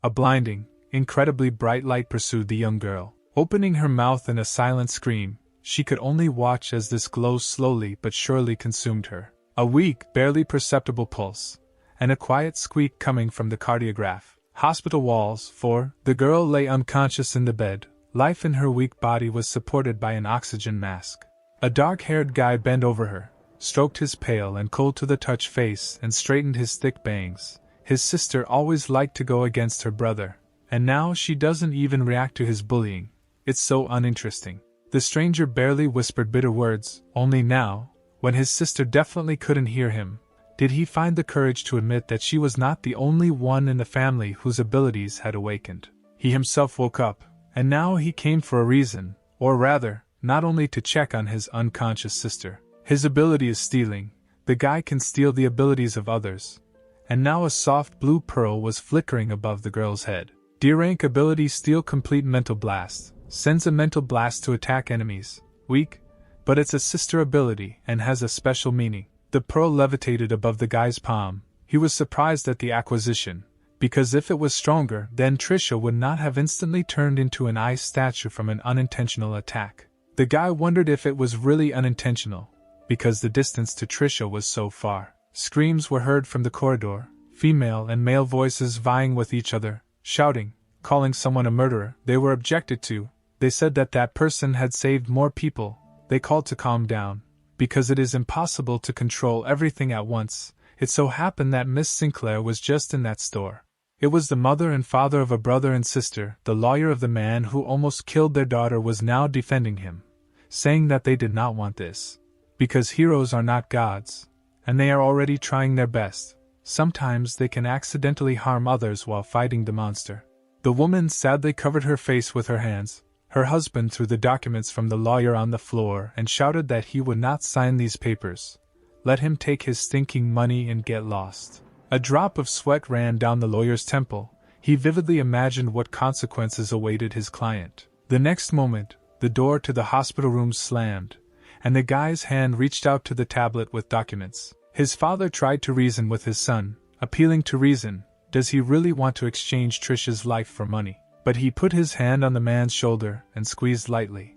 A blinding, incredibly bright light pursued the young girl. Opening her mouth in a silent scream, she could only watch as this glow slowly but surely consumed her. A weak, barely perceptible pulse, and a quiet squeak coming from the cardiograph. Hospital walls, for the girl lay unconscious in the bed. Life in her weak body was supported by an oxygen mask. A dark-haired guy bent over her, stroked his pale and cold-to-the-touch face and straightened his thick bangs. His sister always liked to go against her brother, and now she doesn't even react to his bullying. It's so uninteresting. The stranger barely whispered bitter words, only now, when his sister definitely couldn't hear him, did he find the courage to admit that she was not the only one in the family whose abilities had awakened. He himself woke up, and now he came for a reason, or rather, not only to check on his unconscious sister. His ability is stealing. The guy can steal the abilities of others. And now a soft blue pearl was flickering above the girl's head. D-rank ability Steal Complete Mental Blast. Sends a mental blast to attack enemies. Weak, but it's a sister ability and has a special meaning. The pearl levitated above the guy's palm. He was surprised at the acquisition, because if it was stronger, then Trisha would not have instantly turned into an ice statue from an unintentional attack. The guy wondered if it was really unintentional, because the distance to Trisha was so far. Screams were heard from the corridor, female and male voices vying with each other, shouting, calling someone a murderer. They were objected to. They said that that person had saved more people. They called to calm down, because it is impossible to control everything at once. It so happened that Miss Sinclair was just in that store. It was the mother and father of a brother and sister. The lawyer of the man who almost killed their daughter was now defending him, saying that they did not want this, because heroes are not gods, and they are already trying their best. Sometimes they can accidentally harm others while fighting the monster. The woman sadly covered her face with her hands. Her husband threw the documents from the lawyer on the floor and shouted that he would not sign these papers. Let him take his stinking money and get lost. A drop of sweat ran down the lawyer's temple. He vividly imagined what consequences awaited his client. The next moment, the door to the hospital room slammed, and the guy's hand reached out to the tablet with documents. His father tried to reason with his son, appealing to reason. Does he really want to exchange Trisha's life for money? But he put his hand on the man's shoulder and squeezed lightly,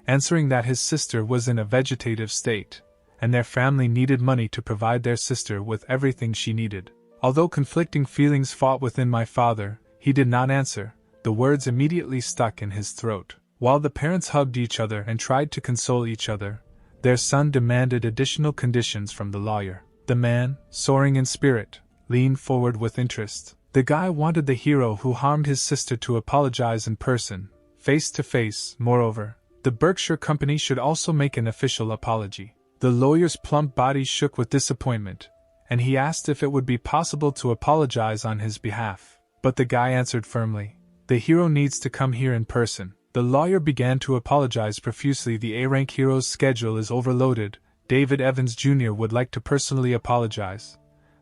answering that his sister was in a vegetative state, and their family needed money to provide their sister with everything she needed. Although conflicting feelings fought within my father, he did not answer. The words immediately stuck in his throat. While the parents hugged each other and tried to console each other, their son demanded additional conditions from the lawyer. The man, soaring in spirit, leaned forward with interest. The guy wanted the hero who harmed his sister to apologize in person, face to face. Moreover, the Berkshire Company should also make an official apology. The lawyer's plump body shook with disappointment, and he asked if it would be possible to apologize on his behalf. But the guy answered firmly, the hero needs to come here in person. The lawyer began to apologize profusely. The A-rank hero's schedule is overloaded. David Evans Jr. would like to personally apologize,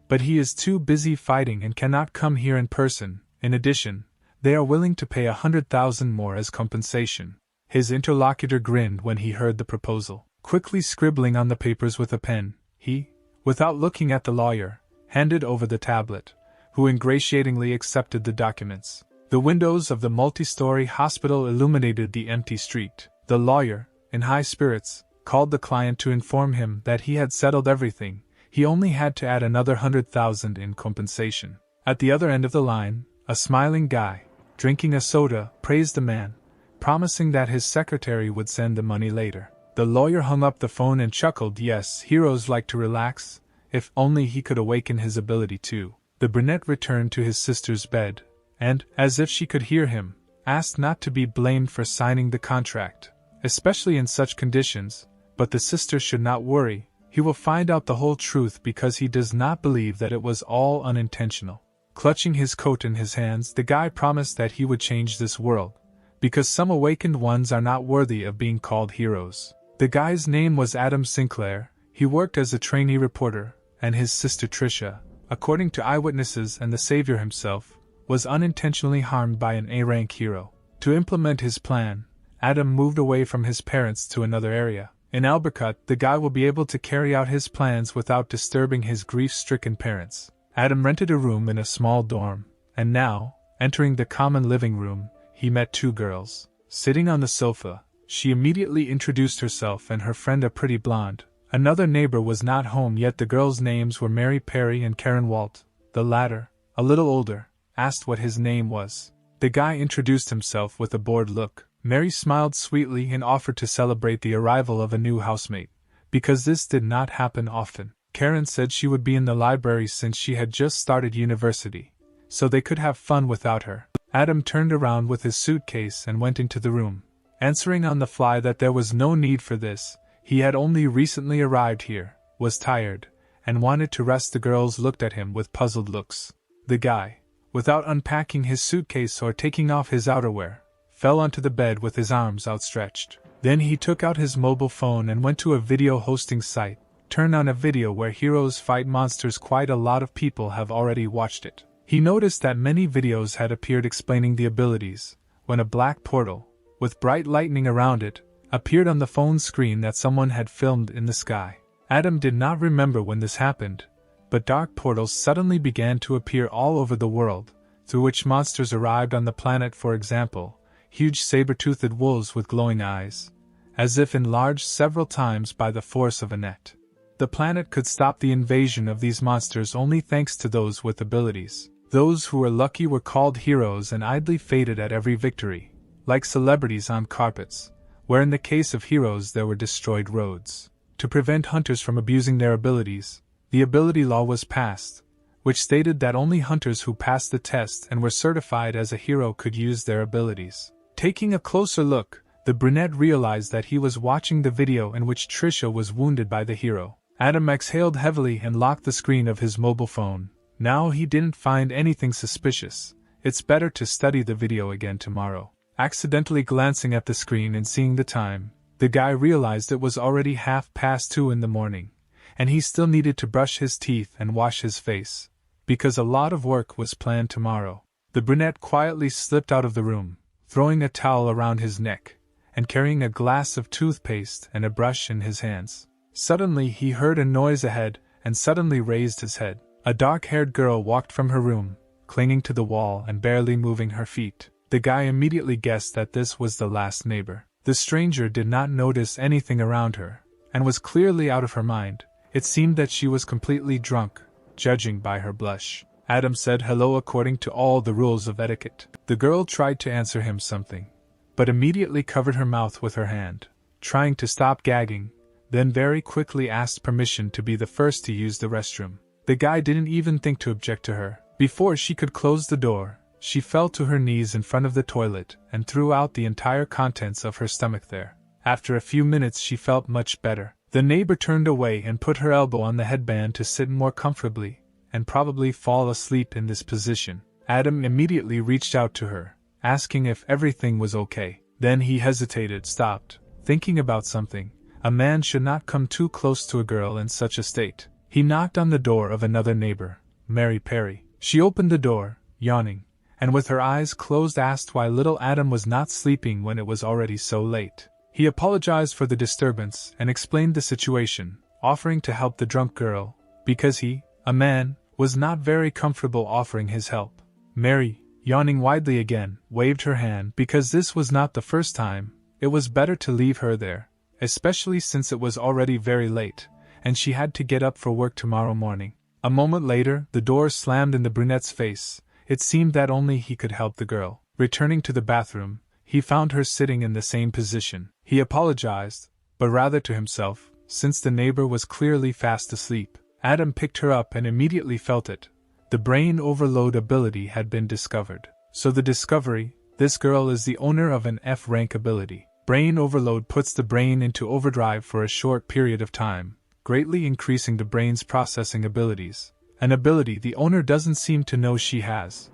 but he is too busy fighting and cannot come here in person. In addition, they are willing to pay $100,000 more as compensation. His interlocutor grinned when he heard the proposal. Quickly scribbling on the papers with a pen, he, without looking at the lawyer, handed over the tablet, who ingratiatingly accepted the documents. The windows of the multi-story hospital illuminated the empty street. The lawyer, in high spirits, called the client to inform him that he had settled everything. He only had to add another $100,000 in compensation. At the other end of the line, a smiling guy, drinking a soda, praised the man, promising that his secretary would send the money later. The lawyer hung up the phone and chuckled. Yes, heroes like to relax. If only he could awaken his ability too. The brunette returned to his sister's bed, and, as if she could hear him, asked not to be blamed for signing the contract, especially in such conditions, but the sister should not worry. He will find out the whole truth because he does not believe that it was all unintentional. Clutching his coat in his hands, the guy promised that he would change this world, because some awakened ones are not worthy of being called heroes. The guy's name was Adam Sinclair. He worked as a trainee reporter, and his sister Trisha, according to eyewitnesses and the savior himself, was unintentionally harmed by an A-rank hero. To implement his plan, Adam moved away from his parents to another area. In Albuquerque, the guy will be able to carry out his plans without disturbing his grief-stricken parents. Adam rented a room in a small dorm, and now, Entering the common living room, he met two girls. Sitting on the sofa, she immediately introduced herself and her friend, a pretty blonde. Another neighbor was not home yet. The girls' names were Mary Perry and Karen Walt. The latter, a little older, asked what his name was. The guy introduced himself with a bored look. Mary smiled sweetly and offered to celebrate the arrival of a new housemate, because this did not happen often. Karen said she would be in the library since she had just started university, so they could have fun without her. Adam turned around with his suitcase and went into the room, answering on the fly that there was no need for this. He had only recently arrived here, was tired, and wanted to rest. The girls looked at him with puzzled looks. The guy, without unpacking his suitcase or taking off his outerwear, fell onto the bed with his arms outstretched. Then he took out his mobile phone and went to a video hosting site, turned on a video where heroes fight monsters. Quite a lot of people have already watched it. He noticed that many videos had appeared explaining the abilities, when a black portal, with bright lightning around it, appeared on the phone screen that someone had filmed in the sky. Adam did not remember when this happened, but dark portals suddenly began to appear all over the world, through which monsters arrived on the planet. For example, huge saber-toothed wolves with glowing eyes, as if enlarged several times by the force of a net. The planet could stop the invasion of these monsters only thanks to those with abilities. Those who were lucky were called heroes and idly faded at every victory, like celebrities on carpets, where in the case of heroes there were destroyed roads. To prevent hunters from abusing their abilities, the ability law was passed, which stated that only hunters who passed the test and were certified as a hero could use their abilities. Taking a closer look, the brunette realized that he was watching the video in which Trisha was wounded by the hero. Adam exhaled heavily and locked the screen of his mobile phone. Now he didn't find anything suspicious. It's better to study the video again tomorrow. Accidentally glancing at the screen and seeing the time, the guy realized it was already 2:30 in the morning, and he still needed to brush his teeth and wash his face, because a lot of work was planned tomorrow. The brunette quietly slipped out of the room, throwing a towel around his neck, and carrying a glass of toothpaste and a brush in his hands. Suddenly he heard a noise ahead, and suddenly raised his head. A dark-haired girl walked from her room, clinging to the wall and barely moving her feet. The guy immediately guessed that this was the last neighbor. The stranger did not notice anything around her, and was clearly out of her mind. It seemed that she was completely drunk, judging by her blush. Adam said hello according to all the rules of etiquette. The girl tried to answer him something, but immediately covered her mouth with her hand, trying to stop gagging, then very quickly asked permission to be the first to use the restroom. The guy didn't even think to object to her. Before she could close the door, she fell to her knees in front of the toilet and threw out the entire contents of her stomach there. After a few minutes she felt much better. The neighbor turned away and put her elbow on the headband to sit more comfortably, and probably fall asleep in this position. Adam immediately reached out to her, asking if everything was okay. Then he hesitated, stopped, thinking about something. A man should not come too close to a girl in such a state. He knocked on the door of another neighbor, Mary Perry. She opened the door, yawning, and with her eyes closed asked why little Adam was not sleeping when it was already so late. He apologized for the disturbance and explained the situation, offering to help the drunk girl, because he, a man, was not very comfortable offering his help. Mary, yawning widely again, waved her hand. Because this was not the first time, it was better to leave her there, especially since it was already very late, and she had to get up for work tomorrow morning. A moment later, the door slammed in the brunette's face. It seemed that only he could help the girl. Returning to the bathroom, he found her sitting in the same position. He apologized, but rather to himself, since the neighbor was clearly fast asleep. Adam picked her up and immediately felt it. The brain overload ability had been discovered. So the discovery, this girl is the owner of an F-rank ability. Brain overload puts the brain into overdrive for a short period of time, greatly increasing the brain's processing abilities. An ability the owner doesn't seem to know she has,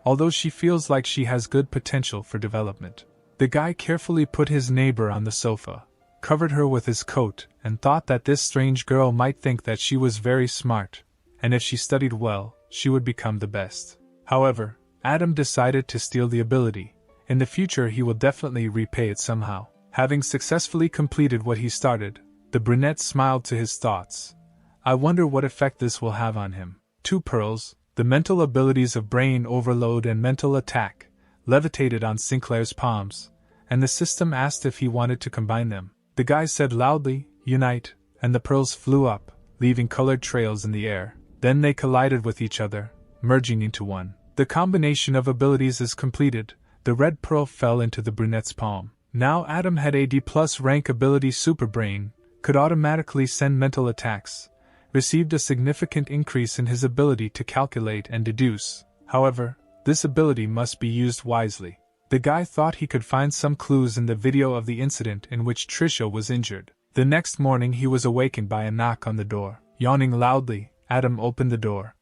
although she feels like she has good potential for development. The guy carefully put his neighbor on the sofa, covered her with his coat, and thought that this strange girl might think that she was very smart, and if she studied well, she would become the best. However, Adam decided to steal the ability. In the future he will definitely repay it somehow. Having successfully completed what he started, the brunette smiled to his thoughts. I wonder what effect this will have on him. 2 pearls, The mental abilities of Brain Overload and Mental Attack levitated on Sinclair's palms, and the system asked if he wanted to combine them. The guy said loudly, "Unite," and the pearls flew up, leaving colored trails in the air. Then they collided with each other, merging into one. The combination of abilities is completed. The red pearl fell into the brunette's palm. Now Adam had a D+ rank ability Superbrain, could automatically send mental attacks, received a significant increase in his ability to calculate and deduce. However, this ability must be used wisely. The guy thought he could find some clues in the video of the incident in which Trisha was injured. The next morning he was awakened by a knock on the door. Yawning loudly, Adam opened the door.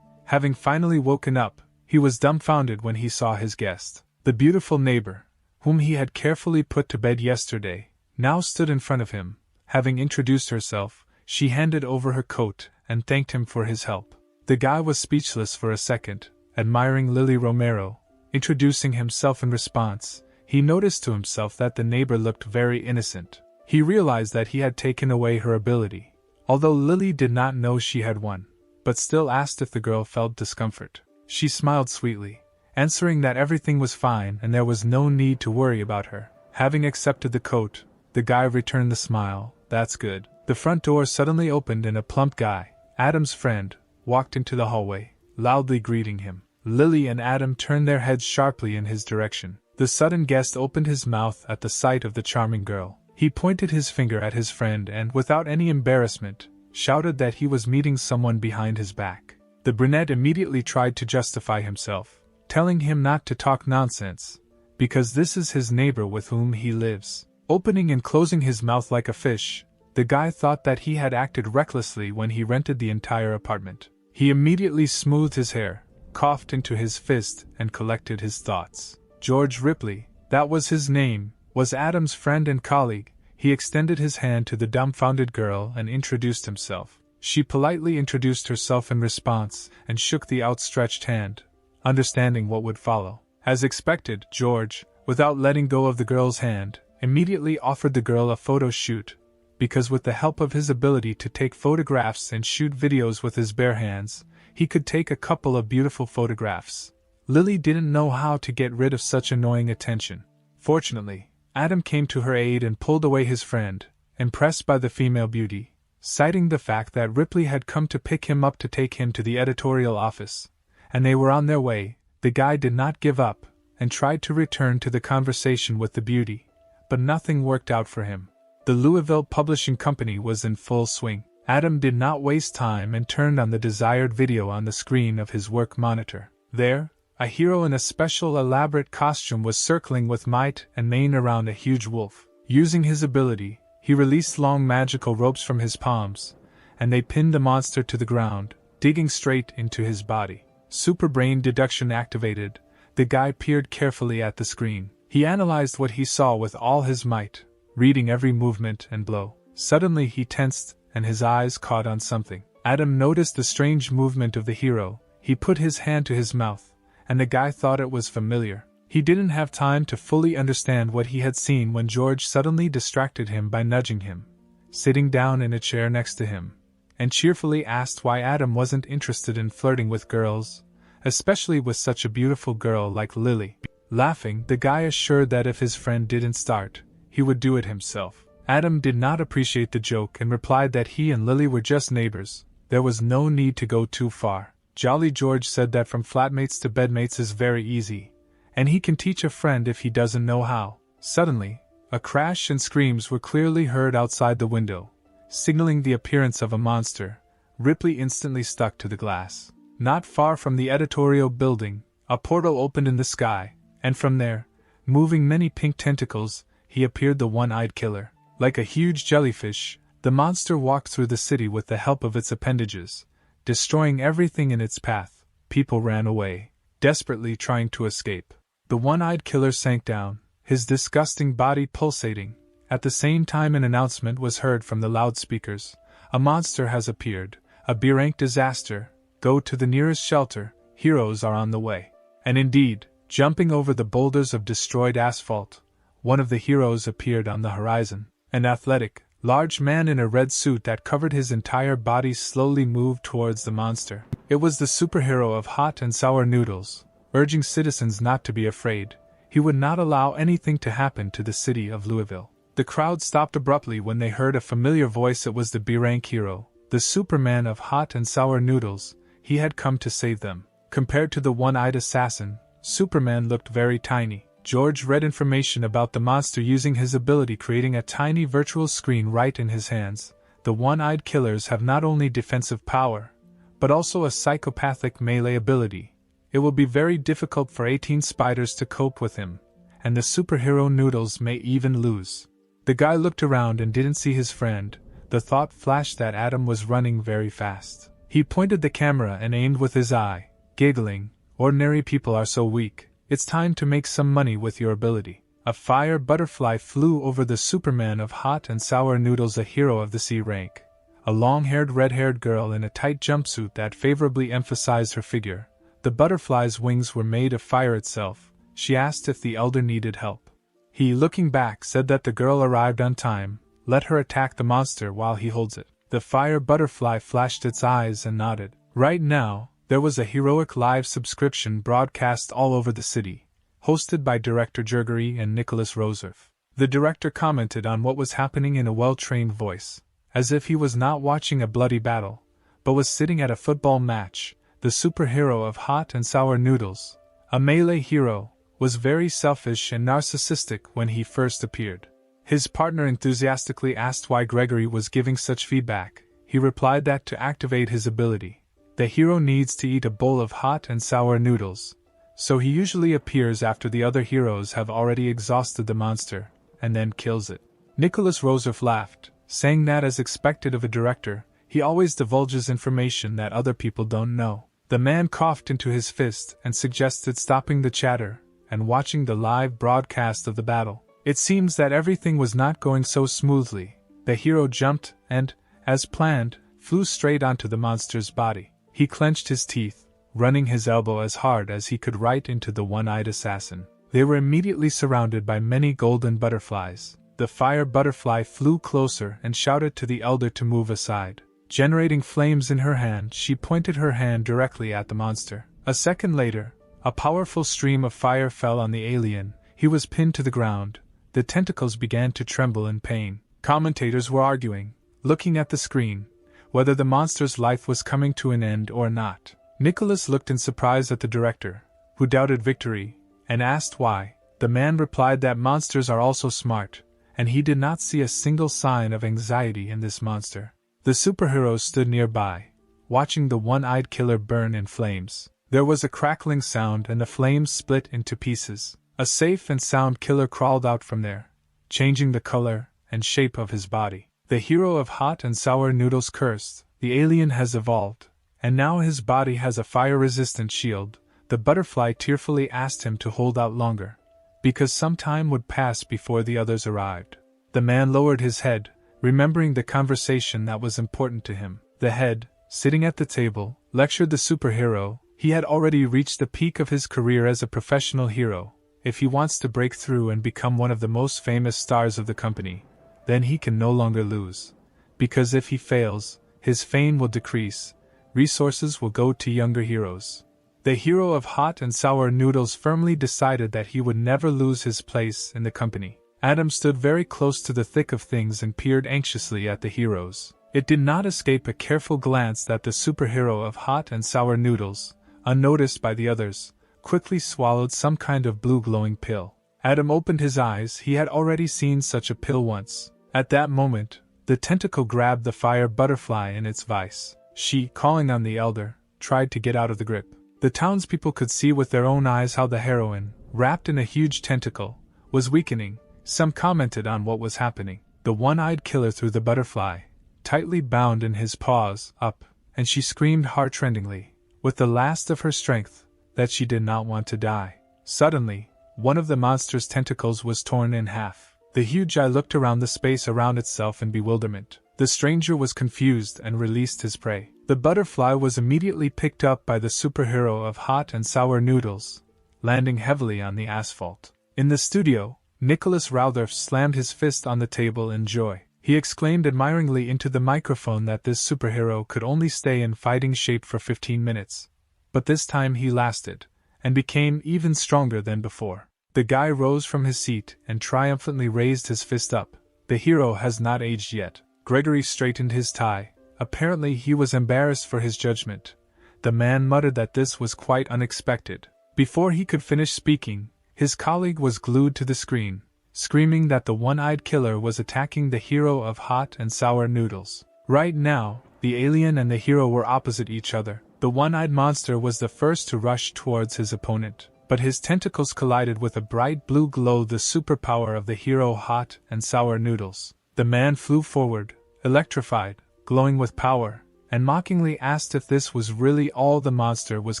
Having finally woken up, he was dumbfounded when he saw his guest. The beautiful neighbor, whom he had carefully put to bed yesterday, now stood in front of him. Having introduced herself, she handed over her coat and thanked him for his help. The guy was speechless for a second, admiring Lily Romero. Introducing himself in response, he noticed to himself that the neighbor looked very innocent. He realized that he had taken away her ability, although Lily did not know she had one, but still asked if the girl felt discomfort. She smiled sweetly, answering that everything was fine and there was no need to worry about her. Having accepted the coat, the guy returned the smile. "That's good." The front door suddenly opened and a plump guy, Adam's friend, walked into the hallway, loudly greeting him. Lily and Adam turned their heads sharply in his direction. The sudden guest opened his mouth at the sight of the charming girl. He pointed his finger at his friend and, without any embarrassment, shouted that he was meeting someone behind his back. The brunette immediately tried to justify himself, telling him not to talk nonsense, because this is his neighbor with whom he lives. Opening and closing his mouth like a fish, the guy thought that he had acted recklessly when he rented the entire apartment. He immediately smoothed his hair, coughed into his fist, and collected his thoughts. George Ripley, that was his name, was Adam's friend and colleague. He extended his hand to the dumbfounded girl and introduced himself. She politely introduced herself in response and shook the outstretched hand, understanding what would follow. As expected, George, without letting go of the girl's hand, immediately offered the girl a photo shoot, because with the help of his ability to take photographs and shoot videos with his bare hands, he could take a couple of beautiful photographs. Lily didn't know how to get rid of such annoying attention. Fortunately, Adam came to her aid and pulled away his friend, impressed by the female beauty, citing the fact that Ripley had come to pick him up to take him to the editorial office, and they were on their way. The guy did not give up, and tried to return to the conversation with the beauty, but nothing worked out for him. The Louisville Publishing Company was in full swing. Adam did not waste time and turned on the desired video on the screen of his work monitor. There, a hero in a special elaborate costume was circling with might and main around a huge wolf. Using his ability, he released long magical ropes from his palms, and they pinned the monster to the ground, digging straight into his body. Superbrain deduction activated, the guy peered carefully at the screen. He analyzed what he saw with all his might, reading every movement and blow. Suddenly he tensed, and his eyes caught on something. Adam noticed the strange movement of the hero. He put his hand to his mouth, and the guy thought it was familiar. He didn't have time to fully understand what he had seen when George suddenly distracted him by nudging him, sitting down in a chair next to him, and cheerfully asked why Adam wasn't interested in flirting with girls, especially with such a beautiful girl like Lily. Laughing, the guy assured that if his friend didn't start, he would do it himself. Adam did not appreciate the joke and replied that he and Lily were just neighbors. There was no need to go too far. Jolly George said that from flatmates to bedmates is very easy, and he can teach a friend if he doesn't know how. Suddenly, a crash and screams were clearly heard outside the window, signaling the appearance of a monster. Ripley instantly stuck to the glass. Not far from the editorial building, a portal opened in the sky, and from there, moving many pink tentacles, he appeared the one-eyed killer. Like a huge jellyfish, the monster walked through the city with the help of its appendages, destroying everything in its path. People ran away, desperately trying to escape. The one-eyed killer sank down, his disgusting body pulsating. At the same time, an announcement was heard from the loudspeakers. A monster has appeared, a B-rank disaster. Go to the nearest shelter, heroes are on the way. And indeed, jumping over the boulders of destroyed asphalt, one of the heroes appeared on the horizon. An athletic, large man in a red suit that covered his entire body slowly moved towards the monster. It was the superhero of hot and sour noodles, urging citizens not to be afraid. He would not allow anything to happen to the city of Louisville. The crowd stopped abruptly when they heard a familiar voice. It was the B-rank hero, the Superman of hot and sour noodles. He had come to save them. Compared to the one-eyed assassin, Superman looked very tiny. George read information about the monster using his ability, creating a tiny virtual screen right in his hands. The one-eyed killers have not only defensive power, but also a psychopathic melee ability. It will be very difficult for 18 spiders to cope with him, and the superhero noodles may even lose. The guy looked around and didn't see his friend. The thought flashed that Adam was running very fast. He pointed the camera and aimed with his eye, giggling. Ordinary people are so weak. It's time to make some money with your ability. A fire butterfly flew over the Superman of hot and sour noodles, a hero of the C rank. A long-haired, red-haired girl in a tight jumpsuit that favorably emphasized her figure. The butterfly's wings were made of fire itself. She asked if the elder needed help. He, looking back, said that the girl arrived on time. Let her attack the monster while he holds it. The fire butterfly flashed its eyes and nodded. Right now, there was a heroic live subscription broadcast all over the city, hosted by director Jergery and Nicholas Roserf. The director commented on what was happening in a well-trained voice, as if he was not watching a bloody battle, but was sitting at a football match. The superhero of hot and sour noodles, a melee hero, was very selfish and narcissistic when he first appeared. His partner enthusiastically asked why Gregory was giving such feedback. He replied that to activate his ability, the hero needs to eat a bowl of hot and sour noodles, so he usually appears after the other heroes have already exhausted the monster, and then kills it. Nicholas Roserf laughed, saying that as expected of a director, he always divulges information that other people don't know. The man coughed into his fist and suggested stopping the chatter and watching the live broadcast of the battle. It seems that everything was not going so smoothly. The hero jumped and, as planned, flew straight onto the monster's body. He clenched his teeth, running his elbow as hard as he could right into the one-eyed assassin. They were immediately surrounded by many golden butterflies. The fire butterfly flew closer and shouted to the elder to move aside. Generating flames in her hand, she pointed her hand directly at the monster. A second later, a powerful stream of fire fell on the alien. He was pinned to the ground. The tentacles began to tremble in pain. Commentators were arguing, looking at the screen, whether the monster's life was coming to an end or not. Nicholas looked in surprise at the director, who doubted victory, and asked why. The man replied that monsters are also smart, and he did not see a single sign of anxiety in this monster. The superheroes stood nearby, watching the one-eyed killer burn in flames. There was a crackling sound and the flames split into pieces. A safe and sound killer crawled out from there, changing the color and shape of his body. The hero of hot and sour noodles cursed. The alien has evolved, and now his body has a fire-resistant shield. The butterfly tearfully asked him to hold out longer, because some time would pass before the others arrived. The man lowered his head, remembering the conversation that was important to him. The head, sitting at the table, lectured the superhero. He had already reached the peak of his career as a professional hero. If he wants to break through and become one of the most famous stars of the company, then he can no longer lose. Because if he fails, his fame will decrease. Resources will go to younger heroes. The hero of hot and sour noodles firmly decided that he would never lose his place in the company. Adam stood very close to the thick of things and peered anxiously at the heroes. It did not escape a careful glance that the superhero of hot and sour noodles, unnoticed by the others, quickly swallowed some kind of blue glowing pill. Adam opened his eyes. He had already seen such a pill once. At that moment, the tentacle grabbed the fire butterfly in its vise. She, calling on the elder, tried to get out of the grip. The townspeople could see with their own eyes how the heroine, wrapped in a huge tentacle, was weakening. Some commented on what was happening. The one-eyed killer threw the butterfly, tightly bound in his paws, up, and she screamed heart-rendingly, with the last of her strength, that she did not want to die. Suddenly, one of the monster's tentacles was torn in half. The huge eye looked around the space around itself in bewilderment. The stranger was confused and released his prey. The butterfly was immediately picked up by the superhero of hot and sour noodles, landing heavily on the asphalt. In the studio, Nicholas Roserf slammed his fist on the table in joy. He exclaimed admiringly into the microphone that this superhero could only stay in fighting shape for 15 minutes. But this time he lasted, and became even stronger than before. The guy rose from his seat and triumphantly raised his fist up. The hero has not aged yet. Gregory straightened his tie. Apparently he was embarrassed for his judgment. The man muttered that this was quite unexpected. Before he could finish speaking, his colleague was glued to the screen, screaming that the one-eyed killer was attacking the hero of hot and sour noodles. Right now, the alien and the hero were opposite each other. The one-eyed monster was the first to rush towards his opponent, but his tentacles collided with a bright blue glow, the superpower of the hero hot and sour noodles. The man flew forward, electrified, glowing with power, and mockingly asked if this was really all the monster was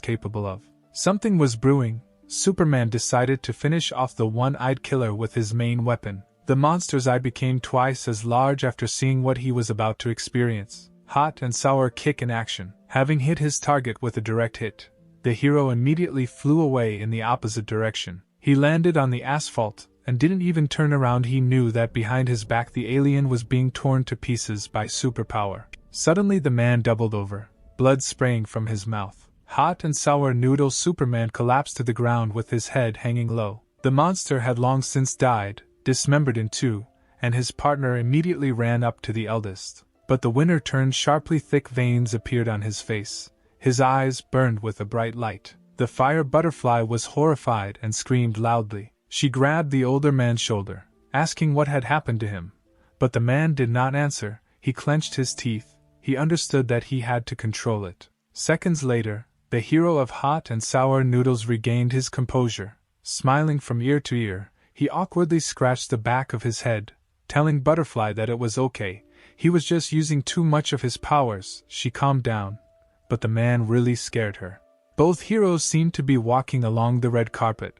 capable of. Something was brewing. Superman decided to finish off the one-eyed killer with his main weapon. The monster's eye became twice as large after seeing what he was about to experience. Hot and sour kick in action. Having hit his target with a direct hit, the hero immediately flew away in the opposite direction. He landed on the asphalt and didn't even turn around. He knew that behind his back the alien was being torn to pieces by superpower. Suddenly the man doubled over, blood spraying from his mouth. Hot and sour noodle Superman collapsed to the ground with his head hanging low. The monster had long since died, dismembered in two, and his partner immediately ran up to the eldest. But the winner turned sharply. Thick veins appeared on his face. His eyes burned with a bright light. The fire butterfly was horrified and screamed loudly. She grabbed the older man's shoulder, asking what had happened to him. But the man did not answer. He clenched his teeth. He understood that he had to control it. Seconds later, the hero of hot and sour noodles regained his composure. Smiling from ear to ear, he awkwardly scratched the back of his head, telling Butterfly that it was okay. He was just using too much of his powers. She calmed down, but the man really scared her. Both heroes seemed to be walking along the red carpet,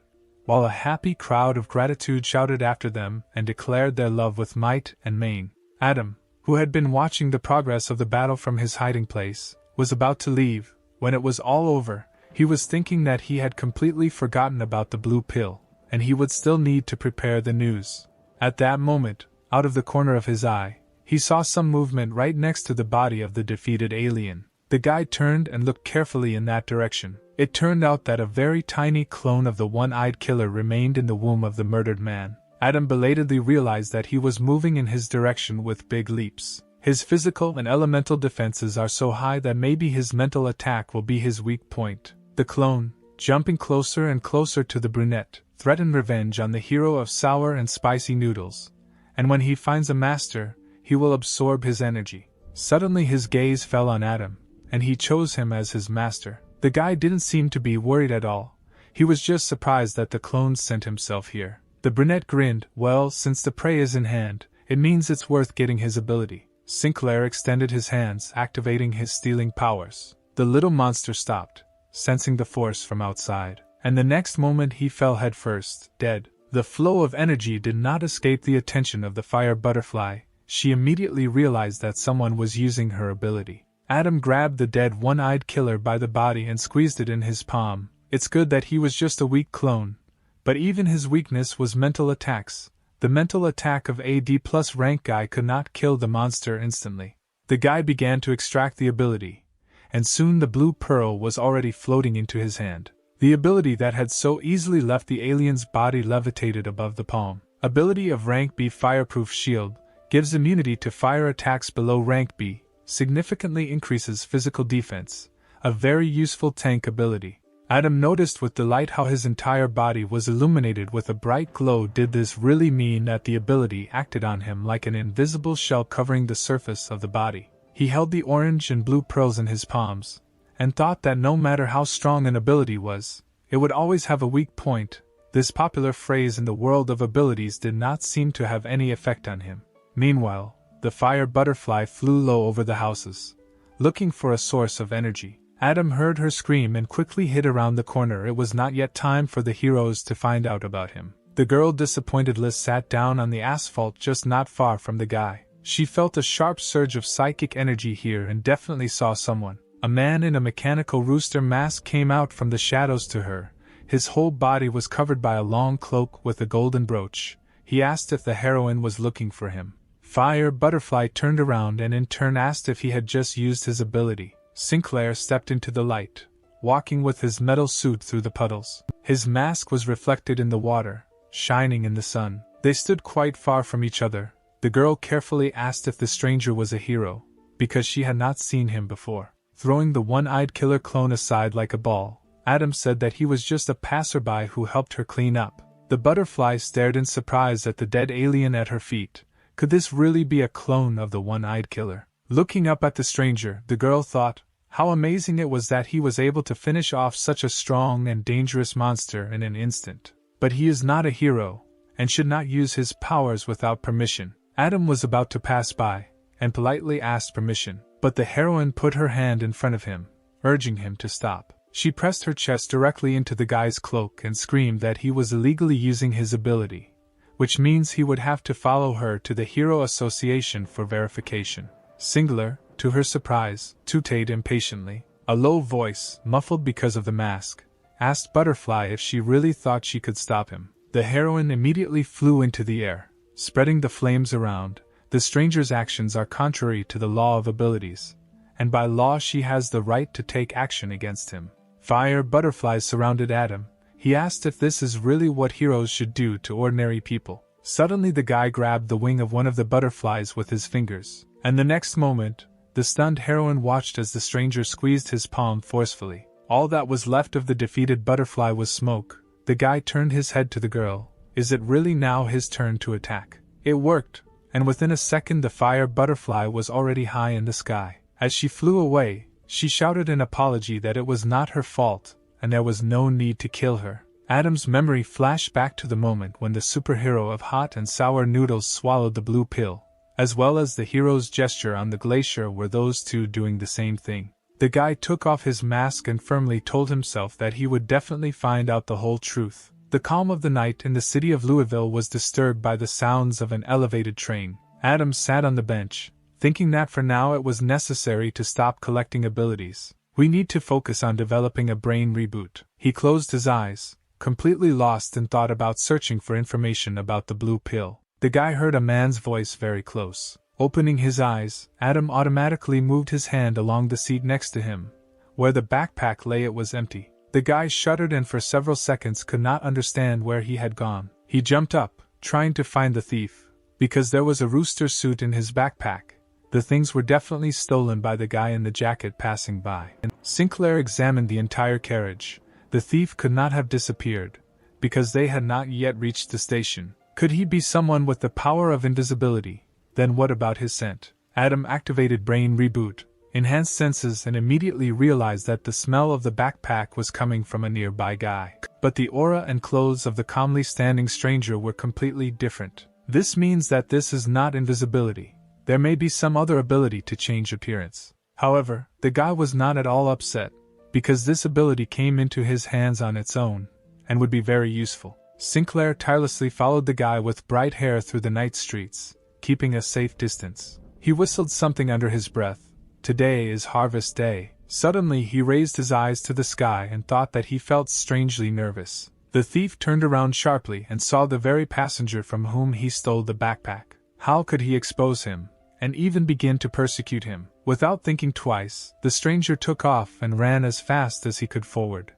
while a happy crowd of gratitude shouted after them and declared their love with might and main. Adam, who had been watching the progress of the battle from his hiding place, was about to leave. When it was all over, he was thinking that he had completely forgotten about the blue pill, and he would still need to prepare the news. At that moment, out of the corner of his eye, he saw some movement right next to the body of the defeated alien. The guy turned and looked carefully in that direction. It turned out that a very tiny clone of the one-eyed killer remained in the womb of the murdered man. Adam belatedly realized that he was moving in his direction with big leaps. His physical and elemental defenses are so high that maybe his mental attack will be his weak point. The clone, jumping closer and closer to the brunette, threatened revenge on the hero of sour and spicy noodles. And when he finds a master, he will absorb his energy. Suddenly his gaze fell on Adam, and he chose him as his master. The guy didn't seem to be worried at all. He was just surprised that the clone sent himself here. The brunette grinned. Well, since the prey is in hand, it means it's worth getting his ability. Sinclair extended his hands, activating his stealing powers. The little monster stopped, sensing the force from outside, and the next moment he fell headfirst, dead. The flow of energy did not escape the attention of the fire butterfly. She immediately realized that someone was using her ability. Adam grabbed the dead one-eyed killer by the body and squeezed it in his palm. It's good that he was just a weak clone, but even his weakness was mental attacks. The mental attack of a D+ rank guy could not kill the monster instantly. The guy began to extract the ability, and soon the blue pearl was already floating into his hand. The ability that had so easily left the alien's body levitated above the palm. Ability of rank B Fireproof Shield. Gives immunity to fire attacks below rank B, significantly increases physical defense, a very useful tank ability. Adam noticed with delight how his entire body was illuminated with a bright glow. Did this really mean that the ability acted on him like an invisible shell covering the surface of the body? He held the orange and blue pearls in his palms, and thought that no matter how strong an ability was, it would always have a weak point. This popular phrase in the world of abilities did not seem to have any effect on him. Meanwhile, the fire butterfly flew low over the houses, looking for a source of energy. Adam heard her scream and quickly hid around the corner. It was not yet time for the heroes to find out about him. The girl disappointedly sat down on the asphalt just not far from the guy. She felt a sharp surge of psychic energy here and definitely saw someone. A man in a mechanical rooster mask came out from the shadows to her. His whole body was covered by a long cloak with a golden brooch. He asked if the heroine was looking for him. Fire Butterfly turned around and in turn asked if he had just used his ability. Sinclair stepped into the light, walking with his metal suit through the puddles. His mask was reflected in the water, shining in the sun. They stood quite far from each other. The girl carefully asked if the stranger was a hero, because she had not seen him before. Throwing the one-eyed killer clone aside like a ball, Adam said that he was just a passerby who helped her clean up. The butterfly stared in surprise at the dead alien at her feet. Could this really be a clone of the one-eyed killer? Looking up at the stranger, the girl thought, how amazing it was that he was able to finish off such a strong and dangerous monster in an instant. But he is not a hero, and should not use his powers without permission. Adam was about to pass by, and politely asked permission, but the heroine put her hand in front of him, urging him to stop. She pressed her chest directly into the guy's cloak and screamed that he was illegally using his ability, which means he would have to follow her to the Hero Association for verification. Singular, to her surprise, tooted impatiently. A low voice, muffled because of the mask, asked Butterfly if she really thought she could stop him. The heroine immediately flew into the air, spreading the flames around. The stranger's actions are contrary to the law of abilities, and by law she has the right to take action against him. Fire Butterflies surrounded Adam. He asked if this is really what heroes should do to ordinary people. Suddenly the guy grabbed the wing of one of the butterflies with his fingers, and the next moment, the stunned heroine watched as the stranger squeezed his palm forcefully. All that was left of the defeated butterfly was smoke. The guy turned his head to the girl. Is it really now his turn to attack? It worked, and within a second the fire butterfly was already high in the sky. As she flew away, she shouted an apology that it was not her fault, and there was no need to kill her. Adam's memory flashed back to the moment when the superhero of hot and sour noodles swallowed the blue pill, as well as the hero's gesture on the glacier were those two doing the same thing. The guy took off his mask and firmly told himself that he would definitely find out the whole truth. The calm of the night in the city of Louisville was disturbed by the sounds of an elevated train. Adam sat on the bench, thinking that for now it was necessary to stop collecting abilities. We need to focus on developing a brain reboot. He closed his eyes, completely lost in thought about searching for information about the blue pill. The guy heard a man's voice very close. Opening his eyes, Adam automatically moved his hand along the seat next to him. Where the backpack lay, it was empty. The guy shuddered and for several seconds could not understand where he had gone. He jumped up, trying to find the thief, because there was a rooster suit in his backpack. The things were definitely stolen by the guy in the jacket passing by. Sinclair examined the entire carriage. The thief could not have disappeared, because they had not yet reached the station. Could he be someone with the power of invisibility? Then what about his scent? Adam activated Brain Reboot, enhanced senses, and immediately realized that the smell of the backpack was coming from a nearby guy. But the aura and clothes of the calmly standing stranger were completely different. This means that this is not invisibility. There may be some other ability to change appearance. However, the guy was not at all upset, because this ability came into his hands on its own, and would be very useful. Sinclair tirelessly followed the guy with bright hair through the night streets, keeping a safe distance. He whistled something under his breath. Today is harvest day. Suddenly he raised his eyes to the sky and thought that he felt strangely nervous. The thief turned around sharply and saw the very passenger from whom he stole the backpack. How could he expose him, and even begin to persecute him? Without thinking twice, the stranger took off and ran as fast as he could forward.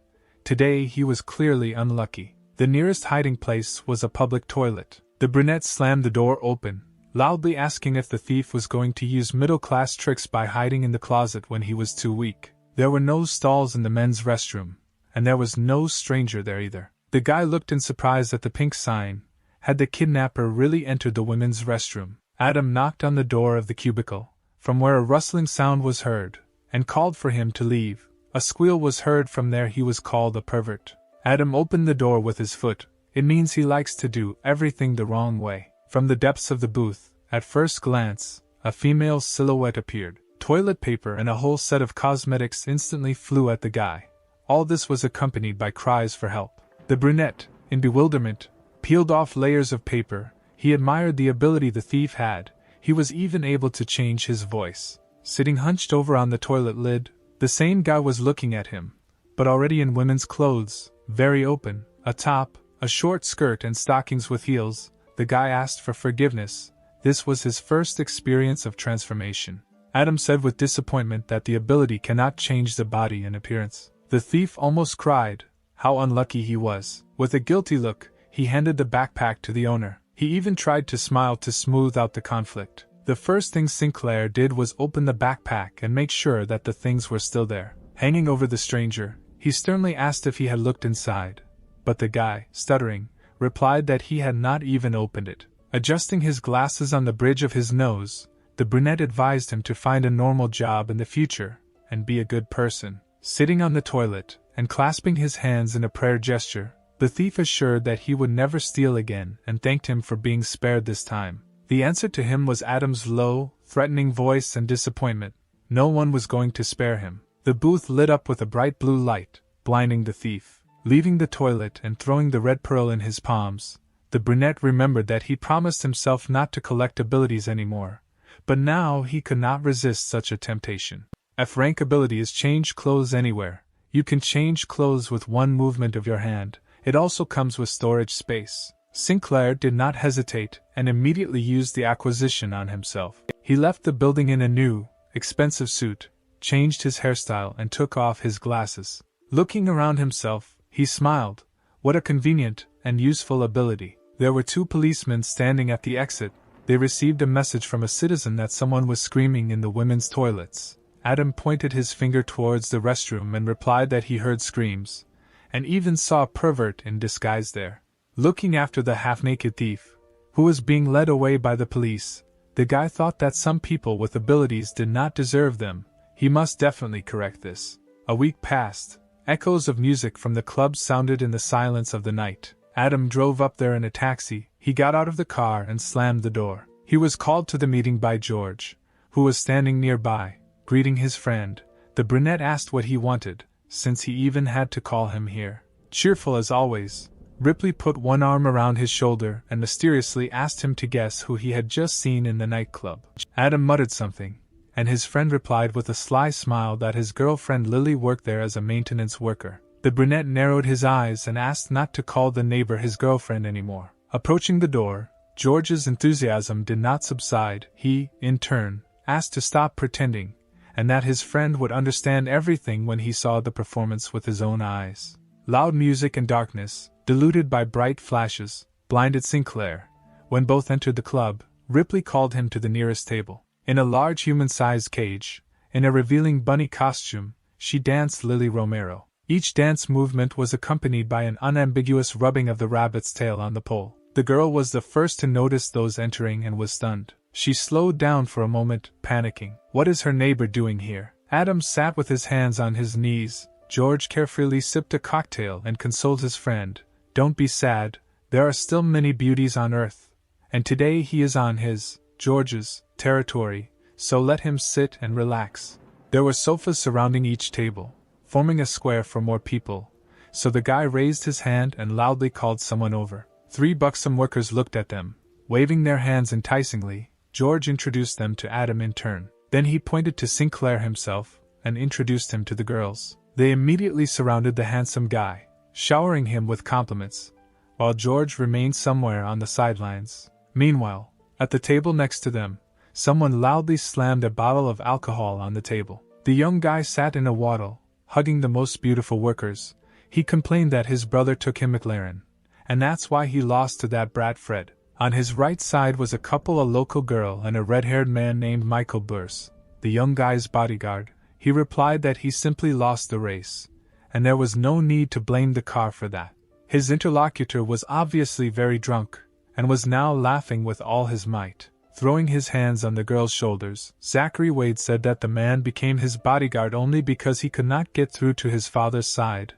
Today he was clearly unlucky. The nearest hiding place was a public toilet. The brunette slammed the door open, loudly asking if the thief was going to use middle-class tricks by hiding in the closet when he was too weak. There were no stalls in the men's restroom, and there was no stranger there either. The guy looked in surprise at the pink sign. Had the kidnapper really entered the women's restroom? Adam knocked on the door of the cubicle, from where a rustling sound was heard, and called for him to leave. A squeal was heard from there. He was called a pervert. Adam opened the door with his foot. It means he likes to do everything the wrong way. From the depths of the booth, at first glance, a female silhouette appeared. Toilet paper and a whole set of cosmetics instantly flew at the guy. All this was accompanied by cries for help. The brunette, in bewilderment, peeled off layers of paper. He admired the ability the thief had. He was even able to change his voice. Sitting hunched over on the toilet lid, the same guy was looking at him, but already in women's clothes, very open, a top, a short skirt and stockings with heels. The guy asked for forgiveness. This was his first experience of transformation. Adam said with disappointment that the ability cannot change the body and appearance. The thief almost cried. How unlucky he was. With a guilty look, he handed the backpack to the owner. He even tried to smile to smooth out the conflict. The first thing Sinclair did was open the backpack and make sure that the things were still there. Hanging over the stranger, he sternly asked if he had looked inside. But the guy, stuttering, replied that he had not even opened it. Adjusting his glasses on the bridge of his nose, the brunette advised him to find a normal job in the future and be a good person. Sitting on the toilet and clasping his hands in a prayer gesture, the thief assured that he would never steal again and thanked him for being spared this time. The answer to him was Adam's low, threatening voice and disappointment. No one was going to spare him. The booth lit up with a bright blue light, blinding the thief. Leaving the toilet and throwing the red pearl in his palms, the brunette remembered that he promised himself not to collect abilities anymore, but now he could not resist such a temptation. F-rank ability is change clothes anywhere. You can change clothes with one movement of your hand. It also comes with storage space. Sinclair did not hesitate and immediately used the acquisition on himself. He left the building in a new, expensive suit, changed his hairstyle and took off his glasses. Looking around himself, he smiled. What a convenient and useful ability. There were 2 policemen standing at the exit. They received a message from a citizen that someone was screaming in the women's toilets. Adam pointed his finger towards the restroom and replied that he heard screams, and even saw a pervert in disguise there. Looking after the half-naked thief, who was being led away by the police, the guy thought that some people with abilities did not deserve them. He must definitely correct this. A week passed. Echoes of music from the club sounded in the silence of the night. Adam drove up there in a taxi. He got out of the car and slammed the door. He was called to the meeting by George, who was standing nearby, greeting his friend. The brunette asked what he wanted, since he even had to call him here. Cheerful as always, Ripley put one arm around his shoulder and mysteriously asked him to guess who he had just seen in the nightclub. Adam muttered something, and his friend replied with a sly smile that his girlfriend Lily worked there as a maintenance worker. The brunette narrowed his eyes and asked not to call the neighbor his girlfriend anymore. Approaching the door, George's enthusiasm did not subside. He, in turn, asked to stop pretending, and that his friend would understand everything when he saw the performance with his own eyes. Loud music and darkness, diluted by bright flashes, blinded Sinclair. When both entered the club, Ripley called him to the nearest table. In a large human-sized cage, in a revealing bunny costume, she danced Lily Romero. Each dance movement was accompanied by an unambiguous rubbing of the rabbit's tail on the pole. The girl was the first to notice those entering and was stunned. She slowed down for a moment, panicking. What is her neighbor doing here? Adam sat with his hands on his knees. George carefully sipped a cocktail and consoled his friend. Don't be sad, there are still many beauties on Earth. And today he is on his, George's, territory, so let him sit and relax. There were sofas surrounding each table, forming a square for more people, so the guy raised his hand and loudly called someone over. 3 buxom workers looked at them, waving their hands enticingly. George introduced them to Adam in turn. Then he pointed to Sinclair himself and introduced him to the girls. They immediately surrounded the handsome guy, showering him with compliments, while George remained somewhere on the sidelines. Meanwhile, at the table next to them, someone loudly slammed a bottle of alcohol on the table. The young guy sat in a waddle, hugging the most beautiful workers. He complained that his brother took him McLaren, and that's why he lost to that brat Fred. On his right side was a couple, a local girl and a red-haired man named Michael Burse, the young guy's bodyguard. He replied that he simply lost the race, and there was no need to blame the car for that. His interlocutor was obviously very drunk, and was now laughing with all his might. Throwing his hands on the girl's shoulders, Zachary Wade said that the man became his bodyguard only because he could not get through to his father's side.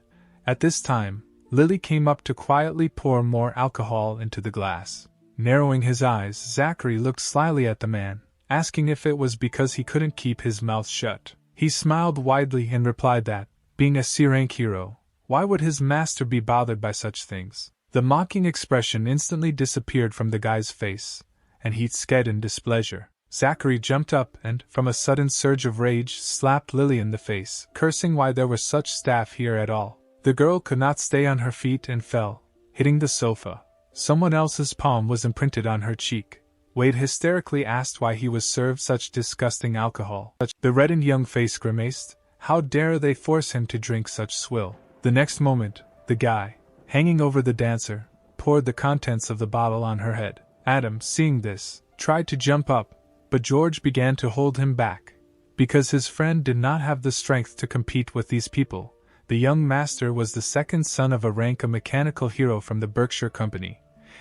At this time, Lily came up to quietly pour more alcohol into the glass. Narrowing his eyes, Zachary looked slyly at the man, asking if it was because he couldn't keep his mouth shut. He smiled widely and replied that, being a C-rank hero, why would his master be bothered by such things? The mocking expression instantly disappeared from the guy's face, and he sked in displeasure. Zachary jumped up and, from a sudden surge of rage, slapped Lily in the face, cursing why there was such staff here at all. The girl could not stay on her feet and fell, hitting the sofa. Someone else's palm was imprinted on her cheek. Wade hysterically asked why he was served such disgusting alcohol. The reddened young face grimaced. How dare they force him to drink such swill? The next moment, the guy, hanging over the dancer, poured the contents of the bottle on her head. Adam, seeing this, tried to jump up, but George began to hold him back. Because his friend did not have the strength to compete with these people, the young master was the second son of a mechanical hero from the Berkshire Company,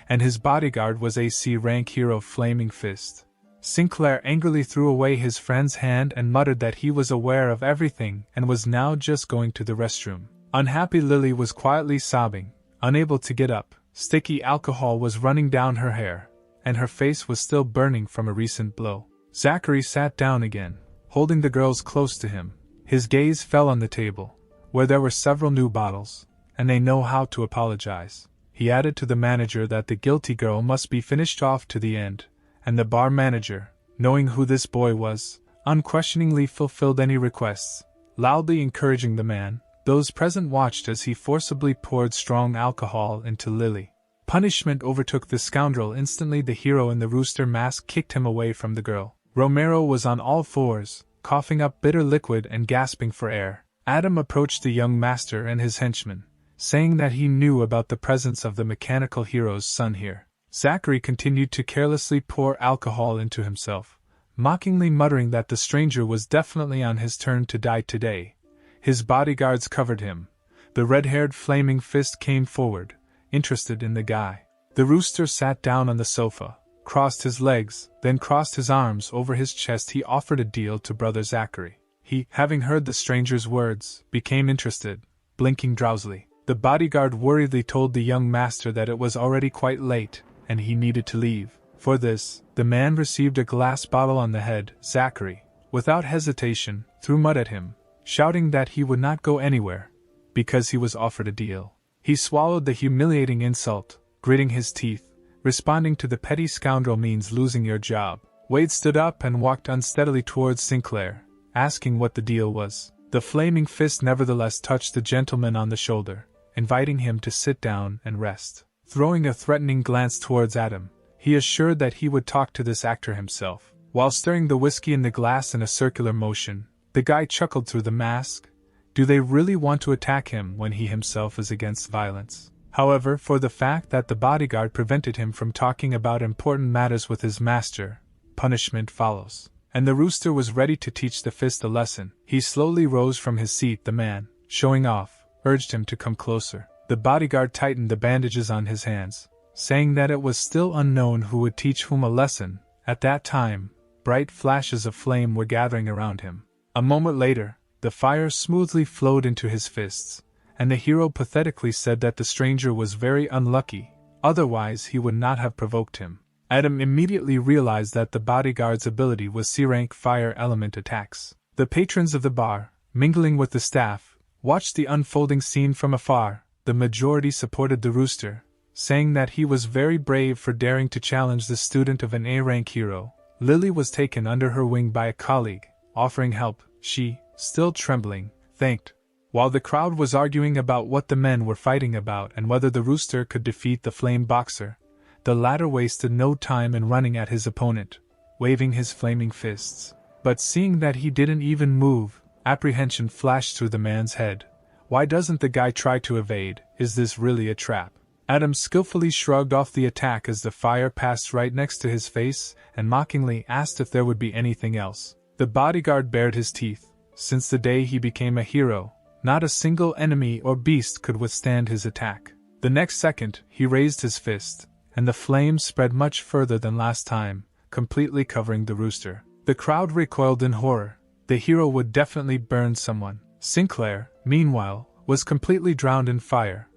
and his bodyguard was a C-rank hero Flaming Fist. Sinclair angrily threw away his friend's hand and muttered that he was aware of everything and was now just going to the restroom. Unhappy Lily was quietly sobbing, unable to get up. Sticky alcohol was running down her hair, and her face was still burning from a recent blow. Zachary sat down again, holding the girls close to him. His gaze fell on the table, where there were several new bottles, and they know how to apologize. He added to the manager that the guilty girl must be finished off to the end, and the bar manager, knowing who this boy was, unquestioningly fulfilled any requests, loudly encouraging the man. Those present watched as he forcibly poured strong alcohol into Lily. Punishment overtook the scoundrel instantly. The hero in the rooster mask kicked him away from the girl. Romero was on all fours, coughing up bitter liquid and gasping for air. Adam approached the young master and his henchman, saying that he knew about the presence of the mechanical hero's son here. Zachary continued to carelessly pour alcohol into himself, mockingly muttering that the stranger was definitely on his turn to die today. His bodyguards covered him. The red-haired Flaming Fist came forward, interested in the guy. The rooster sat down on the sofa, crossed his legs, then crossed his arms over his chest. He offered a deal to brother Zachary. He, having heard the stranger's words, became interested, blinking drowsily. The bodyguard worriedly told the young master that it was already quite late, and he needed to leave. For this, the man received a glass bottle on the head. Zachary, without hesitation, threw mud at him, shouting that he would not go anywhere, because he was offered a deal. He swallowed the humiliating insult, gritting his teeth. Responding to the petty scoundrel means losing your job. Wade stood up and walked unsteadily towards Sinclair, asking what the deal was. The Flaming Fist nevertheless touched the gentleman on the shoulder, inviting him to sit down and rest. Throwing a threatening glance towards Adam, he assured that he would talk to this actor himself. While stirring the whiskey in the glass in a circular motion, the guy chuckled through the mask. Do they really want to attack him when he himself is against violence? However, for the fact that the bodyguard prevented him from talking about important matters with his master, punishment follows. And the rooster was ready to teach the fist a lesson. He slowly rose from his seat. The man, showing off, urged him to come closer. The bodyguard tightened the bandages on his hands, saying that it was still unknown who would teach whom a lesson. At that time, bright flashes of flame were gathering around him. A moment later, the fire smoothly flowed into his fists, and the hero pathetically said that the stranger was very unlucky, otherwise he would not have provoked him. Adam immediately realized that the bodyguard's ability was C-rank fire element attacks. The patrons of the bar, mingling with the staff, watched the unfolding scene from afar. The majority supported the rooster, saying that he was very brave for daring to challenge the student of an A-rank hero. Lily was taken under her wing by a colleague, offering help. She, still trembling, thanked. While the crowd was arguing about what the men were fighting about and whether the rooster could defeat the flame boxer, the latter wasted no time in running at his opponent, waving his flaming fists. But seeing that he didn't even move, apprehension flashed through the man's head. Why doesn't the guy try to evade? Is this really a trap? Adam skillfully shrugged off the attack as the fire passed right next to his face and mockingly asked if there would be anything else. The bodyguard bared his teeth. Since the day he became a hero, not a single enemy or beast could withstand his attack. The next second, he raised his fist, and the flames spread much further than last time, completely covering the rooster. The crowd recoiled in horror. The hero would definitely burn someone. Sinclair, meanwhile, was completely drowned in fire.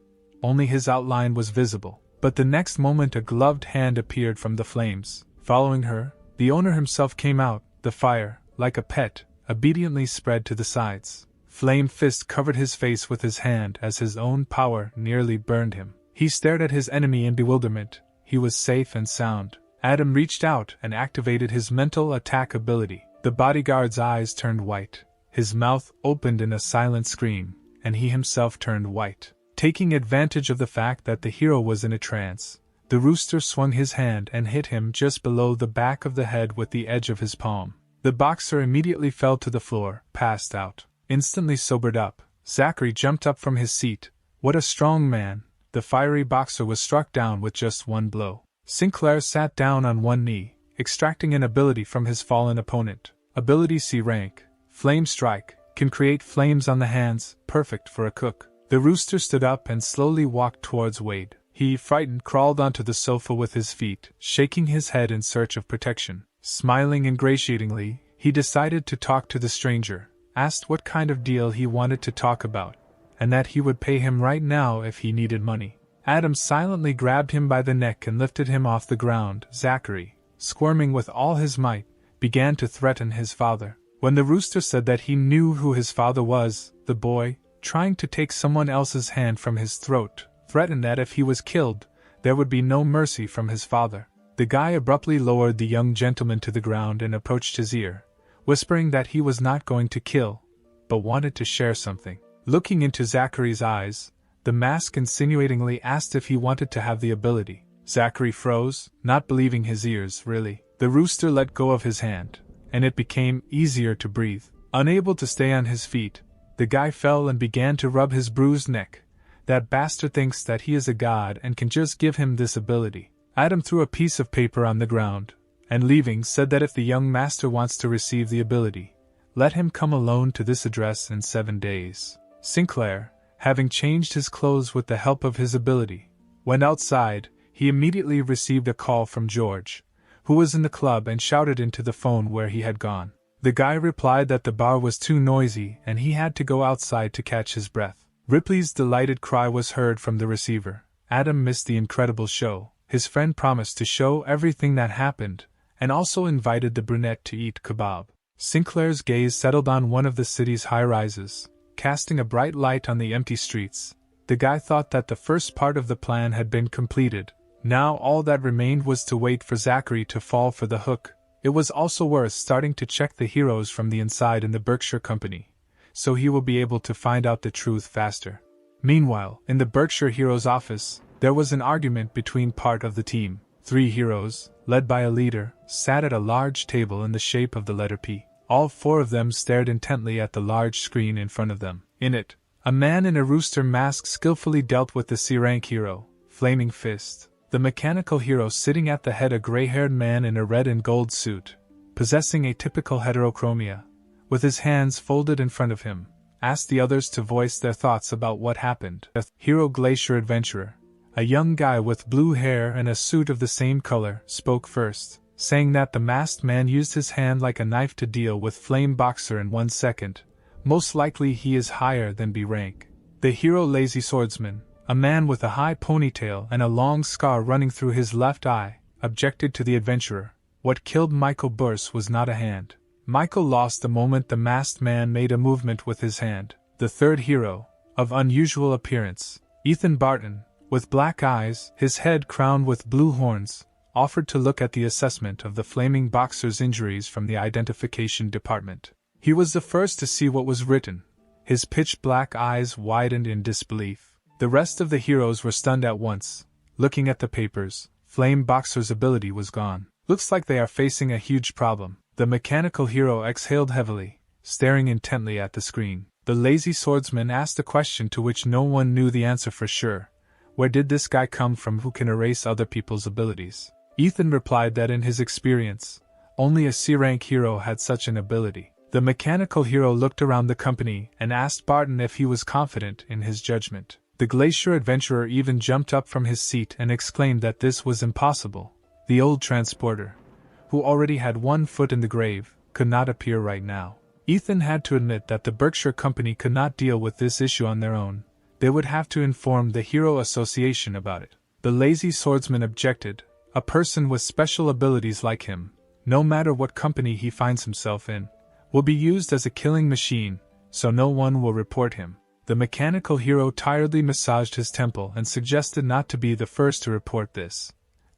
Only his outline was visible. But the next moment a gloved hand appeared from the flames. Following her, the owner himself came out. The fire, like a pet, obediently spread to the sides. Flame Fist covered his face with his hand as his own power nearly burned him. He stared at his enemy in bewilderment. He was safe and sound. Adam reached out and activated his mental attack ability. The bodyguard's eyes turned white. His mouth opened in a silent scream, and he himself turned white. Taking advantage of the fact that the hero was in a trance, The rooster swung his hand and hit him just below the back of the head with the edge of his palm. The boxer immediately fell to the floor, passed out. Instantly sobered up, Zachary jumped up from his seat. What a strong man! The fiery boxer was struck down with just one blow. Sinclair sat down on one knee, extracting an ability from his fallen opponent. Ability C rank, Flame Strike, can create flames on the hands, perfect for a cook. The rooster stood up and slowly walked towards Wade. He, frightened, crawled onto the sofa with his feet, shaking his head in search of protection. Smiling ingratiatingly, he decided to talk to the stranger, asked what kind of deal he wanted to talk about, and that he would pay him right now if he needed money. Adam silently grabbed him by the neck and lifted him off the ground. Zachary, squirming with all his might, began to threaten his father. When the rooster said that he knew who his father was, the boy, trying to take someone else's hand from his throat, threatened that if he was killed, there would be no mercy from his father. The guy abruptly lowered the young gentleman to the ground and approached his ear, whispering that he was not going to kill, but wanted to share something. Looking into Zachary's eyes, the mask insinuatingly asked if he wanted to have the ability. Zachary froze, not believing his ears, really. The rooster let go of his hand, and it became easier to breathe. Unable to stay on his feet, the guy fell and began to rub his bruised neck. That bastard thinks that he is a god and can just give him this ability. Adam threw a piece of paper on the ground, and leaving said that if the young master wants to receive the ability, let him come alone to this address in 7 days. Sinclair, having changed his clothes with the help of his ability, went outside. He immediately received a call from George, who was in the club, and shouted into the phone where he had gone. The guy replied that the bar was too noisy and he had to go outside to catch his breath. Ripley's delighted cry was heard from the receiver. Adam missed the incredible show. His friend promised to show everything that happened, and also invited the brunette to eat kebab. Sinclair's gaze settled on one of the city's high-rises, casting a bright light on the empty streets. The guy thought that the first part of the plan had been completed. Now all that remained was to wait for Zachary to fall for the hook. It was also worth starting to check the heroes from the inside in the Berkshire Company, so he will be able to find out the truth faster. Meanwhile, in the Berkshire Heroes' office, there was an argument between part of the team. 3 heroes, led by a leader, sat at a large table in the shape of the letter P. All 4 of them stared intently at the large screen in front of them. In it, a man in a rooster mask skillfully dealt with the C-rank hero, Flaming Fist. The mechanical hero sitting at the head, a gray-haired man in a red and gold suit, possessing a typical heterochromia, with his hands folded in front of him, asked the others to voice their thoughts about what happened. Hero Glacier Adventurer, a young guy with blue hair and a suit of the same color, spoke first, saying that the masked man used his hand like a knife to deal with Flame Boxer in 1 second. Most likely he is higher than B rank. The hero Lazy Swordsman, a man with a high ponytail and a long scar running through his left eye, objected to the adventurer. What killed Michael Burse was not a hand. Michael lost the moment the masked man made a movement with his hand. The third hero, of unusual appearance, Ethan Barton, with black eyes, his head crowned with blue horns, offered to look at the assessment of the Flaming Boxer's injuries from the identification department. He was the first to see what was written. His pitch-black eyes widened in disbelief. The rest of the heroes were stunned at once. Looking at the papers, Flame Boxer's ability was gone. Looks like they are facing a huge problem. The mechanical hero exhaled heavily, staring intently at the screen. The Lazy Swordsman asked a question to which no one knew the answer for sure. Where did this guy come from who can erase other people's abilities? Ethan replied that in his experience, only a C-rank hero had such an ability. The mechanical hero looked around the company and asked Barton if he was confident in his judgment. The Glacier Adventurer even jumped up from his seat and exclaimed that this was impossible. The old transporter, who already had 1 foot in the grave, could not appear right now. Ethan had to admit that the Berkshire Company could not deal with this issue on their own. They would have to inform the Hero Association about it. The Lazy Swordsman objected. A person with special abilities like him, no matter what company he finds himself in, will be used as a killing machine, so no one will report him. The mechanical hero tiredly massaged his temple and suggested not to be the first to report this.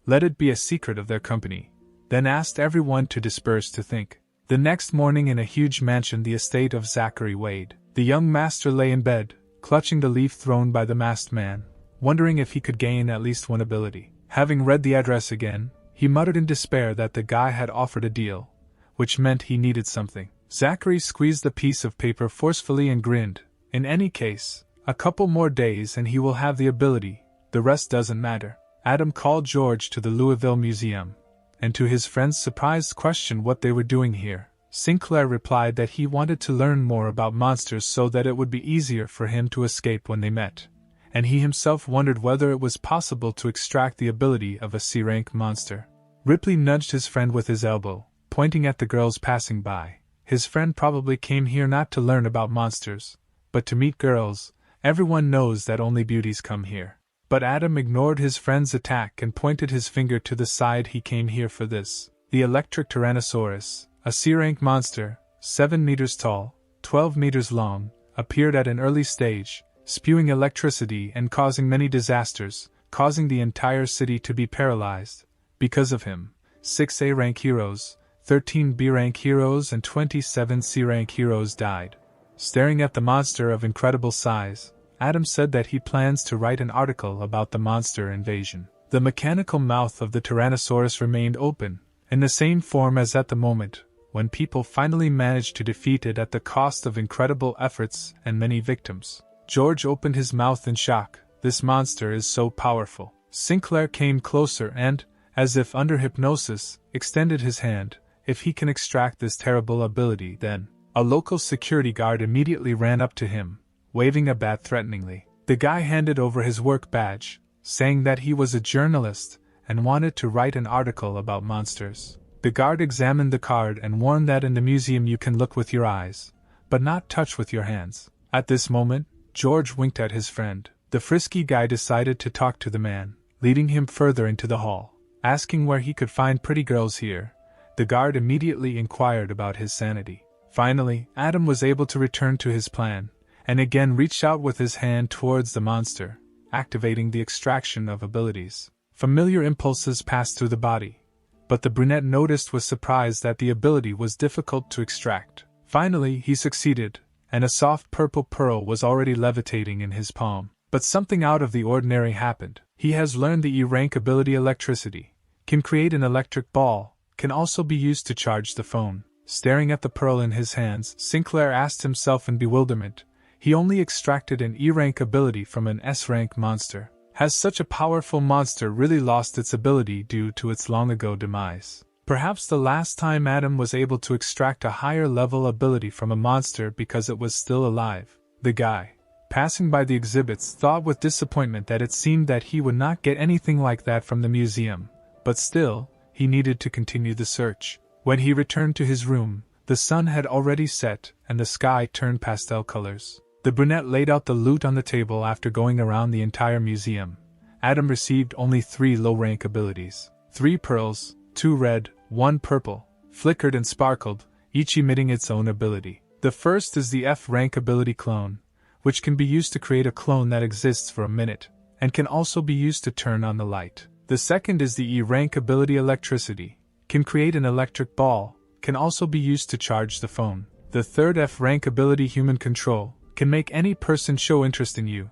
Let it be a secret of their company. Then asked everyone to disperse to think. The next morning, in a huge mansion, the estate of Zachary Wade, the young master lay in bed, clutching the leaf thrown by the masked man, wondering if he could gain at least one ability. Having read the address again, he muttered in despair that the guy had offered a deal, which meant he needed something. Zachary squeezed the piece of paper forcefully and grinned. In any case, a couple more days and he will have the ability, the rest doesn't matter. Adam called George to the Louisville Museum, and to his friend's surprised question what they were doing here, Sinclair replied that he wanted to learn more about monsters so that it would be easier for him to escape when they met, and he himself wondered whether it was possible to extract the ability of a C-rank monster. Ripley nudged his friend with his elbow, pointing at the girls passing by. His friend probably came here not to learn about monsters, but to meet girls. Everyone knows that only beauties come here. But Adam ignored his friend's attack and pointed his finger to the side. He came here for this. The electric Tyrannosaurus, a C-rank monster, 7 meters tall, 12 meters long, appeared at an early stage, spewing electricity and causing many disasters, causing the entire city to be paralyzed. Because of him, 6 A-rank heroes, 13 B-rank heroes and 27 C-rank heroes died. Staring at the monster of incredible size, Adam said that he plans to write an article about the monster invasion. The mechanical mouth of the Tyrannosaurus remained open, in the same form as at the moment, when people finally managed to defeat it at the cost of incredible efforts and many victims. George opened his mouth in shock. This monster is so powerful. Sinclair came closer and, as if under hypnosis, extended his hand. If he can extract this terrible ability, then... A local security guard immediately ran up to him, waving a bat threateningly. The guy handed over his work badge, saying that he was a journalist and wanted to write an article about monsters. The guard examined the card and warned that in the museum you can look with your eyes, but not touch with your hands. At this moment, George winked at his friend. The frisky guy decided to talk to the man, leading him further into the hall. Asking where he could find pretty girls here, the guard immediately inquired about his sanity. Finally, Adam was able to return to his plan, and again reached out with his hand towards the monster, activating the extraction of abilities. Familiar impulses passed through the body, but the brunette noticed with surprise that the ability was difficult to extract. Finally, he succeeded, and a soft purple pearl was already levitating in his palm. But something out of the ordinary happened. He has learned the E-rank ability electricity, can create an electric ball, can also be used to charge the phone. Staring at the pearl in his hands, Sinclair asked himself in bewilderment, he only extracted an E-rank ability from an S-rank monster. Has such a powerful monster really lost its ability due to its long-ago demise? Perhaps the last time Adam was able to extract a higher-level ability from a monster because it was still alive. The guy, passing by the exhibits, thought with disappointment that it seemed that he would not get anything like that from the museum, but still, he needed to continue the search. When he returned to his room, the sun had already set and the sky turned pastel colors. The brunette laid out the loot on the table after going around the entire museum. Adam received only 3 low-rank abilities. 3 pearls, 2 red, 1 purple, flickered and sparkled, each emitting its own ability. The first is the F-rank ability clone, which can be used to create a clone that exists for a minute, and can also be used to turn on the light. The second is the E-rank ability electricity, can create an electric ball, can also be used to charge the phone. The third F-rank ability human control, can make any person show interest in you,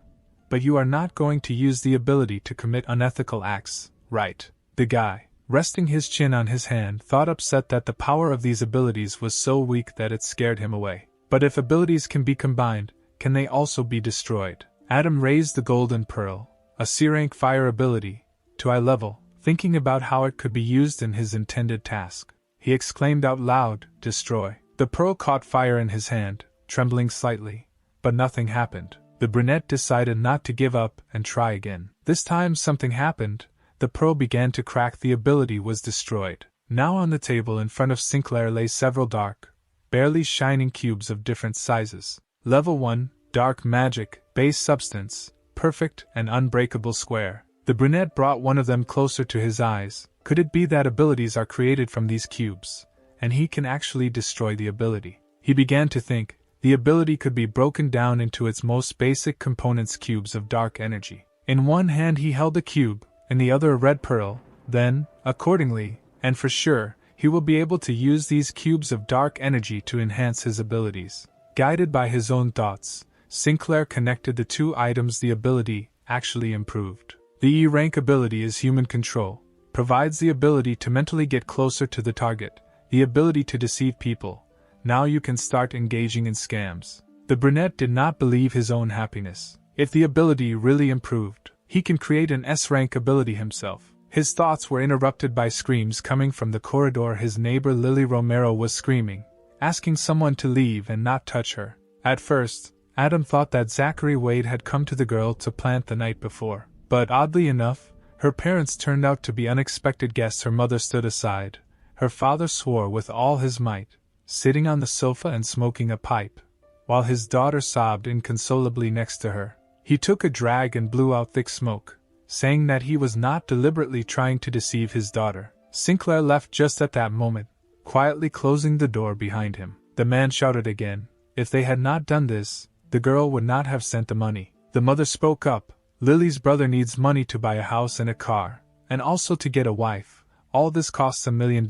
but you are not going to use the ability to commit unethical acts, right? The guy, resting his chin on his hand, thought upset that the power of these abilities was so weak that it scared him away. But if abilities can be combined, can they also be destroyed? Adam raised the golden pearl, a C-rank fire ability, to eye level, thinking about how it could be used in his intended task. He exclaimed out loud, "Destroy." The pearl caught fire in his hand, trembling slightly, but nothing happened. The brunette decided not to give up and try again. This time something happened. The pearl began to crack. The ability was destroyed. Now on the table in front of Sinclair lay several dark, barely shining cubes of different sizes. Level 1, Dark Magic, Base Substance, Perfect and Unbreakable Square. The brunette brought one of them closer to his eyes. Could it be that abilities are created from these cubes, and he can actually destroy the ability? He began to think, the ability could be broken down into its most basic components, cubes of dark energy. In one hand he held a cube, in the other a red pearl. Then, accordingly, and for sure, he will be able to use these cubes of dark energy to enhance his abilities. Guided by his own thoughts, Sinclair connected the 2 items. The ability actually improved. The E rank ability is human control, provides the ability to mentally get closer to the target, the ability to deceive people. Now you can start engaging in scams. The brunette did not believe his own happiness. If the ability really improved, he can create an S rank ability himself. His thoughts were interrupted by screams coming from the corridor. His neighbor Lily Romero was screaming, asking someone to leave and not touch her. At first, Adam thought that Zachary Wade had come to the girl to plant the night before. But oddly enough, her parents turned out to be unexpected guests. Her mother stood aside. Her father swore with all his might, sitting on the sofa and smoking a pipe, while his daughter sobbed inconsolably next to her. He took a drag and blew out thick smoke, saying that he was not deliberately trying to deceive his daughter. Sinclair left just at that moment, quietly closing the door behind him. The man shouted again. If they had not done this, the girl would not have sent the money. The mother spoke up. Lily's brother needs money to buy a house and a car, and also to get a wife. All this costs $1 million.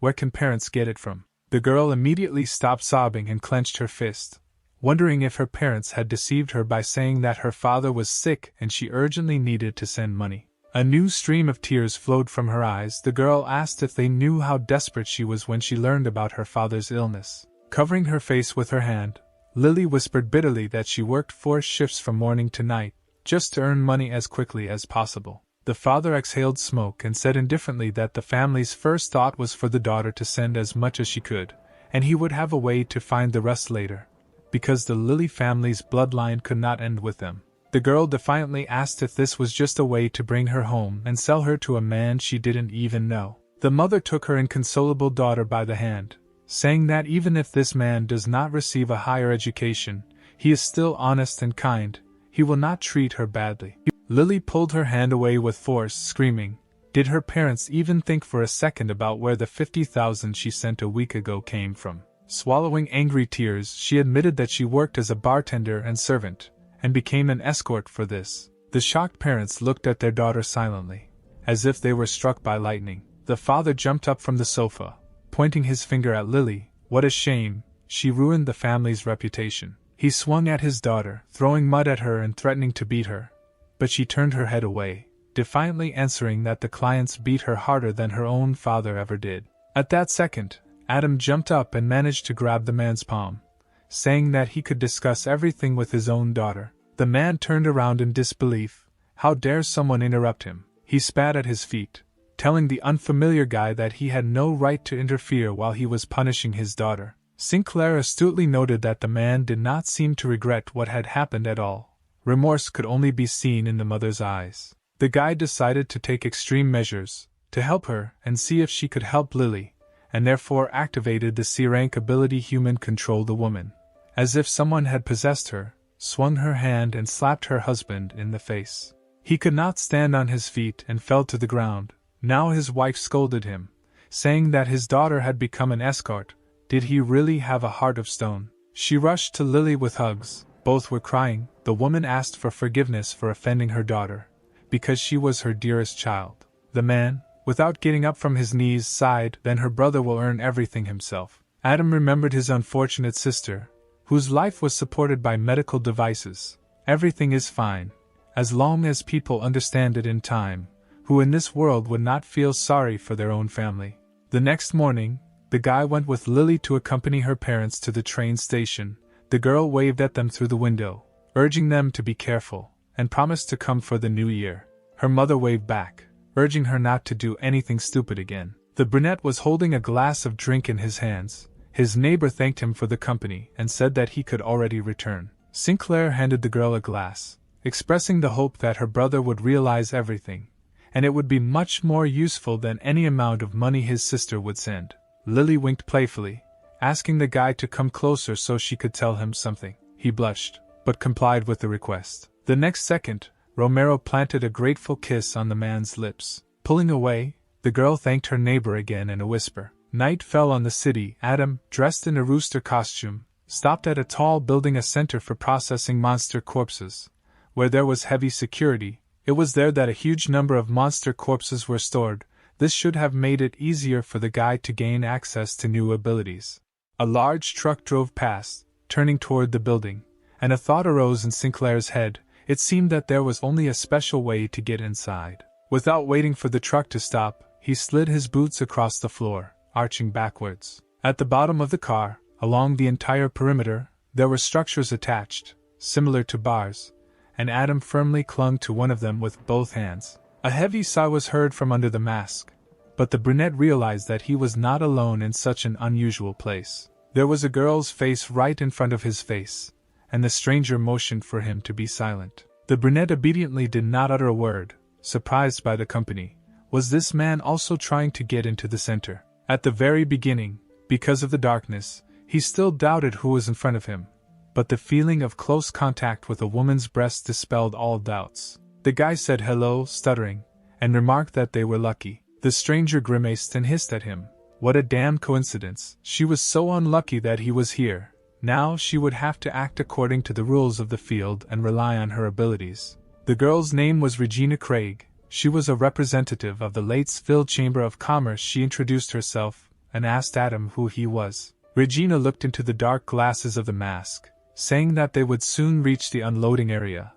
Where can parents get it from? The girl immediately stopped sobbing and clenched her fist, wondering if her parents had deceived her by saying that her father was sick and she urgently needed to send money. A new stream of tears flowed from her eyes. The girl asked if they knew how desperate she was when she learned about her father's illness. Covering her face with her hand, Lily whispered bitterly that she worked 4 shifts from morning to night, just to earn money as quickly as possible. The father exhaled smoke and said indifferently that the family's first thought was for the daughter to send as much as she could, and he would have a way to find the rest later, because the Lily family's bloodline could not end with them. The girl defiantly asked if this was just a way to bring her home and sell her to a man she didn't even know. The mother took her inconsolable daughter by the hand, saying that even if this man does not receive a higher education, he is still honest and kind. He will not treat her badly. Lily pulled her hand away with force, screaming. Did her parents even think for a second about where the $50,000 she sent a week ago came from? Swallowing angry tears, she admitted that she worked as a bartender and servant, and became an escort for this. The shocked parents looked at their daughter silently, as if they were struck by lightning. The father jumped up from the sofa, pointing his finger at Lily. What a shame, she ruined the family's reputation. He swung at his daughter, throwing mud at her and threatening to beat her. But she turned her head away, defiantly answering that the clients beat her harder than her own father ever did. At that second, Adam jumped up and managed to grab the man's palm, saying that he could discuss everything with his own daughter. The man turned around in disbelief. How dare someone interrupt him? He spat at his feet, telling the unfamiliar guy that he had no right to interfere while he was punishing his daughter. Sinclair astutely noted that the man did not seem to regret what had happened at all. Remorse could only be seen in the mother's eyes. The guy decided to take extreme measures, to help her and see if she could help Lily, and therefore activated the C-rank ability Human Control the woman. As if someone had possessed her, swung her hand and slapped her husband in the face. He could not stand on his feet and fell to the ground. Now his wife scolded him, saying that his daughter had become an escort. Did he really have a heart of stone? She rushed to Lily with hugs. Both were crying. The woman asked for forgiveness for offending her daughter, because she was her dearest child. The man, without getting up from his knees, sighed. Then her brother will earn everything himself. Adam remembered his unfortunate sister, whose life was supported by medical devices. Everything is fine, as long as people understand it in time, who in this world would not feel sorry for their own family. The next morning, the guy went with Lily to accompany her parents to the train station. The girl waved at them through the window, urging them to be careful, and promised to come for the new year. Her mother waved back, urging her not to do anything stupid again. The brunette was holding a glass of drink in his hands. His neighbor thanked him for the company and said that he could already return. Sinclair handed the girl a glass, expressing the hope that her brother would realize everything, and it would be much more useful than any amount of money his sister would send. Lily winked playfully, asking the guy to come closer so she could tell him something. He blushed, but complied with the request. The next second, Romero planted a grateful kiss on the man's lips. Pulling away, the girl thanked her neighbor again in a whisper. Night fell on the city. Adam, dressed in a rooster costume, stopped at a tall building, a center for processing monster corpses, where there was heavy security. It was there that a huge number of monster corpses were stored. This should have made it easier for the guy to gain access to new abilities. A large truck drove past, turning toward the building, and a thought arose in Sinclair's head. It seemed that there was only a special way to get inside. Without waiting for the truck to stop, he slid his boots across the floor, arching backwards. At the bottom of the car, along the entire perimeter, there were structures attached, similar to bars, and Adam firmly clung to one of them with both hands. A heavy sigh was heard from under the mask, but the brunette realized that he was not alone in such an unusual place. There was a girl's face right in front of his face, and the stranger motioned for him to be silent. The brunette obediently did not utter a word, surprised by the company. Was this man also trying to get into the center? At the very beginning, because of the darkness, he still doubted who was in front of him, but the feeling of close contact with a woman's breast dispelled all doubts. The guy said hello, stuttering, and remarked that they were lucky. The stranger grimaced and hissed at him. What a damn coincidence. She was so unlucky that he was here. Now she would have to act according to the rules of the field and rely on her abilities. The girl's name was Regina Craig. She was a representative of the Latesville Chamber of Commerce. She introduced herself and asked Adam who he was. Regina looked into the dark glasses of the mask, saying that they would soon reach the unloading area.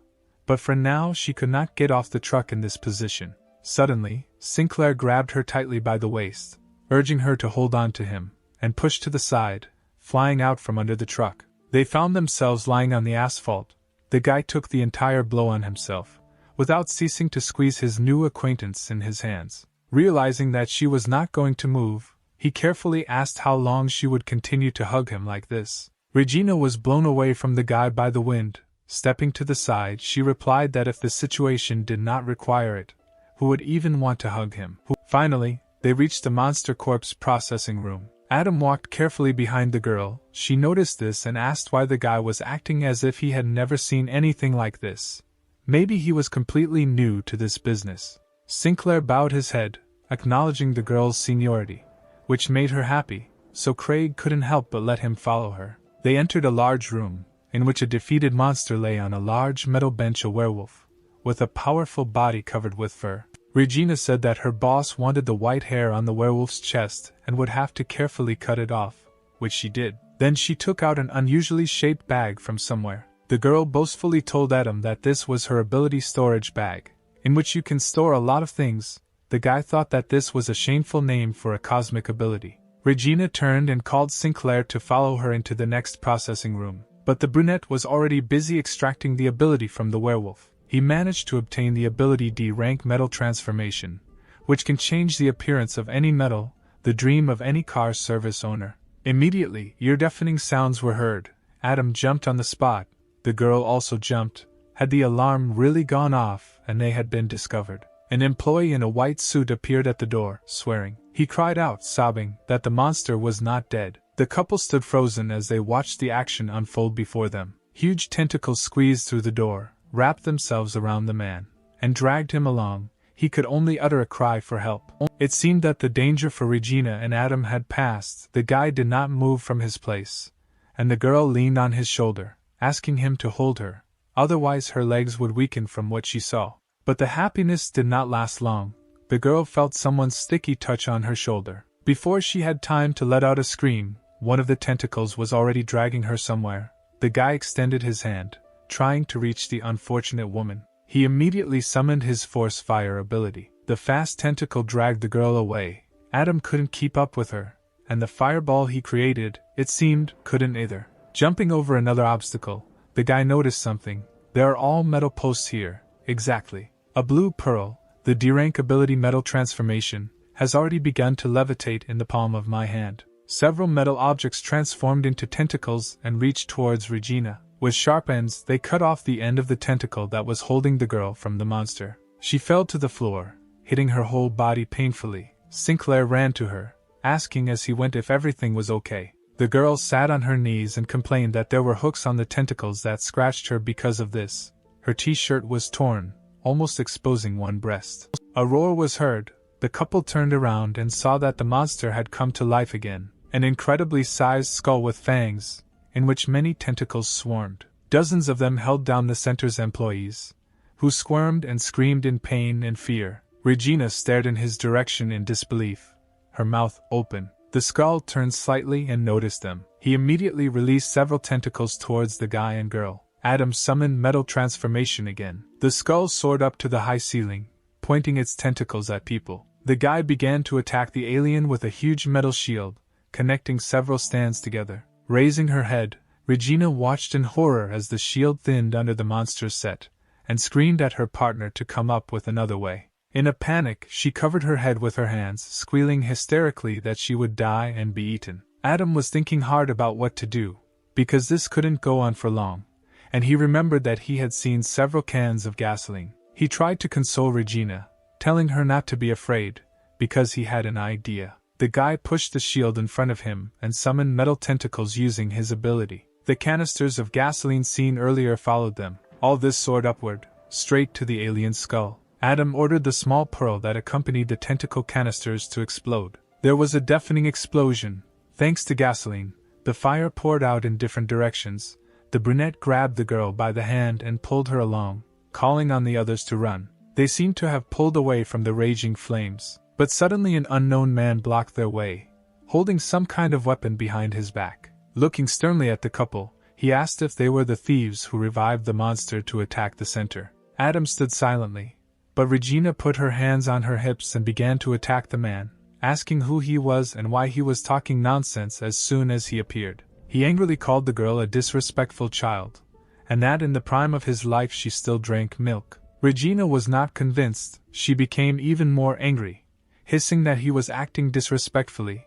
But for now she could not get off the truck in this position. Suddenly, Sinclair grabbed her tightly by the waist, urging her to hold on to him, and pushed to the side, flying out from under the truck. They found themselves lying on the asphalt. The guy took the entire blow on himself, without ceasing to squeeze his new acquaintance in his hands. Realizing that she was not going to move, he carefully asked how long she would continue to hug him like this. Regina was blown away from the guy by the wind. Stepping to the side, she replied that if the situation did not require it, who would even want to hug him? Finally, they reached the Monster Corp's processing room. Adam walked carefully behind the girl. She noticed this and asked why the guy was acting as if he had never seen anything like this. Maybe he was completely new to this business. Sinclair bowed his head, acknowledging the girl's seniority, which made her happy, so Craig couldn't help but let him follow her. They entered a large room, in which a defeated monster lay on a large metal bench, a werewolf, with a powerful body covered with fur. Regina said that her boss wanted the white hair on the werewolf's chest and would have to carefully cut it off, which she did. Then she took out an unusually shaped bag from somewhere. The girl boastfully told Adam that this was her ability storage bag, in which you can store a lot of things. The guy thought that this was a shameful name for a cosmic ability. Regina turned and called Sinclair to follow her into the next processing room, but the brunette was already busy extracting the ability from the werewolf. He managed to obtain the ability D-rank metal transformation, which can change the appearance of any metal, the dream of any car service owner. Immediately, ear-deafening sounds were heard. Adam jumped on the spot. The girl also jumped. Had the alarm really gone off and they had been discovered? An employee in a white suit appeared at the door, swearing. He cried out, sobbing, that the monster was not dead. The couple stood frozen as they watched the action unfold before them. Huge tentacles squeezed through the door, wrapped themselves around the man, and dragged him along. He could only utter a cry for help. It seemed that the danger for Regina and Adam had passed. The guy did not move from his place, and the girl leaned on his shoulder, asking him to hold her, otherwise her legs would weaken from what she saw. But the happiness did not last long. The girl felt someone's sticky touch on her shoulder. Before she had time to let out a scream, one of the tentacles was already dragging her somewhere. The guy extended his hand, trying to reach the unfortunate woman. He immediately summoned his force fire ability. The fast tentacle dragged the girl away. Adam couldn't keep up with her, and the fireball he created, it seemed, couldn't either. Jumping over another obstacle, the guy noticed something. There are all metal posts here. Exactly. A blue pearl, the D-rank ability metal transformation, has already begun to levitate in the palm of my hand. Several metal objects transformed into tentacles and reached towards Regina. With sharp ends, they cut off the end of the tentacle that was holding the girl from the monster. She fell to the floor, hitting her whole body painfully. Sinclair ran to her, asking as he went if everything was okay. The girl sat on her knees and complained that there were hooks on the tentacles that scratched her because of this. Her t-shirt was torn, almost exposing one breast. A roar was heard. The couple turned around and saw that the monster had come to life again. An incredibly sized skull with fangs, in which many tentacles swarmed. Dozens of them held down the center's employees, who squirmed and screamed in pain and fear. Regina stared in his direction in disbelief, her mouth open. The skull turned slightly and noticed them. He immediately released several tentacles towards the guy and girl. Adam summoned metal transformation again. The skull soared up to the high ceiling, pointing its tentacles at people. The guy began to attack the alien with a huge metal shield, connecting several stands together. Raising her head, Regina watched in horror as the shield thinned under the monster's set, and screamed at her partner to come up with another way. In a panic, she covered her head with her hands, squealing hysterically that she would die and be eaten. Adam was thinking hard about what to do, because this couldn't go on for long, and he remembered that he had seen several cans of gasoline. He tried to console Regina, telling her not to be afraid, because he had an idea. The guy pushed the shield in front of him and summoned metal tentacles using his ability. The canisters of gasoline seen earlier followed them. All this soared upward, straight to the alien's skull. Adam ordered the small pearl that accompanied the tentacle canisters to explode. There was a deafening explosion. Thanks to gasoline, the fire poured out in different directions. The brunette grabbed the girl by the hand and pulled her along, calling on the others to run. They seemed to have pulled away from the raging flames, but suddenly an unknown man blocked their way, holding some kind of weapon behind his back. Looking sternly at the couple, he asked if they were the thieves who revived the monster to attack the center. Adam stood silently, but Regina put her hands on her hips and began to attack the man, asking who he was and why he was talking nonsense as soon as he appeared. He angrily called the girl a disrespectful child, and that in the prime of his life she still drank milk. Regina was not convinced. She became even more angry, hissing that he was acting disrespectfully,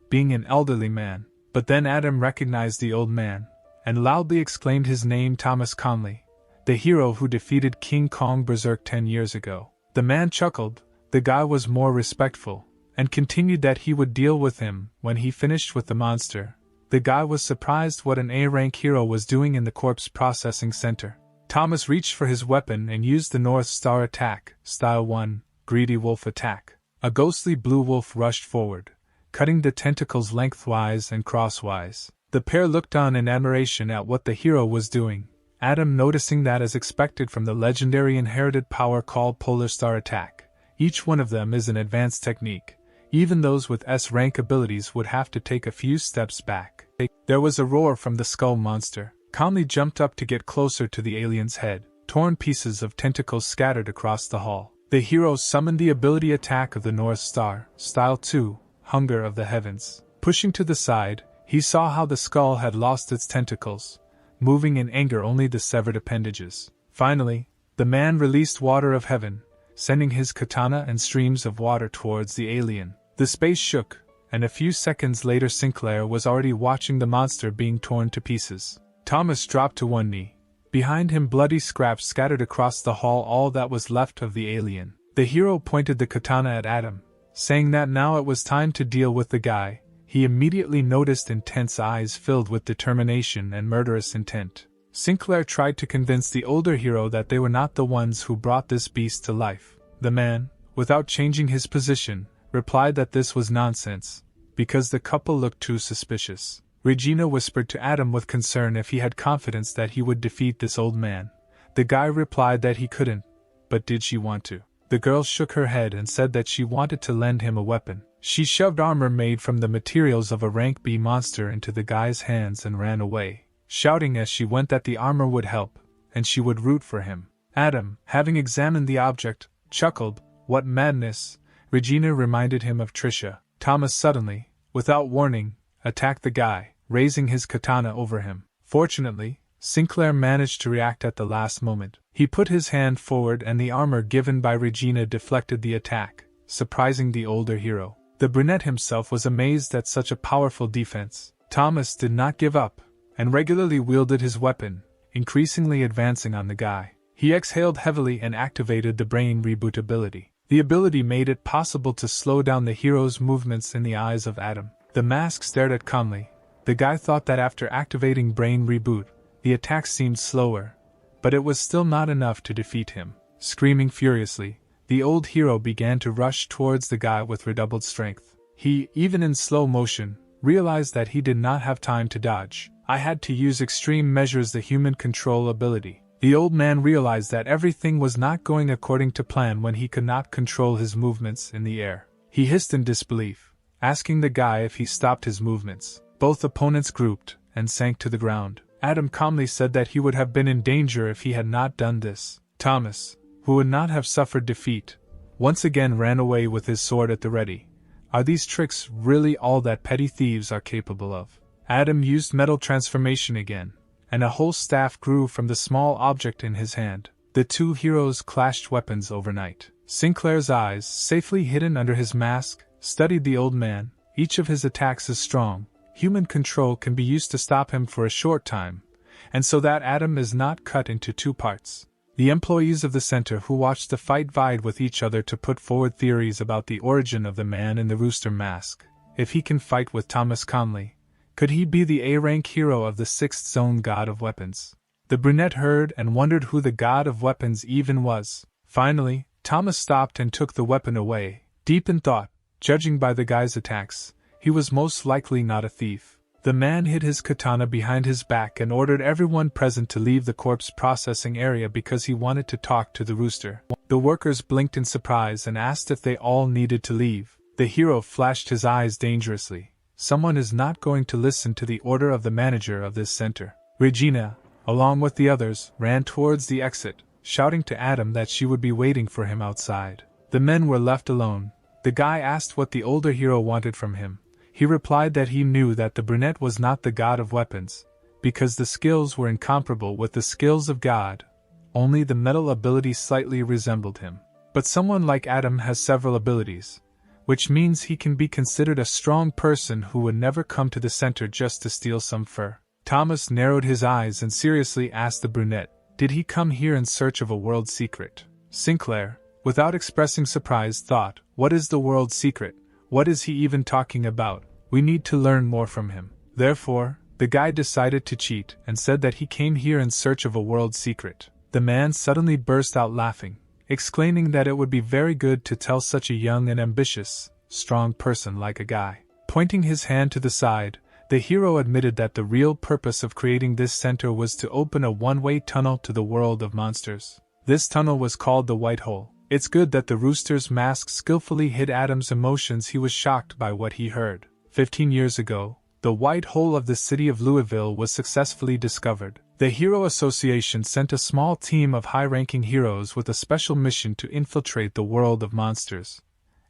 being an elderly man. But then Adam recognized the old man, and loudly exclaimed his name: Thomas Conley, the hero who defeated King Kong Berserk 10 years ago. The man chuckled. The guy was more respectful, and continued that he would deal with him when he finished with the monster. The guy was surprised what an A-rank hero was doing in the corpse processing center. Thomas reached for his weapon and used the North Star attack, Style 1, Greedy Wolf Attack. A ghostly blue wolf rushed forward, cutting the tentacles lengthwise and crosswise. The pair looked on in admiration at what the hero was doing, Adam noticing that, as expected from the legendary inherited power called Polar Star Attack, each one of them is an advanced technique. Even those with S-rank abilities would have to take a few steps back. There was a roar from the skull monster. Conley jumped up to get closer to the alien's head. Torn pieces of tentacles scattered across the hall. The hero summoned the ability attack of the North Star, Style 2, Hunger of the Heavens. Pushing to the side, he saw how the skull had lost its tentacles, moving in anger only the severed appendages. Finally, the man released Water of Heaven, sending his katana and streams of water towards the alien. The space shook, and a few seconds later Sinclair was already watching the monster being torn to pieces. Thomas dropped to one knee. Behind him bloody scraps scattered across the hall, all that was left of the alien. The hero pointed the katana at Adam, saying that now it was time to deal with the guy. He immediately noticed intense eyes filled with determination and murderous intent. Sinclair tried to convince the older hero that they were not the ones who brought this beast to life. The man, without changing his position, replied that this was nonsense, because the couple looked too suspicious. Regina whispered to Adam with concern if he had confidence that he would defeat this old man. The guy replied that he couldn't, but did she want to? The girl shook her head and said that she wanted to lend him a weapon. She shoved armor made from the materials of a rank B monster into the guy's hands and ran away, shouting as she went that the armor would help, and she would root for him. Adam, having examined the object, chuckled. What madness! Regina reminded him of Trisha. Thomas suddenly, without warning, attacked the guy, raising his katana over him. Fortunately, Sinclair managed to react at the last moment. He put his hand forward and the armor given by Regina deflected the attack, surprising the older hero. The brunette himself was amazed at such a powerful defense. Thomas did not give up, and regularly wielded his weapon, increasingly advancing on the guy. He exhaled heavily and activated the brain reboot ability. The ability made it possible to slow down the hero's movements in the eyes of Adam. The mask stared at Conley. The guy thought that after activating brain reboot, the attack seemed slower, but it was still not enough to defeat him. Screaming furiously, the old hero began to rush towards the guy with redoubled strength. He, even in slow motion, realized that he did not have time to dodge. I had to use extreme measures, the human control ability. The old man realized that everything was not going according to plan when he could not control his movements in the air. He hissed in disbelief, asking the guy if he stopped his movements. Both opponents grouped and sank to the ground. Adam calmly said that he would have been in danger if he had not done this. Thomas, who would not have suffered defeat, once again ran away with his sword at the ready. Are these tricks really all that petty thieves are capable of? Adam used metal transformation again, and a whole staff grew from the small object in his hand. The two heroes clashed weapons overnight. Sinclair's eyes, safely hidden under his mask, studied the old man. Each of his attacks is strong. Human control can be used to stop him for a short time, and so that Adam is not cut into two parts. The employees of the center who watched the fight vied with each other to put forward theories about the origin of the man in the rooster mask. If he can fight with Thomas Conley, could he be the A-rank hero of the 6th zone god of weapons? The brunette heard and wondered who the god of weapons even was. Finally, Thomas stopped and took the weapon away, deep in thought. Judging by the guy's attacks, he was most likely not a thief. The man hid his katana behind his back and ordered everyone present to leave the corpse processing area because he wanted to talk to the rooster. The workers blinked in surprise and asked if they all needed to leave. The hero flashed his eyes dangerously. Someone is not going to listen to the order of the manager of this center. Regina, along with the others, ran towards the exit, shouting to Adam that she would be waiting for him outside. The men were left alone. The guy asked what the older hero wanted from him. He replied that he knew that the brunette was not the god of weapons, because the skills were incomparable with the skills of God. Only the metal ability slightly resembled him. But someone like Adam has several abilities, which means he can be considered a strong person who would never come to the center just to steal some fur. Thomas narrowed his eyes and seriously asked the brunette, did he come here in search of a world secret? Sinclair, without expressing surprise, thought, what is the world secret? What is he even talking about? We need to learn more from him. Therefore, the guy decided to cheat and said that he came here in search of a world secret. The man suddenly burst out laughing, exclaiming that it would be very good to tell such a young and ambitious, strong person like a guy. Pointing his hand to the side, the hero admitted that the real purpose of creating this center was to open a one-way tunnel to the world of monsters. This tunnel was called the White Hole. It's good that the rooster's mask skillfully hid Adam's emotions. He was shocked by what he heard. 15 years ago, the White Hole of the city of Louisville was successfully discovered. The Hero Association sent a small team of high-ranking heroes with a special mission to infiltrate the world of monsters,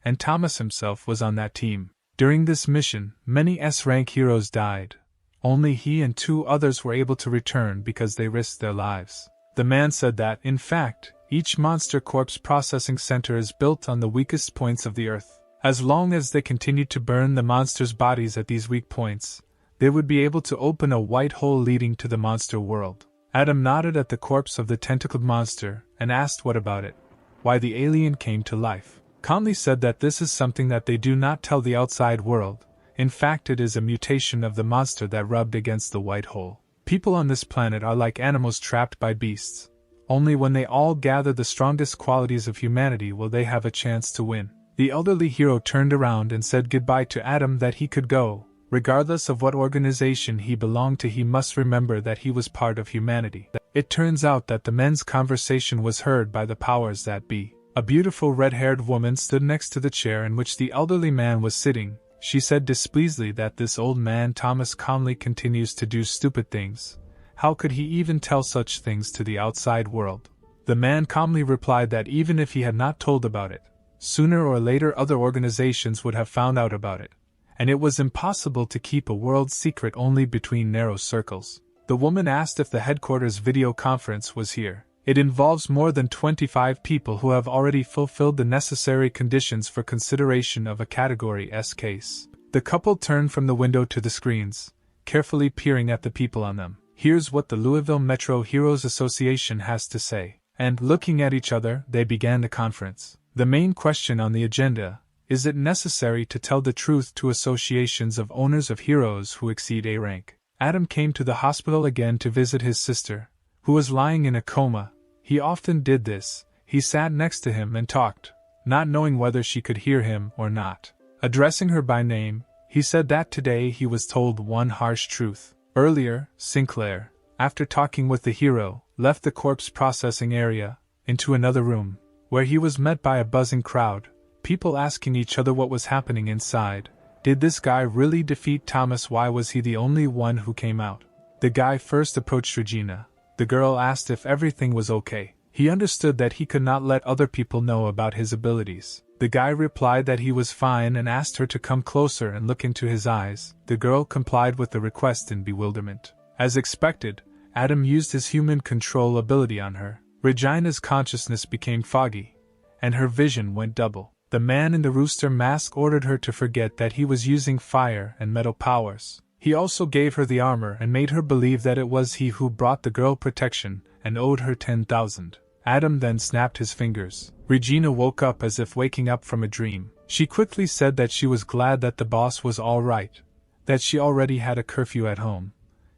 and Thomas himself was on that team. During this mission, many S-rank heroes died. Only he and 2 others were able to return because they risked their lives. The man said that, in fact, each monster corpse processing center is built on the weakest points of the earth. As long as they continued to burn the monsters' bodies at these weak points, they would be able to open a white hole leading to the monster world. Adam nodded at the corpse of the tentacled monster and asked what about it, why the alien came to life. Conley said that this is something that they do not tell the outside world. In fact, it is a mutation of the monster that rubbed against the white hole. People on this planet are like animals trapped by beasts. Only when they all gather the strongest qualities of humanity will they have a chance to win. The elderly hero turned around and said goodbye to Adam that he could go. Regardless of what organization he belonged to, he must remember that he was part of humanity. It turns out that the men's conversation was heard by the powers that be. A beautiful red-haired woman stood next to the chair in which the elderly man was sitting. She said displeasedly that this old man Thomas Conley continues to do stupid things. How could he even tell such things to the outside world? The man calmly replied that even if he had not told about it, sooner or later other organizations would have found out about it, and it was impossible to keep a world secret only between narrow circles. The woman asked if the headquarters video conference was here. It involves more than 25 people who have already fulfilled the necessary conditions for consideration of a Category S case. The couple turned from the window to the screens, carefully peering at the people on them. Here's what the Louisville Metro Heroes Association has to say. And, looking at each other, they began the conference. The main question on the agenda: is it necessary to tell the truth to associations of owners of heroes who exceed A rank? Adam came to the hospital again to visit his sister, who was lying in a coma. He often did this. He sat next to him and talked, not knowing whether she could hear him or not. Addressing her by name, he said that today he was told one harsh truth. Earlier, Sinclair, after talking with the hero, left the corpse processing area, into another room, where he was met by a buzzing crowd, people asking each other what was happening inside. Did this guy really defeat Thomas? Why was he the only one who came out? The guy first approached Regina. The girl asked if everything was okay. He understood that he could not let other people know about his abilities. The guy replied that he was fine and asked her to come closer and look into his eyes. The girl complied with the request in bewilderment. As expected, Adam used his human control ability on her. Regina's consciousness became foggy, and her vision went double. The man in the rooster mask ordered her to forget that he was using fire and metal powers. He also gave her the armor and made her believe that it was he who brought the girl protection and owed her 10,000. Adam then snapped his fingers. Regina woke up as if waking up from a dream. She quickly said that she was glad that the boss was all right, that she already had a curfew at home,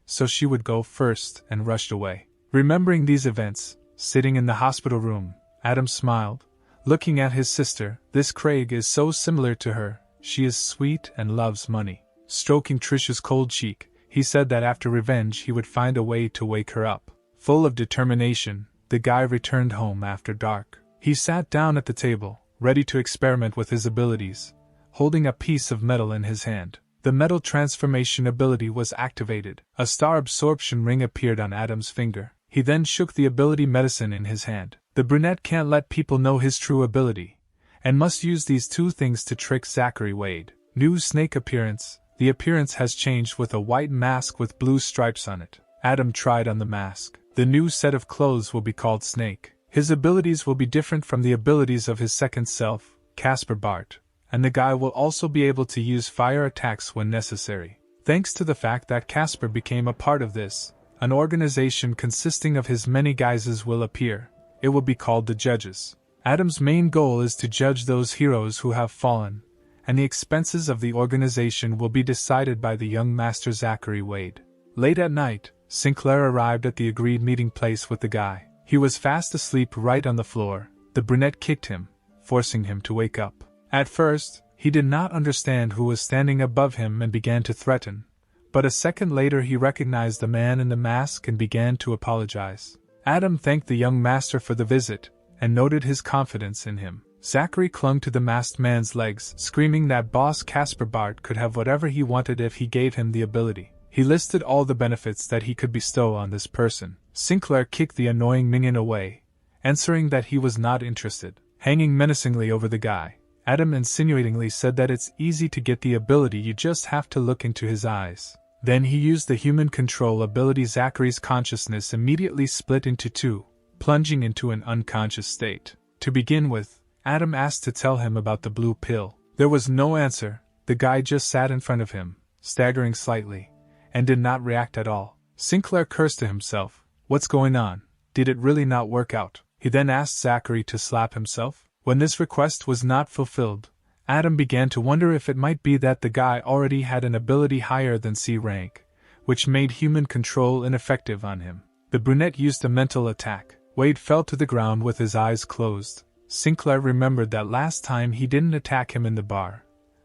so she would go first, and rushed away. Remembering these events, sitting in the hospital room, Adam smiled, looking at his sister. This Craig is so similar to her. She is sweet and loves money. Stroking Trisha's cold cheek, he said that after revenge he would find a way to wake her up. Full of determination, the guy returned home after dark. He sat down at the table, ready to experiment with his abilities, holding a piece of metal in his hand. The metal transformation ability was activated. A star absorption ring appeared on Adam's finger. He then shook the ability medicine in his hand. The brunette can't let people know his true ability, and must use these two things to trick Zachary Wade. New snake appearance. The appearance has changed with a white mask with blue stripes on it. Adam tried on the mask. The new set of clothes will be called Snake. His abilities will be different from the abilities of his second self, Casper Bart, and the guy will also be able to use fire attacks when necessary. Thanks to the fact that Casper became a part of this, an organization consisting of his many guises will appear. It will be called the Judges. Adam's main goal is to judge those heroes who have fallen, and the expenses of the organization will be decided by the young master Zachary Wade. Late at night, Sinclair arrived at the agreed meeting place with the guy. He was fast asleep right on the floor. The brunette kicked him, forcing him to wake up. At first, he did not understand who was standing above him and began to threaten, but a second later he recognized the man in the mask and began to apologize. Adam thanked the young master for the visit, and noted his confidence in him. Zachary clung to the masked man's legs, screaming that boss Casper Bart could have whatever he wanted if he gave him the ability. He listed all the benefits that he could bestow on this person. Sinclair kicked the annoying minion away, answering that he was not interested. Hanging menacingly over the guy, Adam insinuatingly said that it's easy to get the ability, you just have to look into his eyes. Then he used the human control ability. Zachary's consciousness immediately split into two, plunging into an unconscious state. To begin with, Adam asked to tell him about the blue pill. There was no answer. The guy just sat in front of him, staggering slightly, and did not react at all. Sinclair cursed to himself. What's going on? Did it really not work out? He then asked Zachary to slap himself. When this request was not fulfilled, Adam began to wonder if it might be that the guy already had an ability higher than C rank, which made human control ineffective on him. The brunette used a mental attack. Wade fell to the ground with his eyes closed. Sinclair remembered that last time he didn't attack him in the bar,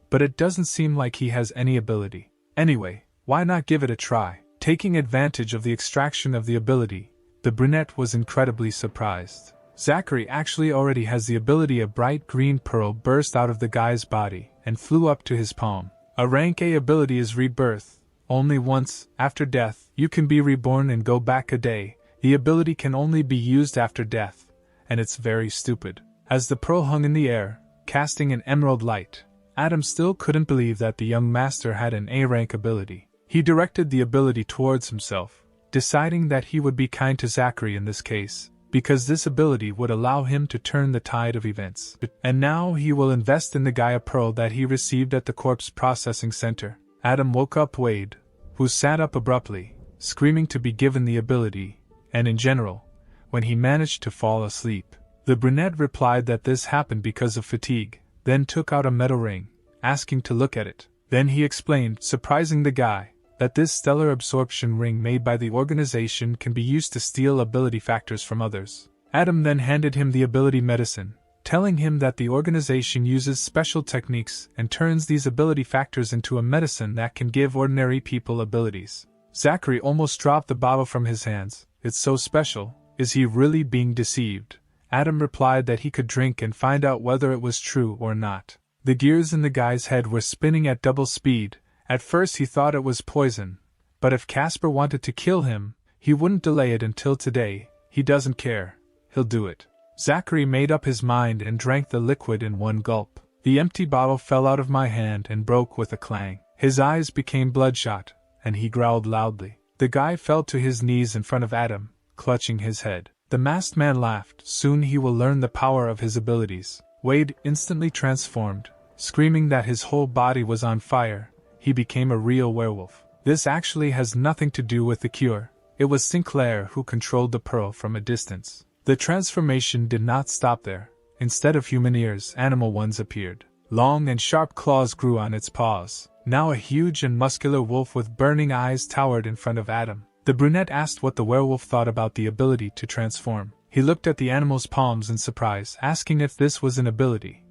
but it doesn't seem like he has any ability. Anyway, why not give it a try? Taking advantage of the extraction of the ability, the brunette was incredibly surprised. Zachary actually already has the ability. A bright green pearl burst out of the guy's body and flew up to his palm. A rank A ability is rebirth. Only once, after death, you can be reborn and go back a day. The ability can only be used after death, and it's very stupid. As the pearl hung in the air, casting an emerald light, Adam still couldn't believe that the young master had an A-rank ability. He directed the ability towards himself, deciding that he would be kind to Zachary in this case, because this ability would allow him to turn the tide of events. And now he will invest in the Gaia Pearl that he received at the corpse processing center. Adam woke up Wade, who sat up abruptly, screaming to be given the ability, and in general, when he managed to fall asleep. The brunette replied that this happened because of fatigue, then took out a metal ring, asking to look at it. Then he explained, surprising the guy, that this stellar absorption ring made by the organization can be used to steal ability factors from others. Adam then handed him the ability medicine, telling him that the organization uses special techniques and turns these ability factors into a medicine that can give ordinary people abilities. Zachary almost dropped the bottle from his hands. It's so special. Is he really being deceived? Adam replied that he could drink and find out whether it was true or not. The gears in the guy's head were spinning at double speed. At first he thought it was poison, But if Casper wanted to kill him, he wouldn't delay it until today. He doesn't care. He'll do it. Zachary made up his mind and drank the liquid in one gulp. The empty bottle fell out of my hand and broke with a clang. His eyes became bloodshot, and he growled loudly. The guy fell to his knees in front of Adam, clutching his head. The masked man laughed. Soon he will learn the power of his abilities. Wade instantly transformed, screaming that his whole body was on fire. He became a real werewolf. This actually has nothing to do with the cure. It was Sinclair who controlled the pearl from a distance. The transformation did not stop there. Instead of human ears, animal ones appeared. Long and sharp claws grew on its paws. Now a huge and muscular wolf with burning eyes towered in front of Adam. The brunette asked what the werewolf thought about the ability to transform. He looked at the animal's palms in surprise, asking if this was an ability,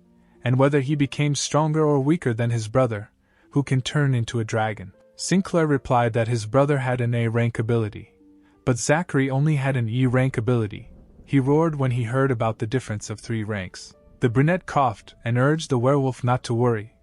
and whether he became stronger or weaker than his brother, who can turn into a dragon. Sinclair replied that his brother had an A-rank ability, but Zachary only had an E-rank ability. He roared when he heard about the difference of 3 ranks. The brunette coughed and urged the werewolf not to worry,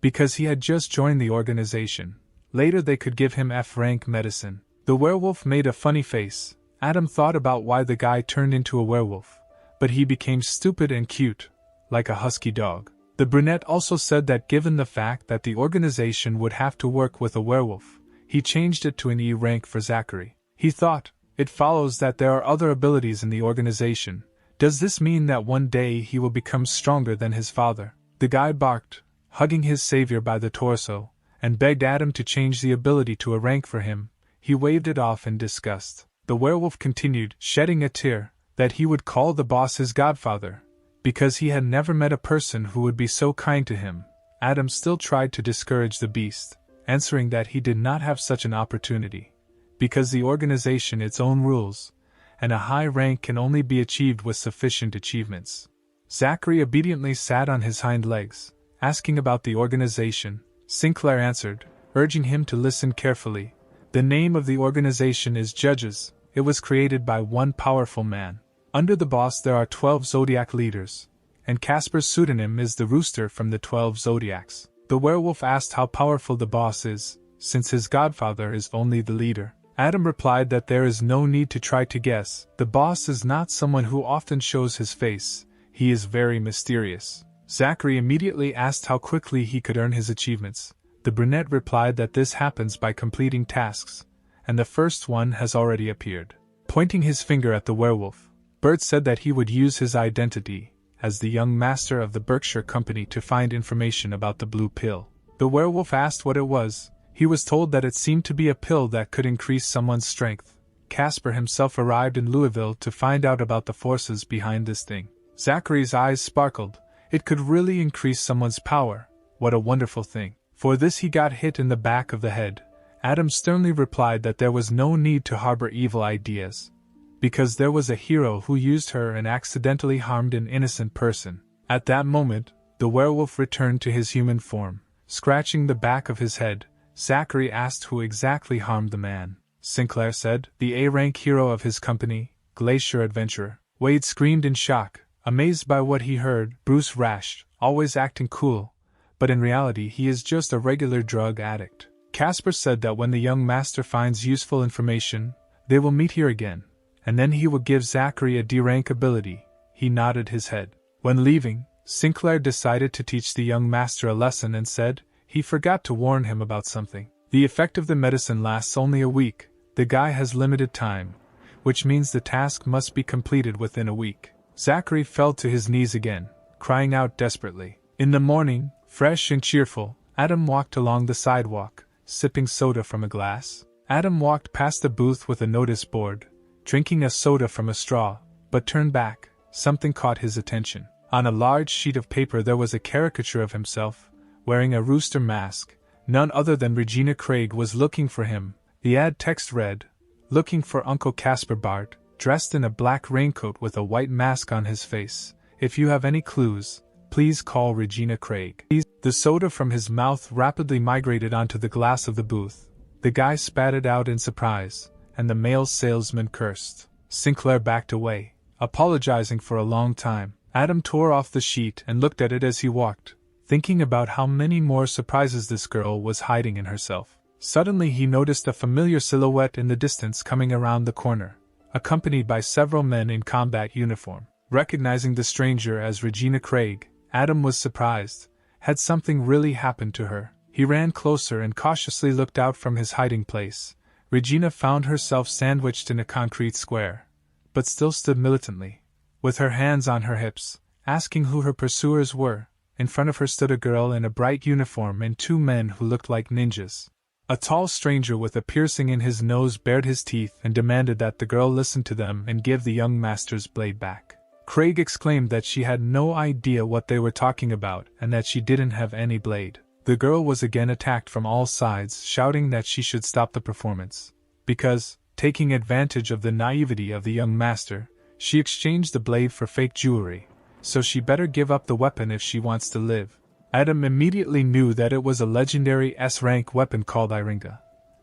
because he had just joined the organization. Later they could give him F-rank medicine. The werewolf made a funny face. Adam thought about why the guy turned into a werewolf, but he became stupid and cute, like a husky dog. The brunette also said that given the fact that the organization would have to work with a werewolf, he changed it to an E rank for Zachary. He thought, it follows that there are other abilities in the organization. Does this mean that one day he will become stronger than his father? The guy barked, hugging his savior by the torso, and begged Adam to change the ability to a rank for him. He waved it off in disgust. The werewolf continued, shedding a tear, that he would call the boss his godfather, because he had never met a person who would be so kind to him. Adam still tried to discourage the beast, answering that he did not have such an opportunity, because the organization its own rules, and a high rank can only be achieved with sufficient achievements. Zachary obediently sat on his hind legs, asking about the organization. Sinclair answered, urging him to listen carefully. The name of the organization is Judges. It was created by one powerful man. Under the boss there are 12 zodiac leaders, and Casper's pseudonym is the rooster from the 12 zodiacs. The werewolf asked how powerful the boss is, since his godfather is only the leader. Adam replied that there is no need to try to guess. The boss is not someone who often shows his face. He is very mysterious. Zachary immediately asked how quickly he could earn his achievements. The brunette replied that this happens by completing tasks, and the first one has already appeared. Pointing his finger at the werewolf, Bert said that he would use his identity as the young master of the Berkshire Company to find information about the blue pill. The werewolf asked what it was. He was told that it seemed to be a pill that could increase someone's strength. Casper himself arrived in Louisville to find out about the forces behind this thing. Zachary's eyes sparkled. It could really increase someone's power. What a wonderful thing. For this he got hit in the back of the head. Adam sternly replied that there was no need to harbor evil ideas, because there was a hero who used her and accidentally harmed an innocent person. At that moment, the werewolf returned to his human form. Scratching the back of his head, Zachary asked who exactly harmed the man. Sinclair said, the A-rank hero of his company, Glacier Adventurer. Wade screamed in shock, amazed by what he heard. Bruce Rash, always acting cool, but in reality he is just a regular drug addict. Casper said that when the young master finds useful information, they will meet here again, and then he will give Zachary a D-rank ability. He nodded his head. When leaving, Sinclair decided to teach the young master a lesson and said he forgot to warn him about something. The effect of the medicine lasts only a week. The guy has limited time, which means the task must be completed within a week. Zachary fell to his knees again, crying out desperately. In the morning, fresh and cheerful, Adam walked along the sidewalk, sipping soda from a glass. Adam walked past the booth with a notice board, drinking a soda from a straw, but turned back. Something caught his attention. On a large sheet of paper there was a caricature of himself, wearing a rooster mask. None other than Regina Craig was looking for him. The ad text read, looking for Uncle Casper Bart, dressed in a black raincoat with a white mask on his face. If you have any clues, please call Regina Craig. The soda from his mouth rapidly migrated onto the glass of the booth. The guy spat it out in surprise, and the male salesman cursed. Sinclair backed away, apologizing for a long time. Adam tore off the sheet and looked at it as he walked, thinking about how many more surprises this girl was hiding in herself. Suddenly he noticed a familiar silhouette in the distance coming around the corner, accompanied by several men in combat uniform. Recognizing the stranger as Regina Craig, Adam was surprised. Had something really happened to her? He ran closer and cautiously looked out from his hiding place. Regina found herself sandwiched in a concrete square, but still stood militantly, with her hands on her hips, asking who her pursuers were. In front of her stood a girl in a bright uniform and two men who looked like ninjas. A tall stranger with a piercing in his nose bared his teeth and demanded that the girl listen to them and give the young master's blade back. Craig exclaimed that she had no idea what they were talking about and that she didn't have any blade. The girl was again attacked from all sides, shouting that she should stop the performance, because, taking advantage of the naivety of the young master, she exchanged the blade for fake jewelry, so she better give up the weapon if she wants to live. Adam immediately knew that it was a legendary S-rank weapon called Iringa,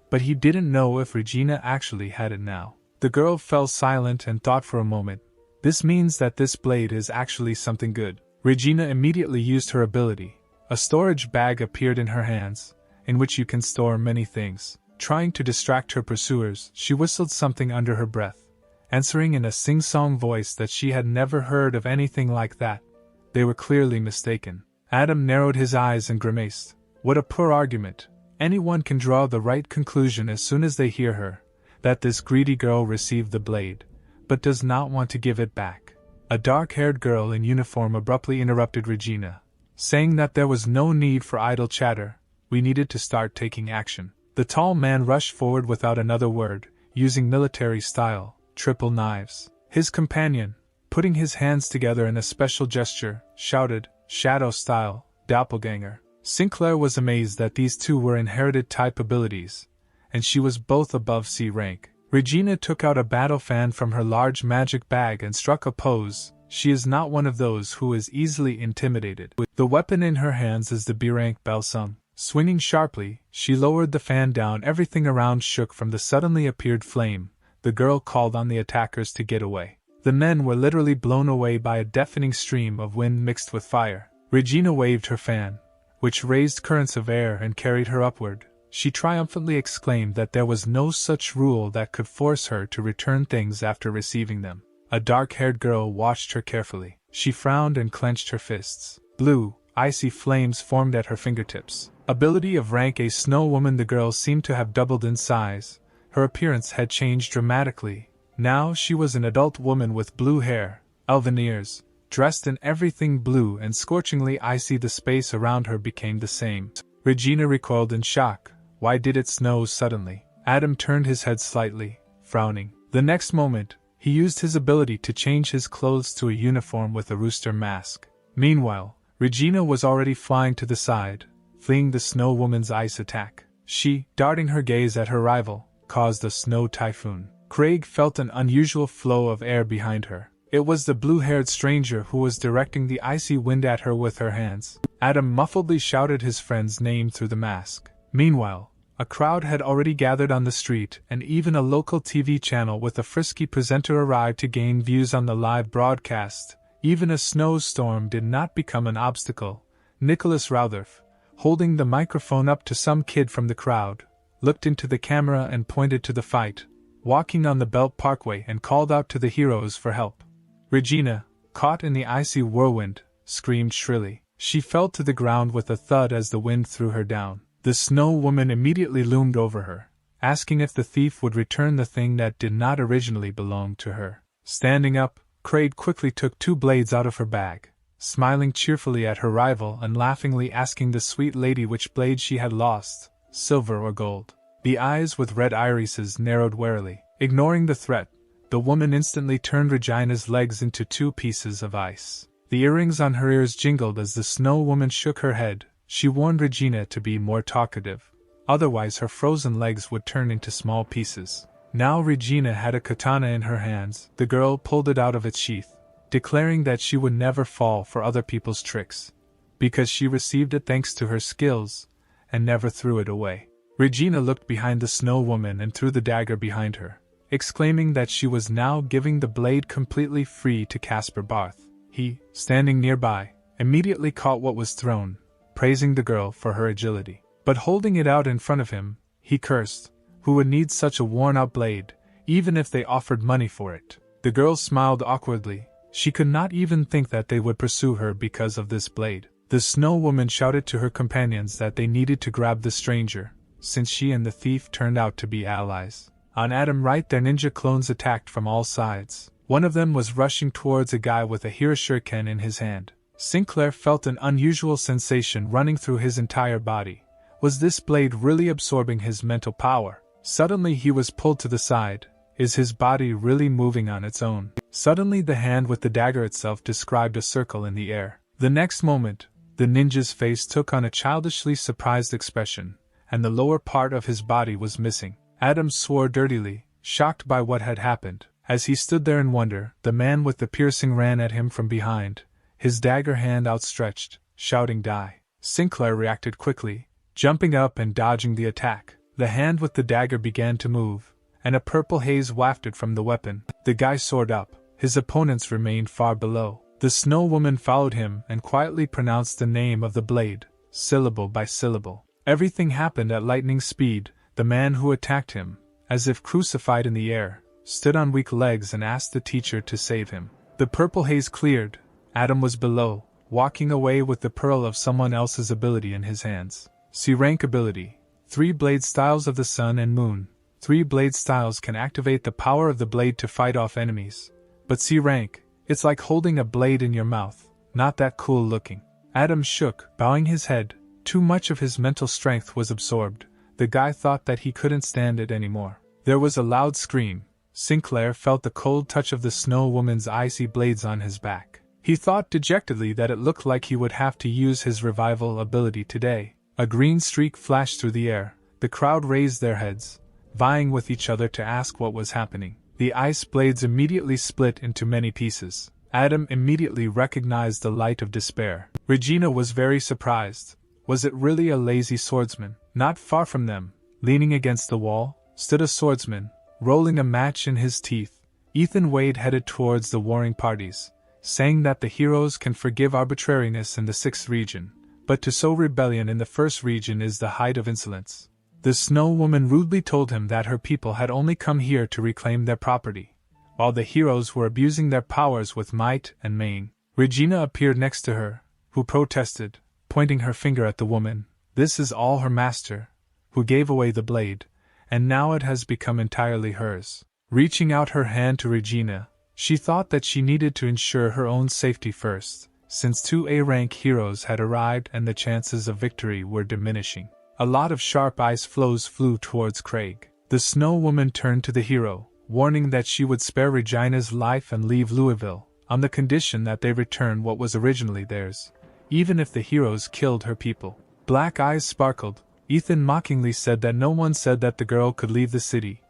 but he didn't know if Regina actually had it now. The girl fell silent and thought for a moment. This means that this blade is actually something good. Regina immediately used her ability. A storage bag appeared in her hands, in which you can store many things. Trying to distract her pursuers, she whistled something under her breath, answering in a sing-song voice that she had never heard of anything like that. They were clearly mistaken. Adam narrowed his eyes and grimaced. What a poor argument. Anyone can draw the right conclusion as soon as they hear her, that this greedy girl received the blade, but does not want to give it back. A dark-haired girl in uniform abruptly interrupted Regina, saying that there was no need for idle chatter. We needed to start taking action. The tall man rushed forward without another word, using military style, triple knives. His companion, putting his hands together in a special gesture, shouted, shadow style, doppelganger. Sinclair was amazed that these two were inherited type abilities, and she was both above C rank. Regina took out a battle fan from her large magic bag and struck a pose. She is not one of those who is easily intimidated. The weapon in her hands is the B-rank Belsung. Swinging sharply, she lowered the fan down. Everything around shook from the suddenly appeared flame. The girl called on the attackers to get away. The men were literally blown away by a deafening stream of wind mixed with fire. Regina waved her fan, which raised currents of air and carried her upward. She triumphantly exclaimed that there was no such rule that could force her to return things after receiving them. A dark-haired girl watched her carefully. She frowned and clenched her fists. Blue, icy flames formed at her fingertips. Ability of rank A Snow Woman. The girl seemed to have doubled in size. Her appearance had changed dramatically. Now she was an adult woman with blue hair, elven ears, dressed in everything blue and scorchingly icy. The space around her became the same. Regina recoiled in shock. Why did it snow suddenly? Adam turned his head slightly, frowning. The next moment, he used his ability to change his clothes to a uniform with a rooster mask. Meanwhile, Regina was already flying to the side, fleeing the Snow Woman's ice attack. She, darting her gaze at her rival, caused a snow typhoon. Craig felt an unusual flow of air behind her. It was the blue-haired stranger who was directing the icy wind at her with her hands. Adam muffledly shouted his friend's name through the mask. Meanwhile, a crowd had already gathered on the street, and even a local TV channel with a frisky presenter arrived to gain views on the live broadcast. Even a snowstorm did not become an obstacle. Nicholas Rowtherf, holding the microphone up to some kid from the crowd, looked into the camera and pointed to the fight, walking on the Belt Parkway, and called out to the heroes for help. Regina, caught in the icy whirlwind, screamed shrilly. She fell to the ground with a thud as the wind threw her down. The Snow Woman immediately loomed over her, asking if the thief would return the thing that did not originally belong to her. Standing up, Craig quickly took two blades out of her bag, smiling cheerfully at her rival and laughingly asking the sweet lady which blade she had lost, silver or gold. The eyes with red irises narrowed warily. Ignoring the threat, the woman instantly turned Regina's legs into two pieces of ice. The earrings on her ears jingled as the Snow Woman shook her head. She warned Regina to be more talkative, otherwise her frozen legs would turn into small pieces. Now Regina had a katana in her hands. The girl pulled it out of its sheath, declaring that she would never fall for other people's tricks, because she received it thanks to her skills, and never threw it away. Regina looked behind the Snow Woman and threw the dagger behind her, exclaiming that she was now giving the blade completely free to Caspar Barth. He, standing nearby, immediately caught what was thrown, praising the girl for her agility. But holding it out in front of him, he cursed. Who would need such a worn-out blade, even if they offered money for it? The girl smiled awkwardly. She could not even think that they would pursue her because of this blade. The Snow Woman shouted to her companions that they needed to grab the stranger, since she and the thief turned out to be allies. On Adam right, their ninja clones attacked from all sides. One of them was rushing towards a guy with a hero shuriken in his hand. Sinclair felt an unusual sensation running through his entire body. Was this blade really absorbing his mental power? Suddenly he was pulled to the side. Is his body really moving on its own? Suddenly the hand with the dagger itself described a circle in the air. The next moment, the ninja's face took on a childishly surprised expression, and the lower part of his body was missing. Adam swore dirtily, shocked by what had happened. As he stood there in wonder, the man with the piercing ran at him from behind, his dagger hand outstretched, shouting "Die!" Sinclair reacted quickly, jumping up and dodging the attack. The hand with the dagger began to move, and a purple haze wafted from the weapon. The guy soared up. His opponents remained far below. The Snow Woman followed him and quietly pronounced the name of the blade, syllable by syllable. Everything happened at lightning speed. The man who attacked him, as if crucified in the air, stood on weak legs and asked the teacher to save him. The purple haze cleared. Adam was below, walking away with the pearl of someone else's ability in his hands. C-rank ability. 3 blade styles of the sun and moon. 3 blade styles can activate the power of the blade to fight off enemies. But C-rank, it's like holding a blade in your mouth. Not that cool looking. Adam shook, bowing his head. Too much of his mental strength was absorbed. The guy thought that he couldn't stand it anymore. There was a loud scream. Sinclair felt the cold touch of the Snow Woman's icy blades on his back. He thought dejectedly that it looked like he would have to use his revival ability today. A green streak flashed through the air. The crowd raised their heads, vying with each other to ask what was happening. The ice blades immediately split into many pieces. Adam immediately recognized the light of despair. Regina was very surprised. Was it really a lazy swordsman? Not far from them, leaning against the wall, stood a swordsman, rolling a match in his teeth. Ethan Wade headed towards the warring parties, saying that the heroes can forgive arbitrariness in the 6th region, but to sow rebellion in the 1st region is the height of insolence. The Snow Woman rudely told him that her people had only come here to reclaim their property, while the heroes were abusing their powers with might and main. Regina appeared next to her, who protested, pointing her finger at the woman. This is all her master, who gave away the blade, and now it has become entirely hers. Reaching out her hand to Regina, she thought that she needed to ensure her own safety first, since 2 A-rank heroes had arrived and the chances of victory were diminishing. A lot of sharp ice flows flew towards Craig. The Snow Woman turned to the hero, warning that she would spare Regina's life and leave Louisville, on the condition that they return what was originally theirs, even if the heroes killed her people. Black eyes sparkled. Ethan mockingly said that no one said that the girl could leave the city,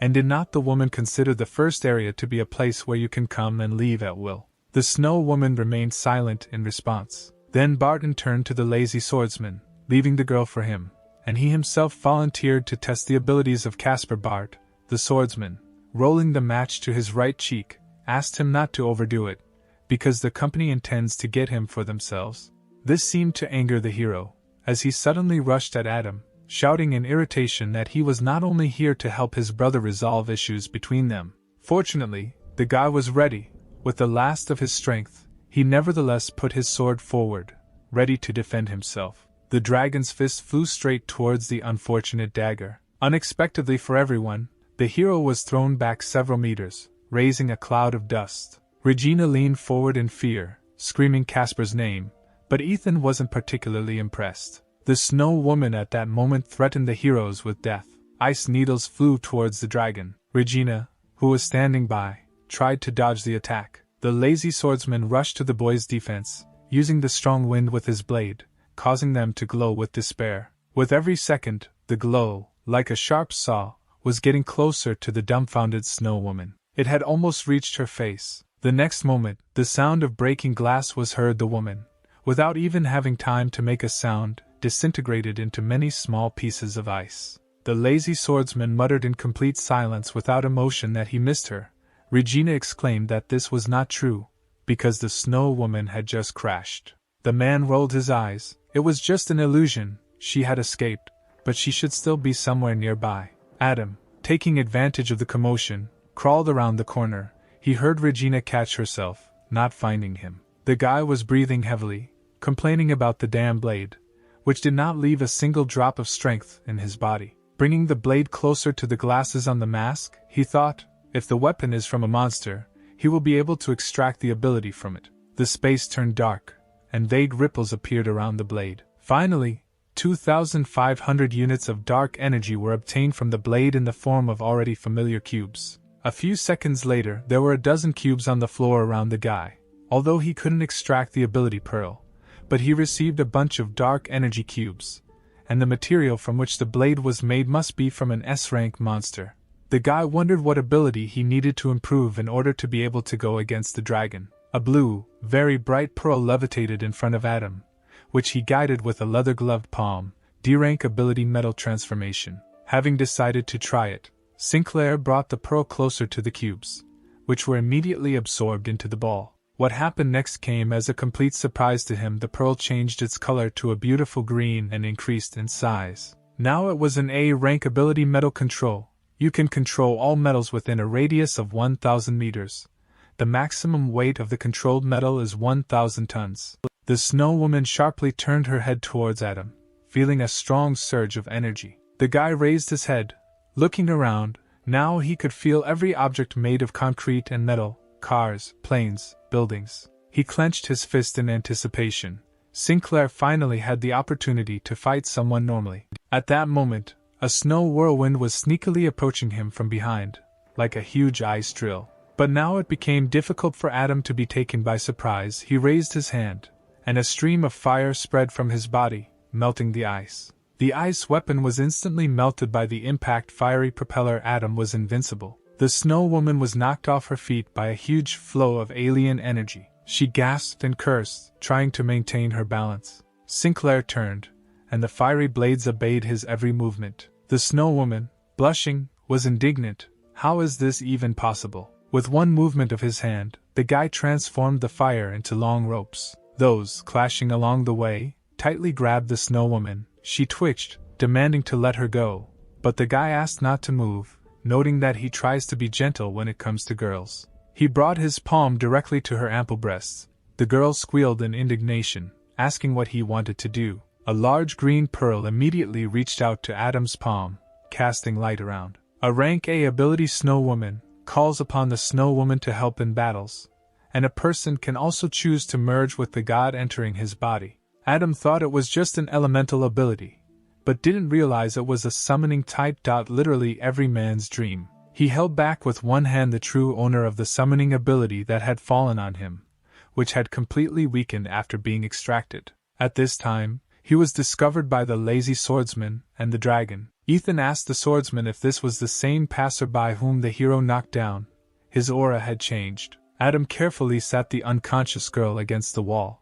and did not the woman consider the 1st area to be a place where you can come and leave at will? The Snow Woman remained silent in response. Then Barton turned to the lazy swordsman, leaving the girl for him, and he himself volunteered to test the abilities of Caspar Bart. The swordsman, rolling the match to his right cheek, asked him not to overdo it, because the company intends to get him for themselves. This seemed to anger the hero, as he suddenly rushed at Adam, shouting in irritation that he was not only here to help his brother resolve issues between them. Fortunately, the guy was ready. With the last of his strength, he nevertheless put his sword forward, ready to defend himself. The dragon's fist flew straight towards the unfortunate dagger. Unexpectedly for everyone, the hero was thrown back several meters, raising a cloud of dust. Regina leaned forward in fear, screaming Caspar's name, but Ethan wasn't particularly impressed. The Snow Woman at that moment threatened the heroes with death. Ice needles flew towards the dragon. Regina, who was standing by, tried to dodge the attack. The lazy swordsman rushed to the boys' defense, using the strong wind with his blade, causing them to glow with despair. With every second, the glow, like a sharp saw, was getting closer to the dumbfounded Snow Woman. It had almost reached her face. The next moment, the sound of breaking glass was heard. The woman, without even having time to make a sound, disintegrated into many small pieces of ice. The lazy swordsman muttered in complete silence without emotion that he missed her. Regina exclaimed that this was not true, because the Snow Woman had just crashed. The man rolled his eyes. It was just an illusion. She had escaped. but she should still be somewhere nearby. Adam, taking advantage of the commotion, crawled around the corner. He heard Regina catch herself, not finding him. The guy was breathing heavily, complaining about the damn blade, which did not leave a single drop of strength in his body. Bringing the blade closer to the glasses on the mask, he thought, if the weapon is from a monster, he will be able to extract the ability from it. The space turned dark, and vague ripples appeared around the blade. Finally, 2,500 units of dark energy were obtained from the blade in the form of already familiar cubes. A few seconds later, there were a dozen cubes on the floor around the guy. Although he couldn't extract the ability pearl, but he received a bunch of dark energy cubes, and the material from which the blade was made must be from an S-rank monster. The guy wondered what ability he needed to improve in order to be able to go against the dragon. A blue, very bright pearl levitated in front of Adam, which he guided with a leather-gloved palm. D-rank ability metal transformation. Having decided to try it, Sinclair brought the pearl closer to the cubes, which were immediately absorbed into the ball. What happened next came as a complete surprise to him. The pearl changed its color to a beautiful green and increased in size. Now it was an A-rank ability metal control. You can control all metals within a radius of 1,000 meters. The maximum weight of the controlled metal is 1,000 tons. The snow woman sharply turned her head towards Adam, feeling a strong surge of energy. The guy raised his head, looking around. Now he could feel every object made of concrete and metal, cars, planes, buildings. He clenched his fist in anticipation. Sinclair finally had the opportunity to fight someone normally. At that moment, a snow whirlwind was sneakily approaching him from behind, like a huge ice drill. But now it became difficult for Adam to be taken by surprise. He raised his hand, and a stream of fire spread from his body, melting the ice. The ice weapon was instantly melted by the impact. Fiery propeller. Adam was invincible. The snow woman was knocked off her feet by a huge flow of alien energy. She gasped and cursed, trying to maintain her balance. Sinclair turned, and the fiery blades obeyed his every movement. The snow woman, blushing, was indignant. How is this even possible? With one movement of his hand, the guy transformed the fire into long ropes. Those, clashing along the way, tightly grabbed the snow woman. She twitched, demanding to let her go, but the guy asked not to move, noting that he tries to be gentle when it comes to girls. He brought his palm directly to her ample breasts. The girl squealed in indignation, asking what he wanted to do. A large green pearl immediately reached out to Adam's palm, casting light around. A rank A ability. Snow woman calls upon the snow woman to help in battles, and a person can also choose to merge with the god entering his body. Adam thought it was just an elemental ability, but didn't realize it was a summoning type. Literally every man's dream. He held back with one hand the true owner of the summoning ability that had fallen on him, which had completely weakened after being extracted. At this time, he was discovered by the lazy swordsman and the dragon. Ethan asked the swordsman if this was the same passerby whom the hero knocked down. His aura had changed. Adam carefully sat the unconscious girl against the wall,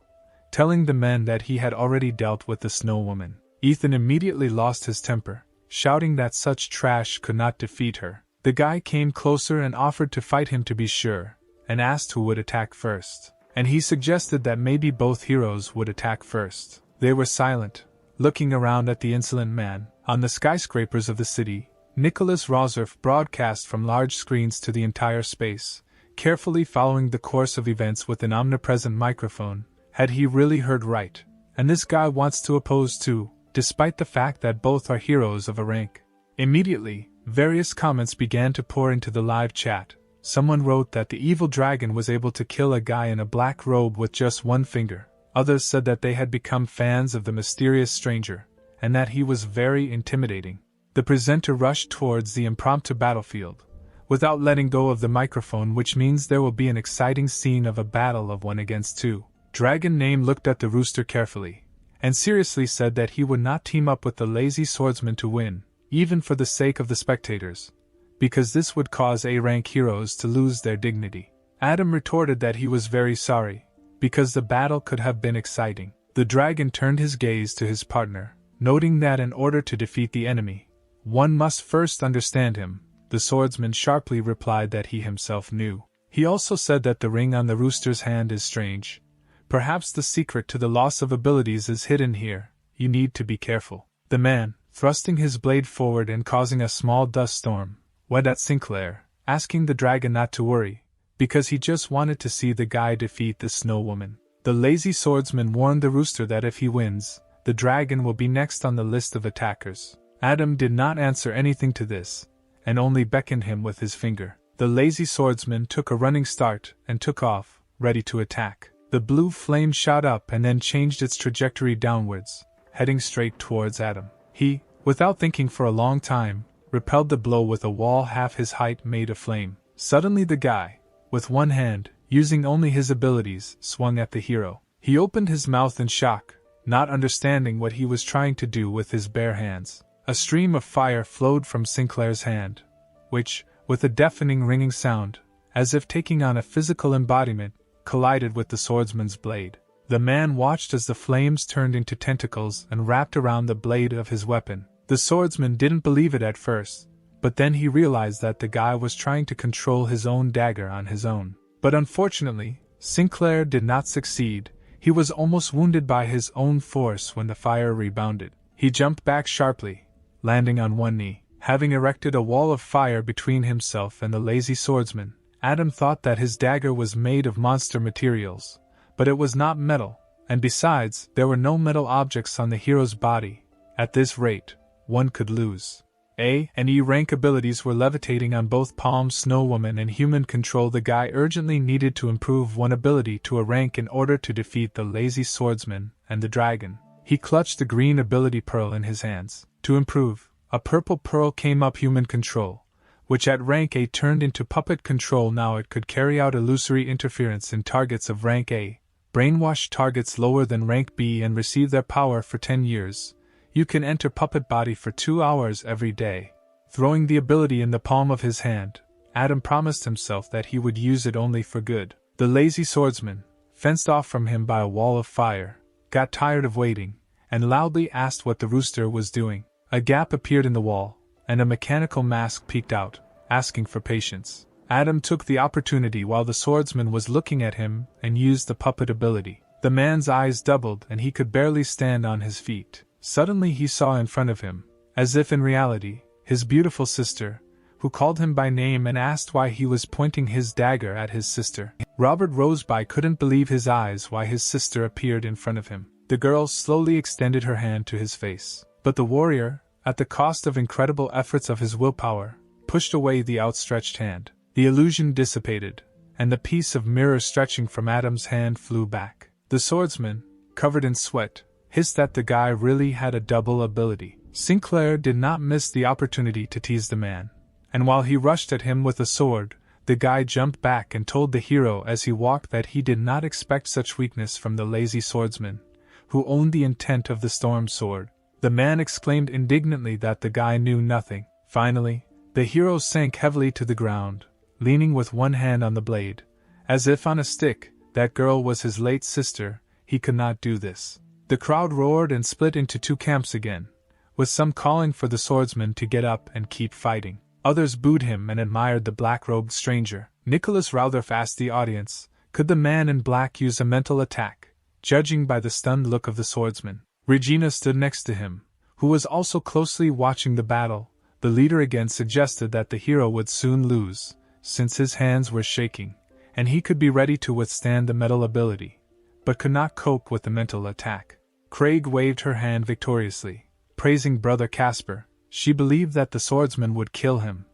telling the men that he had already dealt with the snow woman. Ethan immediately lost his temper, shouting that such trash could not defeat her. The guy came closer and offered to fight him to be sure, and asked who would attack first. And he suggested that maybe both heroes would attack first. They were silent, looking around at the insolent man. On the skyscrapers of the city, Nicholas Roserf broadcast from large screens to the entire space, carefully following the course of events with an omnipresent microphone. Had he really heard right? And this guy wants to oppose too, despite the fact that both are heroes of a rank. Immediately, various comments began to pour into the live chat. Someone wrote that the evil dragon was able to kill a guy in a black robe with just one finger. Others said that they had become fans of the mysterious stranger, and that he was very intimidating. The presenter rushed towards the impromptu battlefield, without letting go of the microphone, which means there will be an exciting scene of a battle of 1 against 2. Dragon Name looked at the rooster carefully, and seriously said that he would not team up with the lazy swordsman to win, even for the sake of the spectators, because this would cause A-rank heroes to lose their dignity. Adam retorted that he was very sorry, because the battle could have been exciting. The dragon turned his gaze to his partner, noting that in order to defeat the enemy, one must first understand him. The swordsman sharply replied that he himself knew. He also said that the ring on the rooster's hand is strange. Perhaps the secret to the loss of abilities is hidden here. You need to be careful. The man, thrusting his blade forward and causing a small dust storm, went at Sinclair, asking the dragon not to worry, because he just wanted to see the guy defeat the Snow Woman. The lazy swordsman warned the rooster that if he wins, the dragon will be next on the list of attackers. Adam did not answer anything to this, and only beckoned him with his finger. The lazy swordsman took a running start and took off, ready to attack. The blue flame shot up and then changed its trajectory downwards, heading straight towards Adam. He, without thinking for a long time, repelled the blow with a wall half his height made of flame. Suddenly the guy, with one hand, using only his abilities, swung at the hero. He opened his mouth in shock, not understanding what he was trying to do with his bare hands. A stream of fire flowed from Sinclair's hand, which, with a deafening ringing sound, as if taking on a physical embodiment, collided with the swordsman's blade. The man watched as the flames turned into tentacles and wrapped around the blade of his weapon. The swordsman didn't believe it at first, but then he realized that the guy was trying to control his own dagger on his own. But unfortunately, Sinclair did not succeed. He was almost wounded by his own force when the fire rebounded. He jumped back sharply, landing on one knee. Having erected a wall of fire between himself and the lazy swordsman, Adam thought that his dagger was made of monster materials, but it was not metal, and besides, there were no metal objects on the hero's body. At this rate, one could lose. A and E rank abilities were levitating on both palms. Snow Woman and human control. The guy urgently needed to improve one ability to a rank in order to defeat the lazy swordsman and the dragon. He clutched the green ability pearl in his hands. To improve, a purple pearl came up. Human control, which at rank A turned into puppet control. Now it could carry out illusory interference in targets of rank A, brainwash targets lower than rank B and receive their power for 10 years. You can enter puppet body for 2 hours every day. Throwing the ability in the palm of his hand, Adam promised himself that he would use it only for good. The lazy swordsman, fenced off from him by a wall of fire, got tired of waiting, and loudly asked what the rooster was doing. A gap appeared in the wall, and a mechanical mask peeked out, asking for patience. Adam took the opportunity while the swordsman was looking at him and used the puppet ability. The man's eyes doubled and he could barely stand on his feet. Suddenly he saw in front of him, as if in reality, his beautiful sister, who called him by name and asked why he was pointing his dagger at his sister. Robert Roseby couldn't believe his eyes why his sister appeared in front of him. The girl slowly extended her hand to his face, but the warrior, at the cost of incredible efforts of his willpower, pushed away the outstretched hand. The illusion dissipated, and the piece of mirror stretching from Adam's hand flew back. The swordsman, covered in sweat, hissed that the guy really had a double ability. Sinclair did not miss the opportunity to tease the man, and while he rushed at him with a sword, the guy jumped back and told the hero as he walked that he did not expect such weakness from the lazy swordsman, who owned the intent of the storm sword. The man exclaimed indignantly that the guy knew nothing. Finally, the hero sank heavily to the ground, leaning with one hand on the blade, as if on a stick. That girl was his late sister. He could not do this. The crowd roared and split into 2 camps again, with some calling for the swordsman to get up and keep fighting. Others booed him and admired the black-robed stranger. Nicholas Rowtherf asked the audience, could the man in black use a mental attack, judging by the stunned look of the swordsman. Regina stood next to him, who was also closely watching the battle. The leader again suggested that the hero would soon lose, since his hands were shaking, and he could be ready to withstand the metal ability, but could not cope with the mental attack. Craig waved her hand victoriously, praising Brother Casper. She believed that the swordsman would kill him,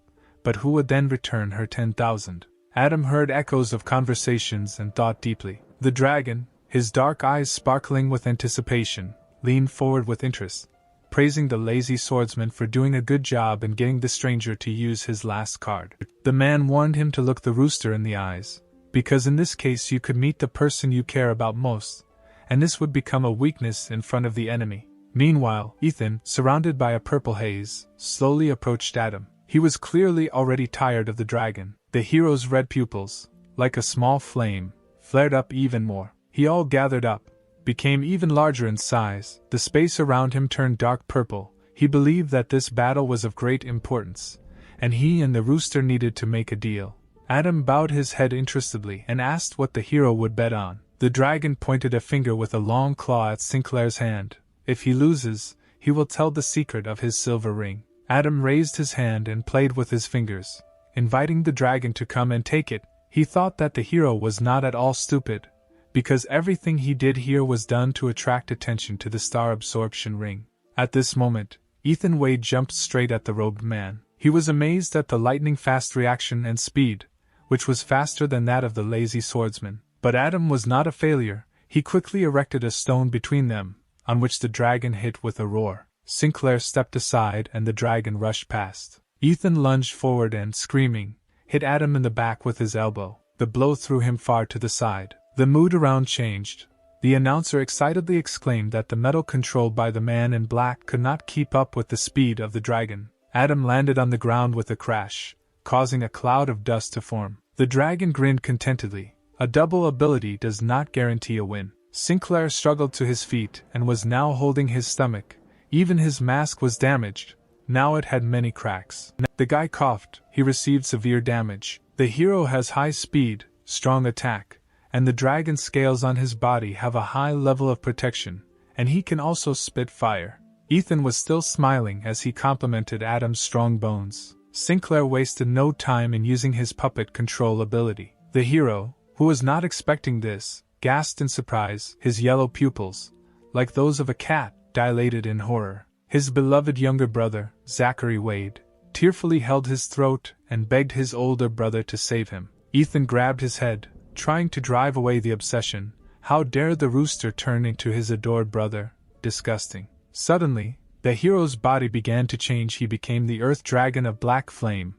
but who would then return her 10,000? Adam heard echoes of conversations and thought deeply. The dragon, his dark eyes sparkling with anticipation, leaned forward with interest, praising the lazy swordsman for doing a good job in getting the stranger to use his last card. The man warned him to look the rooster in the eyes, because in this case you could meet the person you care about most, and this would become a weakness in front of the enemy. Meanwhile, Ethan, surrounded by a purple haze, slowly approached Adam. He was clearly already tired of the dragon. The hero's red pupils, like a small flame, flared up even more. He all gathered up, became even larger in size. The space around him turned dark purple. He believed that this battle was of great importance, and he and the rooster needed to make a deal. Adam bowed his head interestedly and asked what the hero would bet on. The dragon pointed a finger with a long claw at Sinclair's hand. If he loses, he will tell the secret of his silver ring. Adam raised his hand and played with his fingers, inviting the dragon to come and take it. He thought that the hero was not at all stupid, because everything he did here was done to attract attention to the star absorption ring. At this moment, Ethan Wade jumped straight at the robed man. He was amazed at the lightning-fast reaction and speed, which was faster than that of the lazy swordsman. But Adam was not a failure. He quickly erected a stone between them, on which the dragon hit with a roar. Sinclair stepped aside and the dragon rushed past. Ethan lunged forward and, screaming, hit Adam in the back with his elbow. The blow threw him far to the side. The mood around changed. The announcer excitedly exclaimed that the metal controlled by the man in black could not keep up with the speed of the dragon. Adam landed on the ground with a crash, causing a cloud of dust to form. The dragon grinned contentedly. A double ability does not guarantee a win. Sinclair struggled to his feet and was now holding his stomach. Even his mask was damaged. Now it had many cracks. The guy coughed. He received severe damage. The hero has high speed, strong attack, and the dragon scales on his body have a high level of protection, and he can also spit fire. Ethan was still smiling as he complimented Adam's strong bones. Sinclair wasted no time in using his puppet control ability. The hero, who was not expecting this, gasped in surprise. His yellow pupils, like those of a cat, dilated in horror. His beloved younger brother, Zachary Wade, tearfully held his throat and begged his older brother to save him. Ethan grabbed his head, trying to drive away the obsession. How dare the rooster turn into his adored brother? Disgusting. Suddenly, the hero's body began to change. He became the earth dragon of black flame,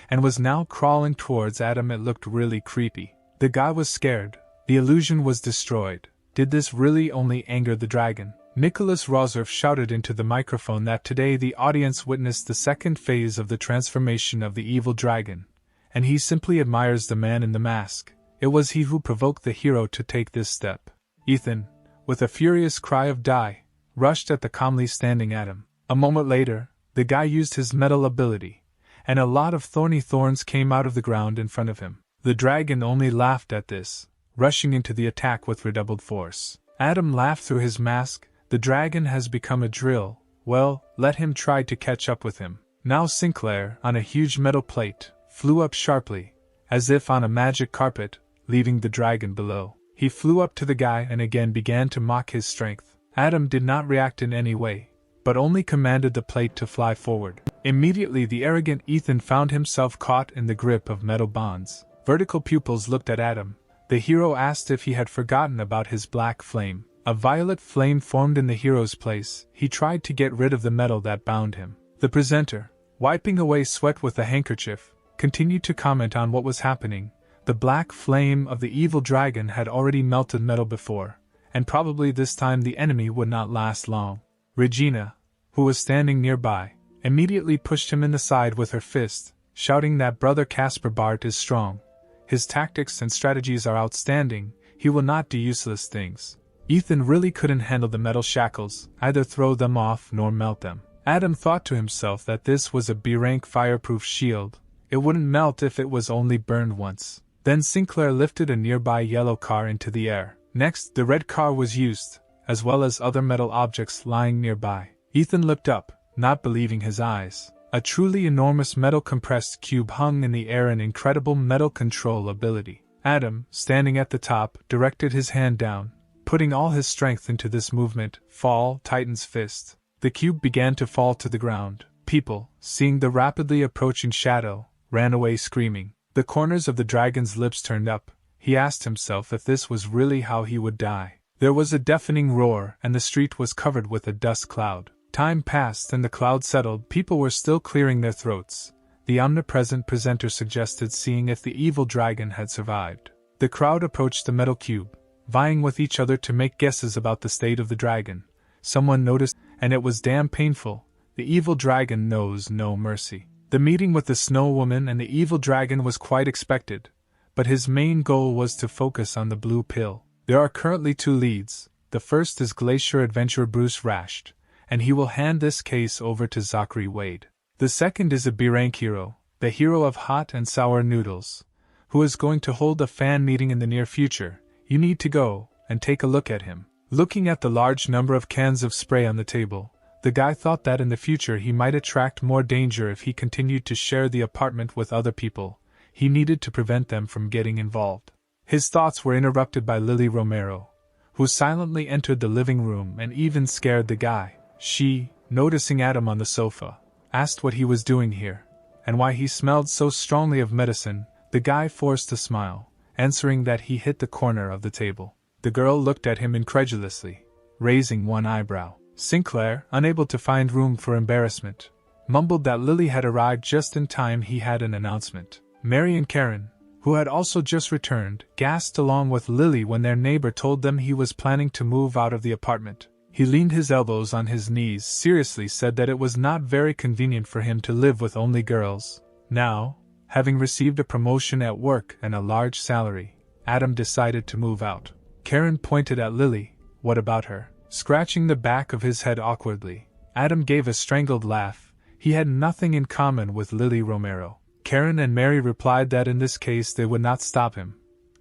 and was now crawling towards Adam. It looked really creepy. The guy was scared. The illusion was destroyed. Did this really only anger the dragon? Nicholas Roserf shouted into the microphone that today the audience witnessed the second phase of the transformation of the evil dragon, and he simply admires the man in the mask. It was he who provoked the hero to take this step. Ethan, with a furious cry of die, rushed at the calmly standing Adam. A moment later, the guy used his metal ability, and a lot of thorny thorns came out of the ground in front of him. The dragon only laughed at this, rushing into the attack with redoubled force. Adam laughed through his mask. The dragon has become a drill. Well, let him try to catch up with him. Now Sinclair, on a huge metal plate, flew up sharply, as if on a magic carpet, leaving the dragon below. He flew up to the guy and again began to mock his strength. Adam did not react in any way, but only commanded the plate to fly forward. Immediately the arrogant Ethan found himself caught in the grip of metal bonds. Vertical pupils looked at Adam. The hero asked if he had forgotten about his black flame. A violet flame formed in the hero's place. He tried to get rid of the metal that bound him. The presenter, wiping away sweat with a handkerchief, continued to comment on what was happening. The black flame of the evil dragon had already melted metal before, and probably this time the enemy would not last long. Regina, who was standing nearby, immediately pushed him in the side with her fist, shouting that Brother Caspar Bart is strong. His tactics and strategies are outstanding. He will not do useless things. Ethan really couldn't handle the metal shackles, either throw them off nor melt them. Adam thought to himself that this was a B-rank fireproof shield. It wouldn't melt if it was only burned once. Then Sinclair lifted a nearby yellow car into the air. Next, the red car was used, as well as other metal objects lying nearby. Ethan looked up, not believing his eyes. A truly enormous metal compressed cube hung in the air, an incredible metal control ability. Adam, standing at the top, directed his hand down, putting all his strength into this movement. Fall, Titan's fist. The cube began to fall to the ground. People, seeing the rapidly approaching shadow, ran away screaming. The corners of the dragon's lips turned up. He asked himself if this was really how he would die. There was a deafening roar, and the street was covered with a dust cloud. Time passed and the cloud settled. People were still clearing their throats. The omnipresent presenter suggested seeing if the evil dragon had survived. The crowd approached the metal cube, vying with each other to make guesses about the state of the dragon. Someone noticed, and it was damn painful. The evil dragon knows no mercy. The meeting with the Snow Woman and the evil dragon was quite expected, but his main goal was to focus on the blue pill. There are currently 2 leads. The first is Glacier adventurer Bruce Rasht, and he will hand this case over to Zachary Wade. The second is a B-rank hero, the hero of hot and sour noodles, who is going to hold a fan meeting in the near future. You need to go and take a look at him. Looking at the large number of cans of spray on the table, The guy thought that in the future he might attract more danger if he continued to share the apartment with other people. He needed to prevent them from getting involved. His thoughts were interrupted by Lily Romero, who silently entered the living room and even scared the guy. She, noticing Adam on the sofa, asked what he was doing here, and why he smelled so strongly of medicine. The guy forced a smile, answering that he hit the corner of the table. The girl looked at him incredulously, raising one eyebrow. Sinclair, unable to find room for embarrassment, mumbled that Lily had arrived just in time. He had an announcement. Mary and Karen, who had also just returned, gasped along with Lily when their neighbor told them he was planning to move out of the apartment. He leaned his elbows on his knees, seriously said that it was not very convenient for him to live with only girls. Now, having received a promotion at work and a large salary, Adam decided to move out. Karen pointed at Lily. What about her? Scratching the back of his head awkwardly, Adam gave a strangled laugh. He had nothing in common with Lily Romero. Karen and Mary replied that in this case they would not stop him,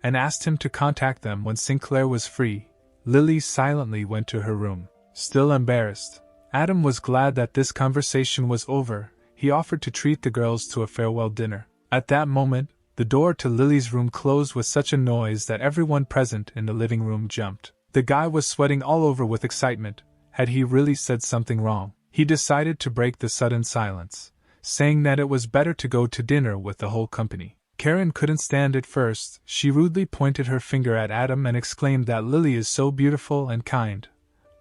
and asked him to contact them when Sinclair was free. Lily silently went to her room. Still embarrassed, Adam was glad that this conversation was over. He offered to treat the girls to a farewell dinner. At that moment, the door to Lily's room closed with such a noise that everyone present in the living room jumped. The guy was sweating all over with excitement. Had he really said something wrong? He decided to break the sudden silence, saying that it was better to go to dinner with the whole company. Karen couldn't stand it first. She rudely pointed her finger at Adam and exclaimed that Lily is so beautiful and kind.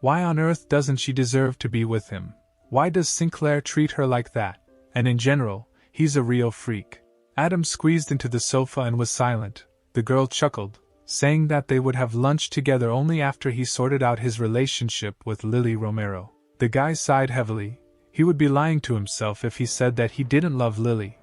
Why on earth doesn't she deserve to be with him? Why does Sinclair treat her like that? And in general, he's a real freak. Adam squeezed into the sofa and was silent. The girl chuckled, saying that they would have lunch together only after he sorted out his relationship with Lily Romero. The guy sighed heavily. He would be lying to himself if he said that he didn't love Lily,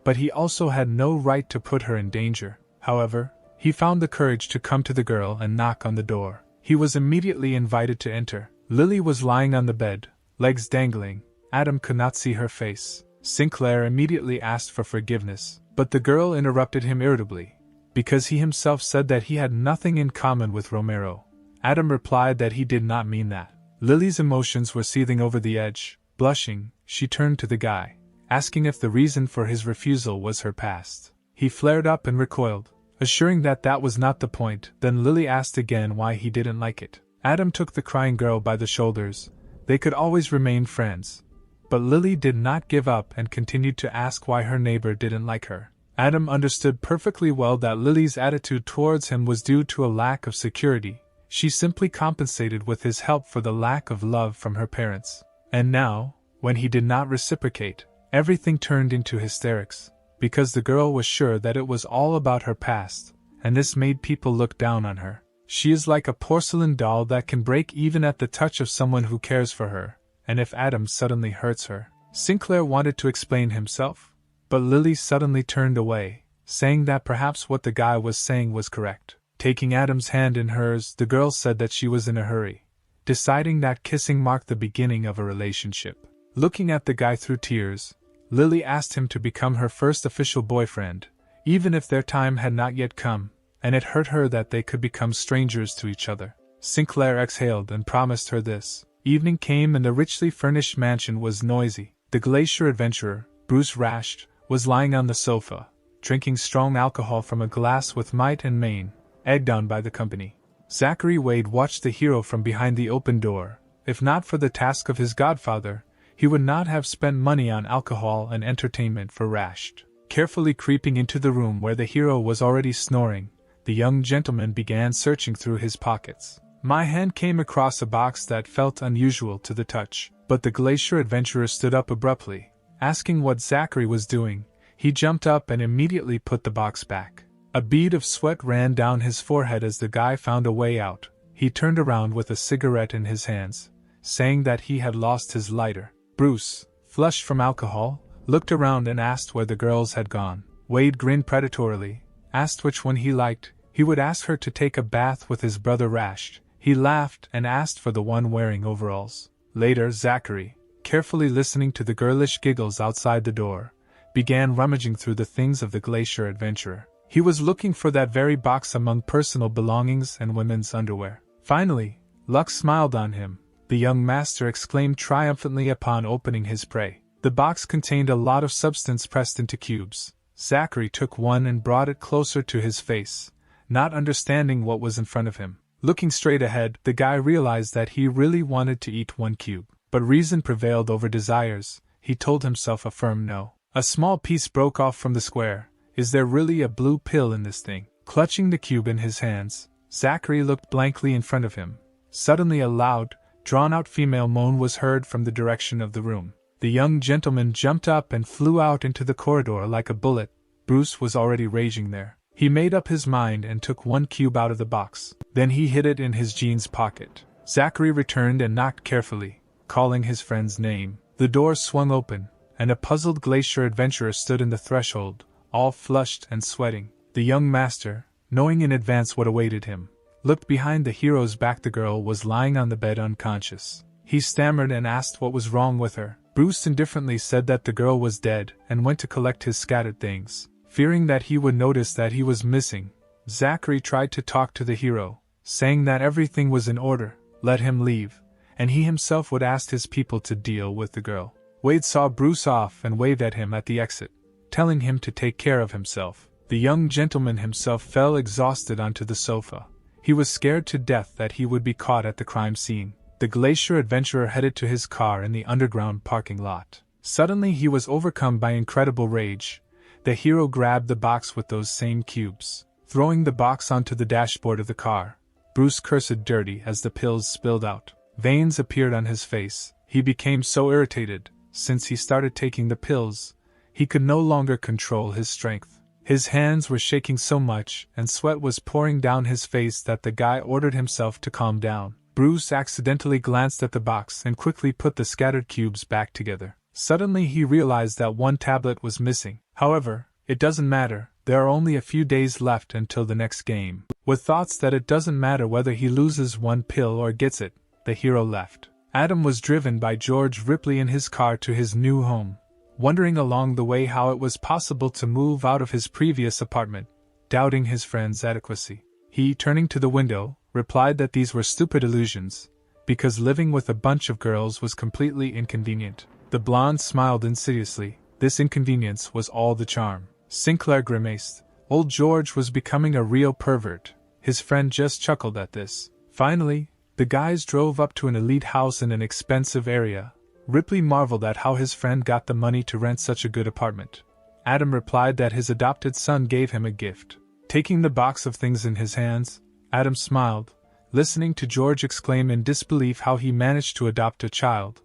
but he also had no right to put her in danger. However, he found the courage to come to the girl and knock on the door. He was immediately invited to enter. Lily was lying on the bed, legs dangling. Adam could not see her face. Sinclair immediately asked for forgiveness, but the girl interrupted him irritably, because he himself said that he had nothing in common with Romero. Adam replied that he did not mean that. Lily's emotions were seething over the edge. Blushing, she turned to the guy, asking if the reason for his refusal was her past. He flared up and recoiled, assuring that that was not the point. Then Lily asked again why he didn't like it. Adam took the crying girl by the shoulders. They could always remain friends. But Lily did not give up and continued to ask why her neighbor didn't like her. Adam understood perfectly well that Lily's attitude towards him was due to a lack of security. She simply compensated with his help for the lack of love from her parents. And now, when he did not reciprocate, everything turned into hysterics, because the girl was sure that it was all about her past, and this made people look down on her. She is like a porcelain doll that can break even at the touch of someone who cares for her, and if Adam suddenly hurts her. Sinclair wanted to explain himself, but Lily suddenly turned away, saying that perhaps what the guy was saying was correct. Taking Adam's hand in hers, the girl said that she was in a hurry, deciding that kissing marked the beginning of a relationship. Looking at the guy through tears, Lily asked him to become her first official boyfriend, even if their time had not yet come, and it hurt her that they could become strangers to each other. Sinclair exhaled and promised her this. Evening came and the richly furnished mansion was noisy. The glacier adventurer, Bruce Rashed, was lying on the sofa, drinking strong alcohol from a glass with might and main, egged on by the company. Zachary Wade watched the hero from behind the open door. If not for the task of his godfather, he would not have spent money on alcohol and entertainment for Rashed. Carefully creeping into the room where the hero was already snoring, the young gentleman began searching through his pockets. My hand came across a box that felt unusual to the touch, but the glacier adventurer stood up abruptly, asking what Zachary was doing. He jumped up and immediately put the box back. A bead of sweat ran down his forehead as the guy found a way out. He turned around with a cigarette in his hands, saying that he had lost his lighter. Bruce, flushed from alcohol, looked around and asked where the girls had gone. Wade grinned predatorily, asked which one he liked. He would ask her to take a bath with his brother Rashed. He laughed and asked for the one wearing overalls. Later, Zachary, carefully listening to the girlish giggles outside the door, began rummaging through the things of the glacier adventurer. He was looking for that very box among personal belongings and women's underwear. Finally, luck smiled on him, the young master exclaimed triumphantly upon opening his prey. The box contained a lot of substance pressed into cubes. Zachary took one and brought it closer to his face, not understanding what was in front of him. Looking straight ahead, the guy realized that he really wanted to eat one cube. But reason prevailed over desires. He told himself a firm no. A small piece broke off from the square. Is there really a blue pill in this thing? Clutching the cube in his hands, Zachary looked blankly in front of him. Suddenly a loud, drawn-out female moan was heard from the direction of the room. The young gentleman jumped up and flew out into the corridor like a bullet. Bruce was already raging there. He made up his mind and took one cube out of the box. Then he hid it in his jeans pocket. Zachary returned and knocked carefully, calling his friend's name. The door swung open, and a puzzled glacier adventurer stood in the threshold, all flushed and sweating. The young master, knowing in advance what awaited him, looked behind the hero's back. The girl was lying on the bed unconscious. He stammered and asked what was wrong with her. Bruce indifferently said that the girl was dead and went to collect his scattered things. Fearing that he would notice that he was missing, Zachary tried to talk to the hero, saying that everything was in order, let him leave, and he himself would ask his people to deal with the girl. Wade saw Bruce off and waved at him at the exit, telling him to take care of himself. The young gentleman himself fell exhausted onto the sofa. He was scared to death that he would be caught at the crime scene. The glacier adventurer headed to his car in the underground parking lot. Suddenly he was overcome by incredible rage. The hero grabbed the box with those same cubes. Throwing the box onto the dashboard of the car, Bruce cursed dirty as the pills spilled out. Veins appeared on his face. He became so irritated, since he started taking the pills, he could no longer control his strength. His hands were shaking so much and sweat was pouring down his face that the guy ordered himself to calm down. Bruce accidentally glanced at the box and quickly put the scattered cubes back together. Suddenly he realized that one tablet was missing. However, it doesn't matter, there are only a few days left until the next game. With thoughts that it doesn't matter whether he loses one pill or gets it, the hero left. Adam was driven by George Ripley in his car to his new home, wondering along the way how it was possible to move out of his previous apartment, doubting his friend's adequacy. He, turning to the window, replied that these were stupid illusions, because living with a bunch of girls was completely inconvenient. The blonde smiled insidiously. This inconvenience was all the charm. Sinclair grimaced. Old George was becoming a real pervert. His friend just chuckled at this. Finally, the guys drove up to an elite house in an expensive area. Ripley marveled at how his friend got the money to rent such a good apartment. Adam replied that his adopted son gave him a gift. Taking the box of things in his hands, Adam smiled, listening to George exclaim in disbelief how he managed to adopt a child,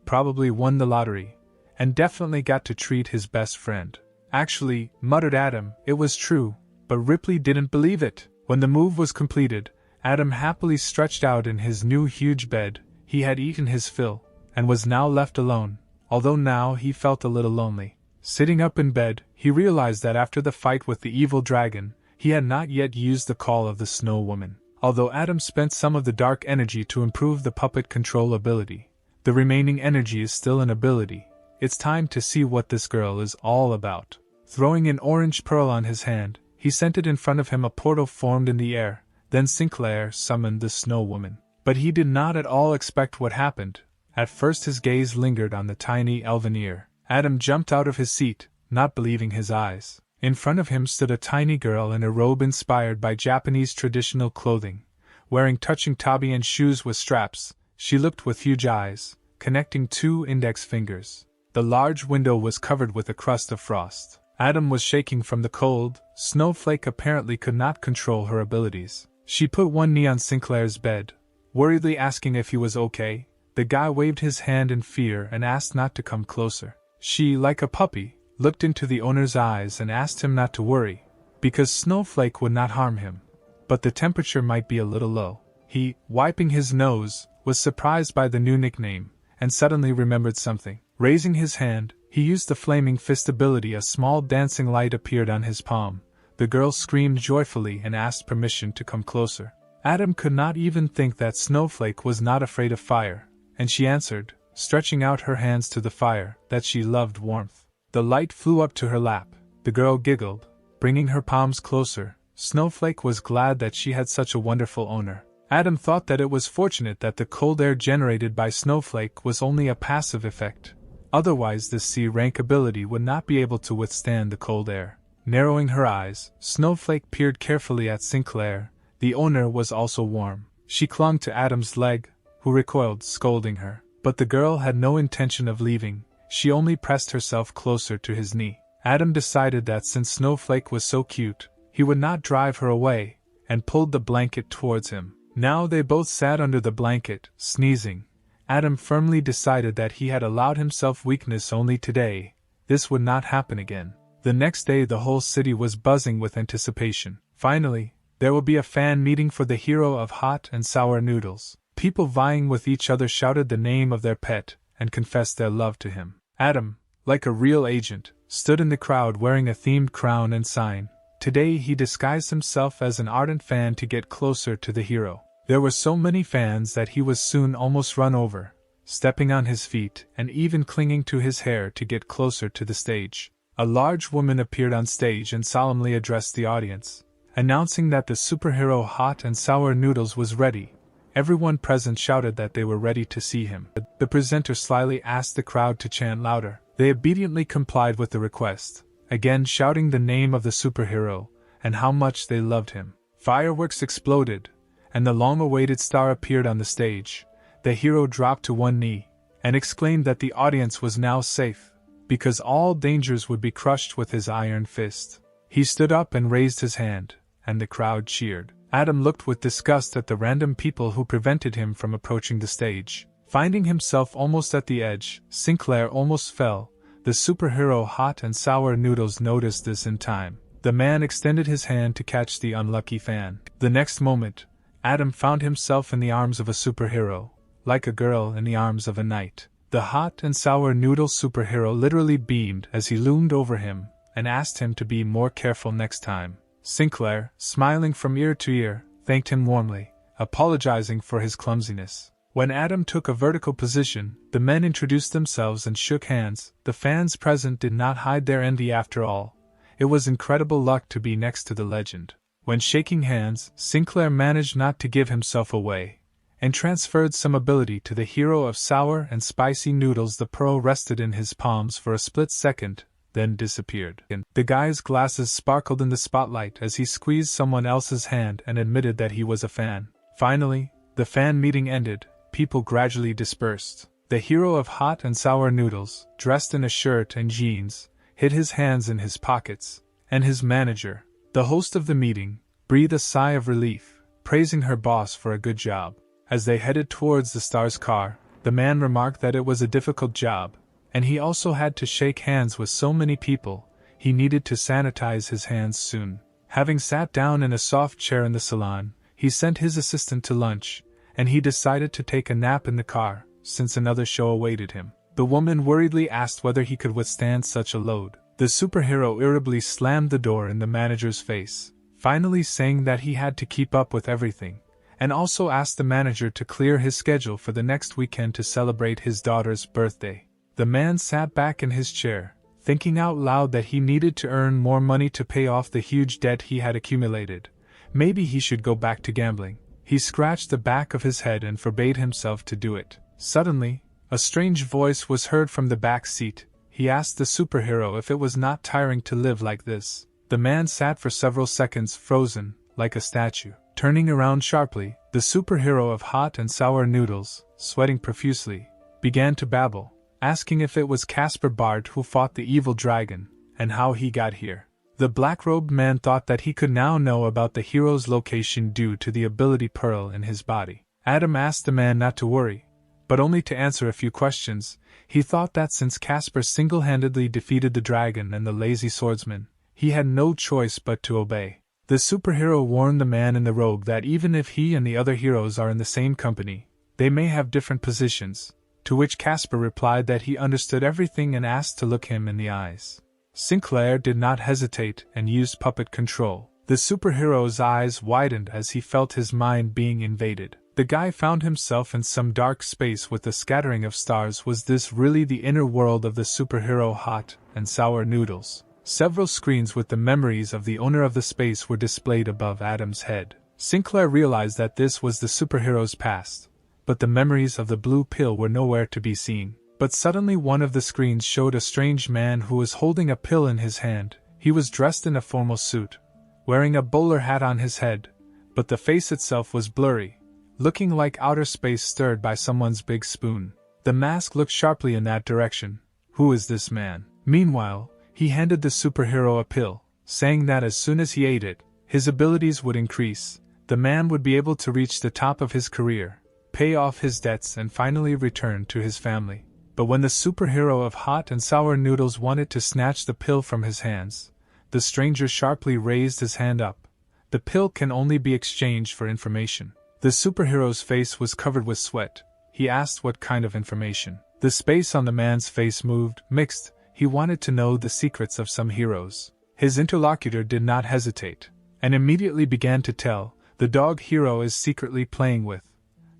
probably won the lottery, and definitely got to treat his best friend. Actually, muttered Adam, it was true, but Ripley didn't believe it. When the move was completed, Adam happily stretched out in his new huge bed. He had eaten his fill, and was now left alone, although now he felt a little lonely. Sitting up in bed, he realized that after the fight with the evil dragon, he had not yet used the call of the Snow Woman. Although Adam spent some of the dark energy to improve the puppet control ability, the remaining energy is still an ability. It's time to see what this girl is all about. Throwing an orange pearl on his hand, he sent it in front of him. A portal formed in the air. Then Sinclair summoned the Snow Woman. But he did not at all expect what happened. At first his gaze lingered on the tiny elven ear. Adam jumped out of his seat, not believing his eyes. In front of him stood a tiny girl in a robe inspired by Japanese traditional clothing, wearing touching tabi and shoes with straps. She looked with huge eyes, connecting two index fingers. The large window was covered with a crust of frost. Adam was shaking from the cold. Snowflake apparently could not control her abilities. She put one knee on Sinclair's bed, worriedly asking if he was okay. The guy waved his hand in fear and asked not to come closer. She, like a puppy, looked into the owner's eyes and asked him not to worry, because Snowflake would not harm him. But the temperature might be a little low. He, wiping his nose, was surprised by the new nickname, and suddenly remembered something. Raising his hand, he used the flaming fist ability. A small dancing light appeared on his palm. The girl screamed joyfully and asked permission to come closer. Adam could not even think that Snowflake was not afraid of fire, and she answered, stretching out her hands to the fire, that she loved warmth. The light flew up to her lap. The girl giggled, bringing her palms closer. Snowflake was glad that she had such a wonderful owner. Adam thought that it was fortunate that the cold air generated by Snowflake was only a passive effect. Otherwise this C-rank ability would not be able to withstand the cold air. Narrowing her eyes, Snowflake peered carefully at Sinclair. The owner was also warm. She clung to Adam's leg, who recoiled, scolding her. But the girl had no intention of leaving. She only pressed herself closer to his knee. Adam decided that since Snowflake was so cute, he would not drive her away, and pulled the blanket towards him. Now they both sat under the blanket, sneezing. Adam firmly decided that he had allowed himself weakness only today. This would not happen again. The next day the whole city was buzzing with anticipation. Finally, there will be a fan meeting for the hero of hot and sour noodles. People vying with each other shouted the name of their pet, and confessed their love to him. Adam, like a real agent, stood in the crowd wearing a themed crown and sign. Today he disguised himself as an ardent fan to get closer to the hero. There were so many fans that he was soon almost run over, stepping on his feet and even clinging to his hair to get closer to the stage. A large woman appeared on stage and solemnly addressed the audience, announcing that the superhero Hot and Sour Noodles was ready. Everyone present shouted that they were ready to see him. The presenter slyly asked the crowd to chant louder. They obediently complied with the request, again shouting the name of the superhero and how much they loved him. Fireworks exploded, and the long-awaited star appeared on the stage. The hero dropped to one knee and exclaimed that the audience was now safe, because all dangers would be crushed with his iron fist. He stood up and raised his hand, and the crowd cheered. Adam looked with disgust at the random people who prevented him from approaching the stage. Finding himself almost at the edge, Sinclair almost fell. The superhero Hot and Sour Noodles noticed this in time. The man extended his hand to catch the unlucky fan. The next moment, Adam found himself in the arms of a superhero, like a girl in the arms of a knight. The Hot and Sour Noodle superhero literally beamed as he loomed over him and asked him to be more careful next time. Sinclair, smiling from ear to ear, thanked him warmly, apologizing for his clumsiness. When Adam took a vertical position, the men introduced themselves and shook hands. The fans present did not hide their envy after all. It was incredible luck to be next to the legend. When shaking hands, Sinclair managed not to give himself away, and transferred some ability to the hero of sour and spicy noodles. The pearl rested in his palms for a split second, then disappeared. The guy's glasses sparkled in the spotlight as he squeezed someone else's hand and admitted that he was a fan. Finally, the fan meeting ended. People gradually dispersed. The hero of hot and sour noodles, dressed in a shirt and jeans, hid his hands in his pockets, and his manager, the host of the meeting, breathed a sigh of relief, praising her boss for a good job. As they headed towards the star's car, the man remarked that it was a difficult job, and he also had to shake hands with so many people. He needed to sanitize his hands soon. Having sat down in a soft chair in the salon, he sent his assistant to lunch, and he decided to take a nap in the car, since another show awaited him. The woman worriedly asked whether he could withstand such a load. The superhero irritably slammed the door in the manager's face, finally saying that he had to keep up with everything, and also asked the manager to clear his schedule for the next weekend to celebrate his daughter's birthday. The man sat back in his chair, thinking out loud that he needed to earn more money to pay off the huge debt he had accumulated. Maybe he should go back to gambling. He scratched the back of his head and forbade himself to do it. Suddenly, a strange voice was heard from the back seat. He asked the superhero if it was not tiring to live like this. The man sat for several seconds frozen, like a statue. Turning around sharply, the superhero of hot and sour noodles, sweating profusely, began to babble, asking if it was Caspar Bard who fought the evil dragon, and how he got here. The black-robed man thought that he could now know about the hero's location due to the ability pearl in his body. Adam asked the man not to worry, but only to answer a few questions. He thought that since Caspar single-handedly defeated the dragon and the lazy swordsman, he had no choice but to obey. The superhero warned the man in the robe that even if he and the other heroes are in the same company, they may have different positions, to which Caspar replied that he understood everything and asked to look him in the eyes. Sinclair did not hesitate and used puppet control. The superhero's eyes widened as he felt his mind being invaded. The guy found himself in some dark space with a scattering of stars. Was this really the inner world of the superhero hot and sour noodles? Several screens with the memories of the owner of the space were displayed above Adam's head. Sinclair realized that this was the superhero's past, but the memories of the blue pill were nowhere to be seen. But suddenly one of the screens showed a strange man who was holding a pill in his hand. He was dressed in a formal suit, wearing a bowler hat on his head, but the face itself was blurry, looking like outer space stirred by someone's big spoon. The mask looked sharply in that direction. Who is this man? Meanwhile, he handed the superhero a pill, saying that as soon as he ate it, his abilities would increase. The man would be able to reach the top of his career, pay off his debts, and finally return to his family. But when the superhero of hot and sour noodles wanted to snatch the pill from his hands, the stranger sharply raised his hand up. The pill can only be exchanged for information. The superhero's face was covered with sweat. He asked what kind of information. The space on the man's face moved, mixed. He wanted to know the secrets of some heroes. His interlocutor did not hesitate, and immediately began to tell. The dog hero is secretly playing with.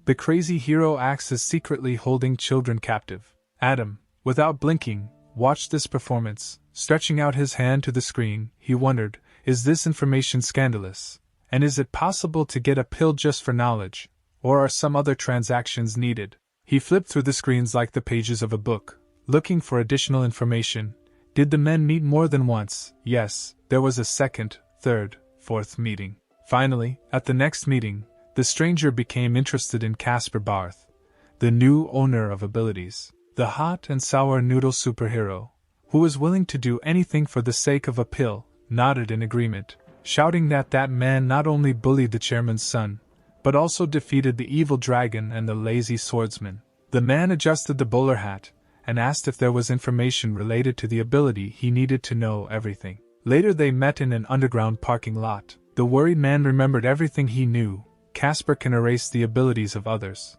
The crazy hero acts as secretly holding children captive. Adam, without blinking, watched this performance. Stretching out his hand to the screen, he wondered, is this information scandalous? And is it possible to get a pill just for knowledge? Or are some other transactions needed? He flipped through the screens like the pages of a book, looking for additional information. Did the men meet more than once? Yes, there was a second, third, fourth meeting. Finally, at the next meeting, the stranger became interested in Casper Barth, the new owner of abilities, the hot and sour noodle superhero, who was willing to do anything for the sake of a pill, nodded in agreement, shouting that that man not only bullied the chairman's son, but also defeated the evil dragon and the lazy swordsman. The man adjusted the bowler hat, and asked if there was information related to the ability. He needed to know everything. Later they met in an underground parking lot. The worried man remembered everything he knew. Casper can erase the abilities of others,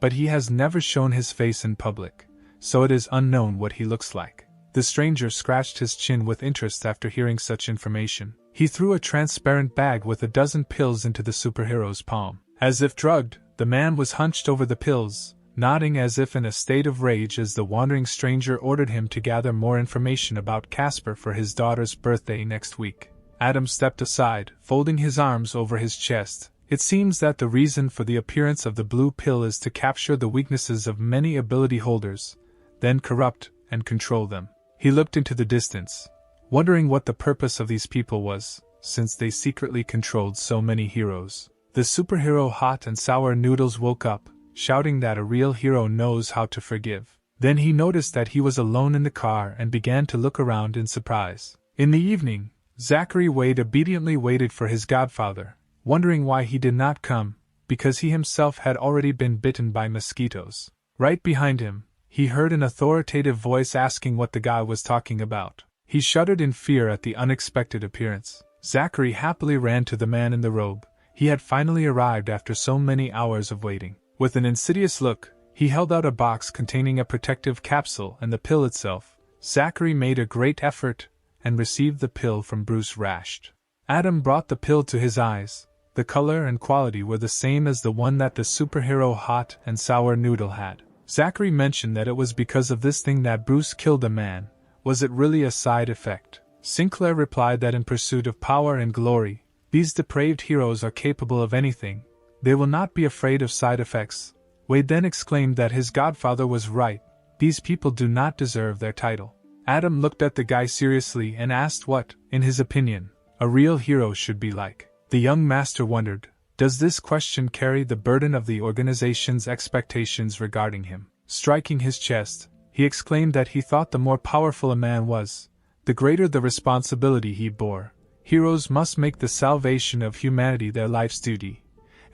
but he has never shown his face in public, so it is unknown what he looks like. The stranger scratched his chin with interest after hearing such information. He threw a transparent bag with a dozen pills into the superhero's palm. As if drugged, the man was hunched over the pills, nodding as if in a state of rage as the wandering stranger ordered him to gather more information about Casper for his daughter's birthday next week. Adam stepped aside, folding his arms over his chest. It seems that the reason for the appearance of the blue pill is to capture the weaknesses of many ability holders, then corrupt and control them. He looked into the distance, wondering what the purpose of these people was, since they secretly controlled so many heroes. The superhero Hot and Sour Noodles woke up, shouting that a real hero knows how to forgive. Then he noticed that he was alone in the car and began to look around in surprise. In the evening, Zachary Wade obediently waited for his godfather, wondering why he did not come, because he himself had already been bitten by mosquitoes. Right behind him, he heard an authoritative voice asking what the guy was talking about. He shuddered in fear at the unexpected appearance. Zachary happily ran to the man in the robe. He had finally arrived after so many hours of waiting. With an insidious look, he held out a box containing a protective capsule and the pill itself. Zachary made a great effort and received the pill from Bruce Rashed. Adam brought the pill to his eyes. The color and quality were the same as the one that the superhero Hot and Sour Noodle had. Zachary mentioned that it was because of this thing that Bruce killed the man. Was it really a side effect? Sinclair replied that in pursuit of power and glory, these depraved heroes are capable of anything. They will not be afraid of side effects. Wade then exclaimed that his godfather was right. These people do not deserve their title. Adam looked at the guy seriously and asked what, in his opinion, a real hero should be like. The young master wondered, does this question carry the burden of the organization's expectations regarding him? Striking his chest, he exclaimed that he thought the more powerful a man was, the greater the responsibility he bore. Heroes must make the salvation of humanity their life's duty,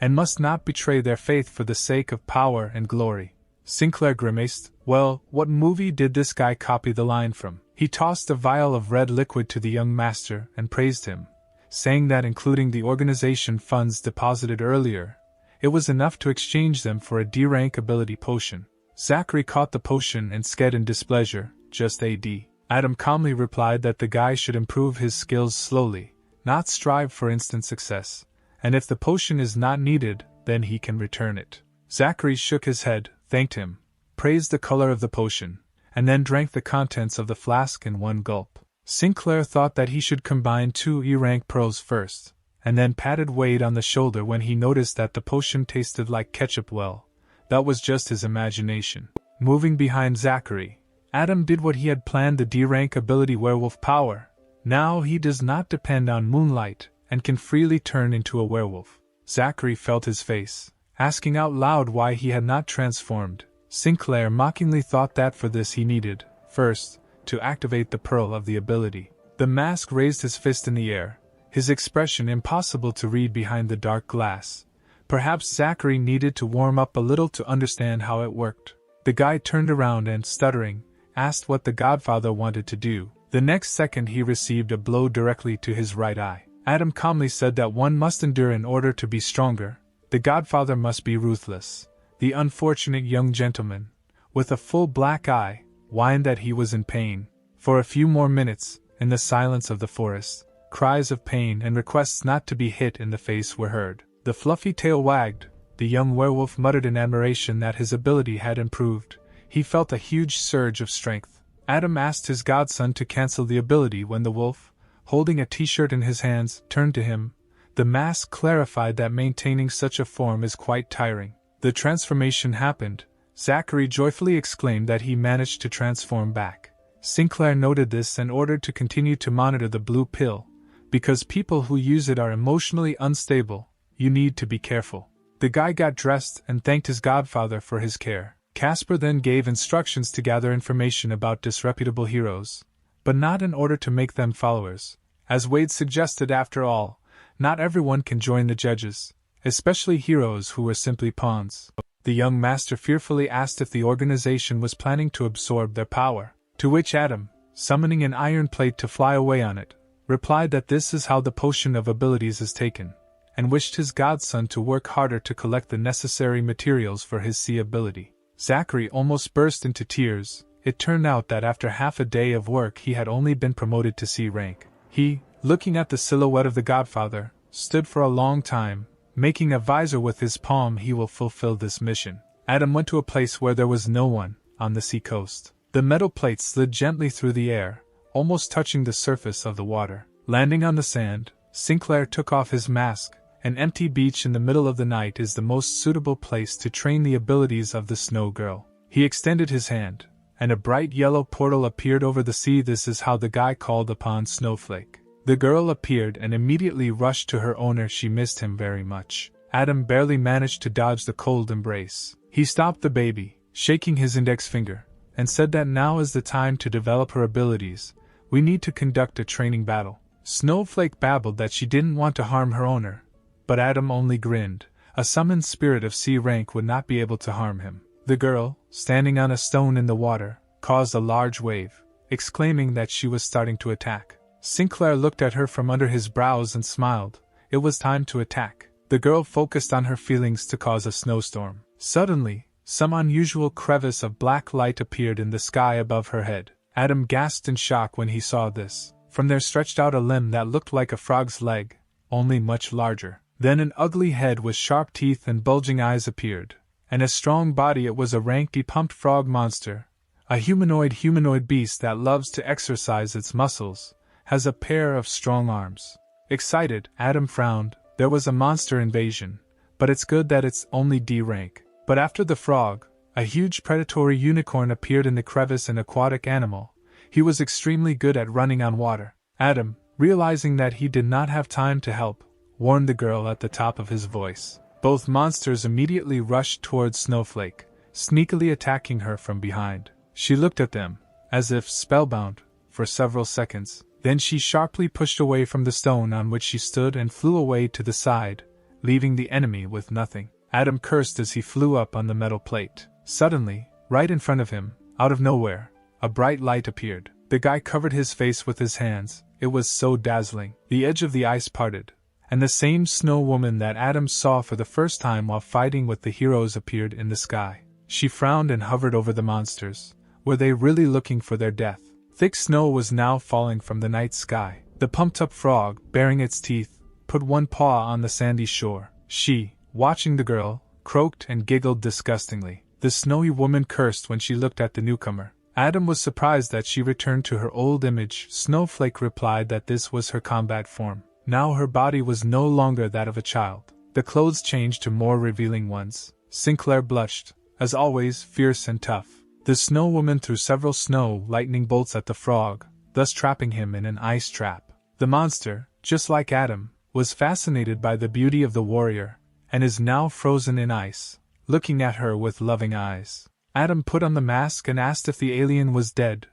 and must not betray their faith for the sake of power and glory. Sinclair grimaced. Well, what movie did this guy copy the line from? He tossed a vial of red liquid to the young master and praised him, saying that including the organization funds deposited earlier, it was enough to exchange them for a D-rank ability potion. Zachary caught the potion and said in displeasure, just AD. Adam calmly replied that the guy should improve his skills slowly, not strive for instant success, and if the potion is not needed, then he can return it. Zachary shook his head, thanked him, praised the color of the potion, and then drank the contents of the flask in one gulp. Sinclair thought that he should combine 2 E-rank pearls first, and then patted Wade on the shoulder when he noticed that the potion tasted like ketchup. Well, that was just his imagination. Moving behind Zachary, Adam did what he had planned, the D-rank ability werewolf power. Now he does not depend on moonlight and can freely turn into a werewolf. Zachary felt his face, asking out loud why he had not transformed. Sinclair mockingly thought that for this he needed, first, to activate the pearl of the ability. The mask raised his fist in the air, his expression impossible to read behind the dark glass. Perhaps Zachary needed to warm up a little to understand how it worked. The guy turned around and, stuttering, asked what the Godfather wanted to do. The next second he received a blow directly to his right eye. Adam calmly said that one must endure in order to be stronger. The Godfather must be ruthless. The unfortunate young gentleman, with a full black eye, whined that he was in pain. For a few more minutes, in the silence of the forest, cries of pain and requests not to be hit in the face were heard. The fluffy tail wagged. The young werewolf muttered in admiration that his ability had improved. He felt a huge surge of strength. Adam asked his godson to cancel the ability when the wolf, holding a t-shirt in his hands, turned to him. The mask clarified that maintaining such a form is quite tiring. The transformation happened. Zachary joyfully exclaimed that he managed to transform back. Sinclair noted this and ordered to continue to monitor the blue pill. Because people who use it are emotionally unstable, you need to be careful. The guy got dressed and thanked his godfather for his care. Casper then gave instructions to gather information about disreputable heroes, but not in order to make them followers. As Wade suggested, after all, not everyone can join the judges, especially heroes who were simply pawns. The young master fearfully asked if the organization was planning to absorb their power, to which Adam, summoning an iron plate to fly away on it, replied that this is how the potion of abilities is taken, and wished his godson to work harder to collect the necessary materials for his C ability. Zachary almost burst into tears. It turned out that after half a day of work he had only been promoted to C rank. He, looking at the silhouette of the Godfather, stood for a long time, making a visor with his palm. He will fulfill this mission. Adam went to a place where there was no one, on the sea coast. The metal plate slid gently through the air, almost touching the surface of the water. Landing on the sand, Sinclair took off his mask. An empty beach in the middle of the night is the most suitable place to train the abilities of the Snow Girl. He extended his hand, and a bright yellow portal appeared over the sea. This is how the guy called upon Snowflake. The girl appeared and immediately rushed to her owner. She missed him very much. Adam barely managed to dodge the cold embrace. He stopped the baby, shaking his index finger, and said that now is the time to develop her abilities. We need to conduct a training battle. Snowflake babbled that she didn't want to harm her owner, but Adam only grinned. A summoned spirit of C rank would not be able to harm him. The girl, standing on a stone in the water, caused a large wave, exclaiming that she was starting to attack. Sinclair looked at her from under his brows and smiled. It was time to attack. The girl focused on her feelings to cause a snowstorm. Suddenly, some unusual crevice of black light appeared in the sky above her head. Adam gasped in shock when he saw this. From there stretched out a limb that looked like a frog's leg, only much larger. Then an ugly head with sharp teeth and bulging eyes appeared, and a strong body. It was a rank pumped frog monster, a humanoid beast that loves to exercise its muscles, has a pair of strong arms. Excited, Adam frowned. There was a monster invasion, but it's good that it's only D rank. But after the frog, a huge predatory unicorn appeared in the crevice, an aquatic animal. He was extremely good at running on water. Adam, realizing that he did not have time to help, warned the girl at the top of his voice. Both monsters immediately rushed towards Snowflake, sneakily attacking her from behind. She looked at them, as if spellbound, for several seconds. Then she sharply pushed away from the stone on which she stood and flew away to the side, leaving the enemy with nothing. Adam cursed as he flew up on the metal plate. Suddenly, right in front of him, out of nowhere, a bright light appeared. The guy covered his face with his hands. It was so dazzling. The edge of the ice parted, and the same snow woman that Adam saw for the first time while fighting with the heroes appeared in the sky. She frowned and hovered over the monsters. Were they really looking for their death? Thick snow was now falling from the night sky. The pumped-up frog, baring its teeth, put one paw on the sandy shore. She, watching the girl, croaked and giggled disgustingly. The snowy woman cursed when she looked at the newcomer. Adam was surprised that she returned to her old image. Snowflake replied that this was her combat form. Now her body was no longer that of a child. The clothes changed to more revealing ones. Sinclair blushed, as always, fierce and tough. The snow woman threw several snow lightning bolts at the frog, thus trapping him in an ice trap. The monster, just like Adam, was fascinated by the beauty of the warrior, and is now frozen in ice, looking at her with loving eyes. Adam put on the mask and asked if the alien was dead,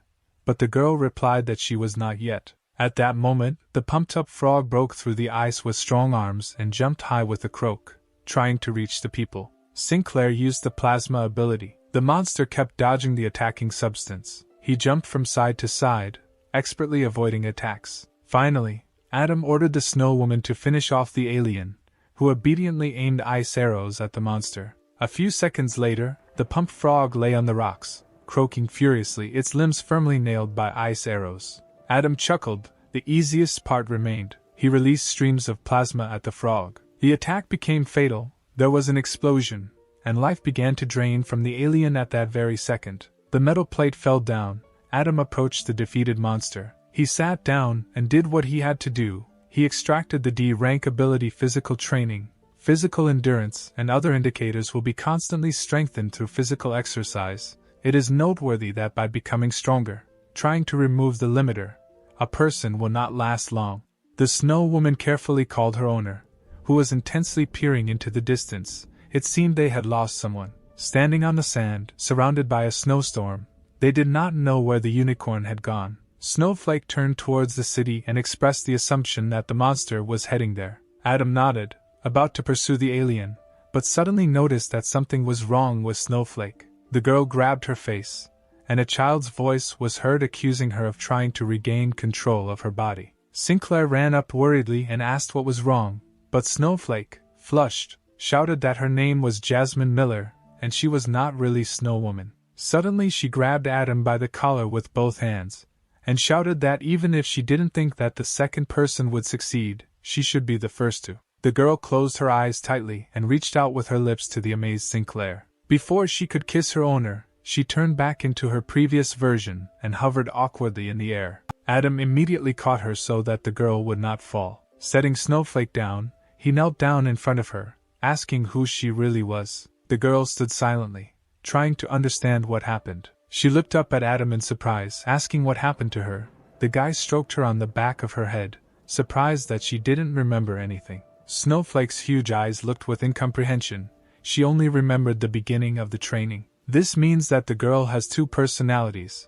but the girl replied that she was not yet. At that moment, the pumped-up frog broke through the ice with strong arms and jumped high with a croak, trying to reach the people. Sinclair used the plasma ability. The monster kept dodging the attacking substance. He jumped from side to side, expertly avoiding attacks. Finally, Adam ordered the snow woman to finish off the alien, who obediently aimed ice arrows at the monster. A few seconds later, the pumped frog lay on the rocks, croaking furiously, its limbs firmly nailed by ice arrows. Adam chuckled. The easiest part remained. He released streams of plasma at the frog. The attack became fatal. There was an explosion, and life began to drain from the alien at that very second. The metal plate fell down. Adam approached the defeated monster. He sat down and did what he had to do. He extracted the D-rank ability physical training. Physical endurance and other indicators will be constantly strengthened through physical exercise. It is noteworthy that by becoming stronger, trying to remove the limiter, a person will not last long. The snow woman carefully called her owner, who was intensely peering into the distance. It seemed they had lost someone. Standing on the sand, surrounded by a snowstorm, they did not know where the unicorn had gone. Snowflake turned towards the city and expressed the assumption that the monster was heading there. Adam nodded, about to pursue the alien, but suddenly noticed that something was wrong with Snowflake. The girl grabbed her face, and a child's voice was heard accusing her of trying to regain control of her body. Sinclair ran up worriedly and asked what was wrong, but Snowflake, flushed, shouted that her name was Jasmine Miller, and she was not really Snow Woman. Suddenly she grabbed Adam by the collar with both hands, and shouted that even if she didn't think that the second person would succeed, she should be the first to. The girl closed her eyes tightly and reached out with her lips to the amazed Sinclair. Before she could kiss her owner, she turned back into her previous version and hovered awkwardly in the air. Adam immediately caught her so that the girl would not fall. Setting Snowflake down, he knelt down in front of her, asking who she really was. The girl stood silently, trying to understand what happened. She looked up at Adam in surprise, asking what happened to her. The guy stroked her on the back of her head, surprised that she didn't remember anything. Snowflake's huge eyes looked with incomprehension. She only remembered the beginning of the training. This means that the girl has two personalities,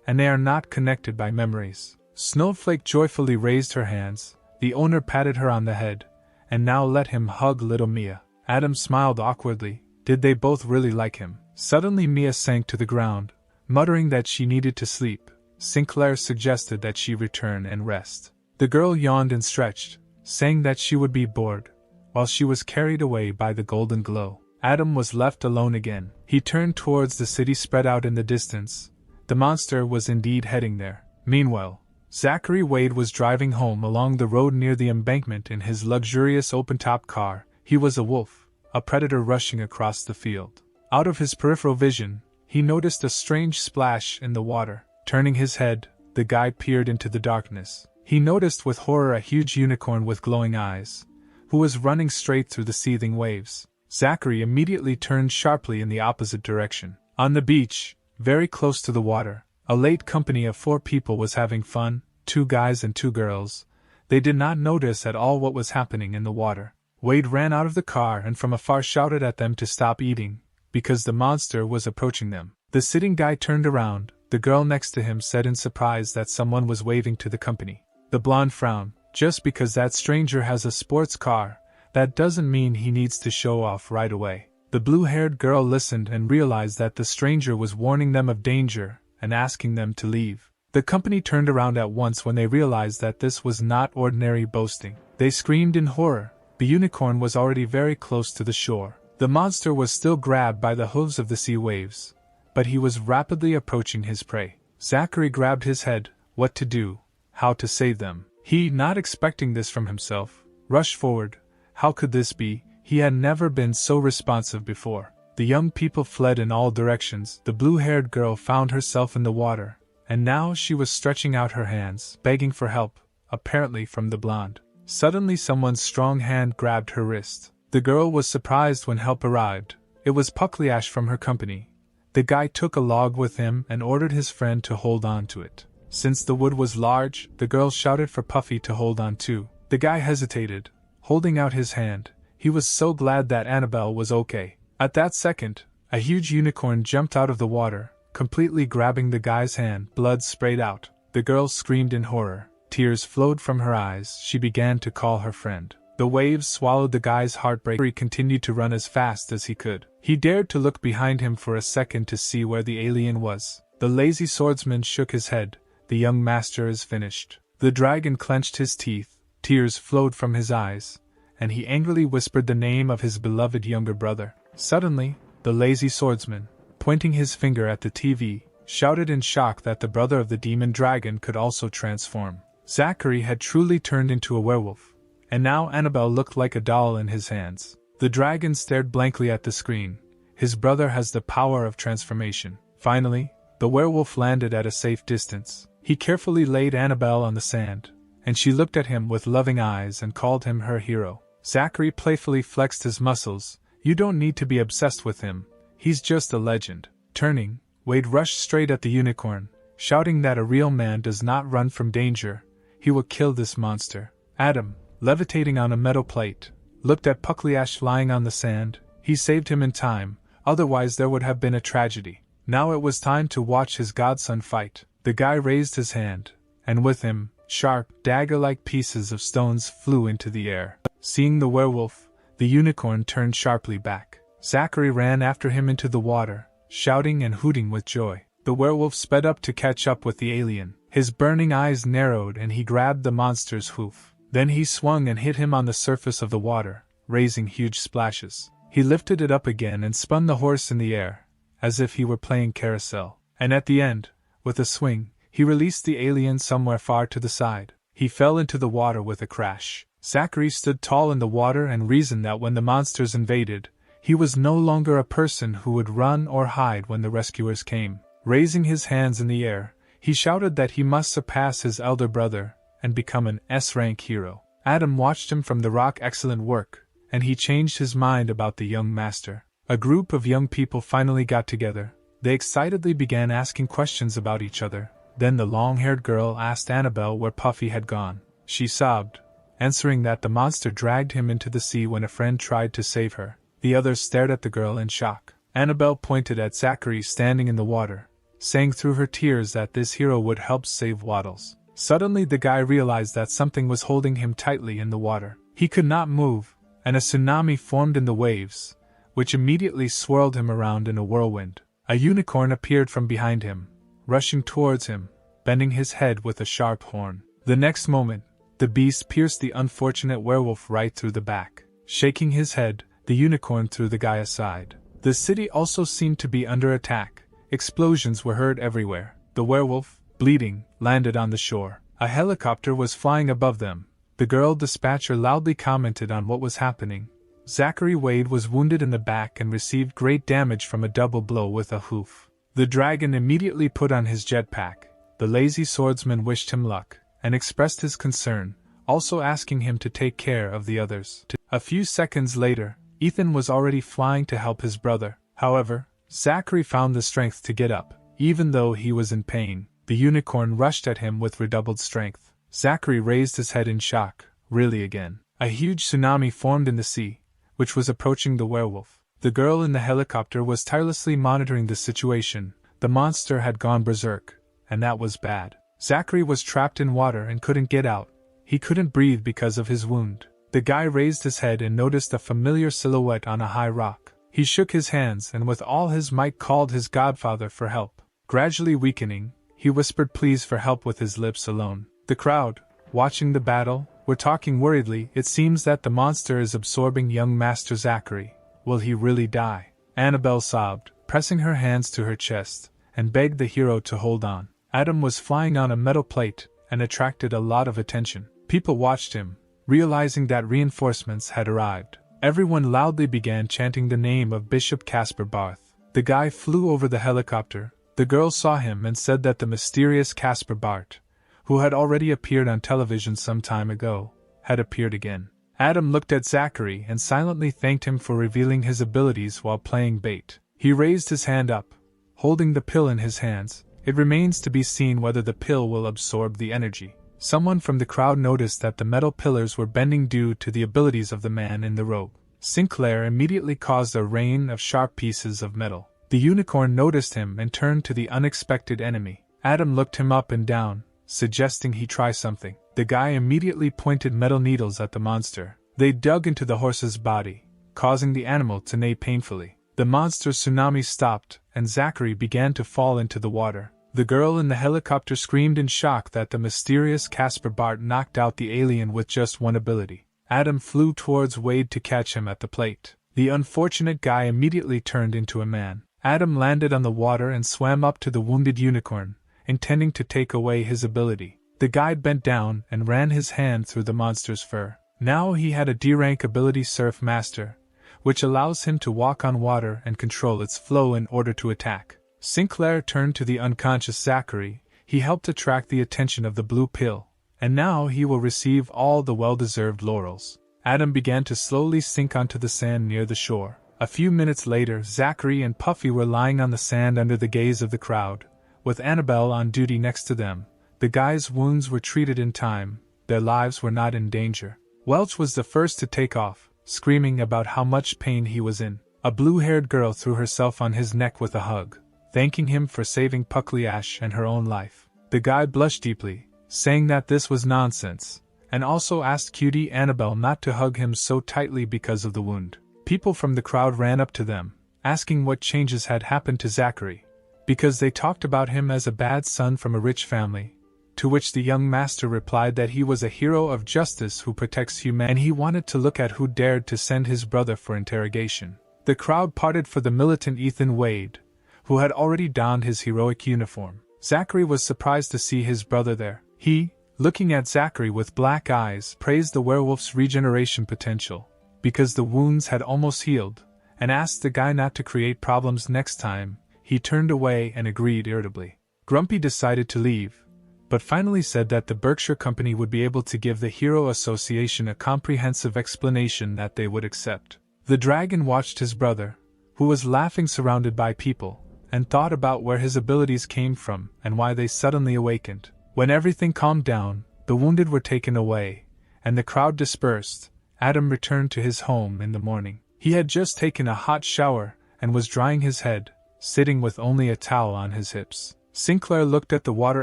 and they are not connected by memories. Snowflake joyfully raised her hands. The owner patted her on the head, and now let him hug little Mia. Adam smiled awkwardly. Did they both really like him? Suddenly Mia sank to the ground, muttering that she needed to sleep. Sinclair suggested that she return and rest. The girl yawned and stretched, saying that she would be bored, while she was carried away by the golden glow. Adam was left alone again. He turned towards the city spread out in the distance. The monster was indeed heading there. Meanwhile, Zachary Wade was driving home along the road near the embankment in his luxurious open-top car. He was a wolf, a predator rushing across the field. Out of his peripheral vision, he noticed a strange splash in the water. Turning his head, the guy peered into the darkness. He noticed with horror a huge unicorn with glowing eyes, who was running straight through the seething waves. Zachary immediately turned sharply in the opposite direction. On the beach, very close to the water, a late company of 4 people was having fun, 2 guys and 2 girls. They did not notice at all what was happening in the water. Wade ran out of the car and from afar shouted at them to stop eating, because the monster was approaching them. The sitting guy turned around. The girl next to him said in surprise that someone was waving to the company. The blonde frowned. Just because that stranger has a sports car, that doesn't mean he needs to show off right away. The blue-haired girl listened and realized that the stranger was warning them of danger and asking them to leave. The company turned around at once when they realized that this was not ordinary boasting. They screamed in horror. The unicorn was already very close to the shore. The monster was still grabbed by the hooves of the sea waves, but he was rapidly approaching his prey. Zachary grabbed his head. What to do? How to save them? He, not expecting this from himself, rushed forward. How could this be? He had never been so responsive before. The young people fled in all directions. The blue-haired girl found herself in the water, and now she was stretching out her hands, begging for help, apparently from the blonde. Suddenly someone's strong hand grabbed her wrist. The girl was surprised when help arrived. It was Puckliash from her company. The guy took a log with him and ordered his friend to hold on to it. Since the wood was large, the girl shouted for Puffy to hold on too. The guy hesitated, holding out his hand. He was so glad that Annabelle was okay. At that second, a huge unicorn jumped out of the water, completely grabbing the guy's hand. Blood sprayed out. The girl screamed in horror. Tears flowed from her eyes. She began to call her friend. The waves swallowed the guy's heartbreak. He continued to run as fast as he could. He dared to look behind him for a second to see where the alien was. The lazy swordsman shook his head. The young master is finished. The dragon clenched his teeth. Tears flowed from his eyes, and he angrily whispered the name of his beloved younger brother. Suddenly, the lazy swordsman, pointing his finger at the TV, shouted in shock that the brother of the demon dragon could also transform. Zachary had truly turned into a werewolf, and now Annabelle looked like a doll in his hands. The dragon stared blankly at the screen. His brother has the power of transformation. Finally, the werewolf landed at a safe distance. He carefully laid Annabelle on the sand, and she looked at him with loving eyes and called him her hero. Zachary playfully flexed his muscles. You don't need to be obsessed with him. He's just a legend. Turning, Wade rushed straight at the unicorn, shouting that a real man does not run from danger. He will kill this monster. Adam, levitating on a metal plate, looked at Puckliash lying on the sand. He saved him in time, otherwise there would have been a tragedy. Now it was time to watch his godson fight. The guy raised his hand, and with him, sharp, dagger-like pieces of stones flew into the air. Seeing the werewolf, the unicorn turned sharply back. Zachary ran after him into the water, shouting and hooting with joy. The werewolf sped up to catch up with the alien. His burning eyes narrowed and he grabbed the monster's hoof. Then he swung and hit him on the surface of the water, raising huge splashes. He lifted it up again and spun the horse in the air, as if he were playing carousel. And at the end, with a swing, he released the alien somewhere far to the side. He fell into the water with a crash. Zachary stood tall in the water and reasoned that when the monsters invaded, he was no longer a person who would run or hide when the rescuers came. Raising his hands in the air, he shouted that he must surpass his elder brother and become an S-rank hero. Adam watched him from the rock. Excellent work, and he changed his mind about the young master. A group of young people finally got together. They excitedly began asking questions about each other. Then the long-haired girl asked Annabelle where Puffy had gone. She sobbed, answering that the monster dragged him into the sea when a friend tried to save her. The others stared at the girl in shock. Annabelle pointed at Zachary standing in the water, saying through her tears that this hero would help save Waddles. Suddenly the guy realized that something was holding him tightly in the water. He could not move, and a tsunami formed in the waves, which immediately swirled him around in a whirlwind. A unicorn appeared from behind him, rushing towards him, bending his head with a sharp horn. The next moment, the beast pierced the unfortunate werewolf right through the back. Shaking his head, the unicorn threw the guy aside. The city also seemed to be under attack. Explosions were heard everywhere. The werewolf, bleeding, landed on the shore. A helicopter was flying above them. The girl dispatcher loudly commented on what was happening. Zachary Wade was wounded in the back and received great damage from a double blow with a hoof. The dragon immediately put on his jetpack. The lazy swordsman wished him luck, and expressed his concern, also asking him to take care of the others. A few seconds later, Ethan was already flying to help his brother. However, Zachary found the strength to get up, even though he was in pain. The unicorn rushed at him with redoubled strength. Zachary raised his head in shock. Really again? A huge tsunami formed in the sea, which was approaching the werewolf. The girl in the helicopter was tirelessly monitoring the situation. The monster had gone berserk, and that was bad. Zachary was trapped in water and couldn't get out. He couldn't breathe because of his wound. The guy raised his head and noticed a familiar silhouette on a high rock. He shook his hands and with all his might called his godfather for help. Gradually weakening, he whispered pleas for help with his lips alone. The crowd, watching the battle, were talking worriedly. It seems that the monster is absorbing young Master Zachary. Will he really die? Annabelle sobbed, pressing her hands to her chest, and begged the hero to hold on. Adam was flying on a metal plate and attracted a lot of attention. People watched him, realizing that reinforcements had arrived. Everyone loudly began chanting the name of Bishop Caspar Barth. The guy flew over the helicopter. The girl saw him and said that the mysterious Caspar Barth, who had already appeared on television some time ago, had appeared again. Adam looked at Zachary and silently thanked him for revealing his abilities while playing bait. He raised his hand up, holding the pill in his hands. It remains to be seen whether the pill will absorb the energy. Someone from the crowd noticed that the metal pillars were bending due to the abilities of the man in the robe. Sinclair immediately caused a rain of sharp pieces of metal. The unicorn noticed him and turned to the unexpected enemy. Adam looked him up and down, suggesting he try something. The guy immediately pointed metal needles at the monster. They dug into the horse's body, causing the animal to neigh painfully. The monster's tsunami stopped, and Zachary began to fall into the water. The girl in the helicopter screamed in shock that the mysterious Casper Bart knocked out the alien with just one ability. Adam flew towards Wade to catch him at the plate. The unfortunate guy immediately turned into a man. Adam landed on the water and swam up to the wounded unicorn, intending to take away his ability. The guide bent down and ran his hand through the monster's fur. Now he had a D-rank ability Surf Master, which allows him to walk on water and control its flow in order to attack. Sinclair turned to the unconscious Zachary. He helped attract the attention of the blue pill, and now he will receive all the well-deserved laurels. Adam began to slowly sink onto the sand near the shore. A few minutes later, Zachary and Puffy were lying on the sand under the gaze of the crowd, with Annabelle on duty next to them. The guy's wounds were treated in time. Their lives were not in danger. Welch was the first to take off, screaming about how much pain he was in. A blue-haired girl threw herself on his neck with a hug, thanking him for saving Puckleash and her own life. The guy blushed deeply, saying that this was nonsense, and also asked cutie Annabelle not to hug him so tightly because of the wound. People from the crowd ran up to them, asking what changes had happened to Zachary, because they talked about him as a bad son from a rich family, to which the young master replied that he was a hero of justice who protects humanity, and he wanted to look at who dared to send his brother for interrogation. The crowd parted for the militant Ethan Wade, who had already donned his heroic uniform. Zachary was surprised to see his brother there. He, looking at Zachary with black eyes, praised the werewolf's regeneration potential, because the wounds had almost healed, and asked the guy not to create problems next time. He turned away and agreed irritably. Grumpy decided to leave, but finally said that the Berkshire Company would be able to give the Hero Association a comprehensive explanation that they would accept. The dragon watched his brother, who was laughing surrounded by people, and thought about where his abilities came from and why they suddenly awakened. When everything calmed down, the wounded were taken away, and the crowd dispersed. Adam returned to his home in the morning. He had just taken a hot shower and was drying his head, sitting with only a towel on his hips. Sinclair looked at the water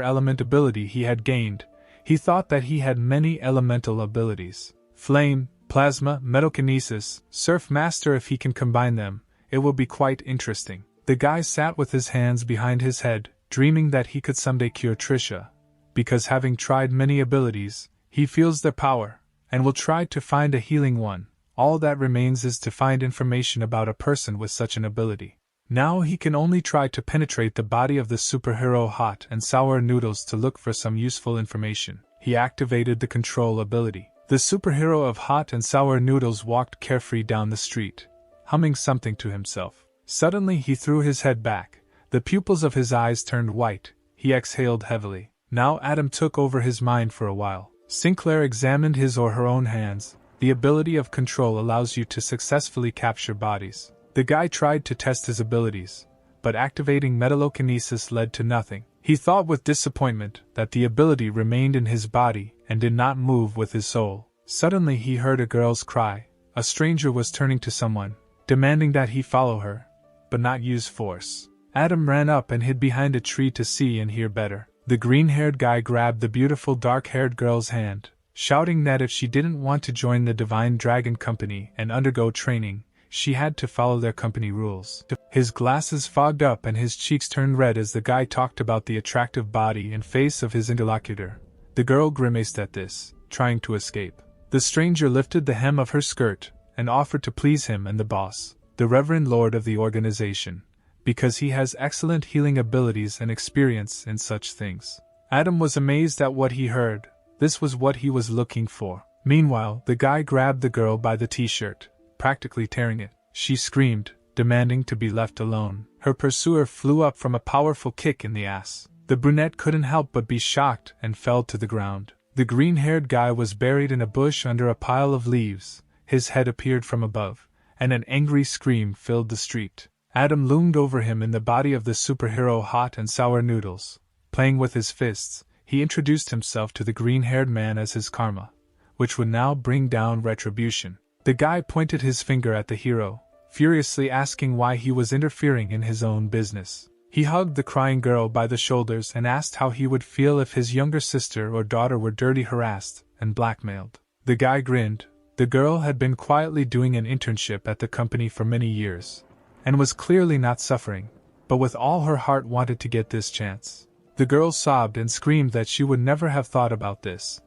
element ability he had gained. He thought that he had many elemental abilities. Flame, plasma, metalkinesis, Surf Master. If he can combine them, it will be quite interesting. The guy sat with his hands behind his head, dreaming that he could someday cure Trisha, because having tried many abilities, he feels their power, and will try to find a healing one. All that remains is to find information about a person with such an ability. Now he can only try to penetrate the body of the superhero Hot and Sour Noodles to look for some useful information. He activated the control ability. The superhero of Hot and Sour Noodles walked carefree down the street, humming something to himself. Suddenly he threw his head back. The pupils of his eyes turned white. He exhaled heavily. Now Adam took over his mind for a while. Sinclair examined his or her own hands. The ability of control allows you to successfully capture bodies. The guy tried to test his abilities, but activating metalokinesis led to nothing. He thought with disappointment that the ability remained in his body and did not move with his soul. Suddenly he heard a girl's cry. A stranger was turning to someone, demanding that he follow her, but not use force. Adam ran up and hid behind a tree to see and hear better. The green-haired guy grabbed the beautiful dark-haired girl's hand, shouting that if she didn't want to join the Divine Dragon Company and undergo training, she had to follow their company rules. His glasses fogged up and his cheeks turned red as the guy talked about the attractive body and face of his interlocutor. The girl grimaced at this, trying to escape. The stranger lifted the hem of her skirt and offered to please him and the boss, the Reverend Lord of the organization, because he has excellent healing abilities and experience in such things. Adam was amazed at what he heard. This was what he was looking for. Meanwhile, the guy grabbed the girl by the t-shirt, practically tearing it. She screamed, demanding to be left alone. Her pursuer flew up from a powerful kick in the ass. The brunette couldn't help but be shocked and fell to the ground. The green-haired guy was buried in a bush under a pile of leaves, his head appeared from above, and an angry scream filled the street. Adam loomed over him in the body of the superhero Hot and Sour Noodles. Playing with his fists, he introduced himself to the green-haired man as his karma, which would now bring down retribution. The guy pointed his finger at the hero, furiously asking why he was interfering in his own business. He hugged the crying girl by the shoulders and asked how he would feel if his younger sister or daughter were dirty harassed and blackmailed. The guy grinned. The girl had been quietly doing an internship at the company for many years, and was clearly not suffering, but with all her heart wanted to get this chance. The girl sobbed and screamed that she would never have thought about this,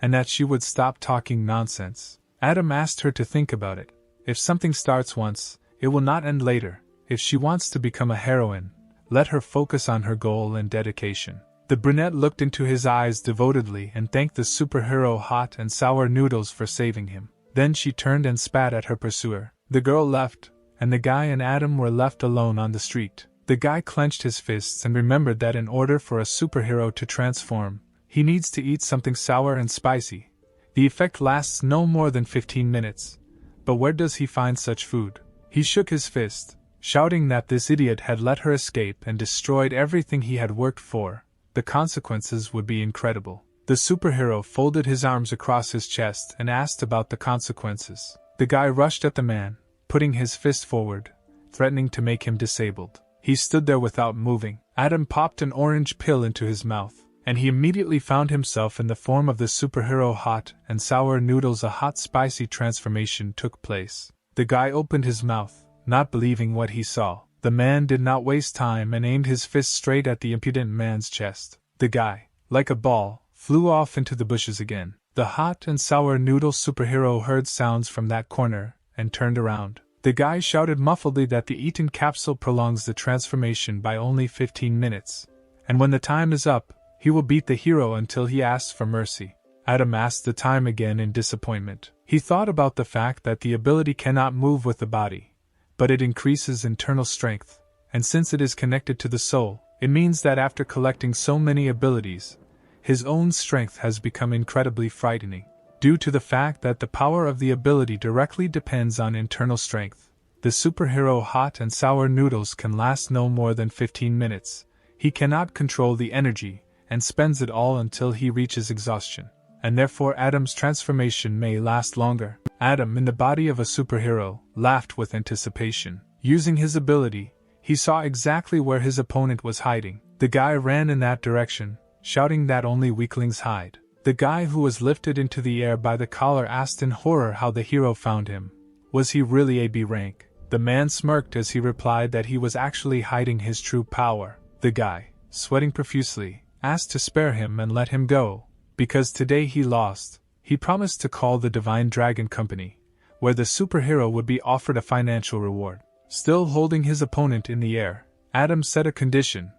and that she would stop talking nonsense. Adam asked her to think about it. If something starts once, it will not end later. If she wants to become a heroine, let her focus on her goal and dedication. The brunette looked into his eyes devotedly and thanked the superhero Hot and Sour Noodles for saving him. Then she turned and spat at her pursuer. The girl left, and the guy and Adam were left alone on the street. The guy clenched his fists and remembered that in order for a superhero to transform, he needs to eat something sour and spicy. The effect lasts no more than 15 minutes. But where does he find such food? He shook his fist, shouting that this idiot had let her escape and destroyed everything he had worked for. The consequences would be incredible. The superhero folded his arms across his chest and asked about the consequences. The guy rushed at the man, putting his fist forward, threatening to make him disabled. He stood there without moving. Adam popped an orange pill into his mouth, and he immediately found himself in the form of the superhero Hot and Sour Noodles. A hot spicy transformation took place. The guy opened his mouth, not believing what he saw. The man did not waste time and aimed his fist straight at the impudent man's chest. The guy, like a ball, flew off into the bushes again. The Hot and Sour Noodle superhero heard sounds from that corner and turned around. The guy shouted muffledly that the eaten capsule prolongs the transformation by only 15 minutes, and when the time is up, he will beat the hero until he asks for mercy. Adam asked the time again in disappointment. He thought about the fact that the ability cannot move with the body, but it increases internal strength, and since it is connected to the soul, it means that after collecting so many abilities, his own strength has become incredibly frightening. Due to the fact that the power of the ability directly depends on internal strength, the superhero Hot and Sour Noodles can last no more than 15 minutes. He cannot control the energy, and spends it all until he reaches exhaustion, and therefore Adam's transformation may last longer. Adam, in the body of a superhero, laughed with anticipation. Using his ability, he saw exactly where his opponent was hiding. The guy ran in that direction, shouting that only weaklings hide. The guy who was lifted into the air by the collar asked in horror how the hero found him. Was he really a B rank? The man smirked as he replied that he was actually hiding his true power. The guy, sweating profusely, asked to spare him and let him go, because today he lost. He promised to call the Divine Dragon Company, where the superhero would be offered a financial reward. Still holding his opponent in the air, Adam set a condition: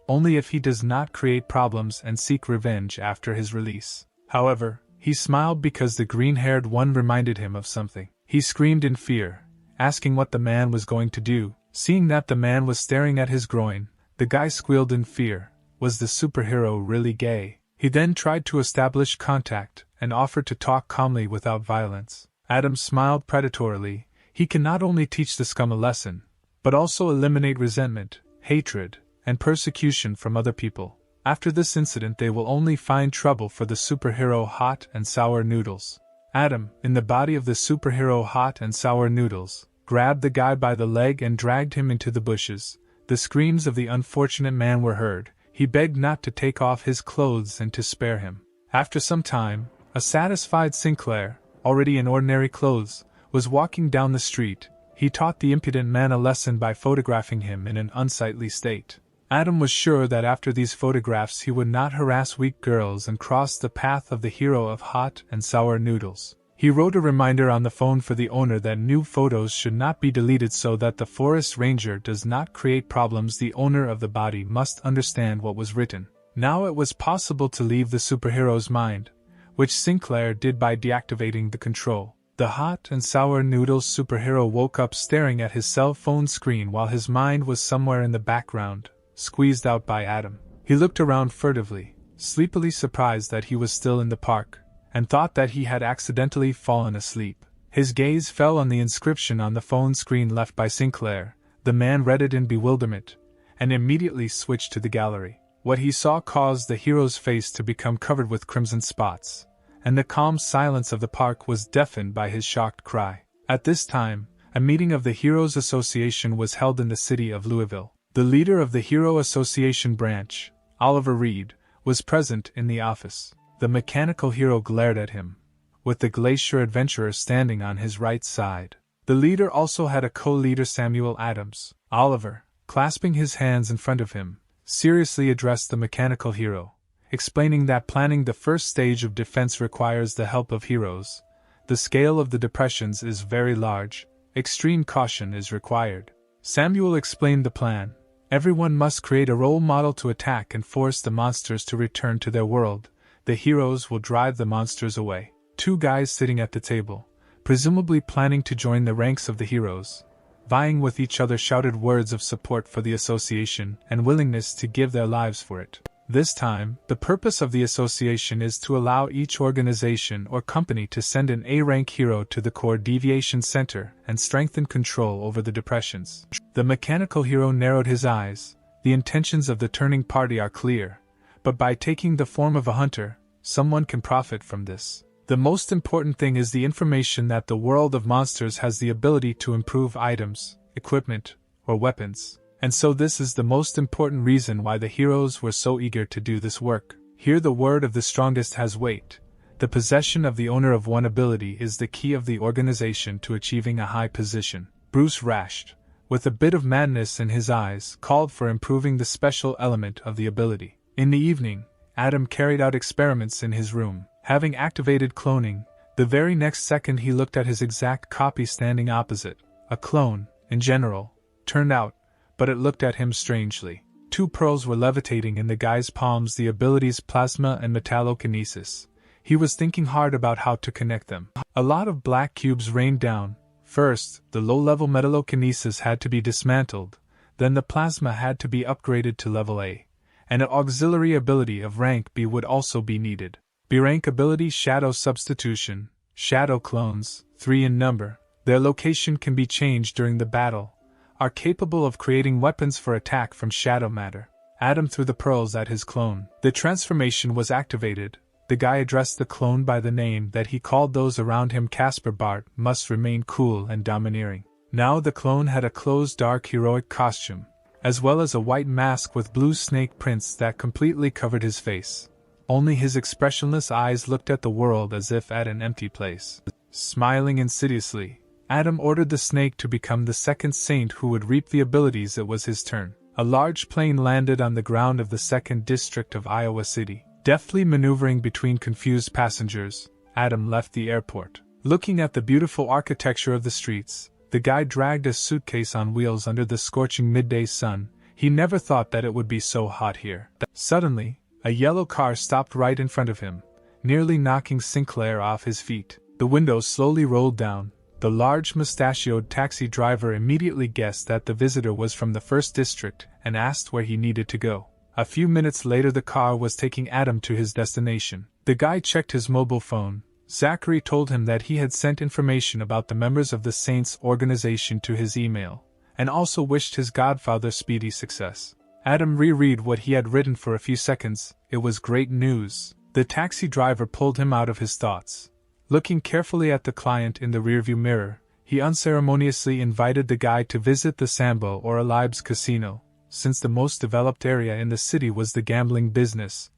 only if he does not create problems and seek revenge after his release. However, he smiled because the green-haired one reminded him of something. He screamed in fear, asking what the man was going to do. Seeing that the man was staring at his groin, the guy squealed in fear. Was the superhero really gay? He then tried to establish contact and offered to talk calmly without violence. Adam smiled predatorily. He can not only teach the scum a lesson, but also eliminate resentment, hatred, and persecution from other people. After this incident, they will only find trouble for the superhero Hot and Sour Noodles. Adam, in the body of the superhero Hot and Sour Noodles, grabbed the guy by the leg and dragged him into the bushes. The screams of the unfortunate man were heard. He begged not to take off his clothes and to spare him. After some time, a satisfied Sinclair, already in ordinary clothes, was walking down the street. He taught the impudent man a lesson by photographing him in an unsightly state. Adam was sure that after these photographs he would not harass weak girls and cross the path of the hero of Hot and Sour Noodles. He wrote a reminder on the phone for the owner that new photos should not be deleted so that the forest ranger does not create problems. The owner of the body must understand what was written. Now it was possible to leave the superhero's mind, which Sinclair did by deactivating the control. The Hot and Sour Noodles superhero woke up staring at his cell phone screen while his mind was somewhere in the background, squeezed out by Adam. He looked around furtively, sleepily surprised that he was still in the park, and thought that he had accidentally fallen asleep. His gaze fell on the inscription on the phone screen left by Sinclair. The man read it in bewilderment, and immediately switched to the gallery. What he saw caused the hero's face to become covered with crimson spots, and the calm silence of the park was deafened by his shocked cry. At this time, a meeting of the Heroes Association was held in the city of Louisville. The leader of the Hero Association branch, Oliver Reed, was present in the office. The mechanical hero glared at him, with the glacier adventurer standing on his right side. The leader also had a co-leader, Samuel Adams. Oliver, clasping his hands in front of him, seriously addressed the mechanical hero, explaining that planning the first stage of defense requires the help of heroes. The scale of the depressions is very large. Extreme caution is required. Samuel explained the plan. Everyone must create a role model to attack and force the monsters to return to their world. The heroes will drive the monsters away. Two guys sitting at the table, presumably planning to join the ranks of the heroes, vying with each other, shouted words of support for the association and willingness to give their lives for it. This time, the purpose of the association is to allow each organization or company to send an A-rank hero to the core deviation center and strengthen control over the depressions. The mechanical hero narrowed his eyes. The intentions of the turning party are clear, but by taking the form of a hunter, someone can profit from this. The most important thing is the information that the world of monsters has the ability to improve items, equipment, or weapons. And so this is the most important reason why the heroes were so eager to do this work. Here the word of the strongest has weight. The possession of the owner of one ability is the key of the organization to achieving a high position. Bruce Rashed, with a bit of madness in his eyes, called for improving the special element of the ability. In the evening, Adam carried out experiments in his room. Having activated cloning, the very next second he looked at his exact copy standing opposite. A clone, in general, turned out, but it looked at him strangely. Two pearls were levitating in the guy's palms, the abilities plasma and metallokinesis. He was thinking hard about how to connect them. A lot of black cubes rained down. First, the low-level metallokinesis had to be dismantled, then the plasma had to be upgraded to level A, and an auxiliary ability of rank B would also be needed. B-rank ability Shadow Substitution, Shadow Clones, 3 in number, their location can be changed during the battle, are capable of creating weapons for attack from shadow matter. Adam threw the pearls at his clone. The transformation was activated. The guy addressed the clone by the name that he called those around him. Casper Bart must remain cool and domineering. Now the clone had a closed dark heroic costume, as well as a white mask with blue snake prints that completely covered his face. Only his expressionless eyes looked at the world as if at an empty place. Smiling insidiously, Adam ordered the snake to become the second saint who would reap the abilities. It was his turn. A large plane landed on the ground of the 2nd District of Iowa City. Deftly maneuvering between confused passengers, Adam left the airport. Looking at the beautiful architecture of the streets, the guy dragged a suitcase on wheels under the scorching midday sun. He never thought that it would be so hot here. Suddenly, a yellow car stopped right in front of him, nearly knocking Sinclair off his feet. The windows slowly rolled down. The large mustachioed taxi driver immediately guessed that the visitor was from the 1st District and asked where he needed to go. A few minutes later the car was taking Adam to his destination. The guy checked his mobile phone. Zachary told him that he had sent information about the members of the Saints organization to his email, and also wished his godfather speedy success. Adam reread what he had written for a few seconds. It was great news. The taxi driver pulled him out of his thoughts. Looking carefully at the client in the rearview mirror, he unceremoniously invited the guy to visit the Sambo or Alibes casino. Since the most developed area in the city was the gambling business,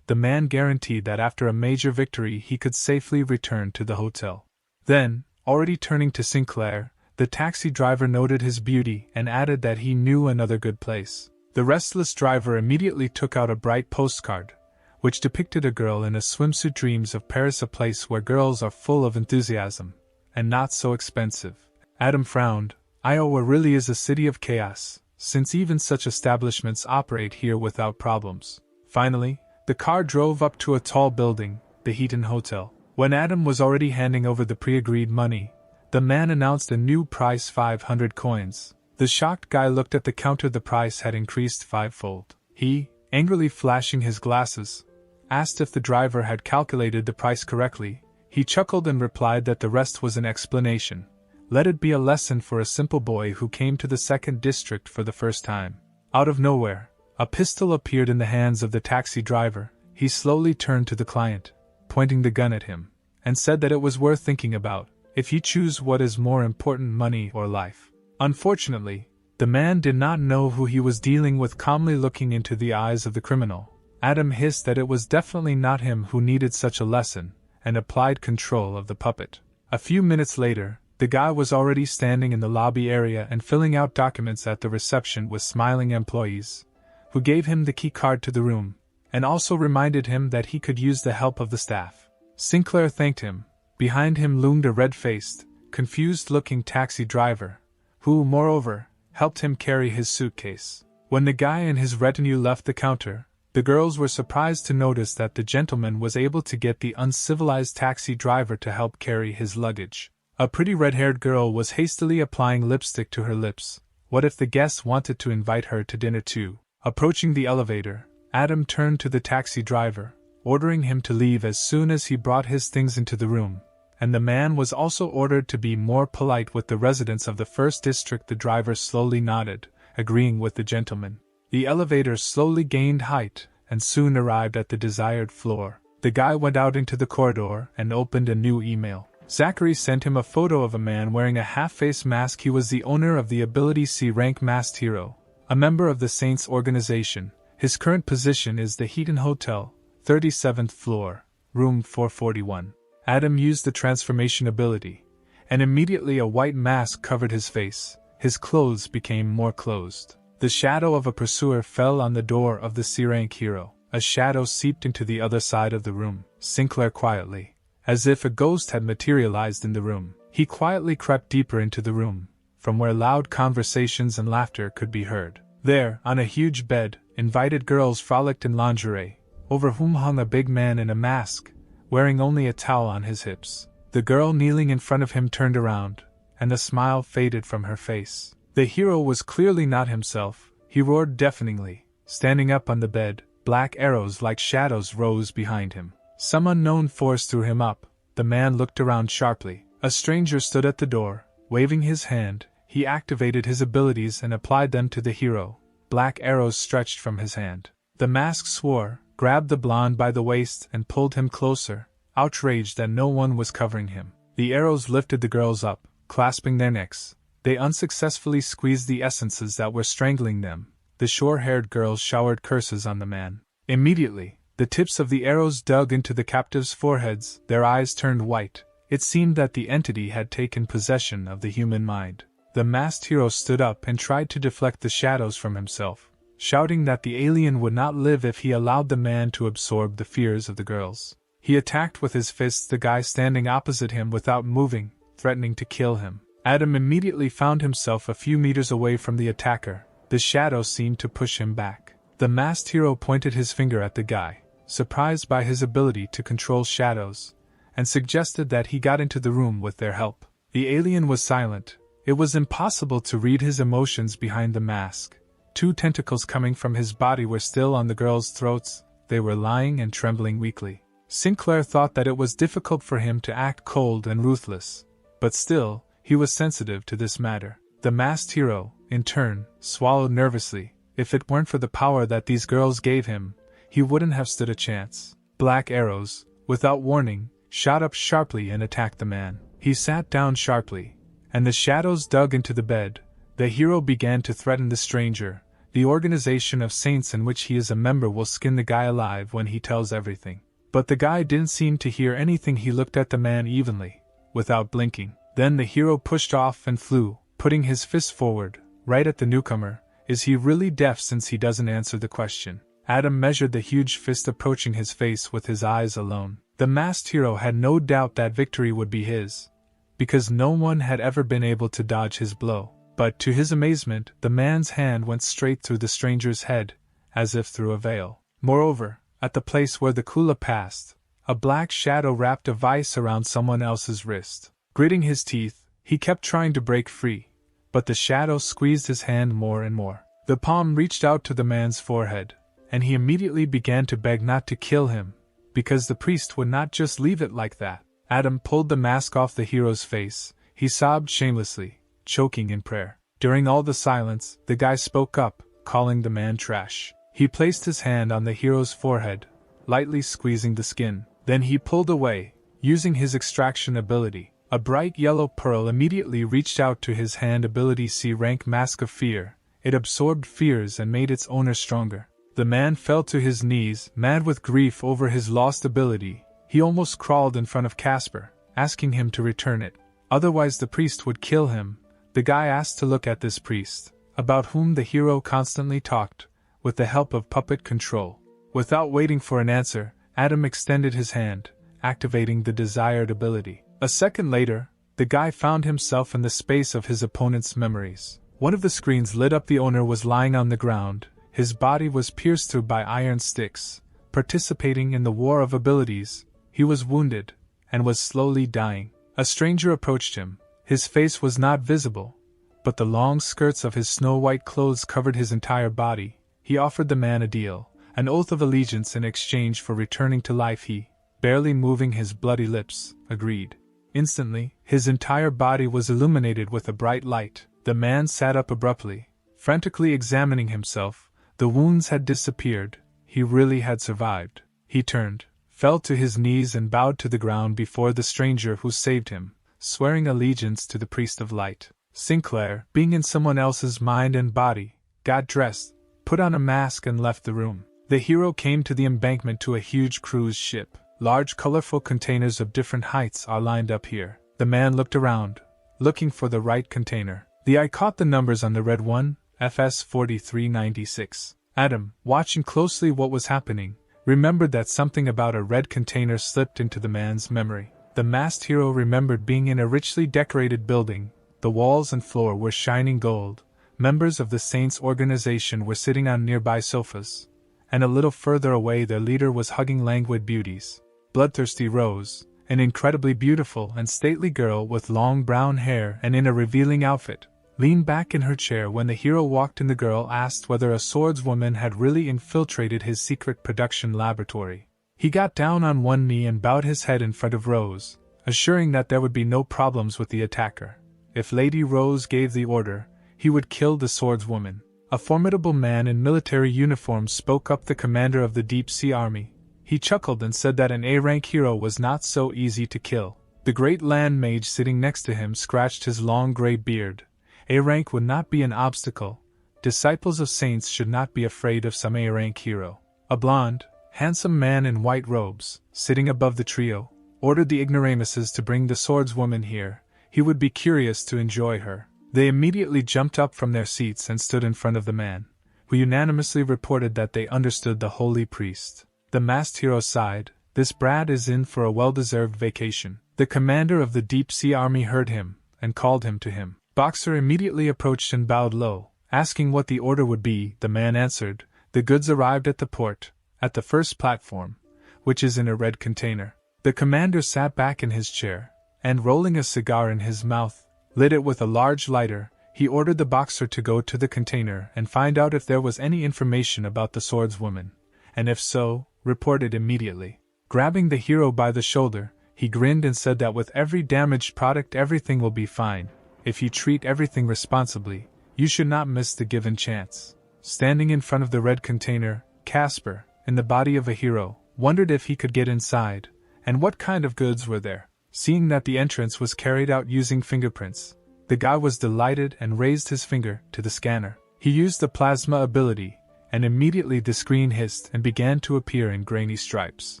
the man guaranteed that after a major victory he could safely return to the hotel. Then, already turning to Sinclair, the taxi driver noted his beauty and added that he knew another good place. The restless driver immediately took out a bright postcard, which depicted a girl in a swimsuit. Dreams of Paris, a place where girls are full of enthusiasm, and not so expensive. Adam frowned. Iowa really is a city of chaos, since even such establishments operate here without problems. Finally, the car drove up to a tall building, the Heaton Hotel. When Adam was already handing over the pre-agreed money, the man announced a new price: 500 coins. The shocked guy looked at the counter. The price had increased 5-fold. He, angrily flashing his glasses, asked if the driver had calculated the price correctly. He chuckled and replied that the rest was an explanation. Let it be a lesson for a simple boy who came to the 2nd district for the first time. Out of nowhere, a pistol appeared in the hands of the taxi driver. He slowly turned to the client, pointing the gun at him, and said that it was worth thinking about, if you choose what is more important, money or life. Unfortunately, the man did not know who he was dealing with. Calmly looking into the eyes of the criminal, Adam hissed that it was definitely not him who needed such a lesson, and applied control of the puppet. A few minutes later, the guy was already standing in the lobby area and filling out documents at the reception with smiling employees, who gave him the key card to the room, and also reminded him that he could use the help of the staff. Sinclair thanked him. Behind him loomed a red-faced, confused-looking taxi driver, who, moreover, helped him carry his suitcase. When the guy and his retinue left the counter, the girls were surprised to notice that the gentleman was able to get the uncivilized taxi driver to help carry his luggage. A pretty red-haired girl was hastily applying lipstick to her lips. What if the guests wanted to invite her to dinner too? Approaching the elevator, Adam turned to the taxi driver, ordering him to leave as soon as he brought his things into the room, and the man was also ordered to be more polite with the residents of the 1st district. The driver slowly nodded, agreeing with the gentleman. The elevator slowly gained height, and soon arrived at the desired floor. The guy went out into the corridor and opened a new email. Zachary sent him a photo of a man wearing a half-face mask. He was the owner of the Ability C rank masked hero, a member of the Saints organization. His current position is the Heaton Hotel, 37th floor, room 441. Adam used the transformation ability, and immediately a white mask covered his face. His clothes became more closed. The shadow of a pursuer fell on the door of the C-rank hero. A shadow seeped into the other side of the room. Sinclair quietly, as if a ghost had materialized in the room. He quietly crept deeper into the room, from where loud conversations and laughter could be heard. There, on a huge bed, invited girls frolicked in lingerie, over whom hung a big man in a mask, wearing only a towel on his hips. The girl kneeling in front of him turned around, and the smile faded from her face. The hero was clearly not himself. He roared deafeningly. Standing up on the bed, black arrows like shadows rose behind him. Some unknown force threw him up. The man looked around sharply. A stranger stood at the door, waving his hand. He activated his abilities and applied them to the hero. Black arrows stretched from his hand. The mask swore, grabbed the blonde by the waist and pulled him closer, outraged that no one was covering him. The arrows lifted the girls up, clasping their necks. They unsuccessfully squeezed the essences that were strangling them. The short-haired girls showered curses on the man. Immediately, the tips of the arrows dug into the captives' foreheads. Their eyes turned white. It seemed that the entity had taken possession of the human mind. The masked hero stood up and tried to deflect the shadows from himself, shouting that the alien would not live if he allowed the man to absorb the fears of the girls. He attacked with his fists the guy standing opposite him without moving, threatening to kill him. Adam immediately found himself a few meters away from the attacker. The shadow seemed to push him back. The masked hero pointed his finger at the guy, surprised by his ability to control shadows, and suggested that he got into the room with their help. The alien was silent. It was impossible to read his emotions behind the mask. Two tentacles coming from his body were still on the girls' throats. They were lying and trembling weakly. Sinclair thought that it was difficult for him to act cold and ruthless, but still, he was sensitive to this matter. The masked hero, in turn, swallowed nervously. If it weren't for the power that these girls gave him, he wouldn't have stood a chance. Black arrows, without warning, shot up sharply and attacked the man. He sat down sharply, and the shadows dug into the bed. The hero began to threaten the stranger. The organization of saints in which he is a member will skin the guy alive when he tells everything. But the guy didn't seem to hear anything. He looked at the man evenly, without blinking. Then the hero pushed off and flew, putting his fist forward, right at the newcomer. Is he really deaf since he doesn't answer the question? Adam measured the huge fist approaching his face with his eyes alone. The masked hero had no doubt that victory would be his, because no one had ever been able to dodge his blow. But to his amazement, the man's hand went straight through the stranger's head, as if through a veil. Moreover, at the place where the kula passed, a black shadow wrapped a vice around someone else's wrist. Gritting his teeth, he kept trying to break free, but the shadow squeezed his hand more and more. The palm reached out to the man's forehead, and he immediately began to beg not to kill him. because the priest would not just leave it like that. Adam pulled the mask off the hero's face. He sobbed shamelessly, choking in prayer. During all the silence, the guy spoke up, calling the man trash. He placed his hand on the hero's forehead, lightly squeezing the skin. Then he pulled away, using his extraction ability. A bright yellow pearl immediately reached out to his hand. Ability C rank Mask of Fear. It absorbed fears and made its owner stronger. The man fell to his knees, mad with grief over his lost ability. He almost crawled in front of Casper, asking him to return it. Otherwise the priest would kill him. The guy asked to look at this priest, about whom the hero constantly talked, with the help of puppet control. Without waiting for an answer, Adam extended his hand, activating the desired ability. A second later, the guy found himself in the space of his opponent's memories. One of the screens lit up. The owner was lying on the ground. His body was pierced through by iron sticks. Participating in the war of abilities, he was wounded, and was slowly dying. A stranger approached him. His face was not visible, but the long skirts of his snow-white clothes covered his entire body. He offered the man a deal, an oath of allegiance in exchange for returning to life. He, barely moving his bloody lips, agreed. Instantly, his entire body was illuminated with a bright light. The man sat up abruptly, frantically examining himself. The wounds had disappeared. He really had survived. He turned, fell to his knees and bowed to the ground before the stranger who saved him, swearing allegiance to the priest of light. Sinclair, being in someone else's mind and body, got dressed, put on a mask and left the room. The hero came to the embankment to a huge cruise ship. Large colorful containers of different heights are lined up here. The man looked around, looking for the right container. The eye caught the numbers on the red one, FS 4396. Adam, watching closely what was happening, remembered that something about a red container slipped into the man's memory. The masked hero remembered being in a richly decorated building. The walls and floor were shining gold. Members of the Saints organization were sitting on nearby sofas, and a little further away their leader was hugging languid beauties. Bloodthirsty Rose, an incredibly beautiful and stately girl with long brown hair and in a revealing outfit, leaned back in her chair when the hero walked in. The girl asked whether a swordswoman had really infiltrated his secret production laboratory. He got down on one knee and bowed his head in front of Rose, assuring that there would be no problems with the attacker. If Lady Rose gave the order, he would kill the swordswoman. A formidable man in military uniform spoke up, the commander of the Deep Sea Army. He chuckled and said that an A-rank hero was not so easy to kill. The great land mage sitting next to him scratched his long gray beard. A-rank would not be an obstacle. Disciples of saints should not be afraid of some A-rank hero. A blonde, handsome man in white robes, sitting above the trio, ordered the ignoramuses to bring the swordswoman here. He would be curious to enjoy her. They immediately jumped up from their seats and stood in front of the man, who unanimously reported that they understood the holy priest. The masked hero sighed. This brat is in for a well-deserved vacation. The commander of the Deep Sea Army heard him, and called him to him. Boxer immediately approached and bowed low, asking what the order would be. The man answered, "The goods arrived at the port, at the first platform, which is in a red container." The commander sat back in his chair, and rolling a cigar in his mouth, lit it with a large lighter. He ordered the boxer to go to the container and find out if there was any information about the swordswoman, and if so, report it immediately. Grabbing the hero by the shoulder, he grinned and said that with every damaged product everything will be fine. If you treat everything responsibly, you should not miss the given chance. Standing in front of the red container, Casper, in the body of a hero, wondered if he could get inside, and what kind of goods were there. Seeing that the entrance was carried out using fingerprints, the guy was delighted and raised his finger to the scanner. He used the plasma ability, and immediately the screen hissed and began to appear in grainy stripes.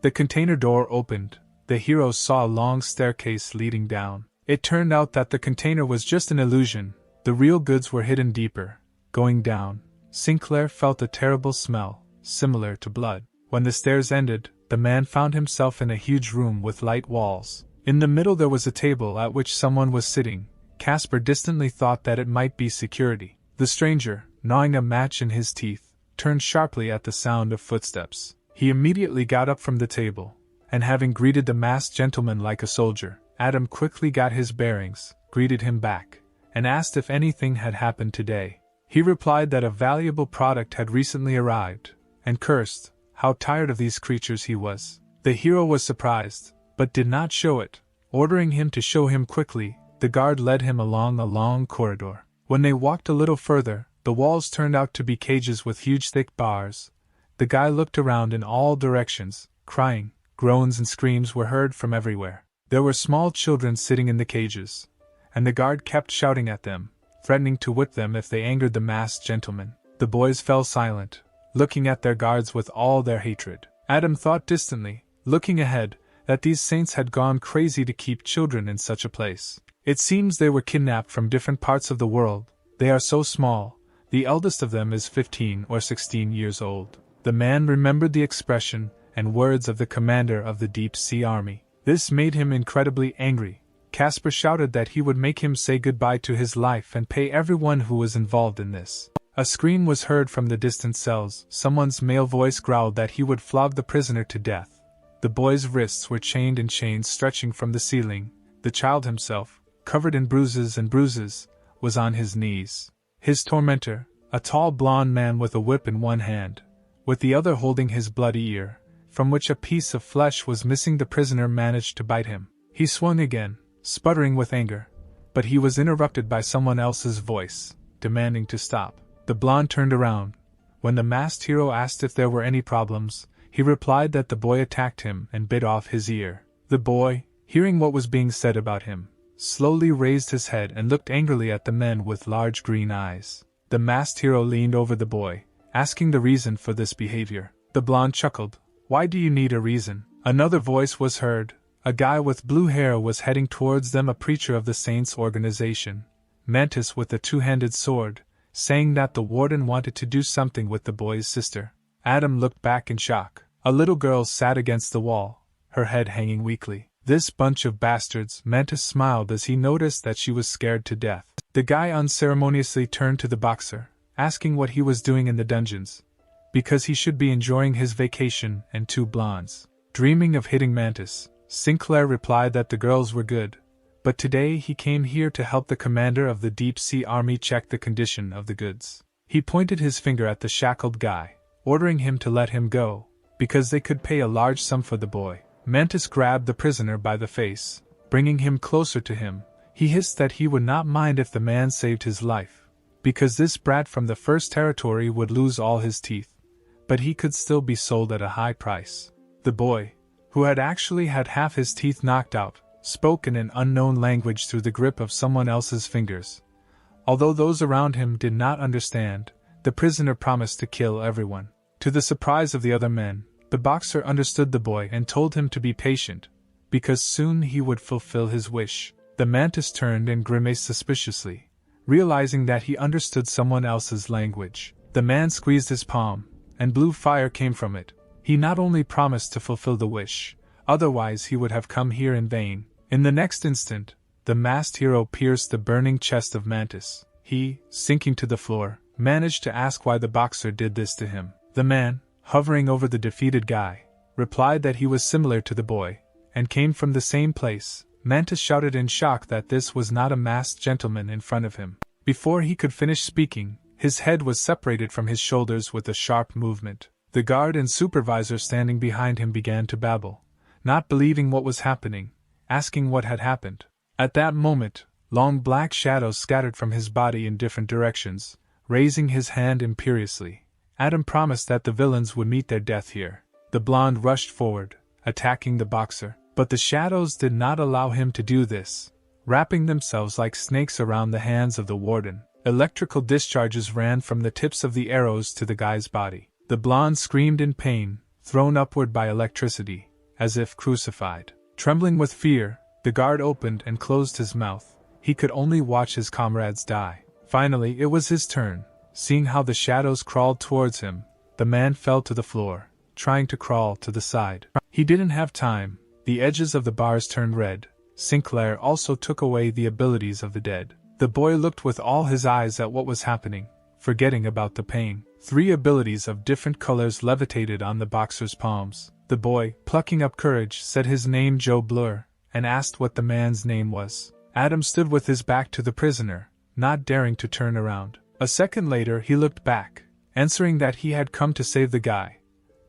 The container door opened. The hero saw a long staircase leading down. It turned out that the container was just an illusion. The real goods were hidden deeper. Going down, Sinclair felt a terrible smell, similar to blood. When the stairs ended, the man found himself in a huge room with light walls. In the middle there was a table at which someone was sitting. Casper distantly thought that it might be security. The stranger, gnawing a match in his teeth, turned sharply at the sound of footsteps. He immediately got up from the table, and having greeted the masked gentleman like a soldier, Adam quickly got his bearings, greeted him back, and asked if anything had happened today. He replied that a valuable product had recently arrived, and cursed how tired of these creatures he was. The hero was surprised, but did not show it. Ordering him to show him quickly, the guard led him along a long corridor. When they walked a little further, the walls turned out to be cages with huge thick bars. The guy looked around in all directions, crying. Groans and screams were heard from everywhere. There were small children sitting in the cages, and the guard kept shouting at them, threatening to whip them if they angered the masked gentleman. The boys fell silent, looking at their guards with all their hatred. Adam thought distantly, looking ahead, that these saints had gone crazy to keep children in such a place. It seems they were kidnapped from different parts of the world. They are so small. The eldest of them is 15 or 16 years old. The man remembered the expression and words of the commander of the Deep Sea Army. This made him incredibly angry. Casper shouted that he would make him say goodbye to his life and pay everyone who was involved in this. A scream was heard from the distant cells. Someone's male voice growled that he would flog the prisoner to death. The boy's wrists were chained in chains stretching from the ceiling. The child himself, covered in bruises and bruises, was on his knees. His tormentor, a tall blond man with a whip in one hand, with the other holding his bloody ear, from which a piece of flesh was missing, the prisoner managed to bite him. He swung again, sputtering with anger, but he was interrupted by someone else's voice, demanding to stop. The blonde turned around. When the masked hero asked if there were any problems, he replied that the boy attacked him and bit off his ear. The boy, hearing what was being said about him, slowly raised his head and looked angrily at the men with large green eyes. The masked hero leaned over the boy, asking the reason for this behavior. The blonde chuckled. "Why do you need a reason?" Another voice was heard. A guy with blue hair was heading towards them, a preacher of the Saints organization, Mantis with a two-handed sword, saying that the warden wanted to do something with the boy's sister. Adam looked back in shock. A little girl sat against the wall, her head hanging weakly. "This bunch of bastards," Mantis smiled as he noticed that she was scared to death. The guy unceremoniously turned to the boxer, asking what he was doing in the dungeons, because he should be enjoying his vacation, and two blondes, dreaming of hitting Mantis. Sinclair replied that the girls were good, but today he came here to help the commander of the Deep Sea Army check the condition of the goods. He pointed his finger at the shackled guy, ordering him to let him go, because they could pay a large sum for the boy. Mantis grabbed the prisoner by the face, bringing him closer to him. He hissed that he would not mind if the man saved his life, because this brat from the First Territory would lose all his teeth, but he could still be sold at a high price. The boy, who had actually had half his teeth knocked out, spoke in an unknown language through the grip of someone else's fingers. Although those around him did not understand, the prisoner promised to kill everyone. To the surprise of the other men, the boxer understood the boy and told him to be patient, because soon he would fulfill his wish. The mantis turned and grimaced suspiciously, realizing that he understood someone else's language. The man squeezed his palm, and blue fire came from it. He not only promised to fulfill the wish, otherwise he would have come here in vain. In the next instant, the masked hero pierced the burning chest of Mantis. He, sinking to the floor, managed to ask why the boxer did this to him. The man, hovering over the defeated guy, replied that he was similar to the boy, and came from the same place. Mantis shouted in shock that this was not a masked gentleman in front of him. Before he could finish speaking, his head was separated from his shoulders with a sharp movement. The guard and supervisor standing behind him began to babble, not believing what was happening, asking what had happened. At that moment, long black shadows scattered from his body in different directions, raising his hand imperiously. Adam promised that the villains would meet their death here. The blonde rushed forward, attacking the boxer, but the shadows did not allow him to do this, wrapping themselves like snakes around the hands of the warden. Electrical discharges ran from the tips of the arrows to the guy's body. The blonde screamed in pain, thrown upward by electricity, as if crucified. Trembling with fear, the guard opened and closed his mouth. He could only watch his comrades die. Finally, it was his turn. Seeing how the shadows crawled towards him, the man fell to the floor, trying to crawl to the side. He didn't have time. The edges of the bars turned red. Sinclair also took away the abilities of the dead. The boy looked with all his eyes at what was happening, forgetting about the pain. 3 abilities of different colors levitated on the boxer's palms. The boy, plucking up courage, said his name Joe Blur, and asked what the man's name was. Adam stood with his back to the prisoner, not daring to turn around. A second later he looked back, answering that he had come to save the guy,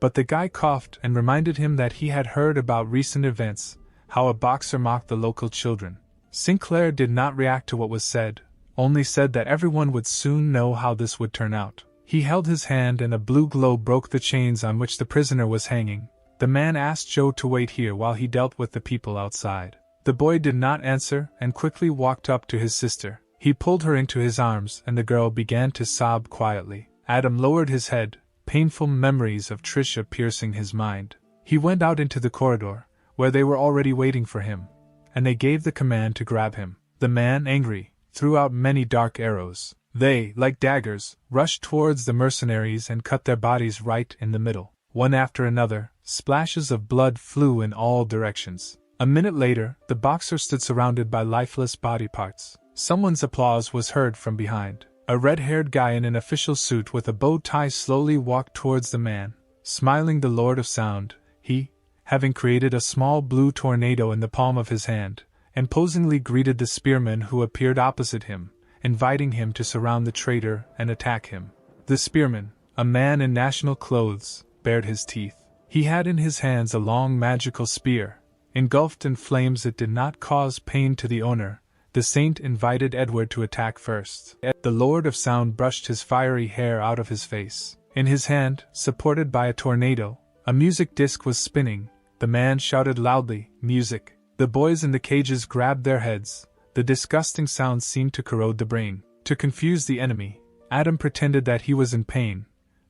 But the guy coughed and reminded him that he had heard about recent events, how a boxer mocked the local children. Sinclair did not react to what was said, only said that everyone would soon know how this would turn out. He held his hand and a blue glow broke the chains on which the prisoner was hanging. The man asked Joe to wait here while he dealt with the people outside. The boy did not answer and quickly walked up to his sister. He pulled her into his arms and the girl began to sob quietly. Adam lowered his head, painful memories of Trisha piercing his mind. He went out into the corridor, where they were already waiting for him, and they gave the command to grab him. The man, angry, threw out many dark arrows. They, like daggers, rushed towards the mercenaries and cut their bodies right in the middle. One after another, splashes of blood flew in all directions. A minute later, the boxer stood surrounded by lifeless body parts. Someone's applause was heard from behind. A red-haired guy in an official suit with a bow tie slowly walked towards the man, smiling. The Lord of Sound, he, having created a small blue tornado in the palm of his hand, imposingly greeted the spearman who appeared opposite him, inviting him to surround the traitor and attack him. The spearman, a man in national clothes, bared his teeth. He had in his hands a long magical spear. Engulfed in flames, it did not cause pain to the owner. The saint invited Edward to attack first. The Lord of Sound brushed his fiery hair out of his face. In his hand, supported by a tornado, a music disc was spinning. The man shouted loudly, "Music!" The boys in the cages grabbed their heads. The disgusting sound seemed to corrode the brain. To confuse the enemy, Adam pretended that he was in pain,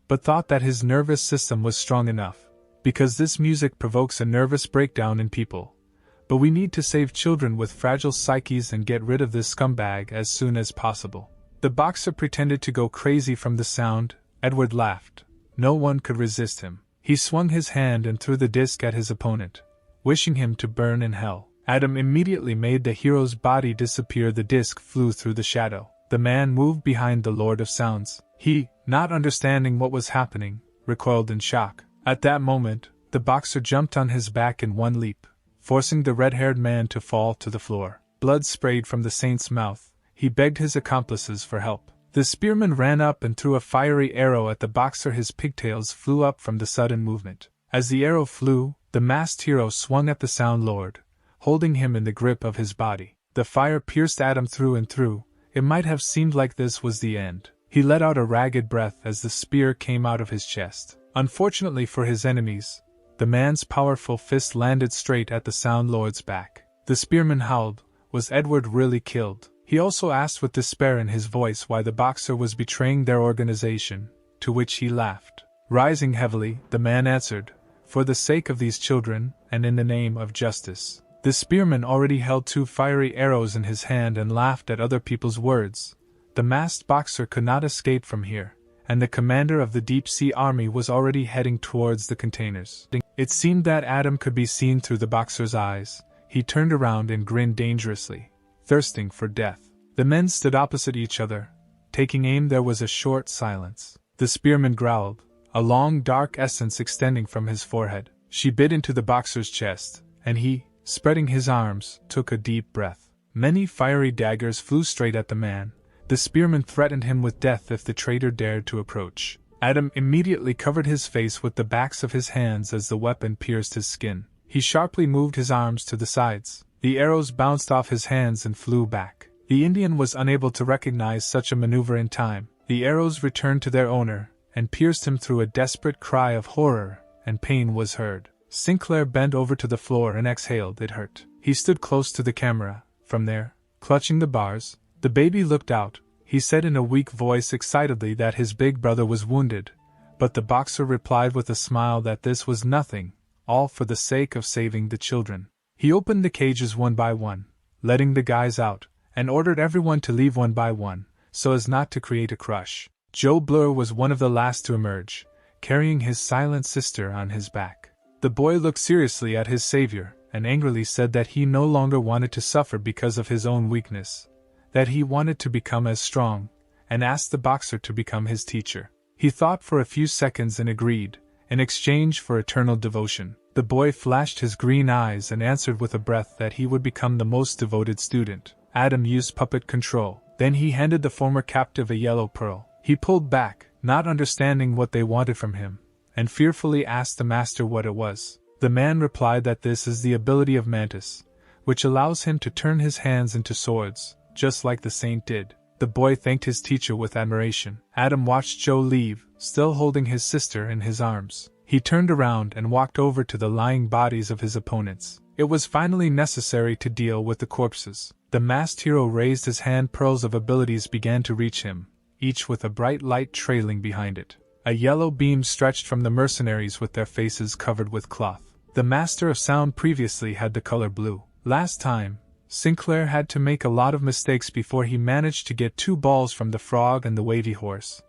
but thought that his nervous system was strong enough, because this music provokes a nervous breakdown in people. But we need to save children with fragile psyches and get rid of this scumbag as soon as possible. The boxer pretended to go crazy from the sound. Edward laughed. No one could resist him. He swung his hand and threw the disc at his opponent, wishing him to burn in hell. Adam immediately made the hero's body disappear. The disc flew through the shadow. The man moved behind the Lord of Sounds. He, not understanding what was happening, recoiled in shock. At that moment, the boxer jumped on his back in one leap, forcing the red-haired man to fall to the floor. Blood sprayed from the saint's mouth. He begged his accomplices for help. The spearman ran up and threw a fiery arrow at the boxer. His pigtails flew up from the sudden movement. As the arrow flew, the masked hero swung at the Sound Lord, holding him in the grip of his body. The fire pierced Adam through and through. It might have seemed like this was the end. He let out a ragged breath as the spear came out of his chest. Unfortunately for his enemies, the man's powerful fist landed straight at the Sound Lord's back. The spearman howled. Was Edward really killed? He also asked with despair in his voice why the boxer was betraying their organization, to which he laughed. Rising heavily, the man answered, "For the sake of these children, and in the name of justice." The spearman already held 2 fiery arrows in his hand and laughed at other people's words. The masked boxer could not escape from here, and the commander of the deep-sea army was already heading towards the containers. It seemed that Adam could be seen through the boxer's eyes. He turned around and grinned dangerously, thirsting for death. The men stood opposite each other. Taking aim, there was a short silence. The spearman growled, a long dark essence extending from his forehead. She bit into the boxer's chest, and he, spreading his arms, took a deep breath. Many fiery daggers flew straight at the man. The spearman threatened him with death if the traitor dared to approach. Adam immediately covered his face with the backs of his hands as the weapon pierced his skin. He sharply moved his arms to the sides. The arrows bounced off his hands and flew back. The Indian was unable to recognize such a maneuver in time. The arrows returned to their owner, and pierced him through. A desperate cry of horror and pain was heard. Sinclair bent over to the floor and exhaled. It hurt. He stood close to the camera. From there, clutching the bars, the baby looked out. He said in a weak voice excitedly that his big brother was wounded, but the boxer replied with a smile that this was nothing, all for the sake of saving the children. He opened the cages one by one, letting the guys out, and ordered everyone to leave one by one, so as not to create a crush. Joe Blur was one of the last to emerge, carrying his silent sister on his back. The boy looked seriously at his savior, and angrily said that he no longer wanted to suffer because of his own weakness, that he wanted to become as strong, and asked the boxer to become his teacher. He thought for a few seconds and agreed, in exchange for eternal devotion. The boy flashed his green eyes and answered with a breath that he would become the most devoted student. Adam used puppet control. Then he handed the former captive a yellow pearl. He pulled back, not understanding what they wanted from him. and fearfully asked the master what it was. The man replied that this is the ability of Mantis, which allows him to turn his hands into swords, just like the saint did. The boy thanked his teacher with admiration. Adam watched Joe leave, still holding his sister in his arms. He turned around and walked over to the lying bodies of his opponents. It was finally necessary to deal with the corpses. The masked hero raised his hand. Pearls of abilities began to reach him, each with a bright light trailing behind it. A yellow beam stretched from the mercenaries with their faces covered with cloth. The master of sound previously had the color blue. Last time, Sinclair had to make a lot of mistakes before he managed to get 2 balls from the frog and the wavy horse.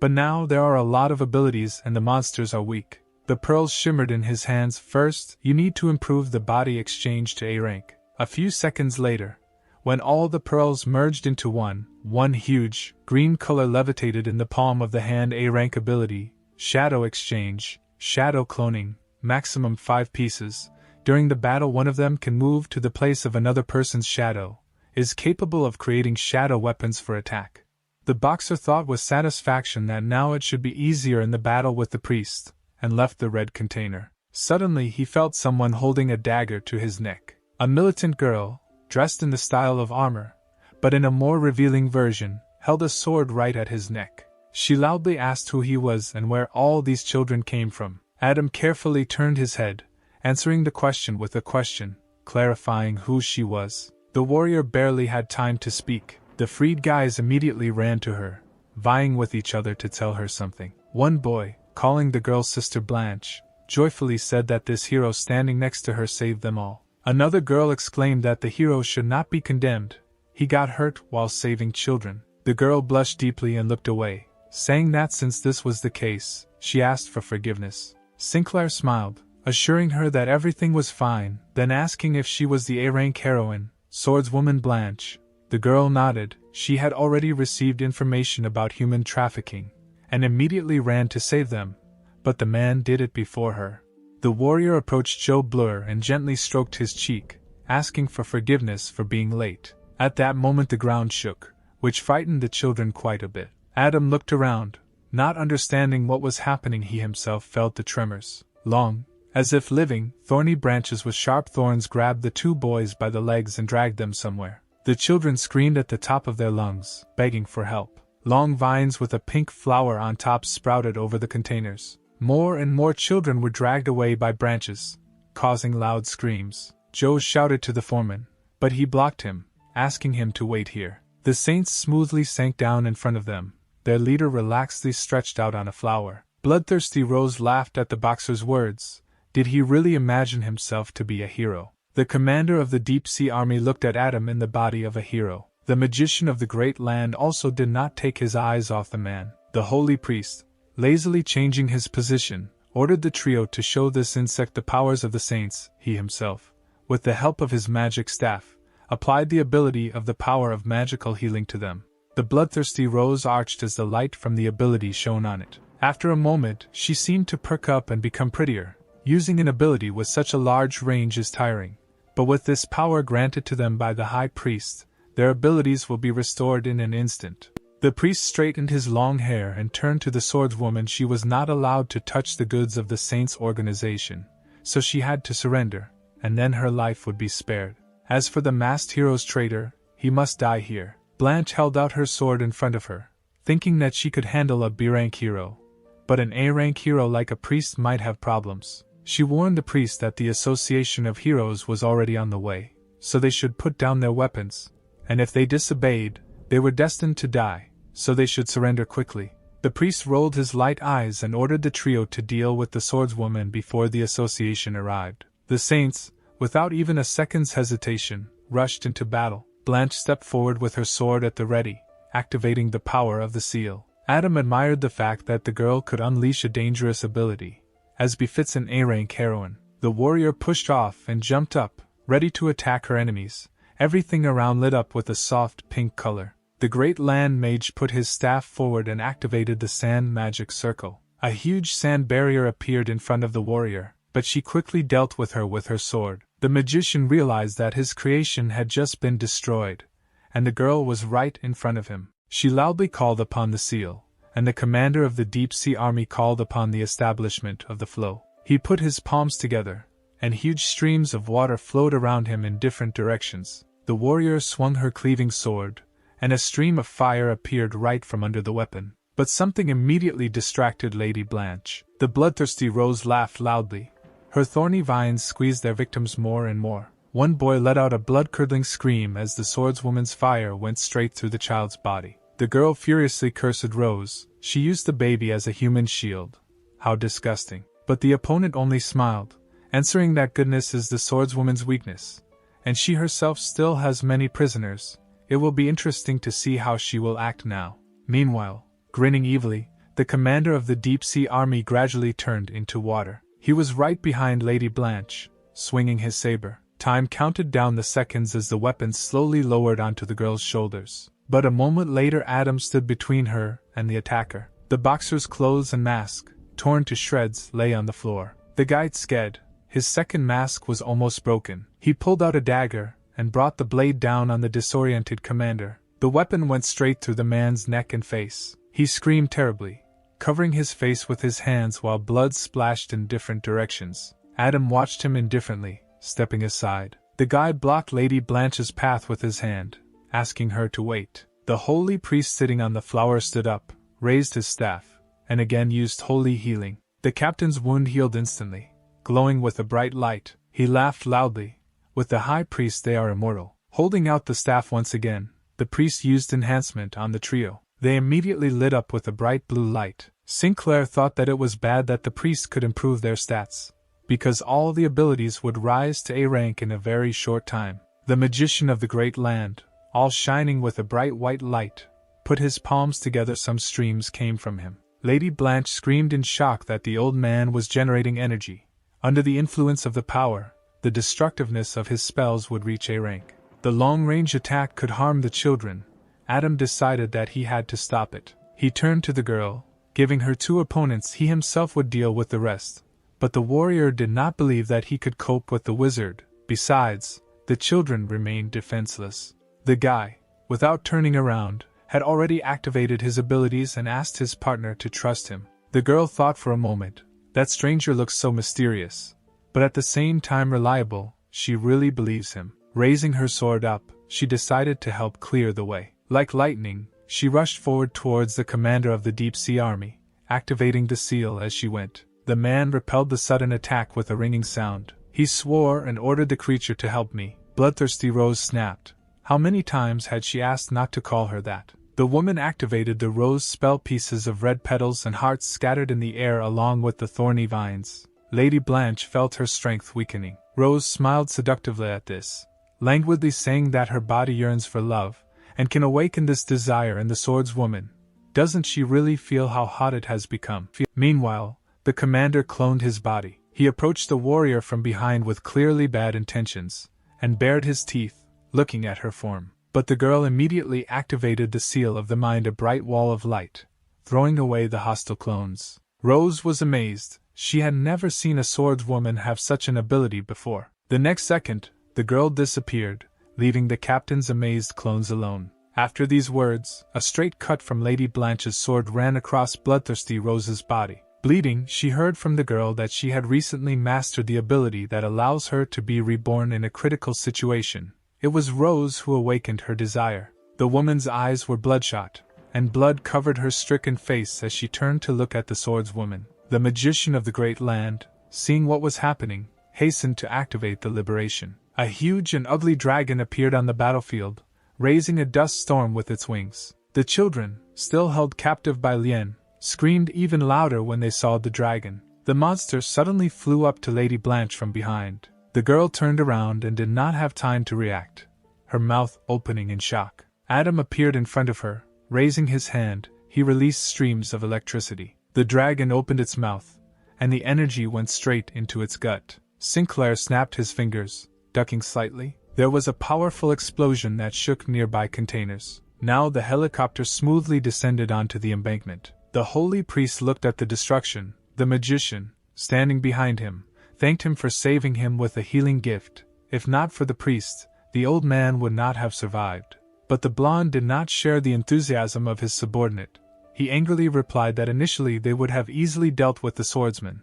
But now there are a lot of abilities and the monsters are weak. The pearls shimmered in his hands. First, you need to improve the body exchange to A rank. A few seconds later, when all the pearls merged into one huge, green color levitated in the palm of the hand. A rank ability, shadow exchange, shadow cloning, maximum 5 pieces. During the battle one of them can move to the place of another person's shadow, is capable of creating shadow weapons for attack. The boxer thought with satisfaction that now it should be easier in the battle with the priest, and left the red container. Suddenly he felt someone holding a dagger to his neck. A militant girl, dressed in the style of armor, but in a more revealing version, held a sword right at his neck. She loudly asked who he was and where all these children came from. Adam carefully turned his head, answering the question with a question, clarifying who she was. The warrior barely had time to speak. The freed guys immediately ran to her, vying with each other to tell her something. One boy, calling the girl's sister Blanche, joyfully said that this hero standing next to her saved them all. Another girl exclaimed that the hero should not be condemned. He got hurt while saving children. The girl blushed deeply and looked away, saying that since this was the case, she asked for forgiveness. Sinclair smiled, assuring her that everything was fine, then asking if she was the A-rank heroine, swordswoman Blanche. The girl nodded. She had already received information about human trafficking, and immediately ran to save them, but the man did it before her. The warrior approached Joe Blur and gently stroked his cheek, asking for forgiveness for being late. At that moment the ground shook, which frightened the children quite a bit. Adam looked around, not understanding what was happening. He himself felt the tremors. Long, as if living, thorny branches with sharp thorns grabbed the 2 boys by the legs and dragged them somewhere. The children screamed at the top of their lungs, begging for help. Long vines with a pink flower on top sprouted over the containers. More and more children were dragged away by branches, causing loud screams. Joe shouted to the foreman, but he blocked him, asking him to wait here. The saints smoothly sank down in front of them. Their leader relaxedly stretched out on a flower. Bloodthirsty Rose laughed at the boxer's words. Did he really imagine himself to be a hero? The commander of the deep-sea army looked at Adam in the body of a hero. The magician of the great land also did not take his eyes off the man. The holy priest, lazily changing his position, ordered the trio to show this insect the powers of the saints. He himself, with the help of his magic staff, applied the ability of the power of magical healing to them. The bloodthirsty Rose arched as the light from the ability shone on it. After a moment, she seemed to perk up and become prettier. Using an ability with such a large range is tiring, but with this power granted to them by the high priest, their abilities will be restored in an instant. The priest straightened his long hair and turned to the swordswoman. She was not allowed to touch the goods of the saints' organization, so she had to surrender, and then her life would be spared. As for the masked hero's traitor, he must die here. Blanche held out her sword in front of her, thinking that she could handle a B-rank hero, but an A-rank hero like a priest might have problems. She warned the priest that the association of heroes was already on the way, so they should put down their weapons, and if they disobeyed, they were destined to die, so they should surrender quickly. The priest rolled his light eyes and ordered the trio to deal with the swordswoman before the association arrived. The saints, without even a second's hesitation, rushed into battle. Blanche stepped forward with her sword at the ready, activating the power of the seal. Adam admired the fact that the girl could unleash a dangerous ability, as befits an A-rank heroine. The warrior pushed off and jumped up, ready to attack her enemies. Everything around lit up with a soft pink color. The great land mage put his staff forward and activated the sand magic circle. A huge sand barrier appeared in front of the warrior, but she quickly dealt with her sword. The magician realized that his creation had just been destroyed, and the girl was right in front of him. She loudly called upon the seal, and the commander of the deep-sea army called upon the establishment of the flow. He put his palms together, and huge streams of water flowed around him in different directions. The warrior swung her cleaving sword, and a stream of fire appeared right from under the weapon. But something immediately distracted Lady Blanche. The bloodthirsty Rose laughed loudly. Her thorny vines squeezed their victims more and more. One boy let out a blood-curdling scream as the swordswoman's fire went straight through the child's body. The girl furiously cursed Rose. She used the baby as a human shield. How disgusting. But the opponent only smiled, answering that goodness is the swordswoman's weakness, and she herself still has many prisoners. It will be interesting to see how she will act now. Meanwhile, grinning evilly, the commander of the deep-sea army gradually turned into water. He was right behind Lady Blanche, swinging his saber. Time counted down the seconds as the weapon slowly lowered onto the girl's shoulders. But a moment later Adam stood between her and the attacker. The boxer's clothes and mask, torn to shreds, lay on the floor. The guide sked. His second mask was almost broken. He pulled out a dagger and brought the blade down on the disoriented commander. The weapon went straight through the man's neck and face. He screamed terribly, covering his face with his hands while blood splashed in different directions. Adam watched him indifferently, stepping aside. The guide blocked Lady Blanche's path with his hand, asking her to wait. The holy priest sitting on the flower stood up, raised his staff, and again used holy healing. The captain's wound healed instantly, glowing with a bright light. He laughed loudly. With the high priest they are immortal. Holding out the staff once again, the priest used enhancement on the trio. They immediately lit up with a bright blue light. Sinclair thought that it was bad that the priest could improve their stats, because all the abilities would rise to A rank in a very short time. The magician of the great land, all shining with a bright white light, put his palms together. Some streams came from him. Lady Blanche screamed in shock that the old man was generating energy. Under the influence of the power, the destructiveness of his spells would reach A rank. The long-range attack could harm the children. Adam decided that he had to stop it. He turned to the girl, giving her 2 opponents. He himself would deal with the rest. But the warrior did not believe that he could cope with the wizard. Besides, the children remained defenseless. The guy, without turning around, had already activated his abilities and asked his partner to trust him. The girl thought for a moment. That stranger looks so mysterious, but at the same time reliable. She really believes him. Raising her sword up, she decided to help clear the way. Like lightning, she rushed forward towards the commander of the deep-sea army, activating the seal as she went. The man repelled the sudden attack with a ringing sound. He swore and ordered the creature to help me. Bloodthirsty Rose snapped. How many times had she asked not to call her that? The woman activated the rose spell. Pieces of red petals and hearts scattered in the air along with the thorny vines. Lady Blanche felt her strength weakening. Rose smiled seductively at this, languidly saying that her body yearns for love, and can awaken this desire in the swordswoman. Doesn't she really feel how hot it has become? Meanwhile, the commander cloned his body. He approached the warrior from behind with clearly bad intentions, and bared his teeth, looking at her form. But the girl immediately activated the seal of the mind, a bright wall of light, throwing away the hostile clones. Rose was amazed. She had never seen a swordswoman have such an ability before. The next second, the girl disappeared, leaving the captain's amazed clones alone. After these words, a straight cut from Lady Blanche's sword ran across Bloodthirsty Rose's body. Bleeding, she heard from the girl that she had recently mastered the ability that allows her to be reborn in a critical situation. It was Rose who awakened her desire. The woman's eyes were bloodshot, and blood covered her stricken face as she turned to look at the swordswoman. The magician of the great land, seeing what was happening, hastened to activate the liberation. A huge and ugly dragon appeared on the battlefield, raising a dust storm with its wings. The children, still held captive by Lien, screamed even louder when they saw the dragon. The monster suddenly flew up to Lady Blanche from behind. The girl turned around and did not have time to react, her mouth opening in shock. Adam appeared in front of her. Raising his hand, he released streams of electricity. The dragon opened its mouth, and the energy went straight into its gut. Sinclair snapped his fingers, ducking slightly. There was a powerful explosion that shook nearby containers. Now the helicopter smoothly descended onto the embankment. The holy priest looked at the destruction. The magician, standing behind him, thanked him for saving him with a healing gift. If not for the priest, the old man would not have survived. But the blonde did not share the enthusiasm of his subordinate. He angrily replied that initially they would have easily dealt with the swordsman,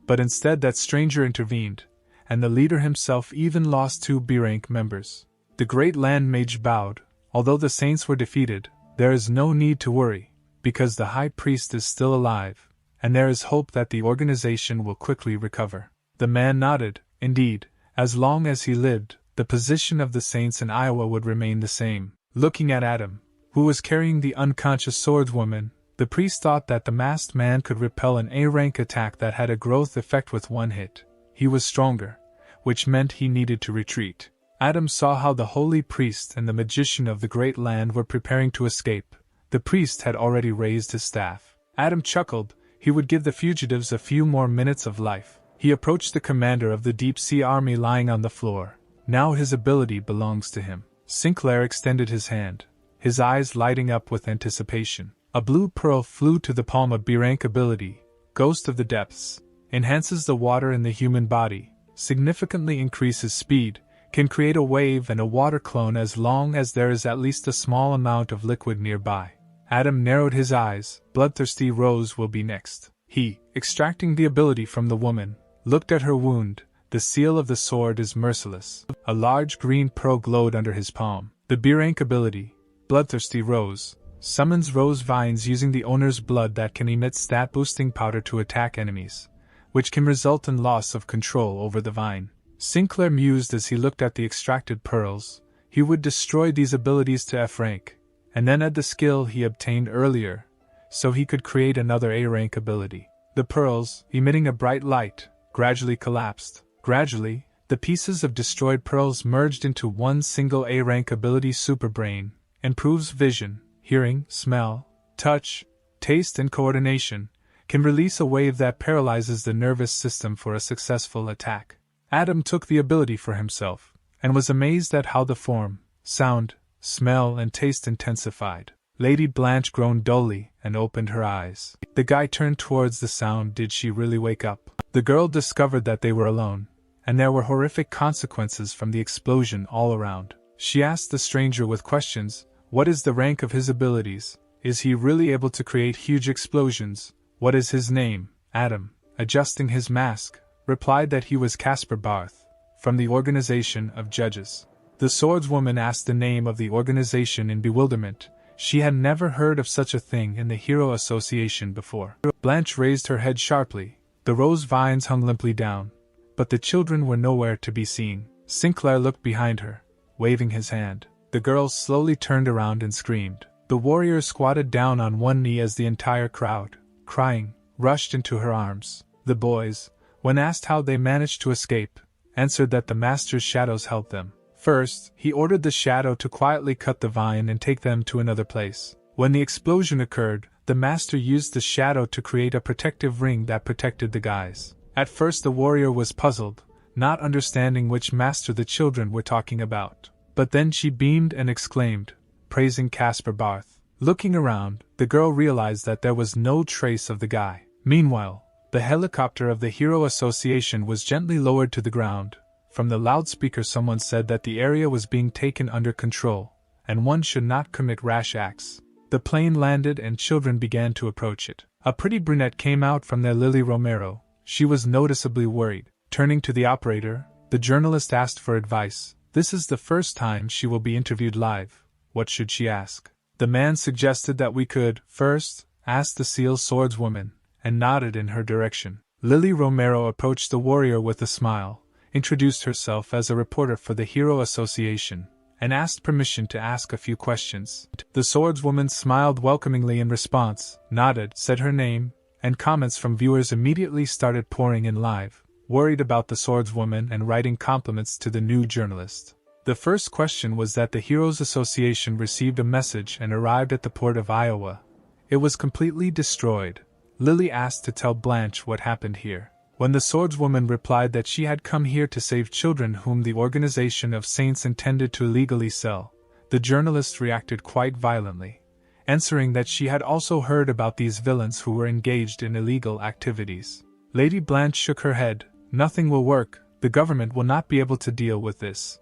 but instead that stranger intervened, and the leader himself even lost 2 B-rank members. The great land mage bowed. Although the saints were defeated, there is no need to worry, because the high priest is still alive, and there is hope that the organization will quickly recover. The man nodded. Indeed, as long as he lived, the position of the saints in Iowa would remain the same. Looking at Adam, who was carrying the unconscious swordswoman, the priest thought that the masked man could repel an A-rank attack that had a growth effect with 1 hit. He was stronger, which meant he needed to retreat. Adam saw how the holy priest and the magician of the great land were preparing to escape. The priest had already raised his staff. Adam chuckled. He would give the fugitives a few more minutes of life. He approached the commander of the deep-sea army lying on the floor. Now his ability belongs to him. Sinclair extended his hand, his eyes lighting up with anticipation. A blue pearl flew to the palm of B-rank ability, Ghost of the Depths. Enhances the water in the human body, significantly increases speed, can create a wave and a water clone as long as there is at least a small amount of liquid nearby. Adam narrowed his eyes. Bloodthirsty Rose will be next. He, extracting the ability from the woman, looked at her wound. The seal of the sword is merciless. A large green pearl glowed under his palm. The B-rank ability, Bloodthirsty Rose, summons rose vines using the owner's blood that can emit stat-boosting powder to attack enemies, which can result in loss of control over the vine. Sinclair mused as he looked at the extracted pearls. He would destroy these abilities to F rank, and then add the skill he obtained earlier, so he could create another A-rank ability. The pearls, emitting a bright light, gradually collapsed. Gradually, the pieces of destroyed pearls merged into one single A-rank ability. Superbrain improves vision, hearing, smell, touch, taste and coordination, can release a wave that paralyzes the nervous system for a successful attack. Adam took the ability for himself, and was amazed at how the form, sound, smell and taste intensified. Lady Blanche groaned dully and opened her eyes. The guy turned towards the sound. Did she really wake up? The girl discovered that they were alone, and there were horrific consequences from the explosion all around. She asked the stranger with questions. What is the rank of his abilities? Is he really able to create huge explosions? What is his name? Adam, adjusting his mask, replied that he was Casper Barth, from the Organization of Judges. The swordswoman asked the name of the organization in bewilderment. She had never heard of such a thing in the Hero Association before. Blanche raised her head sharply. The rose vines hung limply down, but the children were nowhere to be seen. Sinclair looked behind her, waving his hand. The girl slowly turned around and screamed. The warrior squatted down on one knee as the entire crowd, crying, rushed into her arms. The boys, when asked how they managed to escape, answered that the master's shadows helped them. First, he ordered the shadow to quietly cut the vine and take them to another place. When the explosion occurred, the master used the shadow to create a protective ring that protected the guys. At first the warrior was puzzled, not understanding which master the children were talking about. But then she beamed and exclaimed, praising Casper Barth. Looking around, the girl realized that there was no trace of the guy. Meanwhile, the helicopter of the Hero Association was gently lowered to the ground. From the loudspeaker someone said that the area was being taken under control, and one should not commit rash acts. The plane landed and children began to approach it. A pretty brunette came out from there. Lily Romero. She was noticeably worried. Turning to the operator, the journalist asked for advice. This is the first time she will be interviewed live. What should she ask? The man suggested that we could, first, ask the seal swordswoman, and nodded in her direction. Lily Romero approached the warrior with a smile, introduced herself as a reporter for the Hero Association, and asked permission to ask a few questions. The swordswoman smiled welcomingly in response, nodded, said her name, and comments from viewers immediately started pouring in live, worried about the swordswoman and writing compliments to the new journalist. The first question was that the Heroes Association received a message and arrived at the port of Iowa. It was completely destroyed. Lily asked to tell Blanche what happened here. When the swordswoman replied that she had come here to save children whom the Organization of Saints intended to illegally sell, the journalist reacted quite violently, answering that she had also heard about these villains who were engaged in illegal activities. Lady Blanche shook her head. Nothing will work. The government will not be able to deal with this,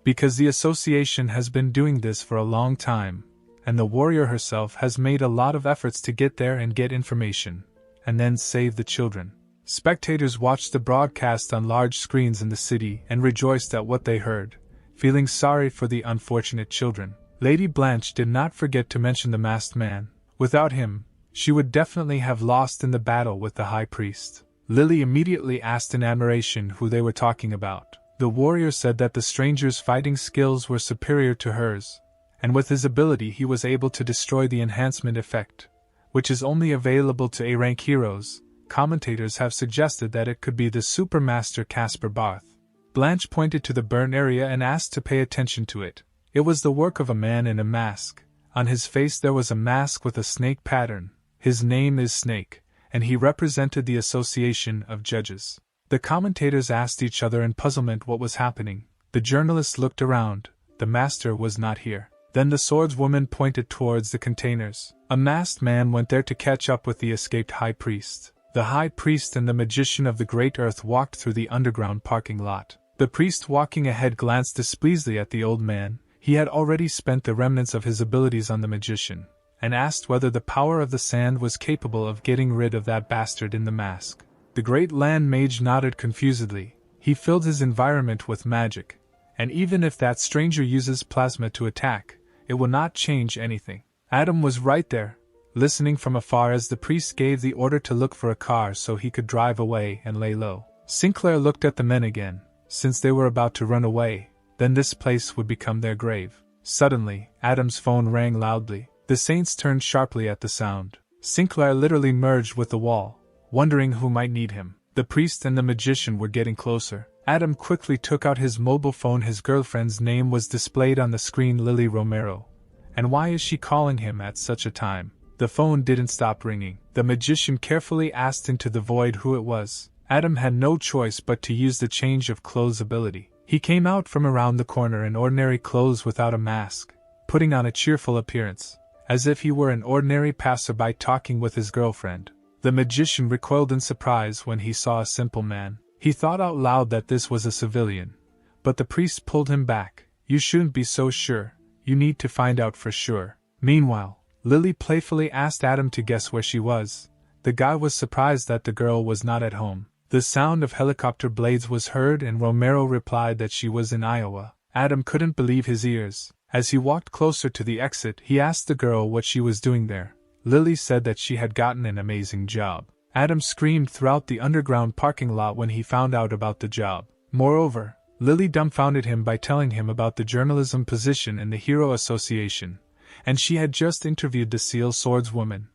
because the association has been doing this for a long time, and the warrior herself has made a lot of efforts to get there and get information, and then save the children. Spectators watched the broadcast on large screens in the city and rejoiced at what they heard, feeling sorry for the unfortunate children. Lady Blanche did not forget to mention the masked man. Without him, she would definitely have lost in the battle with the high priest. Lily immediately asked in admiration who they were talking about. The warrior said that the stranger's fighting skills were superior to hers, and with his ability he was able to destroy the enhancement effect, which is only available to A-rank heroes. Commentators have suggested that it could be the Supermaster Caspar Barth. Blanche pointed to the burn area and asked to pay attention to it. It was the work of a man in a mask. On his face there was a mask with a snake pattern. His name is Snake, and he represented the Association of Judges. The commentators asked each other in puzzlement what was happening. The journalists looked around. The master was not here. Then the swordswoman pointed towards the containers. A masked man went there to catch up with the escaped high priest. The high priest and the magician of the great earth walked through the underground parking lot. The priest walking ahead glanced displeasedly at the old man. He had already spent the remnants of his abilities on the magician, and asked whether the power of the sand was capable of getting rid of that bastard in the mask. The great land mage nodded confusedly. He filled his environment with magic, and even if that stranger uses plasma to attack, it will not change anything. Adam was right there, listening from afar as the priest gave the order to look for a car so he could drive away and lay low. Sinclair looked at the men again. Since they were about to run away, then this place would become their grave. Suddenly, Adam's phone rang loudly. The saints turned sharply at the sound. Sinclair literally merged with the wall, wondering who might need him. The priest and the magician were getting closer. Adam quickly took out his mobile phone. His girlfriend's name was displayed on the screen, Lily Romero. And why is she calling him at such a time? The phone didn't stop ringing. The magician carefully asked into the void who it was. Adam had no choice but to use the change of clothes ability. He came out from around the corner in ordinary clothes without a mask, putting on a cheerful appearance, as if he were an ordinary passerby talking with his girlfriend. The magician recoiled in surprise when he saw a simple man. He thought out loud that this was a civilian, but the priest pulled him back. You shouldn't be so sure. You need to find out for sure. Meanwhile, Lily playfully asked Adam to guess where she was. The guy was surprised that the girl was not at home. The sound of helicopter blades was heard and Romero replied that she was in Iowa. Adam couldn't believe his ears. As he walked closer to the exit, he asked the girl what she was doing there. Lily said that she had gotten an amazing job. Adam screamed throughout the underground parking lot when he found out about the job. Moreover, Lily dumbfounded him by telling him about the journalism position in the Hero Association, and she had just interviewed the Seal Swordswoman,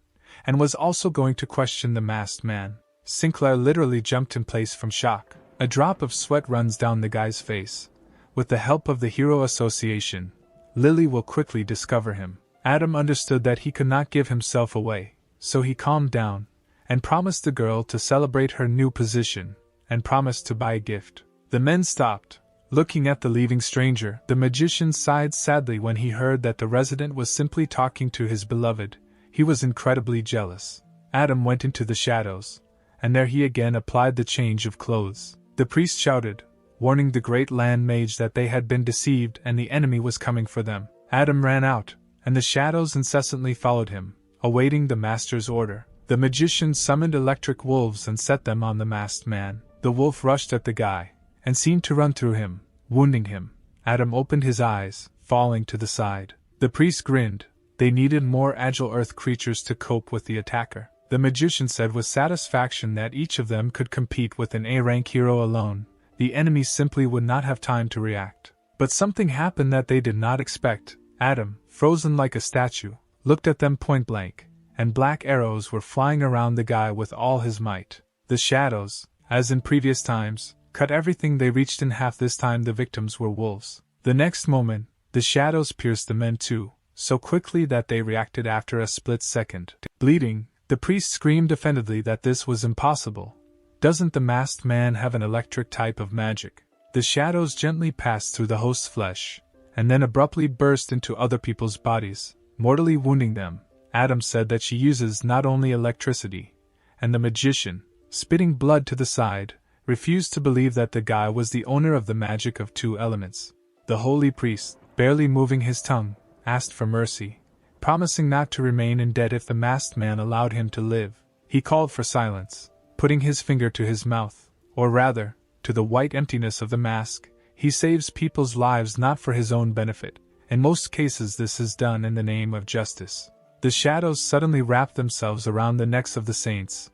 and was also going to question the masked man. Sinclair literally jumped in place from shock. A drop of sweat runs down the guy's face. With the help of the Hero Association, Lily will quickly discover him. Adam understood that he could not give himself away, so he calmed down, and promised the girl to celebrate her new position, and promised to buy a gift. The men stopped, looking at the leaving stranger. The magician sighed sadly when he heard that the resident was simply talking to his beloved. He was incredibly jealous. Adam went into the shadows, and there he again applied the change of clothes. The priest shouted, warning the great land mage that they had been deceived and the enemy was coming for them. Adam ran out, and the shadows incessantly followed him, awaiting the master's order. The magician summoned electric wolves and set them on the masked man. The wolf rushed at the guy, and seemed to run through him, wounding him. Adam opened his eyes, falling to the side. The priest grinned. They needed more agile earth creatures to cope with the attacker. The magician said with satisfaction that each of them could compete with an A-rank hero alone. The enemy simply would not have time to react. But something happened that they did not expect. Adam, frozen like a statue, looked at them point blank, and black arrows were flying around the guy with all his might. The shadows, as in previous times, cut everything they reached in half. This time the victims were wolves. The next moment, the shadows pierced the men too, so quickly that they reacted after a split second. Bleeding, the priest screamed offendedly that this was impossible. Doesn't the masked man have an electric type of magic? The shadows gently passed through the host's flesh, and then abruptly burst into other people's bodies, mortally wounding them. Adam said that she uses not only electricity, and the magician, spitting blood to the side, refused to believe that the guy was the owner of the magic of two elements. The holy priest, barely moving his tongue, asked for mercy, promising not to remain in debt if the masked man allowed him to live. He called for silence, putting his finger to his mouth, or rather, to the white emptiness of the mask. He saves people's lives not for his own benefit. In most cases this is done in the name of justice. The shadows suddenly wrapped themselves around the necks of the saints,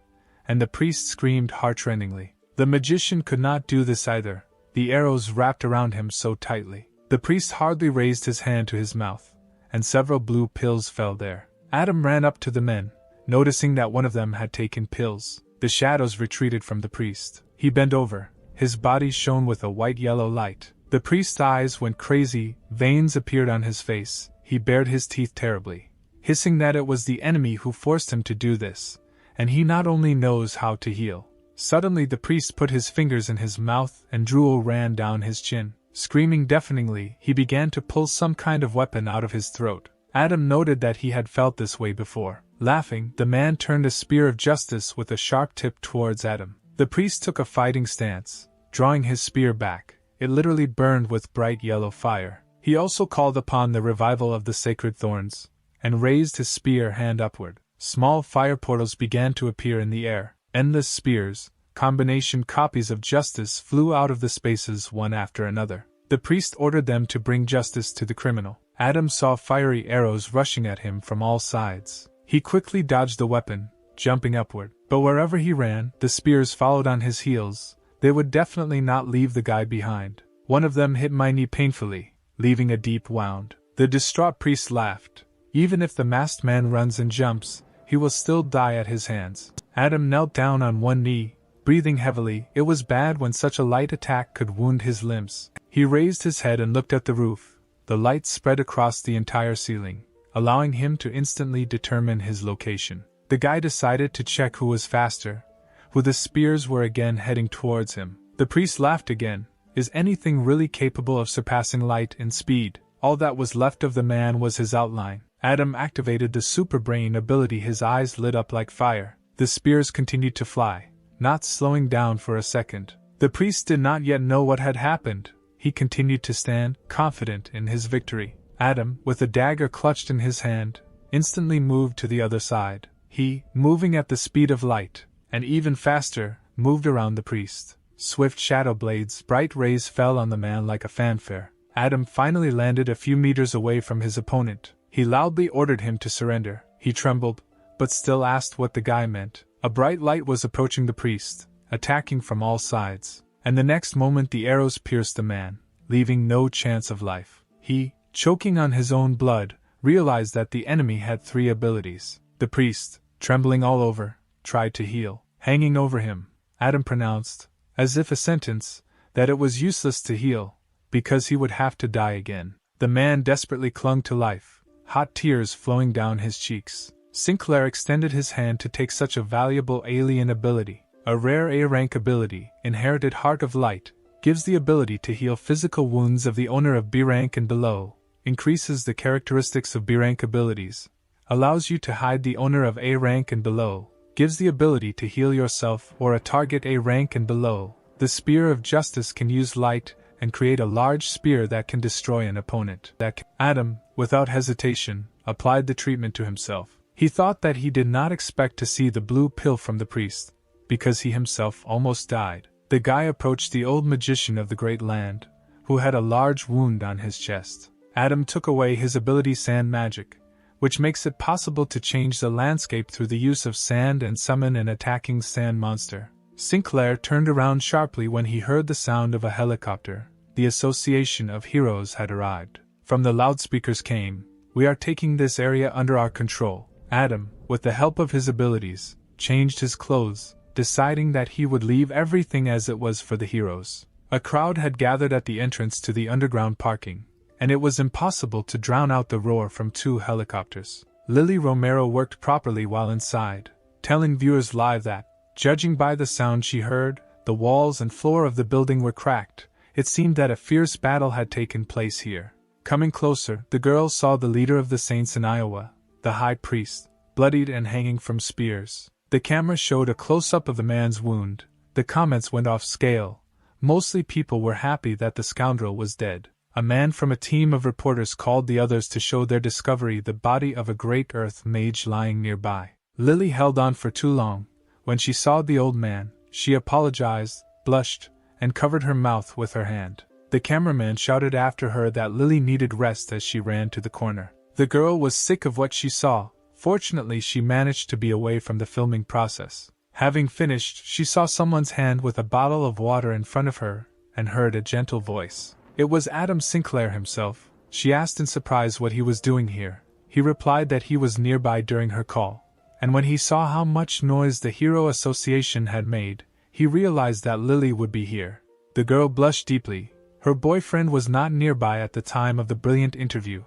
and the priest screamed heartrendingly. The magician could not do this either, the arrows wrapped around him so tightly. The priest hardly raised his hand to his mouth, and several blue pills fell there. Adam ran up to the men, noticing that one of them had taken pills. The shadows retreated from the priest. He bent over. His body shone with a white-yellow light. The priest's eyes went crazy, veins appeared on his face. He bared his teeth terribly, hissing that it was the enemy who forced him to do this, and he not only knows how to heal. Suddenly the priest put his fingers in his mouth and drool ran down his chin. Screaming deafeningly, he began to pull some kind of weapon out of his throat. Adam noted that he had felt this way before. Laughing, the man turned a spear of justice with a sharp tip towards Adam. The priest took a fighting stance, drawing his spear back. It literally burned with bright yellow fire. He also called upon the revival of the sacred thorns, and raised his spear hand upward. Small fire portals began to appear in the air. Endless spears, combination copies of justice, flew out of the spaces one after another. The priest ordered them to bring justice to the criminal. Adam saw fiery arrows rushing at him from all sides. He quickly dodged the weapon, jumping upward. But wherever he ran, the spears followed on his heels. They would definitely not leave the guy behind. One of them hit my knee painfully, leaving a deep wound. The distraught priest laughed. Even if the masked man runs and jumps, he will still die at his hands. Adam knelt down on one knee, breathing heavily. It was bad when such a light attack could wound his limbs. He raised his head and looked at the roof. The light spread across the entire ceiling, allowing him to instantly determine his location. The guy decided to check who was faster, who the spears were again heading towards him. The priest laughed again. Is anything really capable of surpassing light in speed? All that was left of the man was his outline. Adam activated the super brain ability. His eyes lit up like fire. The spears continued to fly, not slowing down for a second. The priest did not yet know what had happened. He continued to stand, confident in his victory. Adam, with a dagger clutched in his hand, instantly moved to the other side. He, moving at the speed of light, and even faster, moved around the priest. Swift shadow blades, bright rays fell on the man like a fanfare. Adam finally landed a few meters away from his opponent. He loudly ordered him to surrender. He trembled, but still asked what the guy meant. A bright light was approaching the priest, attacking from all sides, and the next moment the arrows pierced the man, leaving no chance of life. He, choking on his own blood, realized that the enemy had 3 abilities. The priest, trembling all over, tried to heal. Hanging over him, Adam pronounced, as if a sentence, that it was useless to heal, because he would have to die again. The man desperately clung to life, hot tears flowing down his cheeks. Sinclair extended his hand to take such a valuable alien ability. A rare A-rank ability, inherited Heart of Light, gives the ability to heal physical wounds of the owner of B rank and below, increases the characteristics of B rank abilities, allows you to hide the owner of A rank and below, gives the ability to heal yourself or a target A rank and below. The Spear of Justice can use light and create a large spear that can destroy an opponent. Adam, without hesitation, applied the treatment to himself. He thought that he did not expect to see the blue pill from the priest, because he himself almost died. The guy approached the old magician of the great land, who had a large wound on his chest. Adam took away his ability Sand Magic, which makes it possible to change the landscape through the use of sand and summon an attacking sand monster. Sinclair turned around sharply when he heard the sound of a helicopter. The Association of Heroes had arrived. From the loudspeakers came, "We are taking this area under our control." Adam, with the help of his abilities, changed his clothes, deciding that he would leave everything as it was for the heroes. A crowd had gathered at the entrance to the underground parking, and it was impossible to drown out the roar from 2 helicopters. Lily Romero worked properly while inside, telling viewers live that, judging by the sound she heard, the walls and floor of the building were cracked. It seemed that a fierce battle had taken place here. Coming closer, the girl saw the leader of the saints in Iowa, the high priest, bloodied and hanging from spears. The camera showed a close-up of the man's wound. The comments went off scale. Mostly people were happy that the scoundrel was dead. A man from a team of reporters called the others to show their discovery, the body of a great earth mage lying nearby. Lily held on for too long. When she saw the old man, she apologized, blushed, and covered her mouth with her hand. The cameraman shouted after her that Lily needed rest as she ran to the corner. The girl was sick of what she saw. Fortunately, she managed to be away from the filming process. Having finished, she saw someone's hand with a bottle of water in front of her, and heard a gentle voice. It was Adam Sinclair himself. She asked in surprise what he was doing here. He replied that he was nearby during her call. And when he saw how much noise the Hero Association had made, he realized that Lily would be here. The girl blushed deeply. Her boyfriend was not nearby at the time of the brilliant interview,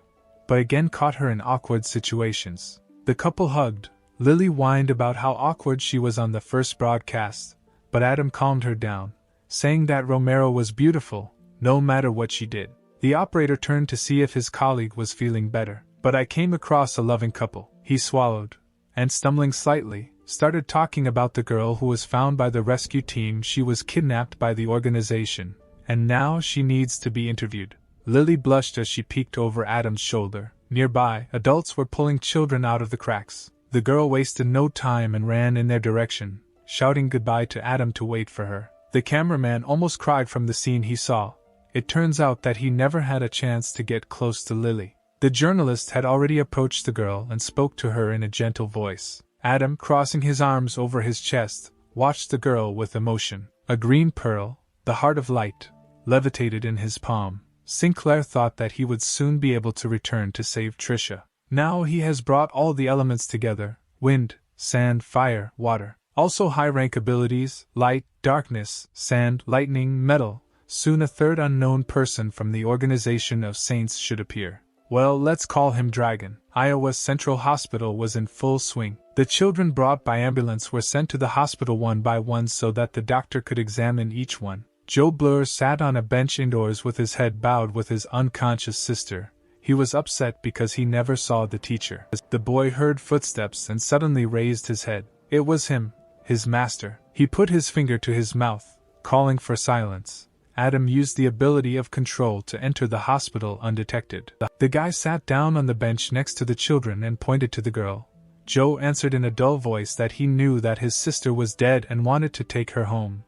but again caught her in awkward situations. The couple hugged. Lily whined about how awkward she was on the first broadcast, but Adam calmed her down, saying that Romero was beautiful, no matter what she did. The operator turned to see if his colleague was feeling better. But I came across a loving couple. He swallowed, and stumbling slightly, started talking about the girl who was found by the rescue team. She was kidnapped by the organization, and now she needs to be interviewed. Lily blushed as she peeked over Adam's shoulder. Nearby, adults were pulling children out of the cracks. The girl wasted no time and ran in their direction, shouting goodbye to Adam to wait for her. The cameraman almost cried from the scene he saw. It turns out that he never had a chance to get close to Lily. The journalist had already approached the girl and spoke to her in a gentle voice. Adam, crossing his arms over his chest, watched the girl with emotion. A green pearl, the heart of light, levitated in his palm. Sinclair thought that he would soon be able to return to save Trisha. Now he has brought all the elements together: wind, sand, fire, water. Also high-rank abilities: light, darkness, sand, lightning, metal. Soon a third unknown person from the Organization of Saints should appear. Well, let's call him Dragon. Iowa Central Hospital was in full swing. The children brought by ambulance were sent to the hospital one by one so that the doctor could examine each one. Joe Blur sat on a bench indoors with his head bowed with his unconscious sister. He was upset because he never saw the teacher. The boy heard footsteps and suddenly raised his head. It was him, his master. He put his finger to his mouth, calling for silence. Adam used the ability of control to enter the hospital undetected. The guy sat down on the bench next to the children and pointed to the girl. Joe answered in a dull voice that he knew that his sister was dead and wanted to take her home,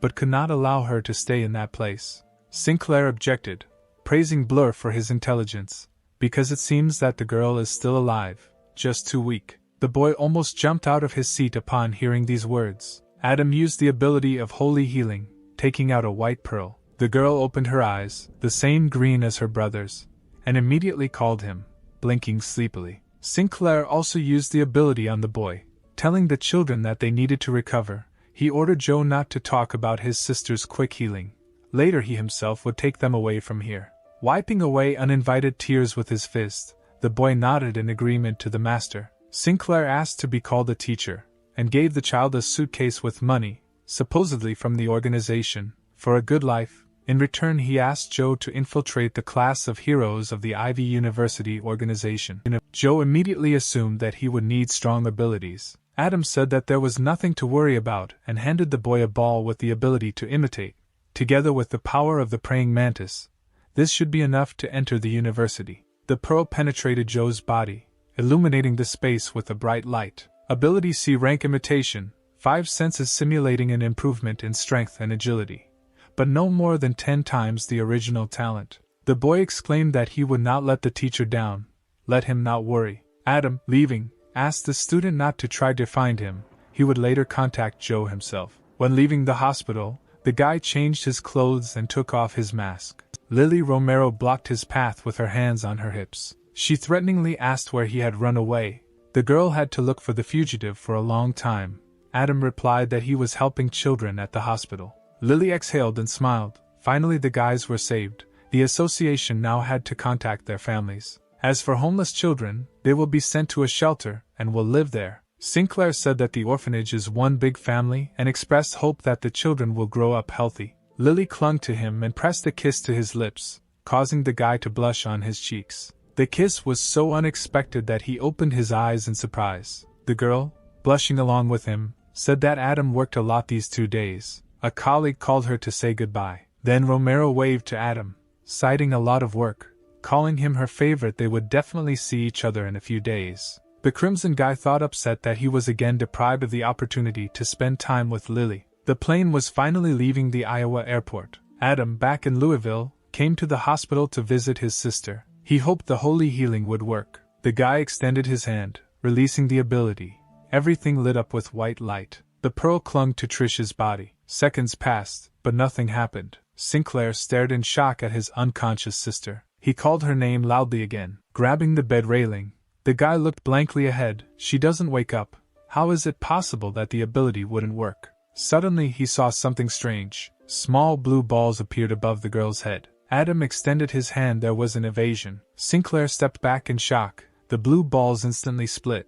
but could not allow her to stay in that place. Sinclair objected, praising Blur for his intelligence, because it seems that the girl is still alive, just too weak. The boy almost jumped out of his seat upon hearing these words. Adam used the ability of holy healing, taking out a white pearl. The girl opened her eyes, the same green as her brother's, and immediately called him, blinking sleepily. Sinclair also used the ability on the boy, telling the children that they needed to recover. He ordered Joe not to talk about his sister's quick healing. Later he himself would take them away from here. Wiping away uninvited tears with his fist, the boy nodded in agreement to the master. Sinclair asked to be called a teacher, and gave the child a suitcase with money, supposedly from the organization, for a good life. In return he asked Joe to infiltrate the class of heroes of the Ivy University organization. Joe immediately assumed that he would need strong abilities. Adam said that there was nothing to worry about and handed the boy a ball with the ability to imitate. Together with the power of the praying mantis, this should be enough to enter the university. The pearl penetrated Joe's body, illuminating the space with a bright light. Ability C rank imitation, 5 senses simulating an improvement in strength and agility, but no more than 10 times the original talent. The boy exclaimed that he would not let the teacher down. Let him not worry. Adam, leaving, asked the student not to try to find him. He would later contact Joe himself. When leaving the hospital, the guy changed his clothes and took off his mask. Lily Romero blocked his path with her hands on her hips. She threateningly asked where he had run away. The girl had to look for the fugitive for a long time. Adam replied that he was helping children at the hospital. Lily exhaled and smiled. Finally the guys were saved. The association now had to contact their families. As for homeless children, they will be sent to a shelter and will live there. Sinclair said that the orphanage is one big family and expressed hope that the children will grow up healthy. Lily clung to him and pressed a kiss to his lips, causing the guy to blush on his cheeks. The kiss was so unexpected that he opened his eyes in surprise. The girl, blushing along with him, said that Adam worked a lot these 2 days. A colleague called her to say goodbye. Then Romero waved to Adam, citing a lot of work. Calling him her favorite, they would definitely see each other in a few days. The Crimson Guy thought upset that he was again deprived of the opportunity to spend time with Lily. The plane was finally leaving the Iowa airport. Adam, back in Louisville, came to the hospital to visit his sister. He hoped the holy healing would work. The guy extended his hand, releasing the ability. Everything lit up with white light. The pearl clung to Trish's body. Seconds passed, but nothing happened. Sinclair stared in shock at his unconscious sister. He called her name loudly again. Grabbing the bed railing, the guy looked blankly ahead. She doesn't wake up. How is it possible that the ability wouldn't work? Suddenly he saw something strange. Small blue balls appeared above the girl's head. Adam extended his hand. There was an evasion. Sinclair stepped back in shock. The blue balls instantly split,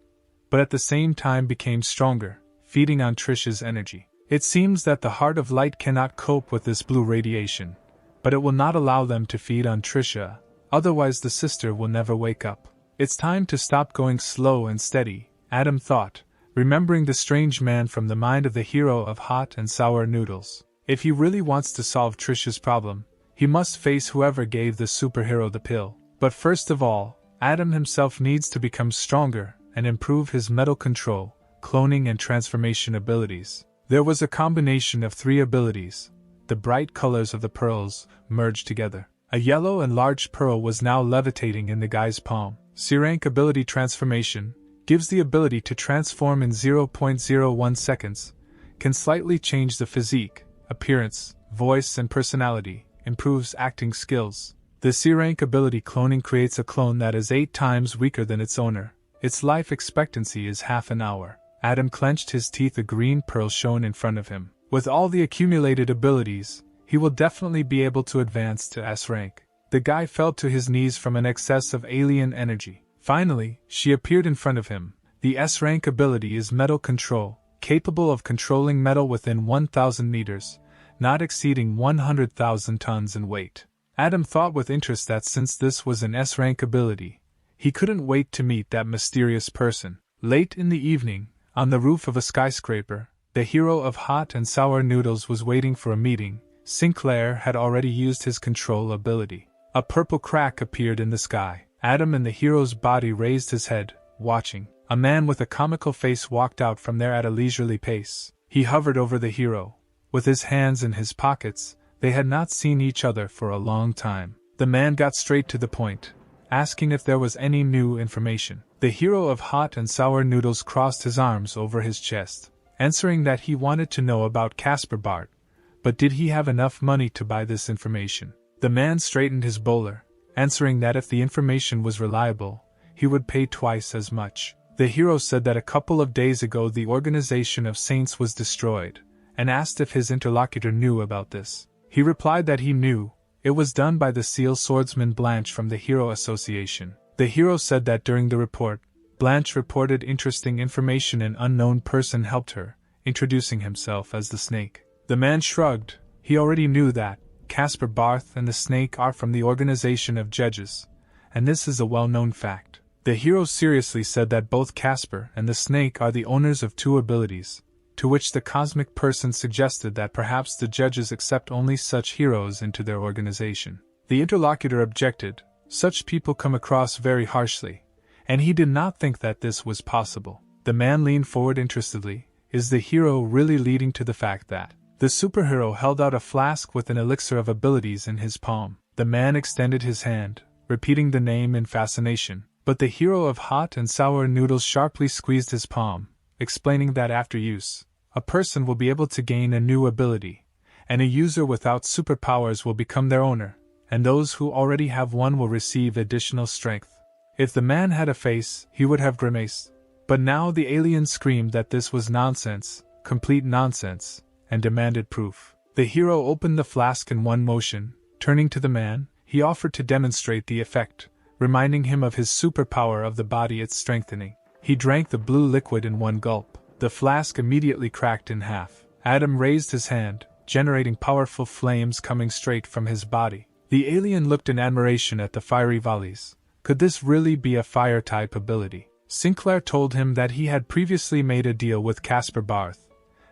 but at the same time became stronger, feeding on Trish's energy. It seems that the Heart of Light cannot cope with this blue radiation, but it will not allow them to feed on Trisha, otherwise the sister will never wake up. It's time to stop going slow and steady, Adam thought, remembering the strange man from the mind of the hero of Hot and Sour Noodles. If he really wants to solve Trisha's problem, he must face whoever gave the superhero the pill. But first of all, Adam himself needs to become stronger and improve his metal control, cloning and transformation abilities. There was a combination of 3 abilities. The bright colors of the pearls merged together. A yellow and large pearl was now levitating in the guy's palm. C-rank ability transformation gives the ability to transform in 0.01 seconds, can slightly change the physique, appearance, voice and personality, improves acting skills. The C-rank ability cloning creates a clone that is 8 times weaker than its owner. Its life expectancy is half an hour. Adam clenched his teeth. A green pearl shone in front of him. With all the accumulated abilities, he will definitely be able to advance to S rank. The guy fell to his knees from an excess of alien energy. Finally, she appeared in front of him. The S rank ability is metal control, capable of controlling metal within 1,000 meters, not exceeding 100,000 tons in weight. Adam thought with interest that since this was an S rank ability, he couldn't wait to meet that mysterious person. Late in the evening, on the roof of a skyscraper, the hero of Hot and Sour Noodles was waiting for a meeting. Sinclair had already used his control ability. A purple crack appeared in the sky. Adam in the hero's body raised his head, watching. A man with a comical face walked out from there at a leisurely pace. He hovered over the hero, with his hands in his pockets. They had not seen each other for a long time. The man got straight to the point, asking if there was any new information. The hero of Hot and Sour Noodles crossed his arms over his chest, answering that he wanted to know about Casper Bart, but did he have enough money to buy this information? The man straightened his bowler, answering that if the information was reliable, he would pay twice as much. The hero said that a couple of days ago the Organization of Saints was destroyed, and asked if his interlocutor knew about this. He replied that he knew. It was done by the seal swordsman Blanche from the Hero Association. The hero said that during the report, Blanche reported interesting information. An unknown person helped her, introducing himself as the Snake. The man shrugged. He already knew that Casper Barth and the Snake are from the Organization of Judges, and this is a well-known fact. The hero seriously said that both Casper and the Snake are the owners of 2 abilities, to which the cosmic person suggested that perhaps the judges accept only such heroes into their organization. The interlocutor objected. Such people come across very harshly, and he did not think that this was possible. The man leaned forward interestedly. Is the hero really leading to the fact that the superhero held out a flask with an elixir of abilities in his palm? The man extended his hand, repeating the name in fascination, but the hero of Hot and Sour Noodles sharply squeezed his palm, explaining that after use, a person will be able to gain a new ability, and a user without superpowers will become their owner, and those who already have one will receive additional strength. If the man had a face, he would have grimaced, but now the alien screamed that this was nonsense, complete nonsense, and demanded proof. The hero opened the flask in one motion. Turning to the man, he offered to demonstrate the effect, reminding him of his superpower of the body its strengthening. He drank the blue liquid in one gulp. The flask immediately cracked in half. Adam raised his hand, generating powerful flames coming straight from his body. The alien looked in admiration at the fiery volleys. Could this really be a fire-type ability? Sinclair told him that he had previously made a deal with Casper Barth.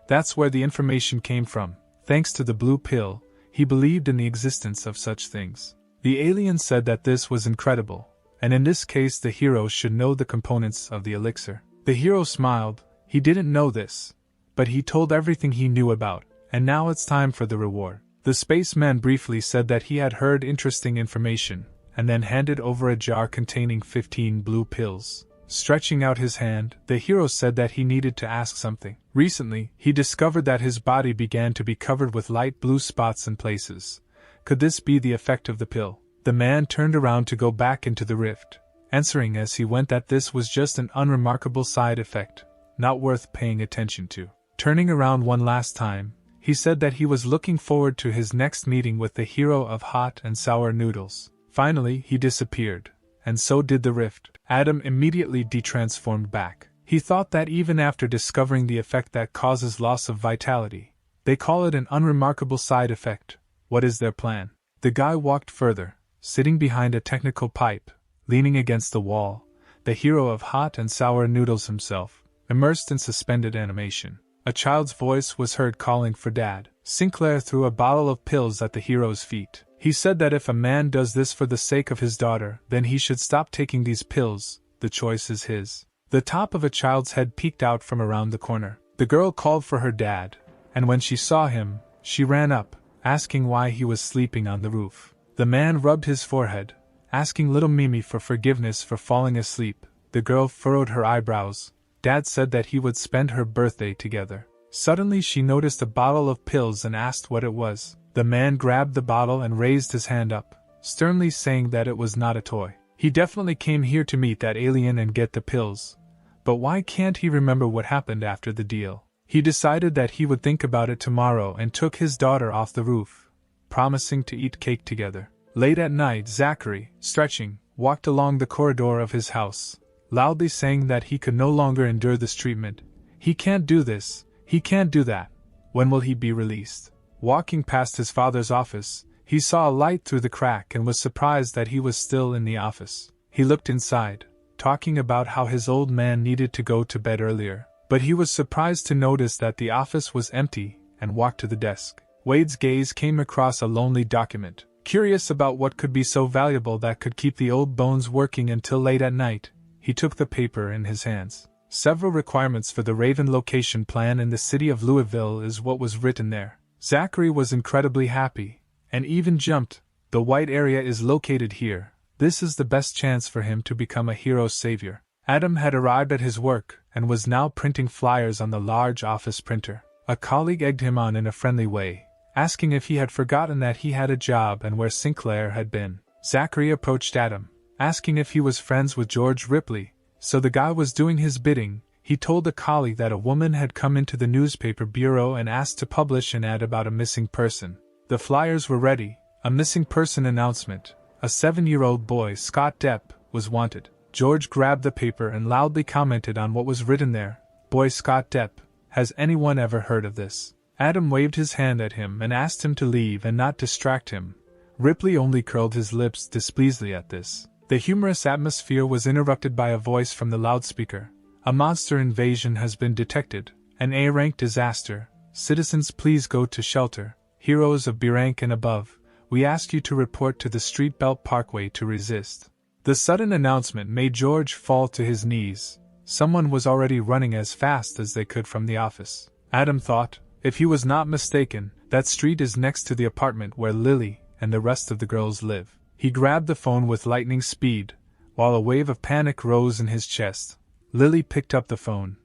That's where the information came from. Thanks to the blue pill, he believed in the existence of such things. The alien said that this was incredible, and in this case the hero should know the components of the elixir. The hero smiled. He didn't know this, but he told everything he knew about, and now it's time for the reward. The spaceman briefly said that he had heard interesting information, and then handed over a jar containing 15 blue pills. Stretching out his hand, the hero said that he needed to ask something. Recently, he discovered that his body began to be covered with light blue spots in places. Could this be the effect of the pill? The man turned around to go back into the rift, answering as he went that this was just an unremarkable side effect, not worth paying attention to. Turning around one last time, he said that he was looking forward to his next meeting with the hero of hot and sour noodles. Finally, he disappeared, and so did the rift. Adam immediately detransformed back. He thought that even after discovering the effect that causes loss of vitality, they call it an unremarkable side effect. What is their plan? The guy walked further, sitting behind a technical pipe, leaning against the wall, the hero of hot and sour noodles himself, immersed in suspended animation. A child's voice was heard calling for Dad. Sinclair threw a bottle of pills at the hero's feet. He said that if a man does this for the sake of his daughter, then he should stop taking these pills. The choice is his. The top of a child's head peeked out from around the corner. The girl called for her dad, and when she saw him, she ran up, asking why he was sleeping on the roof. The man rubbed his forehead, asking little Mimi for forgiveness for falling asleep. The girl furrowed her eyebrows. Dad said that he would spend her birthday together. Suddenly she noticed a bottle of pills and asked what it was. The man grabbed the bottle and raised his hand up, sternly saying that it was not a toy. He definitely came here to meet that alien and get the pills. But why can't he remember what happened after the deal? He decided that he would think about it tomorrow and took his daughter off the roof, promising to eat cake together. Late at night, Zachary, stretching, walked along the corridor of his house, loudly saying that he could no longer endure this treatment. He can't do this, he can't do that. When will he be released? Walking past his father's office, he saw a light through the crack and was surprised that he was still in the office. He looked inside, talking about how his old man needed to go to bed earlier, but he was surprised to notice that the office was empty and walked to the desk. Wade's gaze came across a lonely document. Curious about what could be so valuable that could keep the old bones working until late at night, he took the paper in his hands. Several requirements for the Raven location plan in the city of Louisville is what was written there. Zachary was incredibly happy, and even jumped. The white area is located here. This is the best chance for him to become a hero's savior. Adam had arrived at his work, and was now printing flyers on the large office printer. A colleague egged him on in a friendly way, asking if he had forgotten that he had a job and where Sinclair had been. Zachary approached Adam, asking if he was friends with George Ripley, so the guy was doing his bidding. He told a colleague that a woman had come into the newspaper bureau and asked to publish an ad about a missing person. The flyers were ready. A missing person announcement. A 7-year-old boy, Scott Depp, was wanted. George grabbed the paper and loudly commented on what was written there. Boy Scott Depp, has anyone ever heard of this? Adam waved his hand at him and asked him to leave and not distract him. Ripley only curled his lips displeasantly at this. The humorous atmosphere was interrupted by a voice from the loudspeaker. A monster invasion has been detected. An A-rank disaster. Citizens, please go to shelter. Heroes of B rank and above, we ask you to report to the Street Belt Parkway to resist. The sudden announcement made George fall to his knees. Someone was already running as fast as they could from the office. Adam thought, if he was not mistaken, that street is next to the apartment where Lily and the rest of the girls live. He grabbed the phone with lightning speed, while a wave of panic rose in his chest. Lily picked up the phone,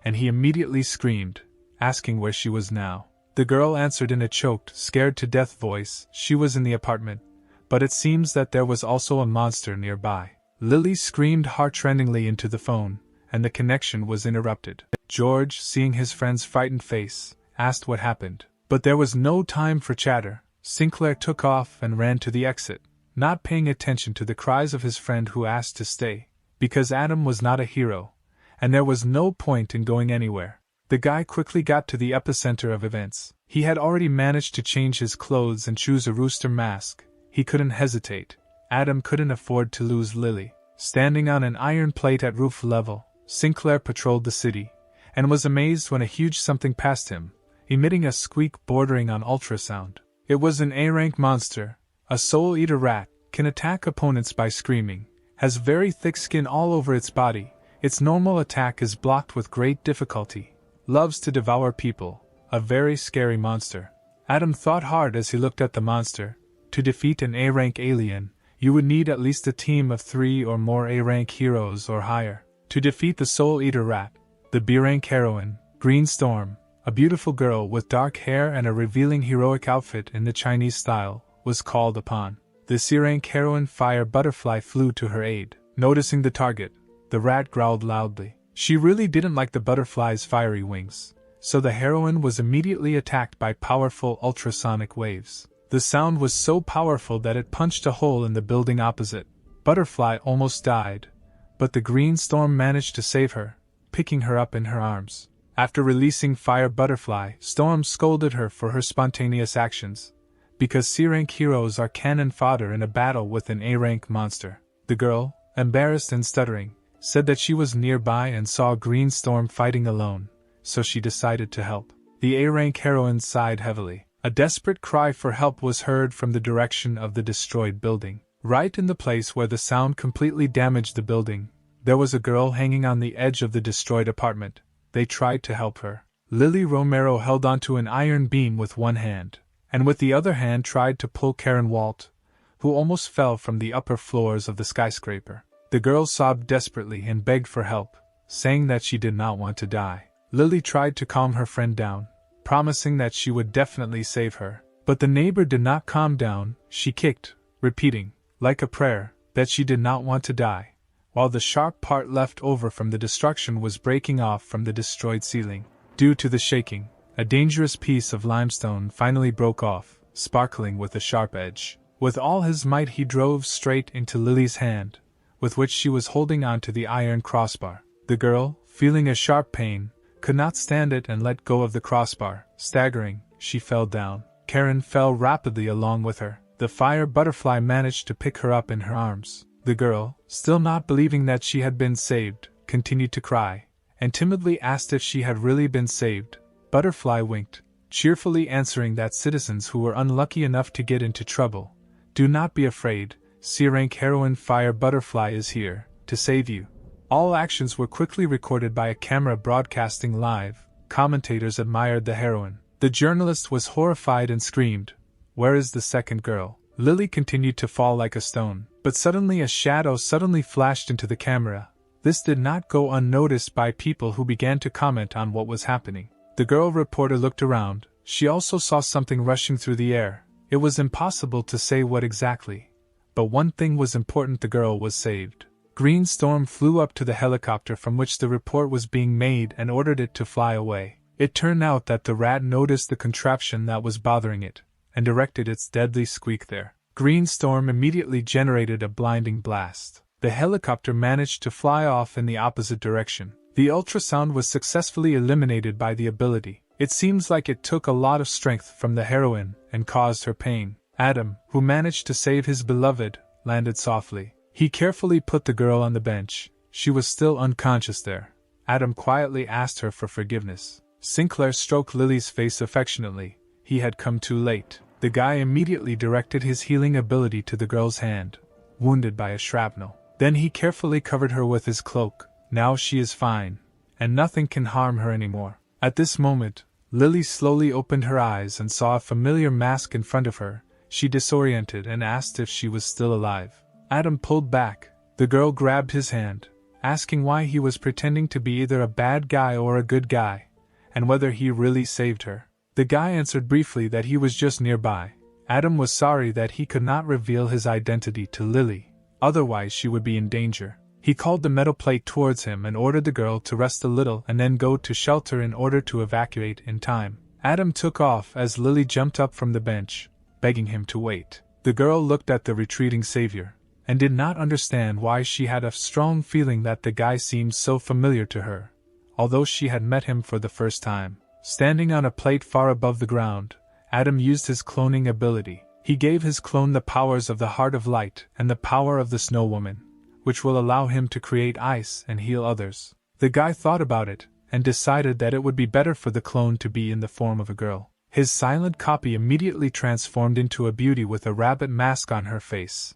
and he immediately screamed, asking where she was now. The girl answered in a choked, scared-to-death voice. She was in the apartment, but it seems that there was also a monster nearby. Lily screamed heartrendingly into the phone, and the connection was interrupted. George, seeing his friend's frightened face, asked what happened. But there was no time for chatter. Sinclair took off and ran to the exit, not paying attention to the cries of his friend who asked to stay, because Adam was not a hero, and there was no point in going anywhere. The guy quickly got to the epicenter of events. He had already managed to change his clothes and choose a rooster mask. He couldn't hesitate. Adam couldn't afford to lose Lily. Standing on an iron plate at roof level, Sinclair patrolled the city, and was amazed when a huge something passed him, emitting a squeak bordering on ultrasound. It was an A-rank monster, a soul-eater rat, can attack opponents by screaming, has very thick skin all over its body, its normal attack is blocked with great difficulty, loves to devour people, a very scary monster. Adam thought hard as he looked at the monster. To defeat an A-rank alien, you would need at least a team of 3 or more A-rank heroes or higher. To defeat the Soul Eater Rat, the B-rank heroine, Green Storm, a beautiful girl with dark hair and a revealing heroic outfit in the Chinese style, was called upon. The C-rank heroine Fire Butterfly flew to her aid. Noticing the target, the rat growled loudly. She really didn't like the butterfly's fiery wings, so the heroine was immediately attacked by powerful ultrasonic waves. The sound was so powerful that it punched a hole in the building opposite. Butterfly almost died, but the Green Storm managed to save her, picking her up in her arms. After releasing Fire Butterfly, Storm scolded her for her spontaneous actions, because C-rank heroes are cannon fodder in a battle with an A-rank monster. The girl, embarrassed and stuttering, said that she was nearby and saw Green Storm fighting alone, so she decided to help. The A-rank heroine sighed heavily. A desperate cry for help was heard from the direction of the destroyed building. Right in the place where the sound completely damaged the building, there was a girl hanging on the edge of the destroyed apartment. They tried to help her. Lily Romero held onto an iron beam with one hand, and with the other hand tried to pull Karen Walt, who almost fell from the upper floors of the skyscraper. The girl sobbed desperately and begged for help, saying that she did not want to die. Lily tried to calm her friend down, promising that she would definitely save her. But the neighbor did not calm down. She kicked, repeating, like a prayer, that she did not want to die, while the sharp part left over from the destruction was breaking off from the destroyed ceiling. Due to the shaking, a dangerous piece of limestone finally broke off, sparkling with a sharp edge. With all his might he drove straight into Lily's hand, with which she was holding onto the iron crossbar. The girl, feeling a sharp pain, could not stand it and let go of the crossbar. Staggering, she fell down. Karen fell rapidly along with her. The Fire Butterfly managed to pick her up in her arms. The girl, still not believing that she had been saved, continued to cry, and timidly asked if she had really been saved. Butterfly winked, cheerfully answering that citizens who were unlucky enough to get into trouble, do not be afraid, C-rank heroine Fire Butterfly is here, to save you. All actions were quickly recorded by a camera broadcasting live. Commentators admired the heroine. The journalist was horrified and screamed, "Where is the second girl?" Lily continued to fall like a stone, but suddenly a shadow suddenly flashed into the camera. This did not go unnoticed by people who began to comment on what was happening. The girl reporter looked around. She also saw something rushing through the air. It was impossible to say what exactly, but one thing was important: the girl was saved. Green Storm flew up to the helicopter from which the report was being made and ordered it to fly away. It turned out that the rat noticed the contraption that was bothering it, and directed its deadly squeak there. Green Storm immediately generated a blinding blast. The helicopter managed to fly off in the opposite direction. The ultrasound was successfully eliminated by the ability. It seems like it took a lot of strength from the heroine and caused her pain. Adam, who managed to save his beloved, landed softly. He carefully put the girl on the bench. She was still unconscious there. Adam quietly asked her for forgiveness. Sinclair stroked Lily's face affectionately. He had come too late. The guy immediately directed his healing ability to the girl's hand, wounded by a shrapnel. Then he carefully covered her with his cloak. Now she is fine, and nothing can harm her anymore. At this moment, Lily slowly opened her eyes and saw a familiar mask in front of her. She disoriented and asked if she was still alive. Adam pulled back. The girl grabbed his hand, asking why he was pretending to be either a bad guy or a good guy, and whether he really saved her. The guy answered briefly that he was just nearby. Adam was sorry that he could not reveal his identity to Lily, otherwise she would be in danger. He called the metal plate towards him and ordered the girl to rest a little and then go to shelter in order to evacuate in time. Adam took off as Lily jumped up from the bench, begging him to wait. The girl looked at the retreating savior, and did not understand why she had a strong feeling that the guy seemed so familiar to her, although she had met him for the first time. Standing on a plate far above the ground, Adam used his cloning ability. He gave his clone the powers of the Heart of Light and the power of the Snow Woman, which will allow him to create ice and heal others. The guy thought about it, and decided that it would be better for the clone to be in the form of a girl. His silent copy immediately transformed into a beauty with a rabbit mask on her face,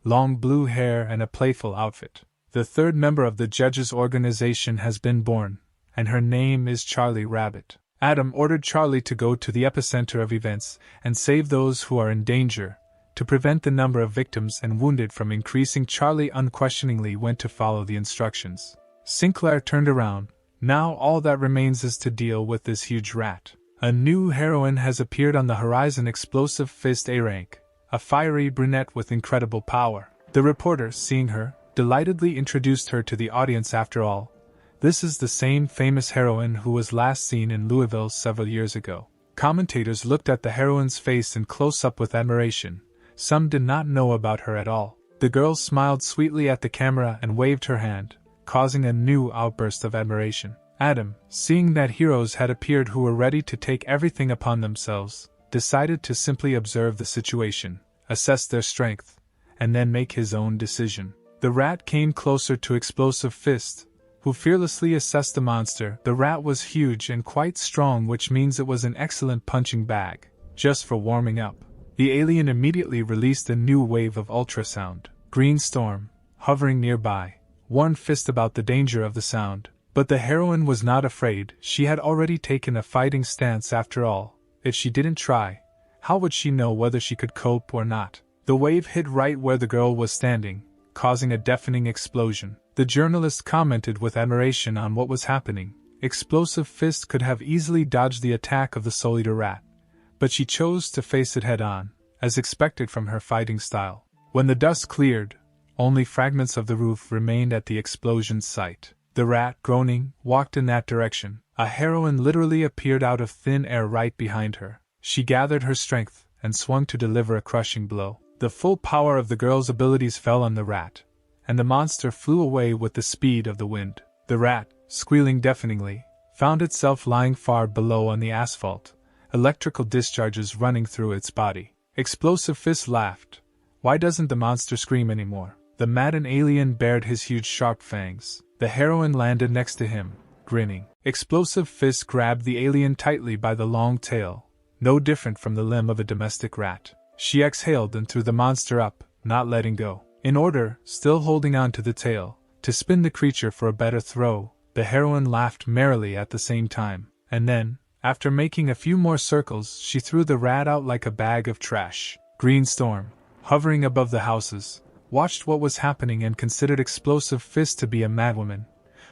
long blue hair and a playful outfit. The third member of the judges' organization has been born, and her name is Charlie Rabbit. Adam ordered Charlie to go to the epicenter of events and save those who are in danger, to prevent the number of victims and wounded from increasing. Charlie unquestioningly went to follow the instructions. Sinclair turned around. Now all that remains is to deal with this huge rat. A new heroine has appeared on the horizon, Explosive Fist A rank, a fiery brunette with incredible power. The reporter, seeing her, delightedly introduced her to the audience. After all, this is the same famous heroine who was last seen in Louisville several years ago. Commentators looked at the heroine's face in close-up with admiration. Some did not know about her at all. The girl smiled sweetly at the camera and waved her hand, causing a new outburst of admiration. Adam, seeing that heroes had appeared who were ready to take everything upon themselves, decided to simply observe the situation, assess their strength, and then make his own decision. The rat came closer to Explosive Fist, who fearlessly assessed the monster. The rat was huge and quite strong, which means it was an excellent punching bag. Just for warming up, the alien immediately released a new wave of ultrasound. Green Storm, hovering nearby, warned Fist about the danger of the sound. But the heroine was not afraid. She had already taken a fighting stance. After all, if she didn't try, how would she know whether she could cope or not? The wave hit right where the girl was standing, causing a deafening explosion. The journalist commented with admiration on what was happening. Explosive Fist could have easily dodged the attack of the Soul Eater rat, but she chose to face it head-on, as expected from her fighting style. When the dust cleared, only fragments of the roof remained at the explosion site. The rat, groaning, walked in that direction. A heroine literally appeared out of thin air right behind her. She gathered her strength and swung to deliver a crushing blow. The full power of the girl's abilities fell on the rat, and the monster flew away with the speed of the wind. The rat, squealing deafeningly, found itself lying far below on the asphalt, electrical discharges running through its body. Explosive Fist laughed. Why doesn't the monster scream anymore? The maddened alien bared his huge sharp fangs. The heroine landed next to him, grinning. Explosive Fist grabbed the alien tightly by the long tail, no different from the limb of a domestic rat. She exhaled and threw the monster up, not letting go. In order, still holding on to the tail, to spin the creature for a better throw, the heroine laughed merrily at the same time. And then, after making a few more circles, she threw the rat out like a bag of trash. Green Storm, hovering above the houses, watched what was happening and considered Explosive Fist to be a madwoman,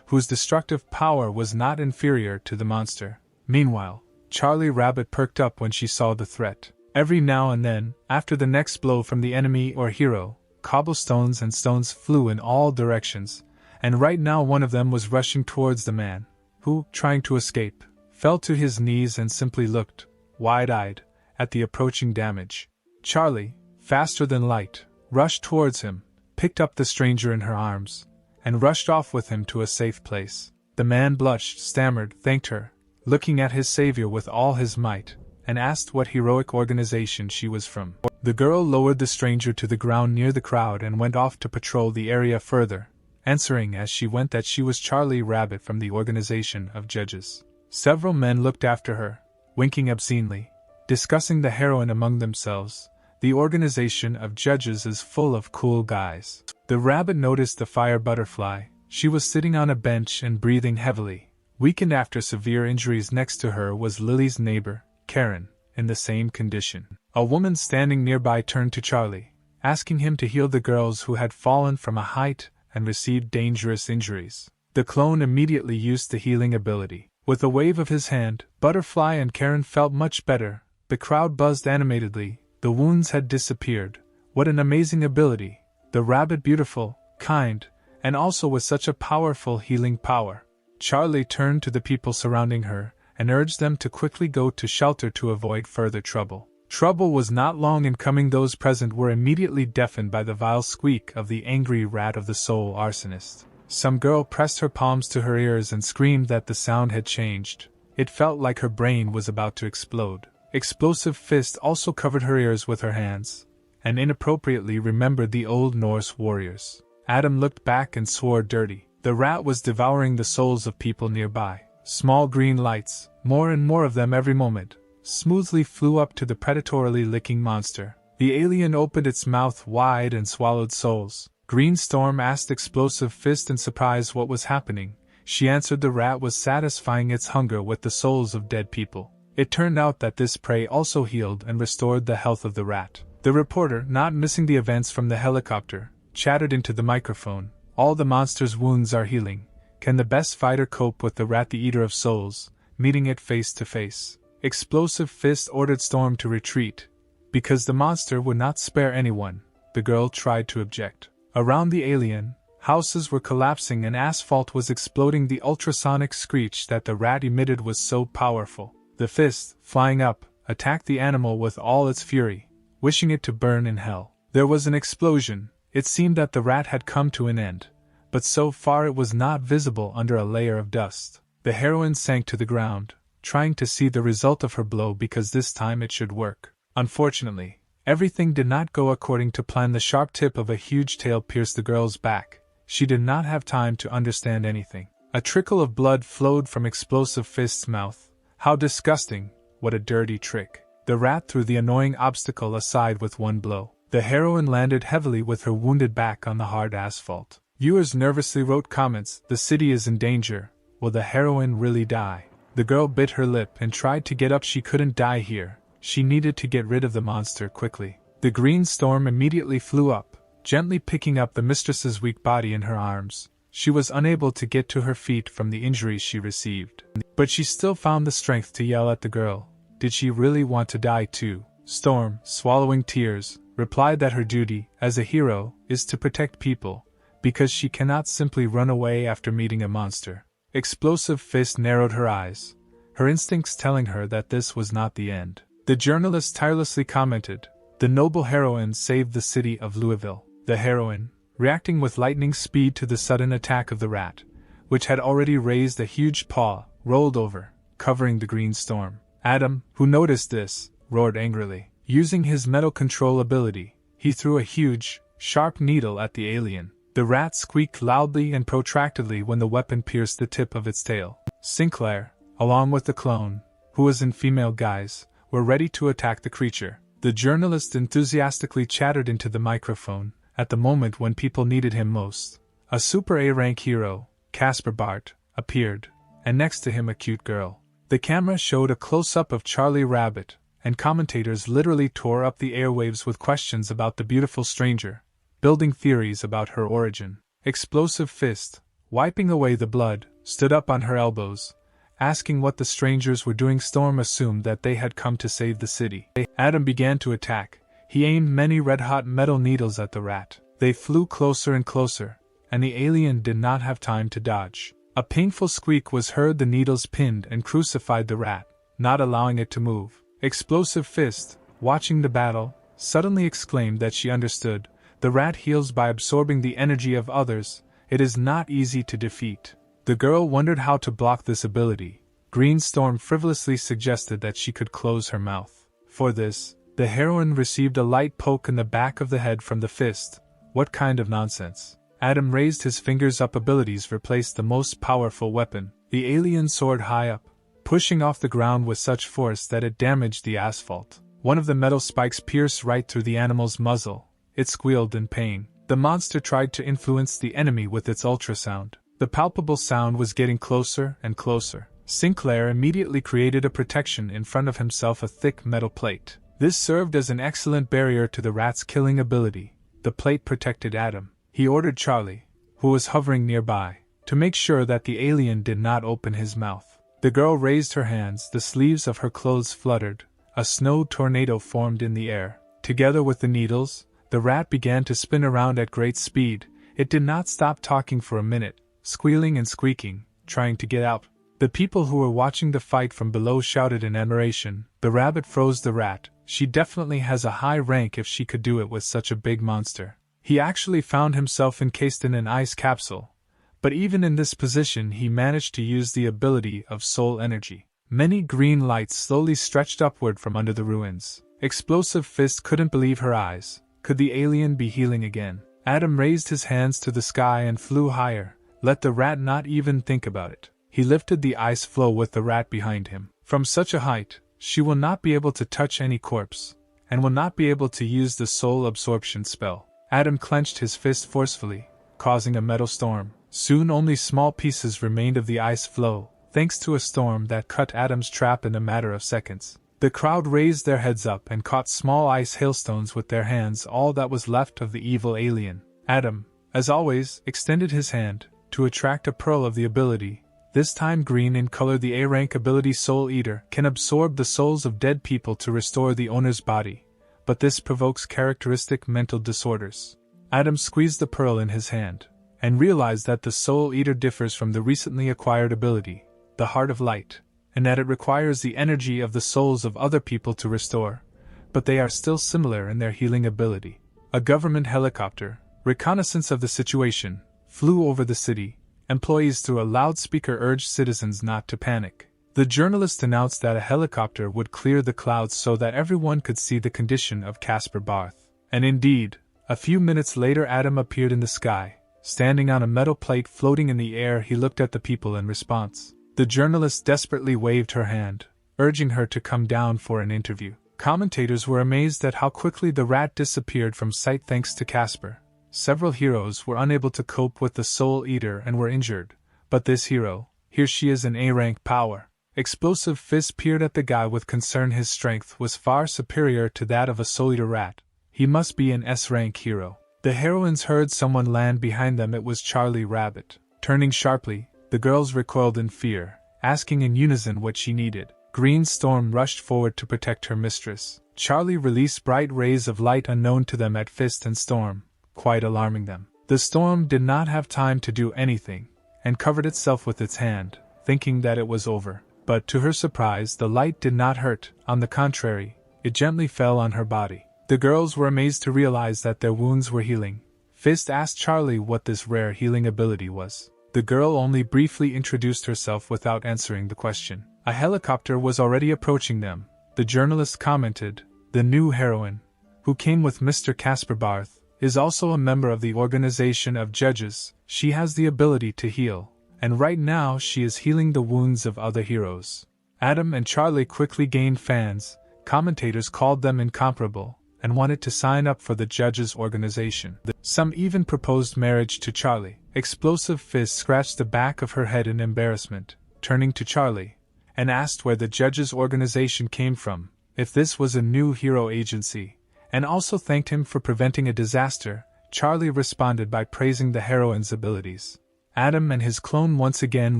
whose destructive power was not inferior to the monster. Meanwhile, Charlie Rabbit perked up when she saw the threat. Every now and then, after the next blow from the enemy or hero, cobblestones and stones flew in all directions, and right now one of them was rushing towards the man, who, trying to escape, fell to his knees and simply looked, wide-eyed, at the approaching damage. Charlie, faster than light, rushed towards him, picked up the stranger in her arms, and rushed off with him to a safe place. The man blushed, stammered, thanked her, looking at his savior with all his might, and asked what heroic organization she was from. The girl lowered the stranger to the ground near the crowd and went off to patrol the area further, answering as she went that she was Charlie Rabbit from the Organization of Judges. Several men looked after her, winking obscenely, discussing the heroine among themselves. The Organization of Judges is full of cool guys. The rabbit noticed the fire butterfly. She was sitting on a bench and breathing heavily. Weakened after severe injuries. Next to her was Lily's neighbor, Karen, in the same condition. A woman standing nearby turned to Charlie, asking him to heal the girls who had fallen from a height and received dangerous injuries. The clone immediately used the healing ability. With a wave of his hand, Butterfly and Karen felt much better. The crowd buzzed animatedly. The wounds had disappeared. What an amazing ability! The rabbit beautiful, kind, and also with such a powerful healing power. Charlie turned to the people surrounding her and urged them to quickly go to shelter to avoid further trouble. Trouble was not long in coming. Those present were immediately deafened by the vile squeak of the angry rat of the soul arsonist. Some girl pressed her palms to her ears and screamed that the sound had changed. It felt like her brain was about to explode. Explosive Fist also covered her ears with her hands, and inappropriately remembered the old Norse warriors. Adam looked back and swore dirty. The rat was devouring the souls of people nearby. Small green lights, more and more of them every moment, smoothly flew up to the predatorily licking monster. The alien opened its mouth wide and swallowed souls. Green Storm asked Explosive Fist in surprise what was happening. She answered the rat was satisfying its hunger with the souls of dead people. It turned out that this prey also healed and restored the health of the rat. The reporter, not missing the events from the helicopter, chattered into the microphone. All the monster's wounds are healing. Can the best fighter cope with the rat, the eater of souls, meeting it face to face? Explosive Fist ordered Storm to retreat. Because the monster would not spare anyone, the girl tried to object. Around the alien, houses were collapsing and asphalt was exploding. The ultrasonic screech that the rat emitted was so powerful. The fist, flying up, attacked the animal with all its fury, wishing it to burn in hell. There was an explosion. It seemed that the rat had come to an end, but so far it was not visible under a layer of dust. The heroine sank to the ground, trying to see the result of her blow because this time it should work. Unfortunately, everything did not go according to plan. The sharp tip of a huge tail pierced the girl's back. She did not have time to understand anything. A trickle of blood flowed from Explosive Fist's mouth. How disgusting! What a dirty trick! The rat threw the annoying obstacle aside with one blow. The heroine landed heavily with her wounded back on the hard asphalt. Viewers nervously wrote comments. The city is in danger. Will the heroine really die? The girl bit her lip and tried to get up. She couldn't die here. She needed to get rid of the monster quickly. The Green Storm immediately flew up, gently picking up the mistress's weak body in her arms. She was unable to get to her feet from the injuries she received. But she still found the strength to yell at the girl. Did she really want to die too? Storm, swallowing tears, replied that her duty, as a hero, is to protect people, because she cannot simply run away after meeting a monster. Explosive Fist narrowed her eyes, her instincts telling her that this was not the end. The journalist tirelessly commented, "The noble heroine saved the city of Louisville." The heroine, reacting with lightning speed to the sudden attack of the rat, which had already raised a huge paw, rolled over, covering the Green Storm. Adam, who noticed this, roared angrily. Using his metal control ability, he threw a huge, sharp needle at the alien. The rat squeaked loudly and protractedly when the weapon pierced the tip of its tail. Sinclair, along with the clone, who was in female guise, were ready to attack the creature. The journalist enthusiastically chattered into the microphone, at the moment when people needed him most. A Super A-rank hero, Casper Bart, appeared, and next to him a cute girl. The camera showed a close-up of Charlie Rabbit, and commentators literally tore up the airwaves with questions about the beautiful stranger, building theories about her origin. Explosive Fist, wiping away the blood, stood up on her elbows, asking what the strangers were doing. Storm assumed that they had come to save the city. Adam began to attack. He aimed many red-hot metal needles at the rat. They flew closer and closer, and the alien did not have time to dodge. A painful squeak was heard. The needles pinned and crucified the rat, not allowing it to move. Explosive Fist, watching the battle, suddenly exclaimed that she understood. The rat heals by absorbing the energy of others. It is not easy to defeat. The girl wondered how to block this ability. Green Storm frivolously suggested that she could close her mouth. For this, the heroine received a light poke in the back of the head from the fist. What kind of nonsense? Adam raised his fingers up. Abilities replaced the most powerful weapon. The alien soared high up, pushing off the ground with such force that it damaged the asphalt. One of the metal spikes pierced right through the animal's muzzle. It squealed in pain. The monster tried to influence the enemy with its ultrasound. The palpable sound was getting closer and closer. Sinclair immediately created a protection in front of himself, a thick metal plate. This served as an excellent barrier to the rat's killing ability. The plate protected Adam. He ordered Charlie, who was hovering nearby, to make sure that the alien did not open his mouth. The girl raised her hands. The sleeves of her clothes fluttered. A snow tornado formed in the air. Together with the needles, the rat began to spin around at great speed. It did not stop talking for a minute, squealing and squeaking, trying to get out. The people who were watching the fight from below shouted in admiration. The rabbit froze the rat. She definitely has a high rank if she could do it with such a big monster. He actually found himself encased in an ice capsule, but even in this position he managed to use the ability of soul energy. Many green lights slowly stretched upward from under the ruins. Explosive Fist couldn't believe her eyes. Could the alien be healing again? Adam raised his hands to the sky and flew higher. Let the rat not even think about it. He lifted the ice floe with the rat behind him. From such a height, she will not be able to touch any corpse, and will not be able to use the soul absorption spell. Adam clenched his fist forcefully, causing a metal storm. Soon only small pieces remained of the ice flow, thanks to a storm that cut Adam's trap in a matter of seconds. The crowd raised their heads up and caught small ice hailstones with their hands, all that was left of the evil alien. Adam, as always, extended his hand, to attract a pearl of the ability, this time green in color. The A-rank ability Soul Eater can absorb the souls of dead people to restore the owner's body, but this provokes characteristic mental disorders. Adam squeezed the pearl in his hand, and realized that the Soul Eater differs from the recently acquired ability, the Heart of Light, and that it requires the energy of the souls of other people to restore, but they are still similar in their healing ability. A government helicopter, reconnaissance of the situation, flew over the city. Employees through a loudspeaker urged citizens not to panic. The journalist announced that a helicopter would clear the clouds so that everyone could see the condition of Caspar Barth. And indeed, a few minutes later Adam appeared in the sky, standing on a metal plate floating in the air. He looked at the people in response. The journalist desperately waved her hand, urging her to come down for an interview. Commentators were amazed at how quickly the rat disappeared from sight thanks to Caspar. Several heroes were unable to cope with the Soul Eater and were injured, but this hero, here she is in A-rank power. Explosive Fist peered at the guy with concern. His strength was far superior to that of a Soul Eater rat. He must be an S-rank hero. The heroines heard someone land behind them. It was Charlie Rabbit. Turning sharply, the girls recoiled in fear, asking in unison what she needed. Green Storm rushed forward to protect her mistress. Charlie released bright rays of light unknown to them at Fist and Storm, quite alarming them. The storm did not have time to do anything, and covered itself with its hand, thinking that it was over. But to her surprise, the light did not hurt. On the contrary, it gently fell on her body. The girls were amazed to realize that their wounds were healing. Fist asked Charlie what this rare healing ability was. The girl only briefly introduced herself without answering the question. A helicopter was already approaching them. The journalist commented, "The new heroine, who came with Mr. Caspar Barth, is also a member of the organization of judges. She has the ability to heal, and right now she is healing the wounds of other heroes." Adam and Charlie quickly gained fans. Commentators called them incomparable, and wanted to sign up for the judges' organization. Some even proposed marriage to Charlie. Explosive Fist scratched the back of her head in embarrassment, turning to Charlie, and asked where the judges' organization came from, if this was a new hero agency, and also thanked him for preventing a disaster. Charlie responded by praising the heroine's abilities. Adam and his clone once again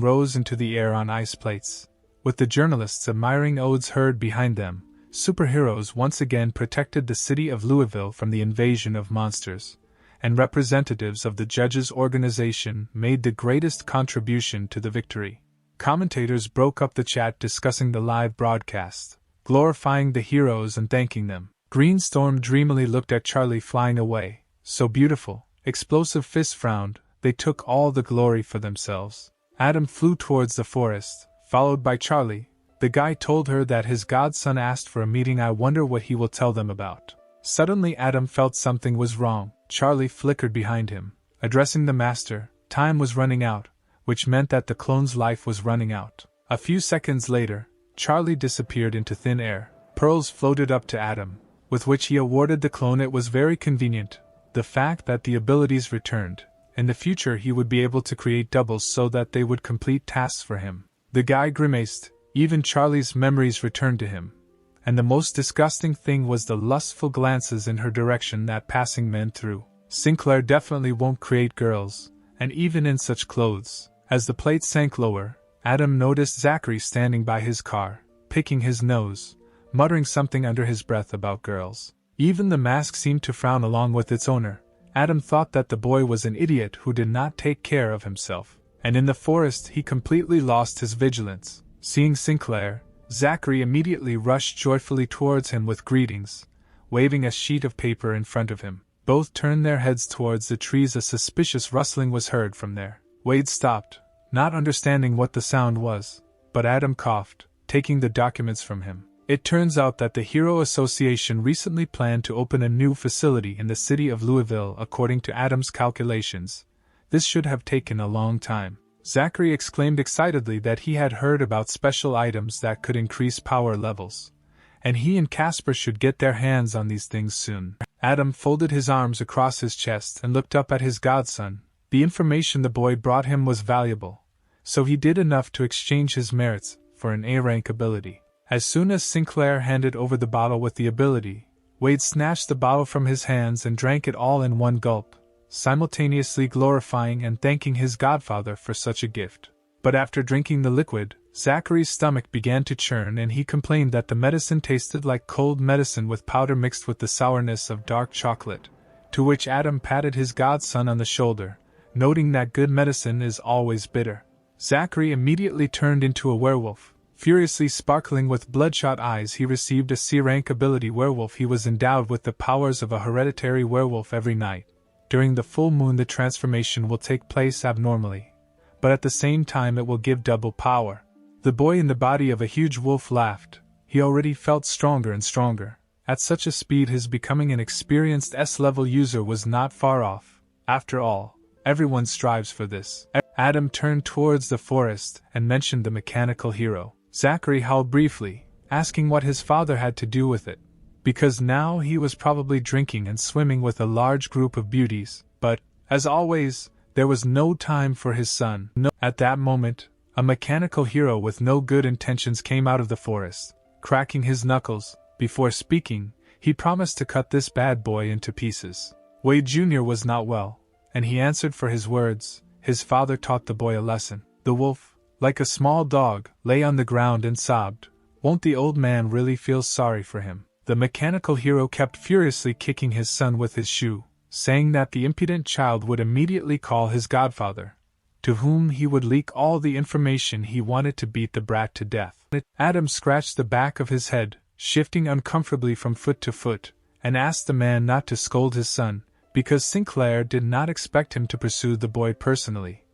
rose into the air on ice plates, with the journalists' admiring odes heard behind them. Superheroes once again protected the city of Louisville from the invasion of monsters, and representatives of the judges' organization made the greatest contribution to the victory. Commentators broke up the chat discussing the live broadcast, glorifying the heroes and thanking them. Green Storm dreamily looked at Charlie flying away. So beautiful. Explosive Fist frowned. They took all the glory for themselves. Adam flew towards the forest, followed by Charlie. The guy told her that his godson asked for a meeting. I wonder what he will tell them about. Suddenly Adam felt something was wrong. Charlie flickered behind him, addressing the master. Time was running out, which meant that the clone's life was running out. A few seconds later, Charlie disappeared into thin air. Pearls floated up to Adam, with which he awarded the clone. It was very convenient, the fact that the abilities returned. In the future he would be able to create doubles so that they would complete tasks for him. The guy grimaced. Even Charlie's memories returned to him. And the most disgusting thing was the lustful glances in her direction that passing men threw. Sinclair definitely won't create girls, and even in such clothes. As the plate sank lower, Adam noticed Zachary standing by his car, picking his nose, muttering something under his breath about girls. Even the mask seemed to frown along with its owner. Adam thought that the boy was an idiot who did not take care of himself. And in the forest he completely lost his vigilance. Seeing Sinclair, Zachary immediately rushed joyfully towards him with greetings, waving a sheet of paper in front of him. Both turned their heads towards the trees. A suspicious rustling was heard from there. Wade stopped, not understanding what the sound was, but Adam coughed, taking the documents from him. It turns out that the Hero Association recently planned to open a new facility in the city of Louisville. According to Adam's calculations, this should have taken a long time. Zachary exclaimed excitedly that he had heard about special items that could increase power levels, and he and Casper should get their hands on these things soon. Adam folded his arms across his chest and looked up at his godson. The information the boy brought him was valuable, so he did enough to exchange his merits for an A-rank ability. As soon as Sinclair handed over the bottle with the ability, Wade snatched the bottle from his hands and drank it all in one gulp, simultaneously glorifying and thanking his godfather for such a gift. But after drinking the liquid, Zachary's stomach began to churn and he complained that the medicine tasted like cold medicine with powder mixed with the sourness of dark chocolate, to which Adam patted his godson on the shoulder, noting that good medicine is always bitter. Zachary immediately turned into a werewolf. Furiously sparkling with bloodshot eyes, he received a C-rank ability werewolf. He was endowed with the powers of a hereditary werewolf every night. During the full moon the transformation will take place abnormally, but at the same time it will give double power. The boy in the body of a huge wolf laughed. He already felt stronger and stronger. At such a speed his becoming an experienced S-level user was not far off. After all, everyone strives for this. Adam turned towards the forest and mentioned the mechanical hero. Zachary howled briefly, asking what his father had to do with it, because now he was probably drinking and swimming with a large group of beauties, but, as always, there was no time for his son. At that moment, a mechanical hero with no good intentions came out of the forest. Cracking his knuckles, before speaking, he promised to cut this bad boy into pieces. Wade Jr. was not well, and he answered for his words. His father taught the boy a lesson. The wolf, like a small dog, lay on the ground and sobbed. Won't the old man really feel sorry for him? The mechanical hero kept furiously kicking his son with his shoe, saying that the impudent child would immediately call his godfather, to whom he would leak all the information he wanted to beat the brat to death. Adam scratched the back of his head, shifting uncomfortably from foot to foot, and asked the man not to scold his son, because Sinclair did not expect him to pursue the boy personally,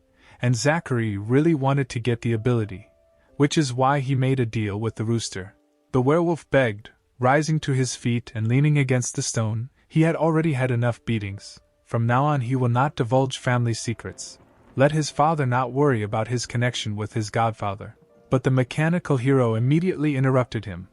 and Zachary really wanted to get the ability, which is why he made a deal with the rooster. The werewolf begged, rising to his feet and leaning against the stone. He had already had enough beatings. From now on he will not divulge family secrets. Let his father not worry about his connection with his godfather. But the mechanical hero immediately interrupted him,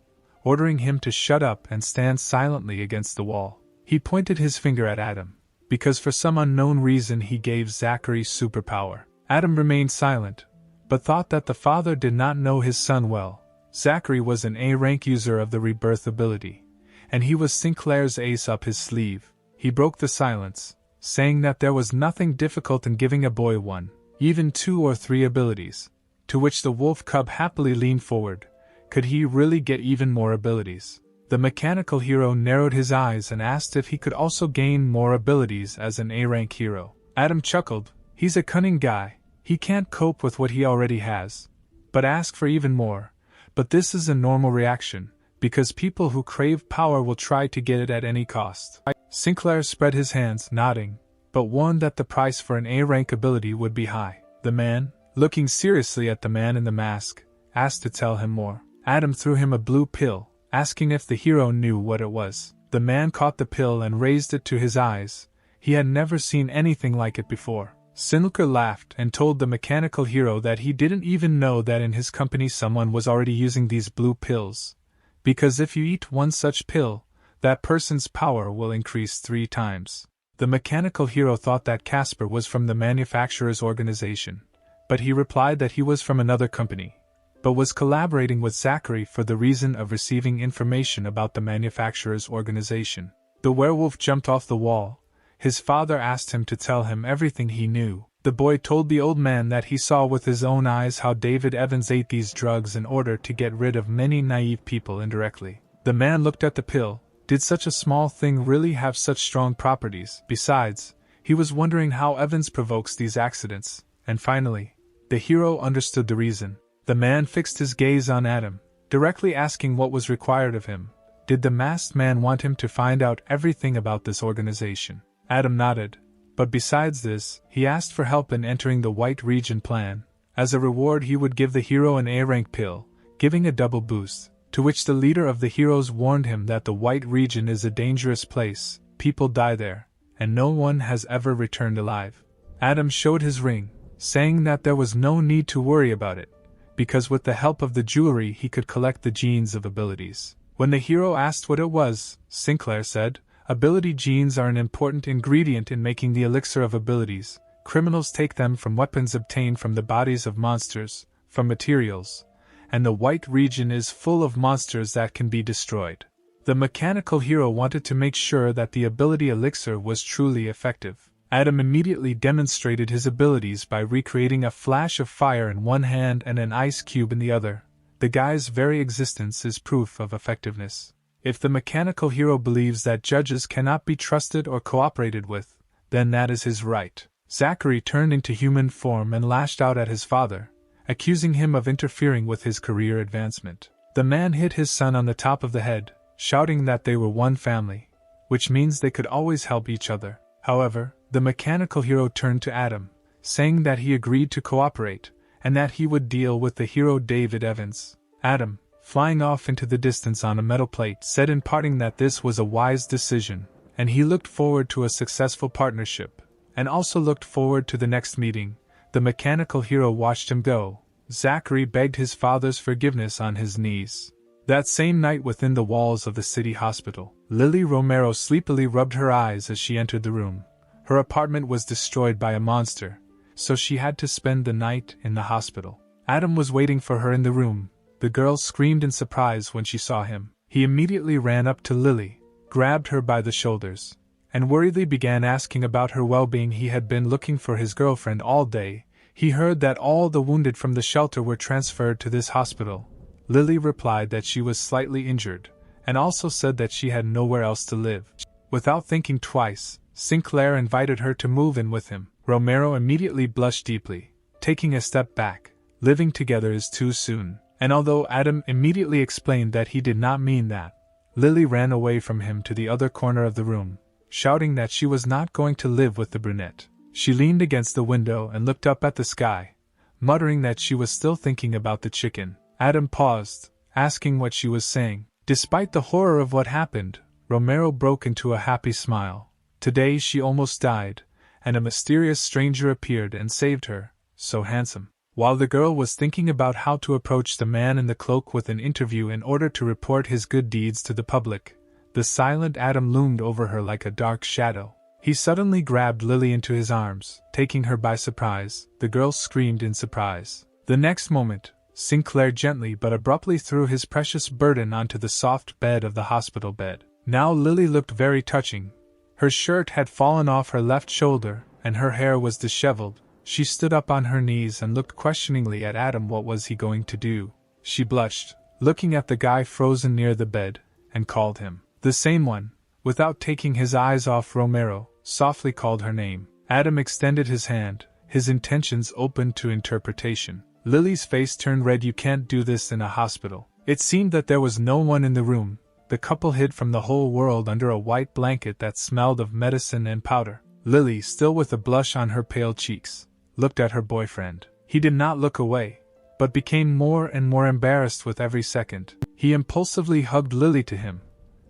ordering him to shut up and stand silently against the wall. He pointed his finger at Adam, because for some unknown reason he gave Zachary superpower. Adam remained silent, but thought that the father did not know his son well. Zachary was an A-rank user of the rebirth ability, and he was Sinclair's ace up his sleeve. He broke the silence, saying that there was nothing difficult in giving a boy one, even 2 or 3 abilities, to which the wolf cub happily leaned forward. Could he really get even more abilities? The mechanical hero narrowed his eyes and asked if he could also gain more abilities as an A-rank hero. Adam chuckled. He's a cunning guy. He can't cope with what he already has, but ask for even more. But this is a normal reaction, because people who crave power will try to get it at any cost. Sinclair spread his hands, nodding, but warned that the price for an A-rank ability would be high. The man, looking seriously at the man in the mask, asked to tell him more. Adam threw him a blue pill, asking if the hero knew what it was. The man caught the pill and raised it to his eyes. He had never seen anything like it before. Sinclair laughed and told the mechanical hero that he didn't even know that in his company someone was already using these blue pills, because if you eat one such pill, that person's power will increase 3 times. The mechanical hero thought that Casper was from the manufacturer's organization, but he replied that he was from another company, but was collaborating with Zachary for the reason of receiving information about the manufacturer's organization. The werewolf jumped off the wall. His father asked him to tell him everything he knew. The boy told the old man that he saw with his own eyes how David Evans ate these drugs in order to get rid of many naive people indirectly. The man looked at the pill. Did such a small thing really have such strong properties? Besides, he was wondering how Evans provokes these accidents. And finally, the hero understood the reason. The man fixed his gaze on Adam, directly asking what was required of him. Did the masked man want him to find out everything about this organization? Adam nodded, but besides this, he asked for help in entering the White Region plan. As a reward he would give the hero an A-rank pill, giving a double boost, to which the leader of the heroes warned him that the White Region is a dangerous place, people die there, and no one has ever returned alive. Adam showed his ring, saying that there was no need to worry about it, because with the help of the jewelry he could collect the genes of abilities. When the hero asked what it was, Sinclair said, "Ability genes are an important ingredient in making the elixir of abilities. Criminals take them from weapons obtained from the bodies of monsters, from materials, and the white region is full of monsters that can be destroyed." The mechanical hero wanted to make sure that the ability elixir was truly effective. Adam immediately demonstrated his abilities by recreating a flash of fire in one hand and an ice cube in the other. The guy's very existence is proof of effectiveness. If the mechanical hero believes that judges cannot be trusted or cooperated with, then that is his right. Zachary turned into human form and lashed out at his father, accusing him of interfering with his career advancement. The man hit his son on the top of the head, shouting that they were one family, which means they could always help each other. However, the mechanical hero turned to Adam, saying that he agreed to cooperate, and that he would deal with the hero David Evans. Adam, flying off into the distance on a metal plate, said in parting that this was a wise decision, and he looked forward to a successful partnership, and also looked forward to the next meeting. The mechanical hero watched him go. Zachary begged his father's forgiveness on his knees. That same night within the walls of the city hospital, Lily Romero sleepily rubbed her eyes as she entered the room. Her apartment was destroyed by a monster, so she had to spend the night in the hospital. Adam was waiting for her in the room. The girl screamed in surprise when she saw him. He immediately ran up to Lily, grabbed her by the shoulders, and worriedly began asking about her well-being. He had been looking for his girlfriend all day. He heard that all the wounded from the shelter were transferred to this hospital. Lily replied that she was slightly injured, and also said that she had nowhere else to live. Without thinking twice, Sinclair invited her to move in with him. Romero immediately blushed deeply, taking a step back. Living together is too soon. And although Adam immediately explained that he did not mean that, Lily ran away from him to the other corner of the room, shouting that she was not going to live with the brunette. She leaned against the window and looked up at the sky, muttering that she was still thinking about the chicken. Adam paused, asking what she was saying. Despite the horror of what happened, Romero broke into a happy smile. Today she almost died, and a mysterious stranger appeared and saved her, so handsome. While the girl was thinking about how to approach the man in the cloak with an interview in order to report his good deeds to the public, the silent Adam loomed over her like a dark shadow. He suddenly grabbed Lily into his arms, taking her by surprise. The girl screamed in surprise. The next moment, Sinclair gently but abruptly threw his precious burden onto the soft bed of the hospital bed. Now Lily looked very touching. Her shirt had fallen off her left shoulder, and her hair was disheveled. She stood up on her knees and looked questioningly at Adam. What was he going to do? She blushed, looking at the guy frozen near the bed, and called him. The same one, without taking his eyes off Romero, softly called her name. Adam extended his hand, his intentions open to interpretation. Lily's face turned red. "You can't do this in a hospital." It seemed that there was no one in the room. The couple hid from the whole world under a white blanket that smelled of medicine and powder. Lily, still with a blush on her pale cheeks, looked at her boyfriend. He did not look away, but became more and more embarrassed with every second. He impulsively hugged Lily to him,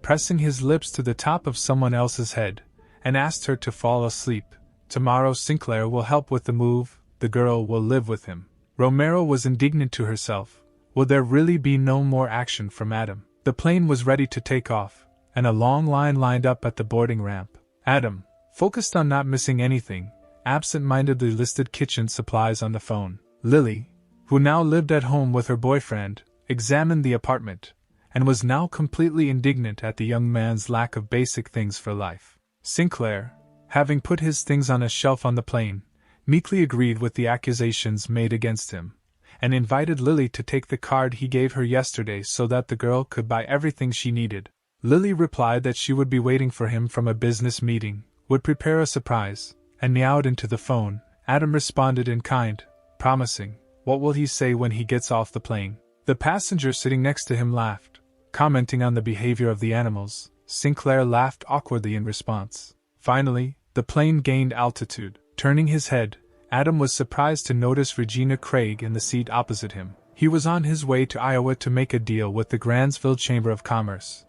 pressing his lips to the top of someone else's head, and asked her to fall asleep. Tomorrow Sinclair will help with the move. The girl will live with him. Romero was indignant to herself. Would there really be no more action from Adam? The plane was ready to take off, and a long line lined up at the boarding ramp. Adam, focused on not missing anything, absent-mindedly listed kitchen supplies on the phone. Lily, who now lived at home with her boyfriend, examined the apartment, and was now completely indignant at the young man's lack of basic things for life. Sinclair, having put his things on a shelf on the plane, meekly agreed with the accusations made against him, and invited Lily to take the card he gave her yesterday so that the girl could buy everything she needed. Lily replied that she would be waiting for him from a business meeting, would prepare a surprise, and meowed into the phone. Adam responded in kind, promising, "What will he say when he gets off the plane?" The passenger sitting next to him laughed, commenting on the behavior of the animals. Sinclair laughed awkwardly in response. Finally, the plane gained altitude. Turning his head, Adam was surprised to notice Regina Craig in the seat opposite him. He was on his way to Iowa to make a deal with the Grantsville Chamber of Commerce,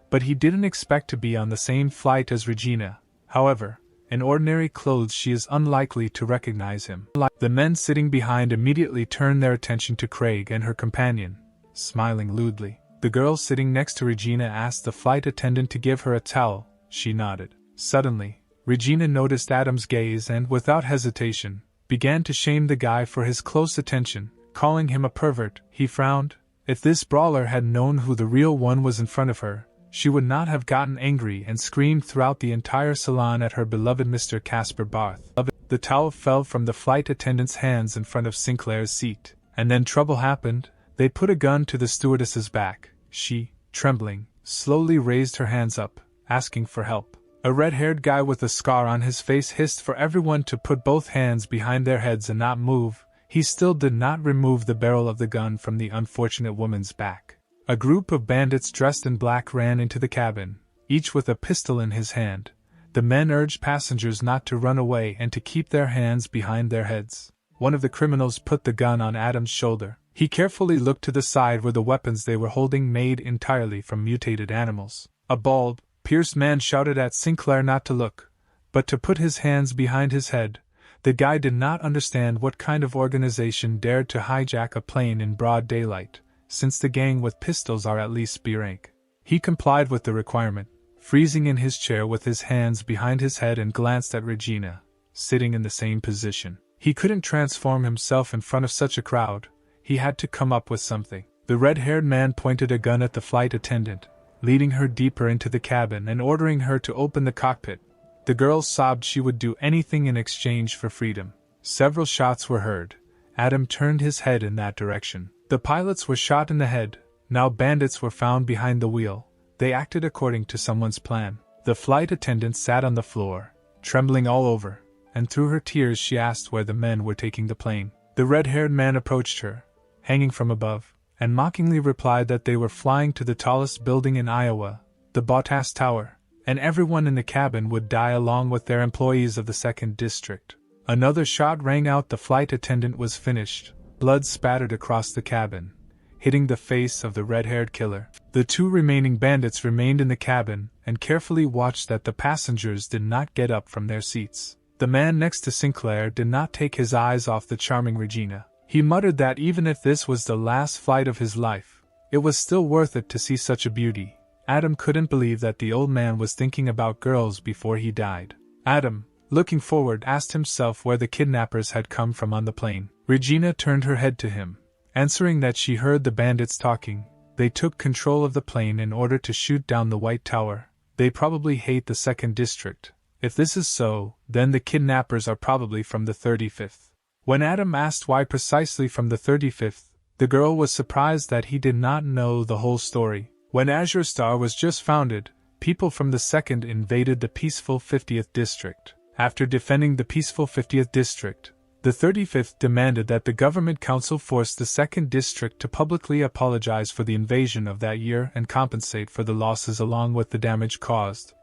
but he didn't expect to be on the same flight as Regina. However, in ordinary clothes she is unlikely to recognize him. The men sitting behind immediately turned their attention to Craig and her companion, smiling lewdly. The girl sitting next to Regina asked the flight attendant to give her a towel. She nodded. Suddenly, Regina noticed Adam's gaze and, without hesitation, began to shame the guy for his close attention, calling him a pervert. He frowned. If this brawler had known who the real one was in front of her, she would not have gotten angry and screamed throughout the entire salon at her beloved Mr. Casper Barth. The towel fell from the flight attendant's hands in front of Sinclair's seat, and then trouble happened. They put a gun to the stewardess's back. She, trembling, slowly raised her hands up, asking for help. A red-haired guy with a scar on his face hissed for everyone to put both hands behind their heads and not move. He still did not remove the barrel of the gun from the unfortunate woman's back. A group of bandits dressed in black ran into the cabin, each with a pistol in his hand. The men urged passengers not to run away and to keep their hands behind their heads. One of the criminals put the gun on Adam's shoulder. He carefully looked to the side where the weapons they were holding made entirely from mutated animals. A bald, pierced man shouted at Sinclair not to look, but to put his hands behind his head. The guy did not understand what kind of organization dared to hijack a plane in broad daylight, since the gang with pistols are at least B rank. He complied with the requirement, freezing in his chair with his hands behind his head, and glanced at Regina, sitting in the same position. He couldn't transform himself in front of such a crowd. He had to come up with something. The red-haired man pointed a gun at the flight attendant, leading her deeper into the cabin and ordering her to open the cockpit. The girl sobbed she would do anything in exchange for freedom. Several shots were heard. Adam turned his head in that direction. The pilots were shot in the head. Now bandits were found behind the wheel. They acted according to someone's plan. The flight attendant sat on the floor, trembling all over, and through her tears she asked where the men were taking the plane. The red-haired man approached her, hanging from above, and mockingly replied that they were flying to the tallest building in Iowa, the Bottas Tower, and everyone in the cabin would die along with their employees of the 2nd District. Another shot rang out. The flight attendant was finished. Blood spattered across the cabin, hitting the face of the red-haired killer. The 2 remaining bandits remained in the cabin and carefully watched that the passengers did not get up from their seats. The man next to Sinclair did not take his eyes off the charming Regina. He muttered that even if this was the last flight of his life, it was still worth it to see such a beauty. Adam couldn't believe that the old man was thinking about girls before he died. Adam, looking forward, asked himself where the kidnappers had come from on the plane. Regina turned her head to him, answering that she heard the bandits talking. They took control of the plane in order to shoot down the White Tower. They probably hate the 2nd District. If this is so, then the kidnappers are probably from the 35th. When Adam asked why precisely from the 35th, the girl was surprised that he did not know the whole story. When Azure Star was just founded, people from the 2nd invaded the peaceful 50th District. After defending the peaceful 50th District, the 35th demanded that the government council force the 2nd District to publicly apologize for the invasion of that year and compensate for the losses along with the damage caused.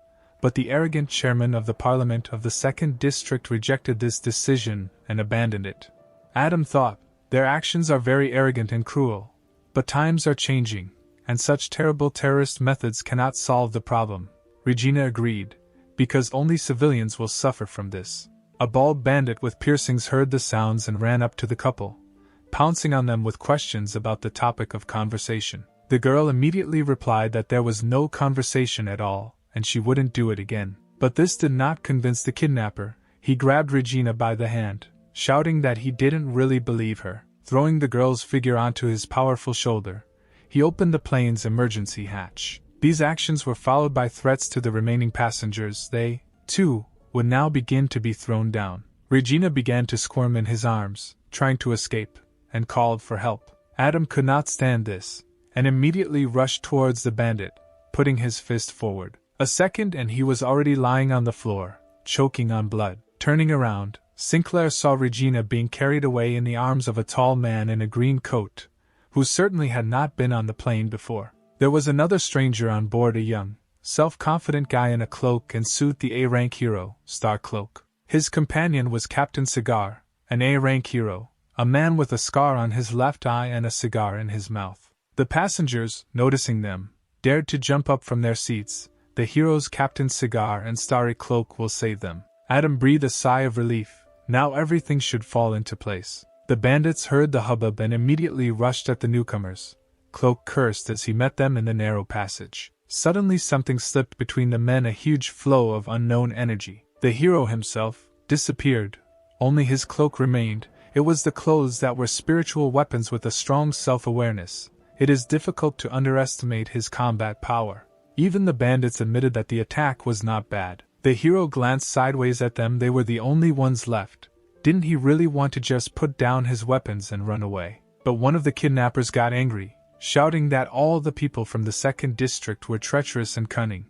But the arrogant chairman of the parliament of the 2nd District rejected this decision and abandoned it. Adam thought, their actions are very arrogant and cruel. But times are changing, and such terrible terrorist methods cannot solve the problem. Regina agreed, because only civilians will suffer from this. A bald bandit with piercings heard the sounds and ran up to the couple, pouncing on them with questions about the topic of conversation. The girl immediately replied that there was no conversation at all, and she wouldn't do it again. But this did not convince the kidnapper. He grabbed Regina by the hand, shouting that he didn't really believe her. Throwing the girl's figure onto his powerful shoulder, he opened the plane's emergency hatch. These actions were followed by threats to the remaining passengers. They, too, would now begin to be thrown down. Regina began to squirm in his arms, trying to escape, and called for help. Adam could not stand this, and immediately rushed towards the bandit, putting his fist forward. A second and he was already lying on the floor, choking on blood. Turning around, Sinclair saw Regina being carried away in the arms of a tall man in a green coat, who certainly had not been on the plane before. There was another stranger on board, a young, self-confident guy in a cloak and suit, the A-rank hero, Star Cloak. His companion was Captain Cigar, an A-rank hero, a man with a scar on his left eye and a cigar in his mouth. The passengers, noticing them, dared to jump up from their seats. The heroes Captain Cigar and Starry Cloak will save them. Adam breathed a sigh of relief. Now everything should fall into place. The bandits heard the hubbub and immediately rushed at the newcomers. Cloak cursed as he met them in the narrow passage. Suddenly something slipped between the men, a huge flow of unknown energy. The hero himself disappeared. Only his cloak remained. It was the clothes that were spiritual weapons with a strong self-awareness. It is difficult to underestimate his combat power. Even the bandits admitted that the attack was not bad. The hero glanced sideways at them. They were the only ones left. Didn't he really want to just put down his weapons and run away? But one of the kidnappers got angry, shouting that all the people from the second district were treacherous and cunning,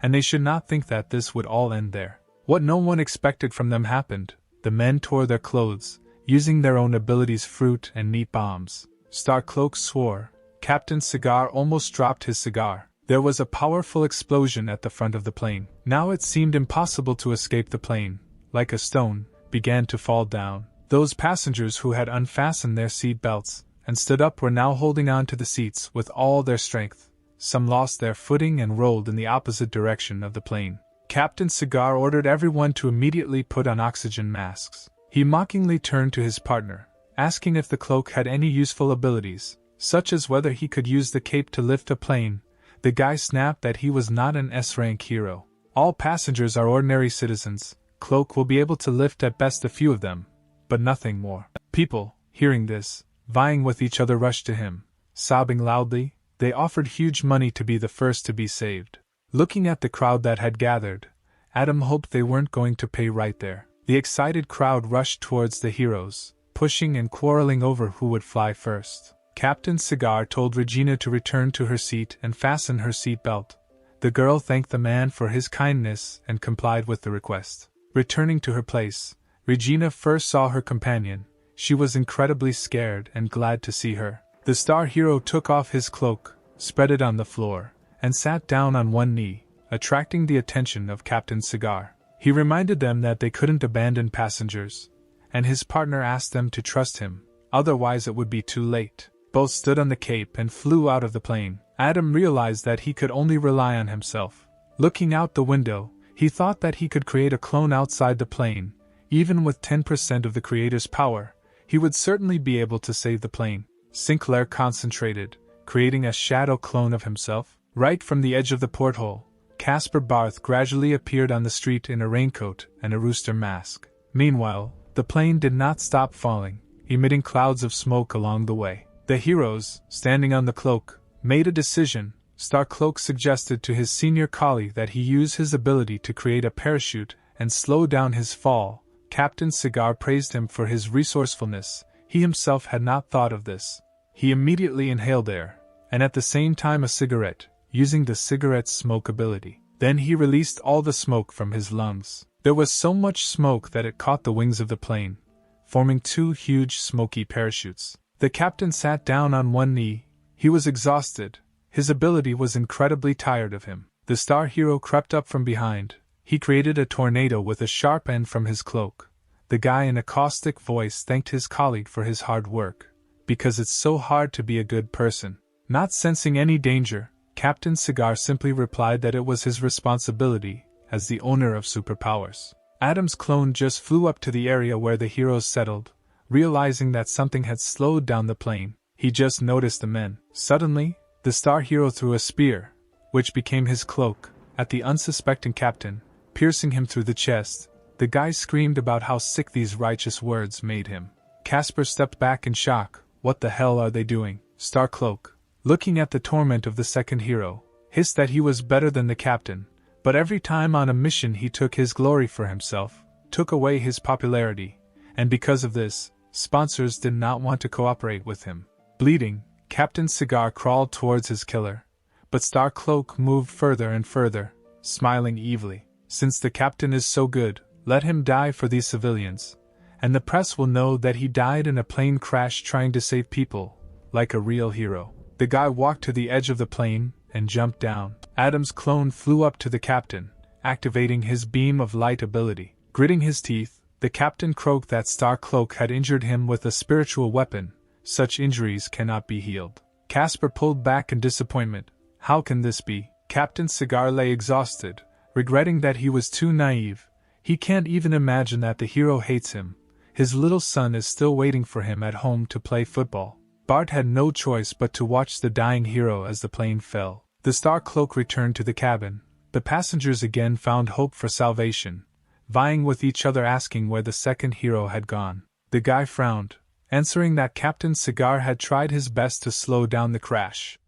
and they should not think that this would all end there. What no one expected from them happened. The men tore their clothes, using their own abilities, fruit and neat bombs. Starcloak swore. Captain Cigar almost dropped his cigar. There was a powerful explosion at the front of the plane. Now it seemed impossible to escape. The plane, like a stone, began to fall down. Those passengers who had unfastened their seat belts and stood up were now holding on to the seats with all their strength. Some lost their footing and rolled in the opposite direction of the plane. Captain Cigar ordered everyone to immediately put on oxygen masks. He mockingly turned to his partner, asking if the cloak had any useful abilities, such as whether he could use the cape to lift a plane. The guy snapped that he was not an S-rank hero. All passengers are ordinary citizens. Cloak will be able to lift at best a few of them, but nothing more. People, hearing this, vying with each other, rushed to him, sobbing loudly. They offered huge money to be the first to be saved. Looking at the crowd that had gathered, Adam hoped they weren't going to pay right there. The excited crowd rushed towards the heroes, pushing and quarreling over who would fly first. Captain Cigar told Regina to return to her seat and fasten her seat belt. The girl thanked the man for his kindness and complied with the request. Returning to her place, Regina first saw her companion. She was incredibly scared and glad to see her. The star hero took off his cloak, spread it on the floor, and sat down on one knee, attracting the attention of Captain Cigar. He reminded them that they couldn't abandon passengers, and his partner asked them to trust him, otherwise it would be too late. Both stood on the cape and flew out of the plane. Adam realized that he could only rely on himself. Looking out the window, he thought that he could create a clone outside the plane. Even with 10% of the creator's power, he would certainly be able to save the plane. Sinclair concentrated, creating a shadow clone of himself. Right from the edge of the porthole, Caspar Barth gradually appeared on the street in a raincoat and a rooster mask. Meanwhile, the plane did not stop falling, emitting clouds of smoke along the way. The heroes, standing on the cloak, made a decision. Starcloak suggested to his senior colleague that he use his ability to create a parachute and slow down his fall. Captain Cigar praised him for his resourcefulness. He himself had not thought of this. He immediately inhaled air, and at the same time a cigarette, using the cigarette's smoke ability. Then he released all the smoke from his lungs. There was so much smoke that it caught the wings of the plane, forming two huge smoky parachutes. The captain sat down on one knee. He was exhausted. His ability was incredibly tired of him. The star hero crept up from behind. He created a tornado with a sharp end from his cloak. The guy in a caustic voice thanked his colleague for his hard work, because it's so hard to be a good person. Not sensing any danger, Captain Cigar simply replied that it was his responsibility, as the owner of superpowers. Adam's clone just flew up to the area where the heroes settled. Realizing that something had slowed down the plane, he just noticed the men. Suddenly, the star hero threw a spear, which became his cloak, at the unsuspecting captain, piercing him through the chest. The guy screamed about how sick these righteous words made him. Caspar stepped back in shock. What the hell are they doing? Starcloak, looking at the torment of the second hero, hissed that he was better than the captain, but every time on a mission he took his glory for himself, took away his popularity, and because of this, sponsors did not want to cooperate with him. Bleeding, Captain Cigar crawled towards his killer, but Starcloak moved further and further, smiling evilly. Since the captain is so good, let him die for these civilians, and the press will know that he died in a plane crash trying to save people, like a real hero. The guy walked to the edge of the plane and jumped down. Adam's clone flew up to the captain, activating his beam of light ability. Gritting his teeth, the captain croaked that Starcloak had injured him with a spiritual weapon. Such injuries cannot be healed. Caspar pulled back in disappointment. How can this be? Captain Cigar lay exhausted, regretting that he was too naive. He can't even imagine that the hero hates him. His little son is still waiting for him at home to play football. Bart had no choice but to watch the dying hero as the plane fell. The Star Cloak returned to the cabin. The passengers again found hope for salvation, vying with each other asking where the second hero had gone. The guy frowned, answering that Captain Cigar had tried his best to slow down the crash,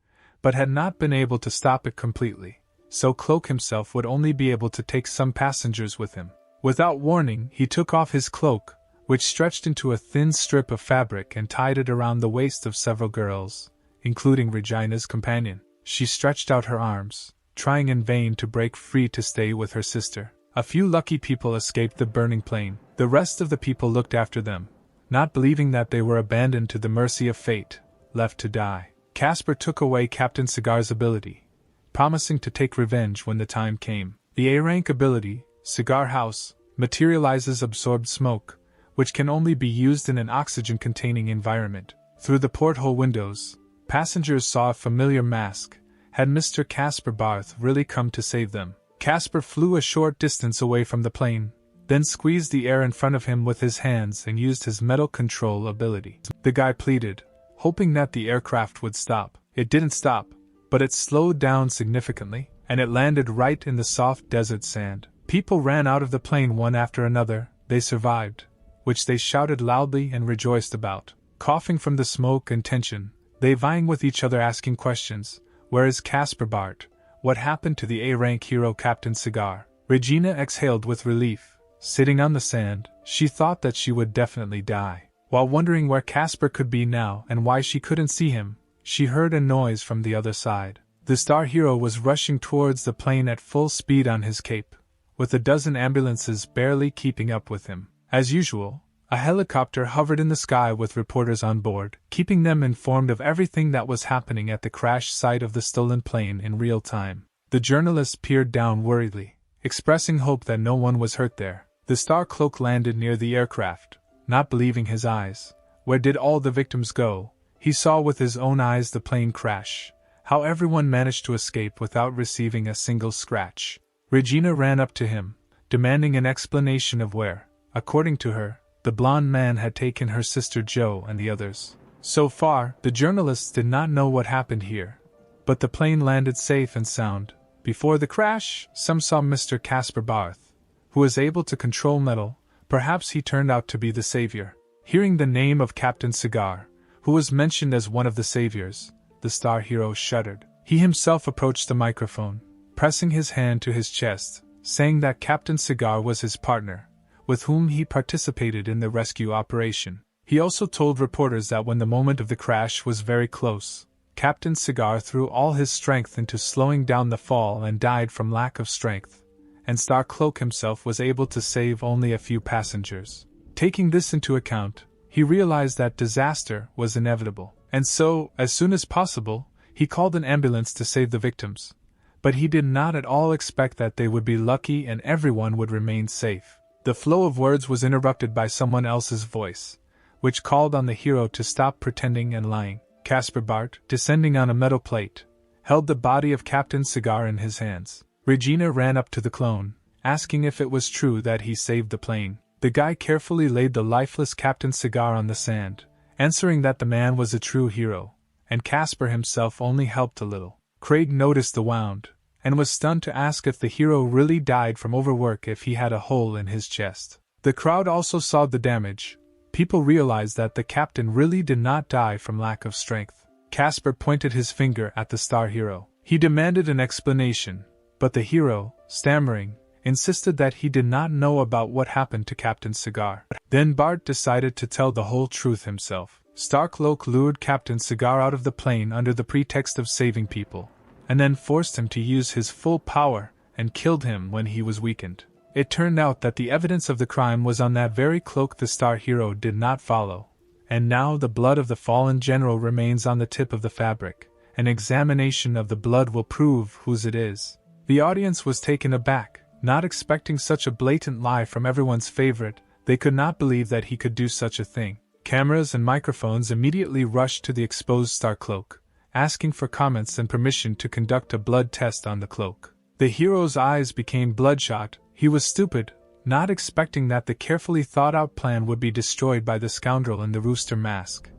but had not been able to stop it completely, so Cloak himself would only be able to take some passengers with him. Without warning, he took off his cloak, which stretched into a thin strip of fabric, and tied it around the waist of several girls, including Regina's companion. She stretched out her arms, trying in vain to break free to stay with her sister. A few lucky people escaped the burning plane. The rest of the people looked after them, not believing that they were abandoned to the mercy of fate, left to die. Casper took away Captain Cigar's ability, promising to take revenge when the time came. The A-rank ability, Cigar House, materializes absorbed smoke, which can only be used in an oxygen-containing environment. Through the porthole windows, passengers saw a familiar mask. Had Mr. Casper Barth really come to save them? Casper flew a short distance away from the plane, then squeezed the air in front of him with his hands and used his metal control ability. The guy pleaded, hoping that the aircraft would stop. It didn't stop, but it slowed down significantly, and it landed right in the soft desert sand. People ran out of the plane one after another. They survived, which they shouted loudly and rejoiced about. Coughing from the smoke and tension, they vying with each other asking questions. Where is Casper Bart? What happened to the A-rank hero Captain Cigar? Regina exhaled with relief. Sitting on the sand, she thought that she would definitely die. While wondering where Casper could be now and why she couldn't see him, she heard a noise from the other side. The star hero was rushing towards the plane at full speed on his cape, with a dozen ambulances barely keeping up with him. As usual, a helicopter hovered in the sky with reporters on board, keeping them informed of everything that was happening at the crash site of the stolen plane in real time. The journalists peered down worriedly, expressing hope that no one was hurt there. The Star Cloak landed near the aircraft, not believing his eyes. Where did all the victims go? He saw with his own eyes the plane crash, how everyone managed to escape without receiving a single scratch. Regina ran up to him, demanding an explanation of where, according to her, the blonde man had taken her sister Jo and the others. So far, the journalists did not know what happened here, but the plane landed safe and sound. Before the crash, some saw Mr. Casper Barth, who was able to control metal. Perhaps he turned out to be the savior. Hearing the name of Captain Cigar, who was mentioned as one of the saviors, the star hero shuddered. He himself approached the microphone, pressing his hand to his chest, saying that Captain Cigar was his partner, with whom he participated in the rescue operation. He also told reporters that when the moment of the crash was very close, Captain Cigar threw all his strength into slowing down the fall and died from lack of strength, and Star Cloak himself was able to save only a few passengers. Taking this into account, he realized that disaster was inevitable, and so, as soon as possible, he called an ambulance to save the victims. But he did not at all expect that they would be lucky and everyone would remain safe. The flow of words was interrupted by someone else's voice, which called on the hero to stop pretending and lying. Casper Bart, descending on a metal plate, held the body of Captain Cigar in his hands. Regina ran up to the clone, asking if it was true that he saved the plane. The guy carefully laid the lifeless Captain Cigar on the sand, answering that the man was a true hero, and Casper himself only helped a little. Craig noticed the wound, and was stunned to ask if the hero really died from overwork if he had a hole in his chest. The crowd also saw the damage. People realized that the captain really did not die from lack of strength. Casper pointed his finger at the star hero. He demanded an explanation, but the hero, stammering, insisted that he did not know about what happened to Captain Cigar. Then Bart decided to tell the whole truth himself. Starcloak lured Captain Cigar out of the plane under the pretext of saving people, and then forced him to use his full power and killed him when he was weakened. It turned out that the evidence of the crime was on that very cloak the star hero did not follow, and now the blood of the fallen general remains on the tip of the fabric. An examination of the blood will prove whose it is. The audience was taken aback, not expecting such a blatant lie from everyone's favorite. They could not believe that he could do such a thing. Cameras and microphones immediately rushed to the exposed star cloak, asking for comments and permission to conduct a blood test on the cloak. The hero's eyes became bloodshot. He was stupid, not expecting that the carefully thought-out plan would be destroyed by the scoundrel in the rooster mask,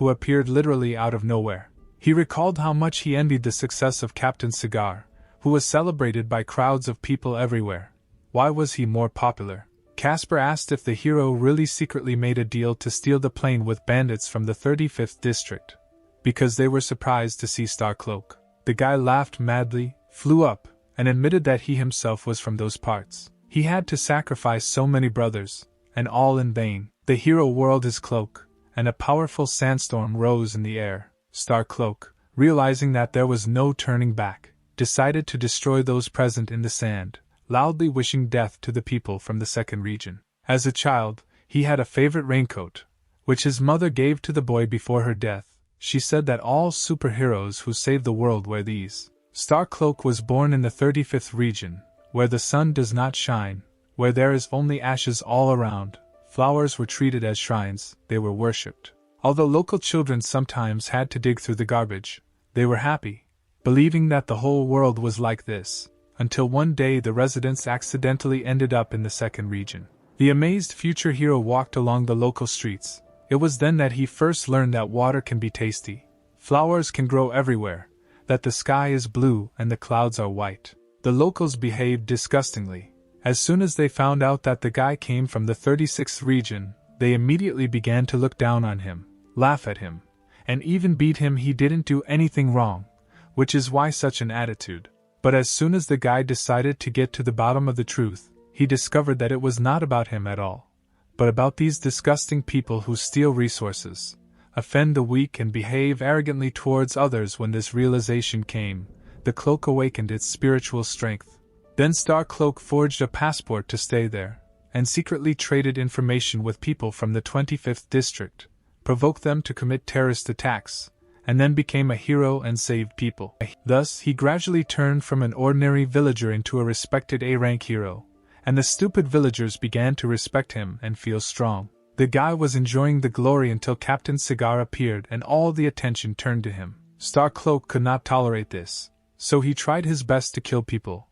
who appeared literally out of nowhere. He recalled how much he envied the success of Captain Cigar, who was celebrated by crowds of people everywhere. Why was he more popular? Casper asked if the hero really secretly made a deal to steal the plane with bandits from the 35th district, because they were surprised to see Starcloak. The guy laughed madly, flew up, and admitted that he himself was from those parts. He had to sacrifice so many brothers, and all in vain. The hero whirled his cloak, and a powerful sandstorm rose in the air. Starcloak, realizing that there was no turning back, decided to destroy those present in the sand, loudly wishing death to the people from the second region. As a child, he had a favorite raincoat, which his mother gave to the boy before her death. She said that all superheroes who save the world wear these. Starcloak was born in the 35th region, where the sun does not shine, where there is only ashes all around. Flowers were treated as shrines, they were worshipped. Although local children sometimes had to dig through the garbage, they were happy, believing that the whole world was like this, until one day the residents accidentally ended up in the second region. The amazed future hero walked along the local streets. It was then that he first learned that water can be tasty, flowers can grow everywhere, that the sky is blue and the clouds are white. The locals behaved disgustingly. As soon as they found out that the guy came from the 36th region, they immediately began to look down on him, laugh at him, and even beat him. He didn't do anything wrong, which is why such an attitude. But as soon as the guy decided to get to the bottom of the truth, he discovered that it was not about him at all, but about these disgusting people who steal resources, offend the weak and behave arrogantly towards others. When this realization came, the cloak awakened its spiritual strength. Then Starcloak forged a passport to stay there, and secretly traded information with people from the 25th district, provoked them to commit terrorist attacks, and then became a hero and saved people. Thus, he gradually turned from an ordinary villager into a respected A-rank hero, and the stupid villagers began to respect him and feel strong. The guy was enjoying the glory until Captain Cigar appeared and all the attention turned to him. Starcloak could not tolerate this, so he tried his best to kill people,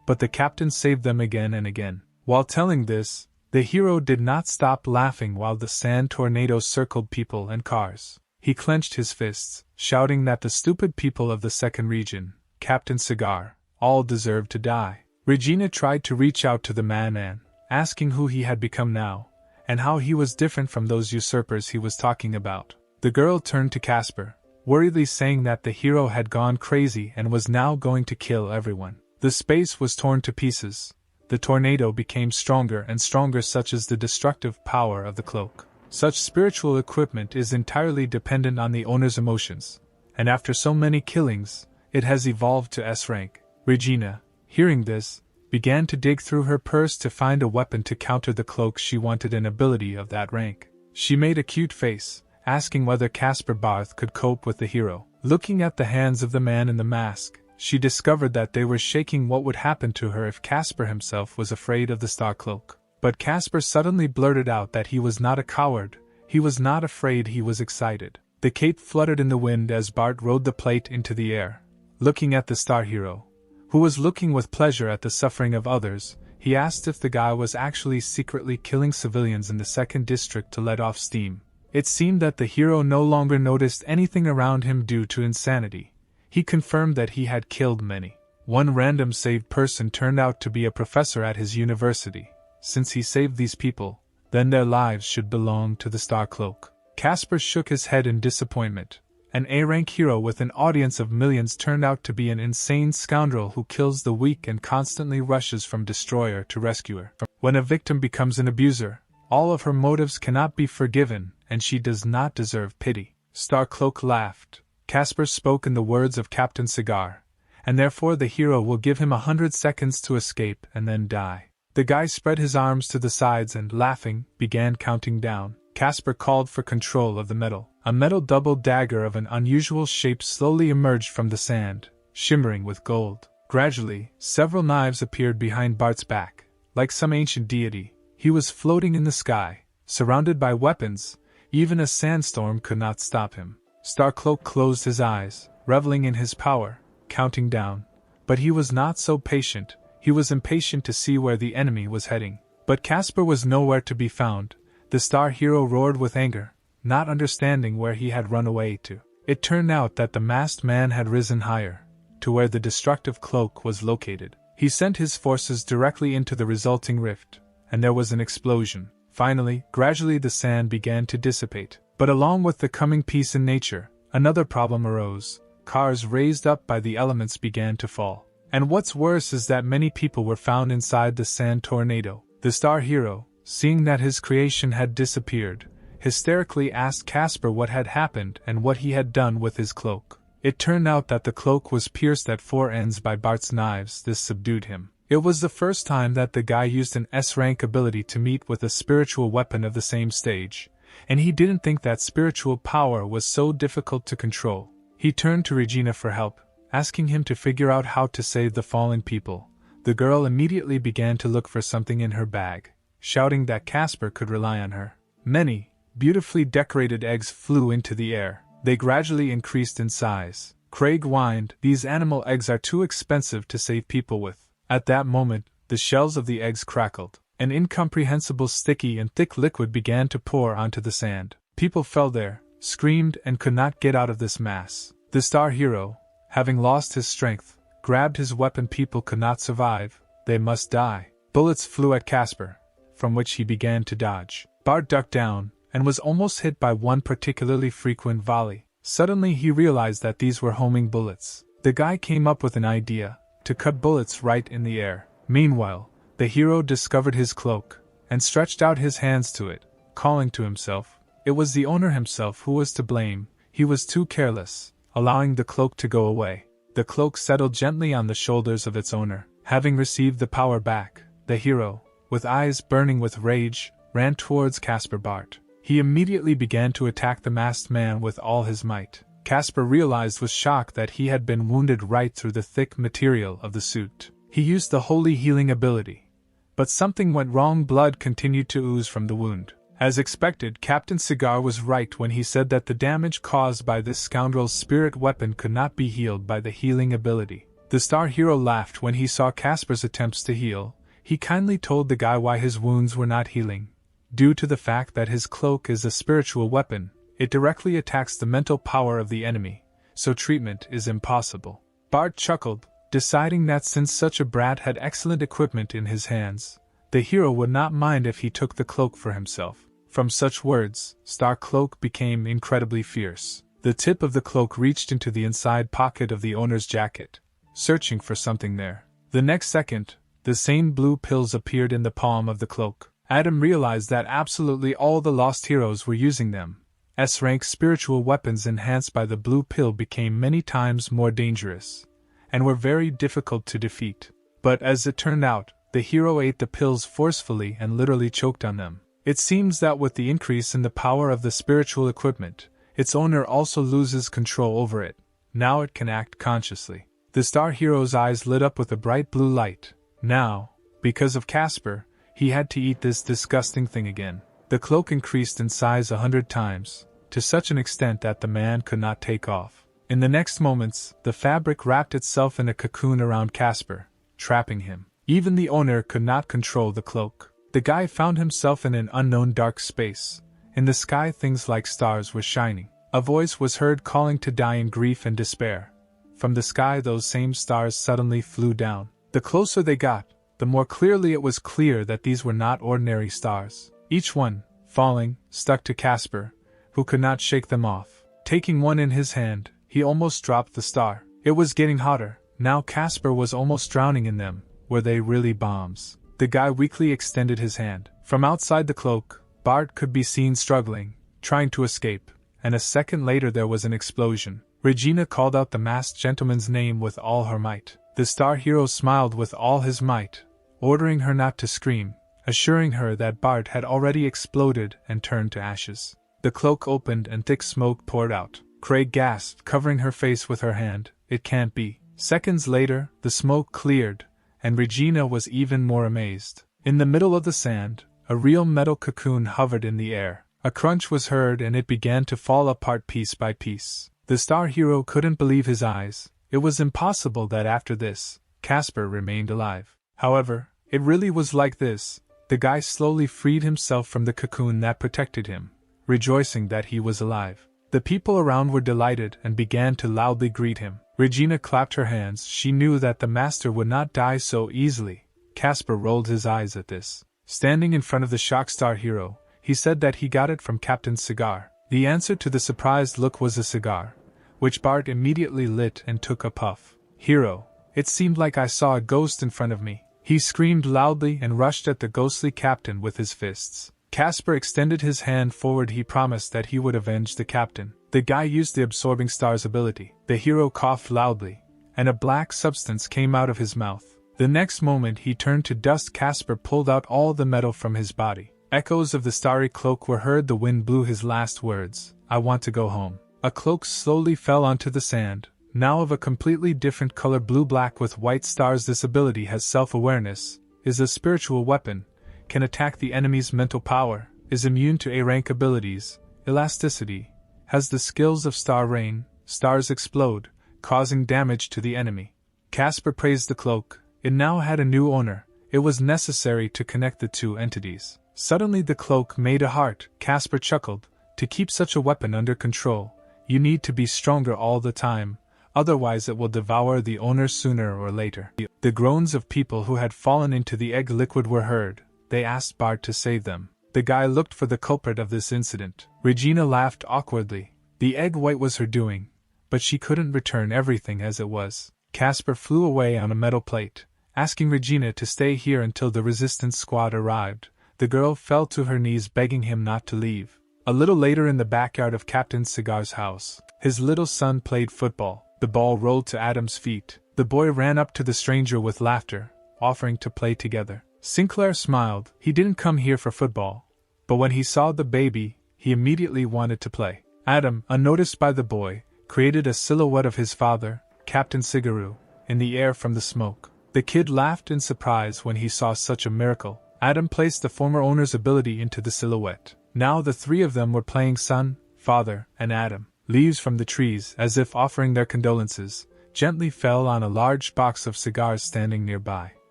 but the captain saved them again and again. While telling this, the hero did not stop laughing while the sand tornado circled people and cars. He clenched his fists, shouting that the stupid people of the second region, Captain Cigar, all deserved to die. Regina tried to reach out to the man, asking who he had become now, and how he was different from those usurpers he was talking about. The girl turned to Casper, worriedly saying that the hero had gone crazy and was now going to kill everyone. The space was torn to pieces. The tornado became stronger and stronger, such is the destructive power of the cloak. Such spiritual equipment is entirely dependent on the owner's emotions, and after so many killings, it has evolved to S rank. Regina, hearing this, began to dig through her purse to find a weapon to counter the cloak. She wanted an ability of that rank. She made a cute face, asking whether Casper Barth could cope with the hero. Looking at the hands of the man in the mask, she discovered that they were shaking. What would happen to her if Casper himself was afraid of the star cloak? But Casper suddenly blurted out that he was not a coward, he was not afraid, he was excited. The cape fluttered in the wind as Bart rode the plate into the air. Looking at the star hero, who was looking with pleasure at the suffering of others, he asked if the guy was actually secretly killing civilians in the second district to let off steam. It seemed that the hero no longer noticed anything around him due to insanity. He confirmed that he had killed many. One random saved person turned out to be a professor at his university. Since he saved these people, then their lives should belong to the Star Cloak. Casper shook his head in disappointment. An A-rank hero with an audience of millions turned out to be an insane scoundrel who kills the weak and constantly rushes from destroyer to rescuer. When a victim becomes an abuser, all of her motives cannot be forgiven, and she does not deserve pity. Starcloak laughed. Casper spoke in the words of Captain Cigar, and therefore the hero will give him 100 seconds to escape and then die. The guy spread his arms to the sides and, laughing, began counting down. Casper called for control of the metal. A metal double dagger of an unusual shape slowly emerged from the sand, shimmering with gold. Gradually, several knives appeared behind Bart's back. Like some ancient deity, he was floating in the sky, surrounded by weapons. Even a sandstorm could not stop him. Starcloak closed his eyes, reveling in his power, counting down. But he was not so patient. He was impatient to see where the enemy was heading. But Casper was nowhere to be found. The star hero roared with anger, not understanding where he had run away to. It turned out that the masked man had risen higher, to where the destructive cloak was located. He sent his forces directly into the resulting rift, and there was an explosion. Finally, gradually the sand began to dissipate. But along with the coming peace in nature, another problem arose. Cars raised up by the elements began to fall. And what's worse is that many people were found inside the sand tornado. The star hero, seeing that his creation had disappeared, hysterically asked Casper what had happened and what he had done with his cloak. It turned out that the cloak was pierced at four ends by Bart's knives. This subdued him. It was the first time that the guy used an S-rank ability to meet with a spiritual weapon of the same stage, and he didn't think that spiritual power was so difficult to control. He turned to Regina for help, asking him to figure out how to save the fallen people. The girl immediately began to look for something in her bag, shouting that Casper could rely on her. Many beautifully decorated eggs flew into the air. They gradually increased in size. Craig whined, "These animal eggs are too expensive to save people with." At that moment, the shells of the eggs crackled. An incomprehensible sticky and thick liquid began to pour onto the sand. People fell there, screamed, and could not get out of this mass. The star hero, having lost his strength, grabbed his weapon. People could not survive. They must die. Bullets flew at Casper, from which he began to dodge. Bart ducked down, and was almost hit by one particularly frequent volley. Suddenly he realized that these were homing bullets. The guy came up with an idea, to cut bullets right in the air. Meanwhile, the hero discovered his cloak, and stretched out his hands to it, calling to himself. It was the owner himself who was to blame. He was too careless, allowing the cloak to go away. The cloak settled gently on the shoulders of its owner. Having received the power back, the hero, with eyes burning with rage, ran towards Casper Bart. He immediately began to attack the masked man with all his might. Casper realized with shock that he had been wounded right through the thick material of the suit. He used the holy healing ability, but something went wrong. Blood continued to ooze from the wound. As expected, Captain Cigar was right when he said that the damage caused by this scoundrel's spirit weapon could not be healed by the healing ability. The star hero laughed when he saw Casper's attempts to heal. He kindly told the guy why his wounds were not healing. Due to the fact that his cloak is a spiritual weapon, it directly attacks the mental power of the enemy, so treatment is impossible. Bart chuckled, deciding that since such a brat had excellent equipment in his hands, the hero would not mind if he took the cloak for himself. From such words, Star Cloak became incredibly fierce. The tip of the cloak reached into the inside pocket of the owner's jacket, searching for something there. The next second, the same blue pills appeared in the palm of the cloak. Adam realized that absolutely all the lost heroes were using them. S-rank spiritual weapons enhanced by the blue pill became many times more dangerous, and were very difficult to defeat. But as it turned out, the hero ate the pills forcefully and literally choked on them. It seems that with the increase in the power of the spiritual equipment, its owner also loses control over it. Now it can act consciously. The star hero's eyes lit up with a bright blue light. Now, because of Casper, he had to eat this disgusting thing again. The cloak increased in size 100 times, to such an extent that the man could not take off. In the next moments, the fabric wrapped itself in a cocoon around Casper, trapping him. Even the owner could not control the cloak. The guy found himself in an unknown dark space. In the sky things like stars were shining. A voice was heard calling to die in grief and despair. From the sky those same stars suddenly flew down. The closer they got, the more clearly it was clear that these were not ordinary stars. Each one, falling, stuck to Casper, who could not shake them off. Taking one in his hand, he almost dropped the star. It was getting hotter. Now Casper was almost drowning in them. Were they really bombs? The guy weakly extended his hand. From outside the cloak, Bart could be seen struggling, trying to escape, and a second later there was an explosion. Regina called out the masked gentleman's name with all her might. The star hero smiled with all his might, ordering her not to scream, assuring her that Bart had already exploded and turned to ashes. The cloak opened and thick smoke poured out. Craig gasped, covering her face with her hand. It can't be. Seconds later, the smoke cleared, and Regina was even more amazed. In the middle of the sand, a real metal cocoon hovered in the air. A crunch was heard and it began to fall apart piece by piece. The star hero couldn't believe his eyes. It was impossible that after this, Casper remained alive. However, it really was like this. The guy slowly freed himself from the cocoon that protected him, rejoicing that he was alive. The people around were delighted and began to loudly greet him. Regina clapped her hands. She knew that the master would not die so easily. Casper rolled his eyes at this. Standing in front of the shock star hero, he said that he got it from Captain's cigar. The answer to the surprised look was a cigar, which Bart immediately lit and took a puff. Hero, it seemed like I saw a ghost in front of me. He screamed loudly and rushed at the ghostly captain with his fists. Casper extended his hand forward. He promised that he would avenge the captain. The guy used the absorbing star's ability. The hero coughed loudly, and a black substance came out of his mouth. The next moment he turned to dust. Casper pulled out all the metal from his body. Echoes of the starry cloak were heard. The wind blew his last words. I want to go home. A cloak slowly fell onto the sand, now of a completely different color, blue-black with white stars. This ability has self-awareness, is a spiritual weapon, can attack the enemy's mental power, is immune to A-rank abilities, elasticity, has the skills of Star Rain, stars explode, causing damage to the enemy. Casper praised the cloak. It now had a new owner. It was necessary to connect the two entities. Suddenly the cloak made a heart. Casper chuckled. To keep such a weapon under control, you need to be stronger all the time, otherwise it will devour the owner sooner or later. The groans of people who had fallen into the egg liquid were heard. They asked Bart to save them. The guy looked for the culprit of this incident. Regina laughed awkwardly. The egg white was her doing, but she couldn't return everything as it was. Casper flew away on a metal plate, asking Regina to stay here until the resistance squad arrived. The girl fell to her knees begging him not to leave. A little later in the backyard of Captain Cigar's house, his little son played football. The ball rolled to Adam's feet. The boy ran up to the stranger with laughter, offering to play together. Sinclair smiled. He didn't come here for football, but when he saw the baby, he immediately wanted to play. Adam, unnoticed by the boy, created a silhouette of his father, Captain Cigaru, in the air from the smoke. The kid laughed in surprise when he saw such a miracle. Adam placed the former owner's ability into the silhouette. Now the three of them were playing son, father, and Adam. Leaves from the trees, as if offering their condolences, gently fell on a large box of cigars standing nearby.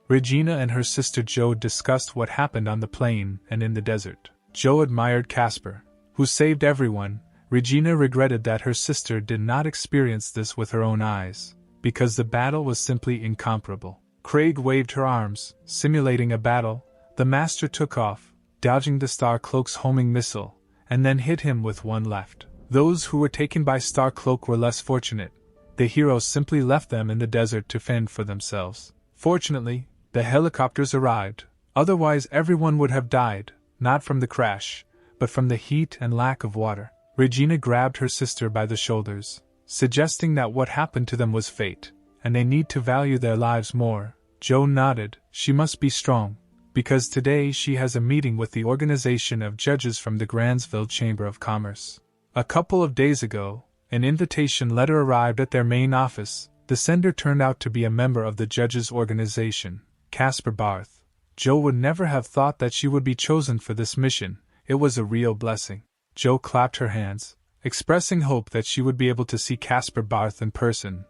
Regina and her sister Jo discussed what happened on the plain and in the desert. Jo admired Casper, who saved everyone. Regina regretted that her sister did not experience this with her own eyes, because the battle was simply incomparable. Craig waved her arms, simulating a battle. The master took off, dodging the Star Cloak's homing missile, and then hit him with one left. Those who were taken by Star Cloak were less fortunate. The heroes simply left them in the desert to fend for themselves. Fortunately, the helicopters arrived, otherwise everyone would have died, not from the crash, but from the heat and lack of water. Regina grabbed her sister by the shoulders, suggesting that what happened to them was fate, and they need to value their lives more. Jo nodded. She must be strong, because today she has a meeting with the organization of judges from the Grandsville Chamber of Commerce. A couple of days ago, an invitation letter arrived at their main office. The sender turned out to be a member of the judges' organization, Casper Barth. Jo would never have thought that she would be chosen for this mission. It was a real blessing. Jo clapped her hands, expressing hope that she would be able to see Casper Barth in person,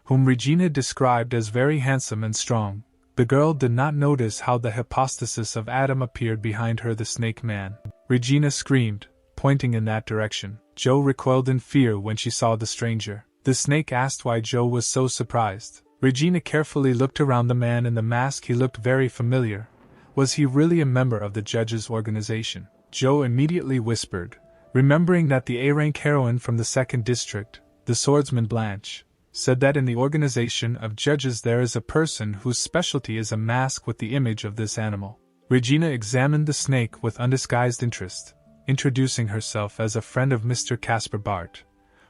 whom Regina described as very handsome and strong. The girl did not notice how the hypostasis of Adam appeared behind her, the snake man. Regina screamed, pointing in that direction. Jo recoiled in fear when she saw the stranger. The snake asked why Jo was so surprised. Regina carefully looked around the man in the mask. He looked very familiar. Was he really a member of the judges' organization? Jo immediately whispered, remembering that the A-rank heroine from the 2nd District, the swordsman Blanche, said that in the organization of judges there is a person whose specialty is a mask with the image of this animal. Regina examined the snake with undisguised interest, introducing herself as a friend of Mr. Casper Bart,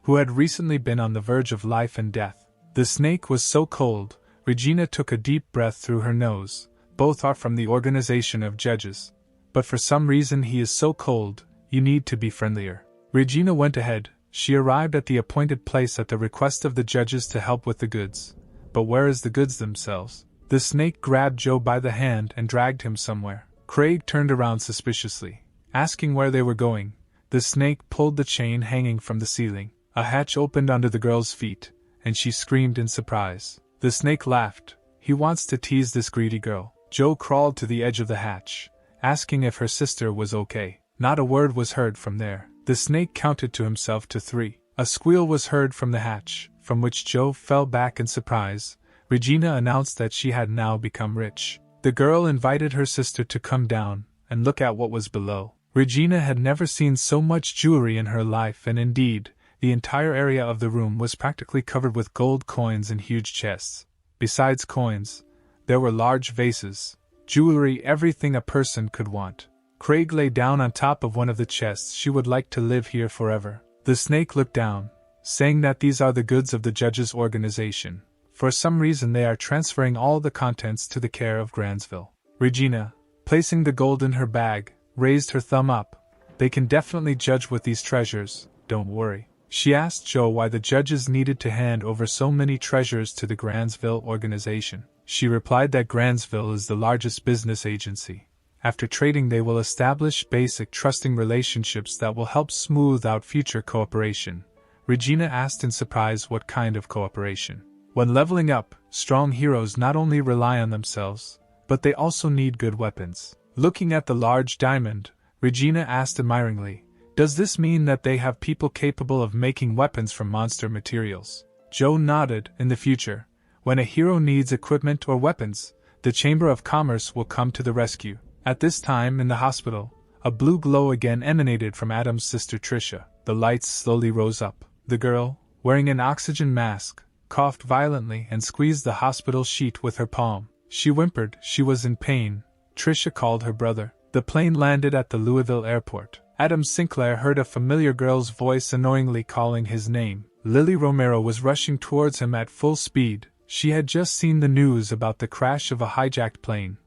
who had recently been on the verge of life and death. The snake was so cold. Regina took a deep breath through her nose. Both are from the organization of judges, but for some reason he is so cold. You need to be friendlier. Regina went ahead. She arrived at the appointed place at the request of the judges to help with the goods. But where is the goods themselves? The snake grabbed Jo by the hand and dragged him somewhere. Craig turned around suspiciously, asking where they were going. The snake pulled the chain hanging from the ceiling. A hatch opened under the girl's feet, and she screamed in surprise. The snake laughed. He wants to tease this greedy girl. Jo crawled to the edge of the hatch, asking if her sister was okay. Not a word was heard from there. The snake counted to himself to 3. A squeal was heard from the hatch, from which Joe fell back in surprise. Regina announced that she had now become rich. The girl invited her sister to come down and look at what was below. Regina had never seen so much jewelry in her life, and indeed, the entire area of the room was practically covered with gold coins in huge chests. Besides coins, there were large vases, jewelry, everything a person could want. Craig lay down on top of one of the chests. She would like to live here forever. The snake looked down, saying that these are the goods of the judge's organization. For some reason they are transferring all the contents to the care of Grandsville. Regina, placing the gold in her bag, raised her thumb up. They can definitely judge with these treasures, don't worry. She asked Joe why the judges needed to hand over so many treasures to the Grandsville organization. She replied that Grandsville is the largest business agency. After trading, they will establish basic trusting relationships that will help smooth out future cooperation. Regina asked in surprise what kind of cooperation. When leveling up, strong heroes not only rely on themselves, but they also need good weapons. Looking at the large diamond, Regina asked admiringly, "Does this mean that they have people capable of making weapons from monster materials?" Joe nodded. In the future, when a hero needs equipment or weapons, the Chamber of Commerce will come to the rescue. At this time in the hospital, a blue glow again emanated from Adam's sister Trisha. The lights slowly rose up. The girl, wearing an oxygen mask, coughed violently and squeezed the hospital sheet with her palm. She whimpered. She was in pain. Trisha called her brother. The plane landed at the Louisville airport. Adam Sinclair heard a familiar girl's voice annoyingly calling his name. Lily Romero was rushing towards him at full speed. She had just seen the news about the crash of a hijacked plane,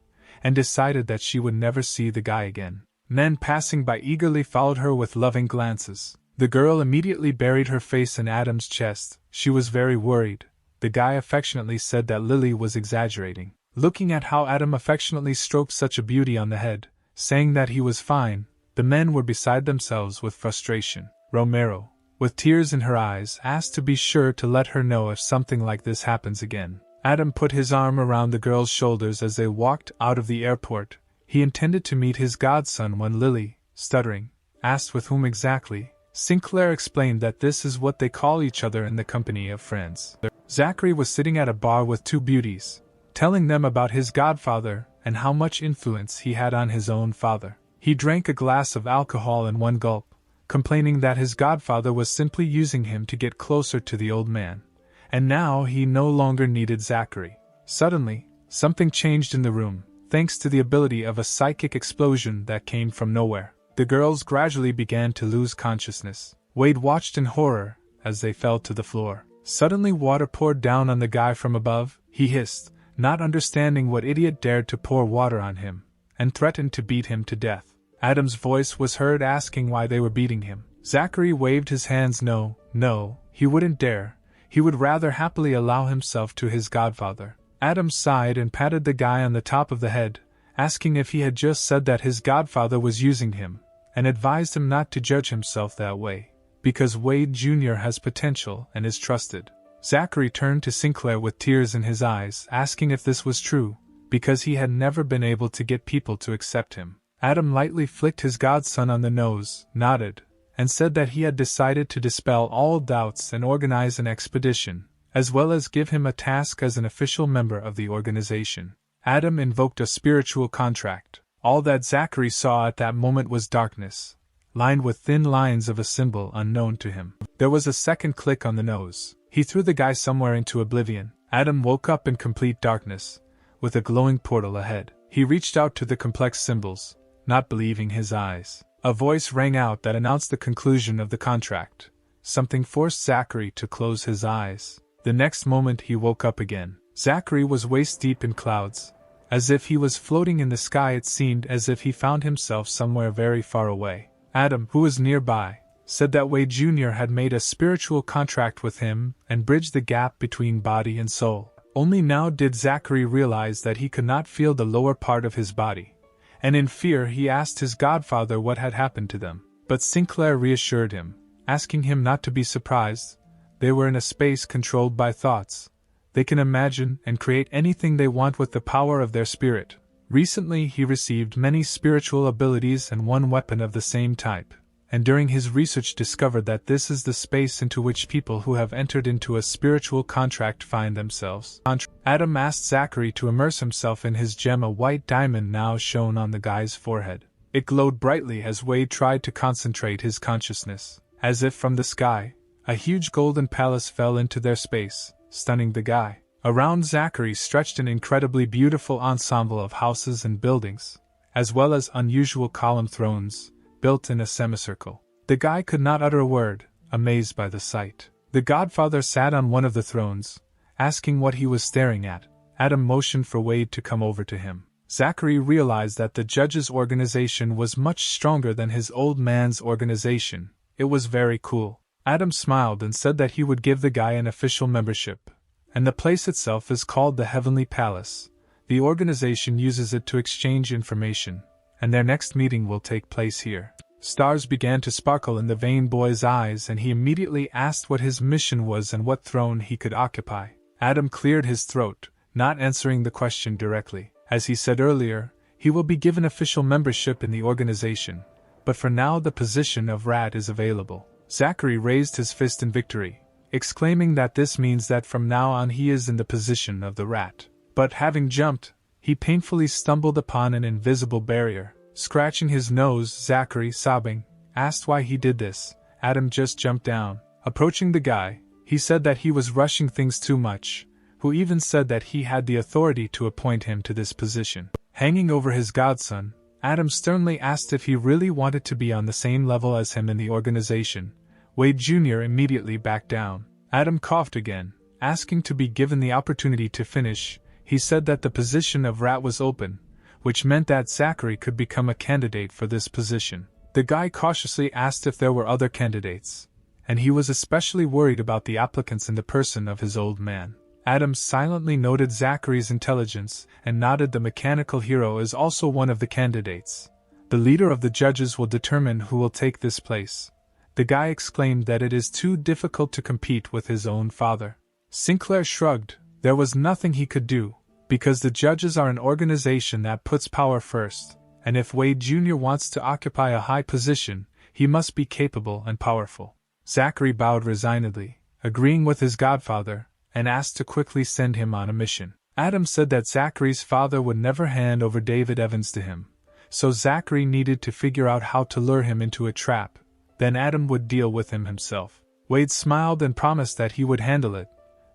and decided that she would never see the guy again. Men passing by eagerly followed her with loving glances. The girl immediately buried her face in Adam's chest. She was very worried. The guy affectionately said that Lily was exaggerating. Looking at how Adam affectionately stroked such a beauty on the head, saying that he was fine, the men were beside themselves with frustration. Romero, with tears in her eyes, asked to be sure to let her know if something like this happens again. Adam put his arm around the girl's shoulders as they walked out of the airport. He intended to meet his godson when Lily, stuttering, asked with whom exactly. Sinclair explained that this is what they call each other in the company of friends. Zachary was sitting at a bar with two beauties, telling them about his godfather and how much influence he had on his own father. He drank a glass of alcohol in one gulp, complaining that his godfather was simply using him to get closer to the old man, and now he no longer needed Zachary. Suddenly, something changed in the room, thanks to the ability of a psychic explosion that came from nowhere. The girls gradually began to lose consciousness. Wade watched in horror as they fell to the floor. Suddenly water poured down on the guy from above. He hissed, not understanding what idiot dared to pour water on him, and threatened to beat him to death. Adam's voice was heard asking why they were beating him. Zachary waved his hands. No, he wouldn't dare. He would rather happily allow himself to his godfather. Adam sighed and patted the guy on the top of the head, asking if he had just said that his godfather was using him, and advised him not to judge himself that way, because Wade Jr. has potential and is trusted. Zachary turned to Sinclair with tears in his eyes, asking if this was true, because he had never been able to get people to accept him. Adam lightly flicked his godson on the nose, nodded, and said that he had decided to dispel all doubts and organize an expedition, as well as give him a task as an official member of the organization. Adam invoked a spiritual contract. All that Zachary saw at that moment was darkness, lined with thin lines of a symbol unknown to him. There was a second click on the nose. He threw the guy somewhere into oblivion. Adam woke up in complete darkness, with a glowing portal ahead. He reached out to the complex symbols, not believing his eyes. A voice rang out that announced the conclusion of the contract. Something forced Zachary to close his eyes. The next moment he woke up again. Zachary was waist-deep in clouds. As if he was floating in the sky, it seemed as if he found himself somewhere very far away. Adam, who was nearby, said that Wade Jr. had made a spiritual contract with him and bridged the gap between body and soul. Only now did Zachary realize that he could not feel the lower part of his body, and in fear he asked his godfather what had happened to them. But Sinclair reassured him, asking him not to be surprised. They were in a space controlled by thoughts. They can imagine and create anything they want with the power of their spirit. Recently he received many spiritual abilities and one weapon of the same type. and during his research discovered that this is the space into which people who have entered into a spiritual contract find themselves. Adam asked Zachary to immerse himself in his gem, a white diamond now shone on the guy's forehead. It glowed brightly as Wade tried to concentrate his consciousness. As if from the sky, a huge golden palace fell into their space, stunning the guy. Around Zachary stretched an incredibly beautiful ensemble of houses and buildings, as well as unusual column thrones, built in a semicircle. The guy could not utter a word, amazed by the sight. The Godfather sat on one of the thrones, asking what he was staring at. Adam motioned for Wade to come over to him. Zachary realized that the judge's organization was much stronger than his old man's organization. It was very cool. Adam smiled and said that he would give the guy an official membership. And the place itself is called the Heavenly Palace. The organization uses it to exchange information, and their next meeting will take place here. Stars began to sparkle in the vain boy's eyes, and he immediately asked what his mission was and what throne he could occupy. Adam cleared his throat, not answering the question directly. As he said earlier, he will be given official membership in the organization, but for now the position of rat is available. Zachary raised his fist in victory, exclaiming that this means that from now on he is in the position of the rat. But having jumped, he painfully stumbled upon an invisible barrier. Scratching his nose, Zachary, sobbing, asked why he did this. Adam just jumped down. Approaching the guy, he said that he was rushing things too much, who even said that he had the authority to appoint him to this position. Hanging over his godson, Adam sternly asked if he really wanted to be on the same level as him in the organization. Wade Jr. immediately backed down. Adam coughed again, asking to be given the opportunity to finish. He said that the position of rat was open, which meant that Zachary could become a candidate for this position. The guy cautiously asked if there were other candidates, and he was especially worried about the applicants in the person of his old man. Adam silently noted Zachary's intelligence and nodded. The mechanical hero is also one of the candidates. The leader of the judges will determine who will take this place. The guy exclaimed that it is too difficult to compete with his own father. Sinclair shrugged. There was nothing he could do, because the judges are an organization that puts power first, and if Wade Jr. wants to occupy a high position, he must be capable and powerful. Zachary bowed resignedly, agreeing with his godfather, and asked to quickly send him on a mission. Adam said that Zachary's father would never hand over David Evans to him, so Zachary needed to figure out how to lure him into a trap. Then Adam would deal with him himself. Wade smiled and promised that he would handle it,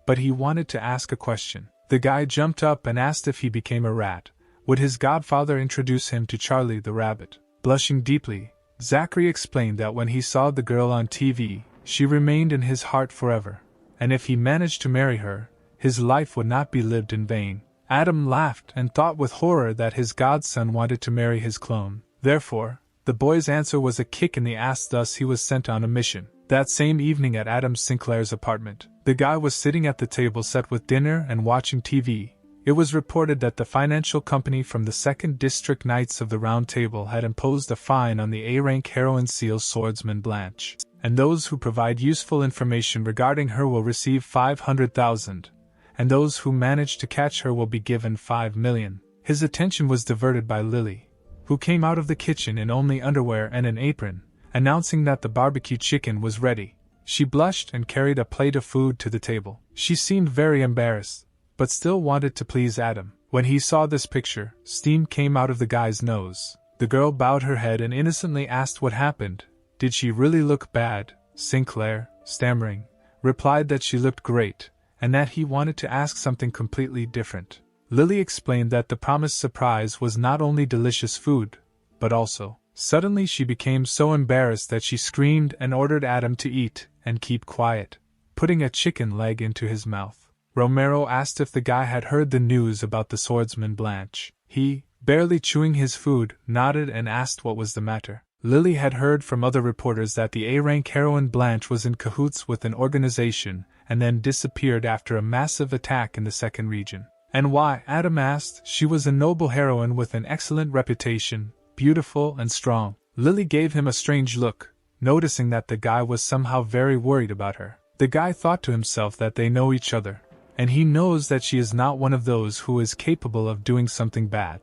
but he wanted to ask a question. The guy jumped up and asked if he became a rat, would his godfather introduce him to Charlie the rabbit? Blushing deeply, Zachary explained that when he saw the girl on TV, she remained in his heart forever, and if he managed to marry her, his life would not be lived in vain. Adam laughed and thought with horror that his godson wanted to marry his clone. Therefore, the boy's answer was a kick in the ass, thus he was sent on a mission. That same evening at Adam Sinclair's apartment, the guy was sitting at the table set with dinner and watching TV. It was reported that the financial company from the 2nd District Knights of the Round Table had imposed a fine on the A-rank heroine Seal swordsman Blanche, and those who provide useful information regarding her will receive 500,000, and those who manage to catch her will be given 5 million. His attention was diverted by Lily, who came out of the kitchen in only underwear and an apron, announcing that the barbecue chicken was ready. She blushed and carried a plate of food to the table. She seemed very embarrassed, but still wanted to please Adam. When he saw this picture, steam came out of the guy's nose. The girl bowed her head and innocently asked what happened. Did she really look bad? Sinclair, stammering, replied that she looked great, and that he wanted to ask something completely different. Lily explained that the promised surprise was not only delicious food, but also. Suddenly she became so embarrassed that she screamed and ordered Adam to eat and keep quiet, putting a chicken leg into his mouth. Romero asked if the guy had heard the news about the swordsman Blanche. He, barely chewing his food, nodded and asked what was the matter. Lily had heard from other reporters that the A-rank heroine Blanche was in cahoots with an organization and then disappeared after a massive attack in the 2nd region. And why? Adam asked. She was a noble heroine with an excellent reputation, beautiful and strong. Lily gave him a strange look, noticing that the guy was somehow very worried about her. The guy thought to himself that they know each other, and he knows that she is not one of those who is capable of doing something bad,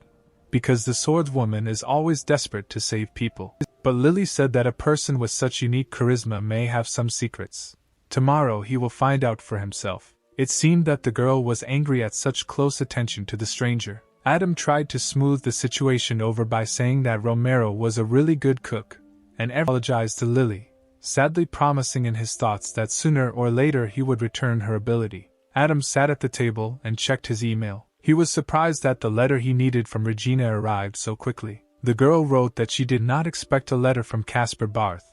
because the swordswoman is always desperate to save people. But Lily said that a person with such unique charisma may have some secrets. Tomorrow he will find out for himself. It seemed that the girl was angry at such close attention to the stranger. Adam tried to smooth the situation over by saying that Romero was a really good cook, and apologized to Lily, sadly promising in his thoughts that sooner or later he would return her ability. Adam sat at the table and checked his email. He was surprised that the letter he needed from Regina arrived so quickly. The girl wrote that she did not expect a letter from Caspar Barth,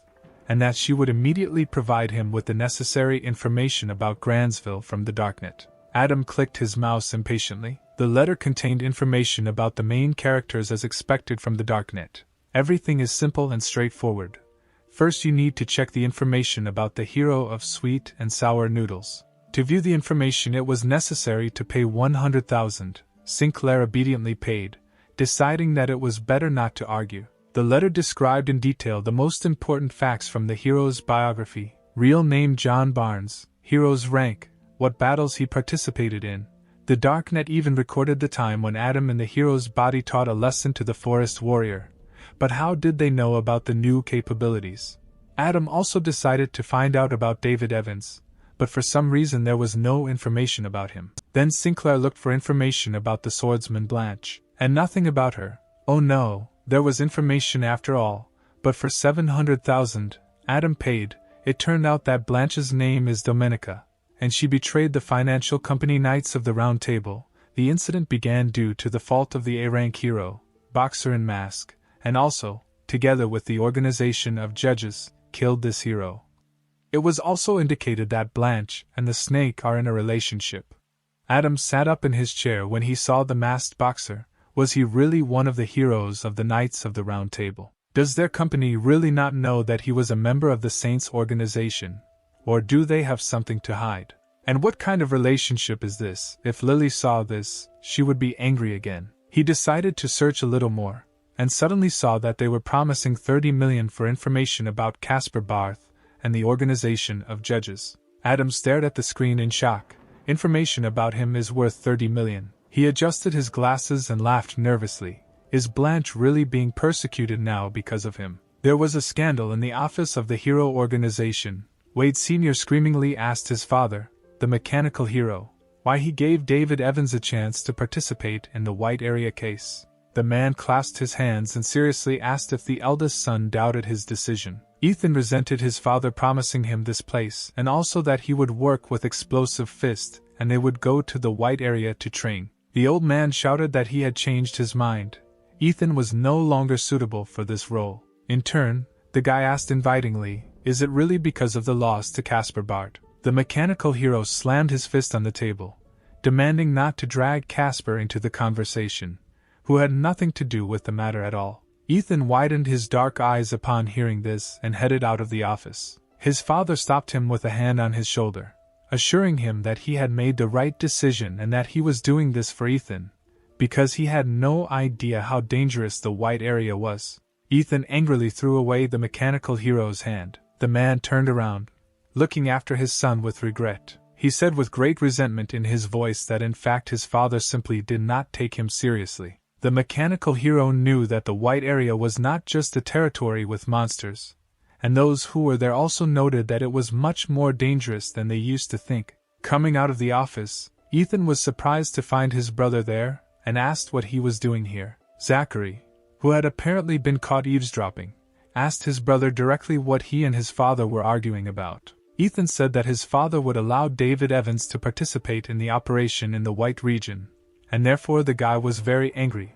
and that she would immediately provide him with the necessary information about Grandsville from the darknet. Adam clicked his mouse impatiently. The letter contained information about the main characters as expected from the darknet. Everything is simple and straightforward. First you need to check the information about the hero of sweet and sour noodles. To view the information it was necessary to pay 100,000. Sinclair obediently paid, deciding that it was better not to argue. The letter described in detail the most important facts from the hero's biography: real name John Barnes, hero's rank, what battles he participated in. The darknet even recorded the time when Adam in the hero's body taught a lesson to the forest warrior. But how did they know about the new capabilities? Adam also decided to find out about David Evans, but for some reason there was no information about him. Then Sinclair looked for information about the swordsman Blanche, and nothing about her. Oh no, there was information after all, but for 700,000, Adam paid. It turned out that Blanche's name is Domenica, and she betrayed the financial company Knights of the Round Table. The incident began due to the fault of the A-rank hero, Boxer in Mask, and also, together with the organization of judges, killed this hero. It was also indicated that Blanche and the snake are in a relationship. Adam sat up in his chair when he saw the masked boxer. Was he really one of the heroes of the Knights of the Round Table? Does their company really not know that he was a member of the Saints organization? Or do they have something to hide? And what kind of relationship is this? If Lily saw this, she would be angry again. He decided to search a little more, and suddenly saw that they were promising 30 million for information about Caspar Barth and the organization of judges. Adam stared at the screen in shock. Information about him is worth 30 million. He adjusted his glasses and laughed nervously. Is Blanche really being persecuted now because of him? There was a scandal in the office of the hero organization. Wade Sr. screamingly asked his father, the mechanical hero, why he gave David Evans a chance to participate in the White Area case. The man clasped his hands and seriously asked if the eldest son doubted his decision. Ethan resented his father promising him this place, and also that he would work with Explosive Fist, and they would go to the White Area to train. The old man shouted that he had changed his mind. Ethan was no longer suitable for this role. In turn, the guy asked invitingly, is it really because of the loss to Caspar Barth? The mechanical hero slammed his fist on the table, demanding not to drag Caspar into the conversation, who had nothing to do with the matter at all. Ethan widened his dark eyes upon hearing this and headed out of the office. His father stopped him with a hand on his shoulder, assuring him that he had made the right decision and that he was doing this for Ethan, because he had no idea how dangerous the White Area was. Ethan angrily threw away the mechanical hero's hand. The man turned around, looking after his son with regret. He said with great resentment in his voice that in fact his father simply did not take him seriously. The mechanical hero knew that the White Area was not just a territory with monsters, and those who were there also noted that it was much more dangerous than they used to think. Coming out of the office, Ethan was surprised to find his brother there, and asked what he was doing here. Zachary, who had apparently been caught eavesdropping, asked his brother directly what he and his father were arguing about. Ethan said that his father would allow David Evans to participate in the operation in the White region, and therefore the guy was very angry.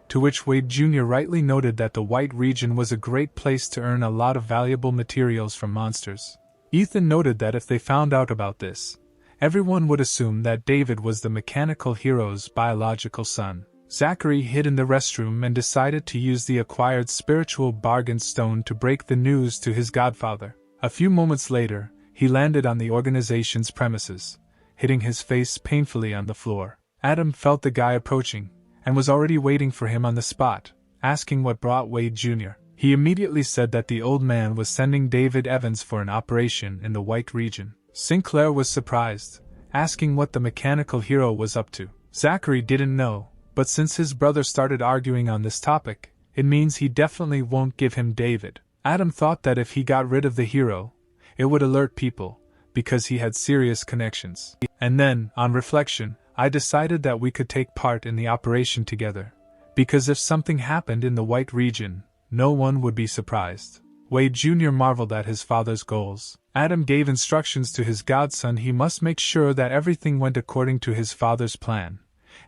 To which Wade Jr. rightly noted that the White region was a great place to earn a lot of valuable materials from monsters. Ethan noted that if they found out about this, everyone would assume that David was the mechanical hero's biological son. Zachary hid in the restroom and decided to use the acquired spiritual bargain stone to break the news to his godfather. A few moments later, he landed on the organization's premises, hitting his face painfully on the floor. Adam felt the guy approaching, and was already waiting for him on the spot, asking what brought Wade Jr. He immediately said that the old man was sending David Evans for an operation in the White region. Sinclair was surprised, asking what the mechanical hero was up to. Zachary didn't know, but since his brother started arguing on this topic, it means he definitely won't give him David. Adam thought that if he got rid of the hero, it would alert people, because he had serious connections. And then, on reflection, I decided that we could take part in the operation together, because if something happened in the White region, no one would be surprised. Wade Jr. marveled at his father's goals. Adam gave instructions to his godson he must make sure that everything went according to his father's plan,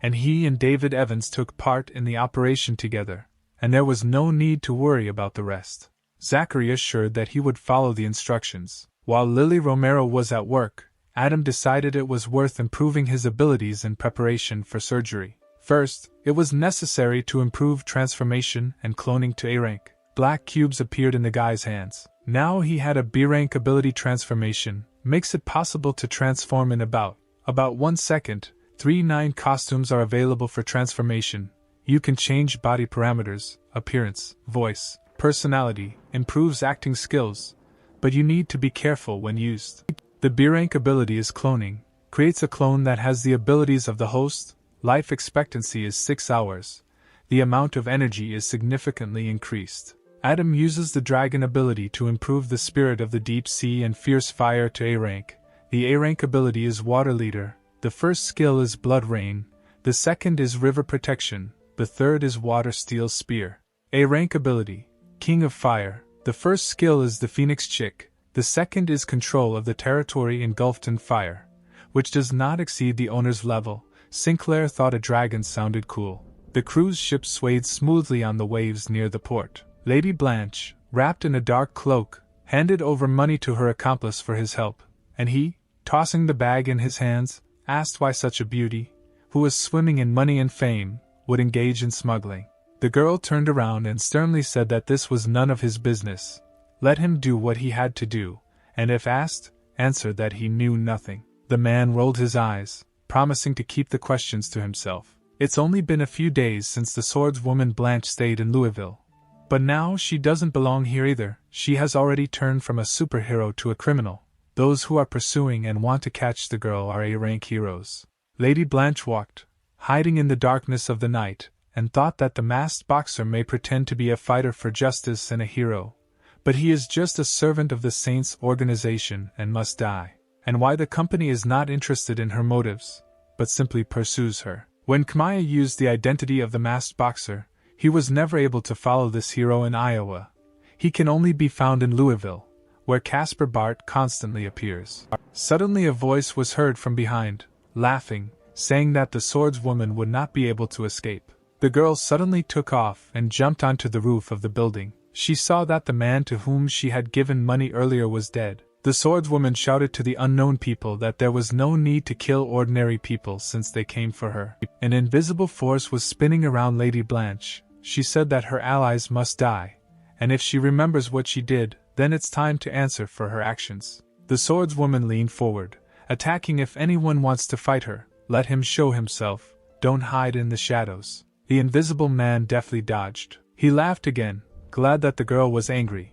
and he and David Evans took part in the operation together, and there was no need to worry about the rest. Zachary assured that he would follow the instructions. While Lily Romero was at work, Adam decided it was worth improving his abilities in preparation for surgery. First, it was necessary to improve transformation and cloning to A rank. Black cubes appeared in the guy's hands. Now he had a B rank ability transformation, makes it possible to transform in about 1 second. 9 costumes are available for transformation. You can change body parameters, appearance, voice, personality, improves acting skills, but you need to be careful when used. The B rank ability is cloning, creates a clone that has the abilities of the host. Life expectancy is 6 hours. The amount of energy is significantly increased. Adam uses the dragon ability to improve the spirit of the deep sea and fierce fire to A rank. The A rank ability is water leader. The first skill is blood rain. The second is river protection. The third is water steel spear. A rank ability, king of fire. The first skill is the phoenix chick. The second is control of the territory engulfed in fire, which does not exceed the owner's level. Sinclair thought a dragon sounded cool. The cruise ship swayed smoothly on the waves near the port. Lady Blanche, wrapped in a dark cloak, handed over money to her accomplice for his help, and he, tossing the bag in his hands, asked why such a beauty, who was swimming in money and fame, would engage in smuggling. The girl turned around and sternly said that this was none of his business. Let him do what he had to do, and if asked, answer that he knew nothing. The man rolled his eyes, promising to keep the questions to himself. It's only been a few days since the swordswoman Blanche stayed in Louisville. But now she doesn't belong here either. She has already turned from a superhero to a criminal. Those who are pursuing and want to catch the girl are A-rank heroes. Lady Blanche walked, hiding in the darkness of the night, and thought that the masked boxer may pretend to be a fighter for justice and a hero. But he is just a servant of the Saints organization and must die. And why the company is not interested in her motives, but simply pursues her. When Kmaya used the identity of the masked boxer, he was never able to follow this hero in Iowa. He can only be found in Louisville, where Casper Bart constantly appears. Suddenly a voice was heard from behind, laughing, saying that the swordswoman would not be able to escape. The girl suddenly took off and jumped onto the roof of the building. She saw that the man to whom she had given money earlier was dead. The swordswoman shouted to the unknown people that there was no need to kill ordinary people since they came for her. An invisible force was spinning around Lady Blanche. She said that her allies must die, and if she remembers what she did, then it's time to answer for her actions. The swordswoman leaned forward, attacking. If anyone wants to fight her, let him show himself, don't hide in the shadows. The invisible man deftly dodged. He laughed again, glad that the girl was angry.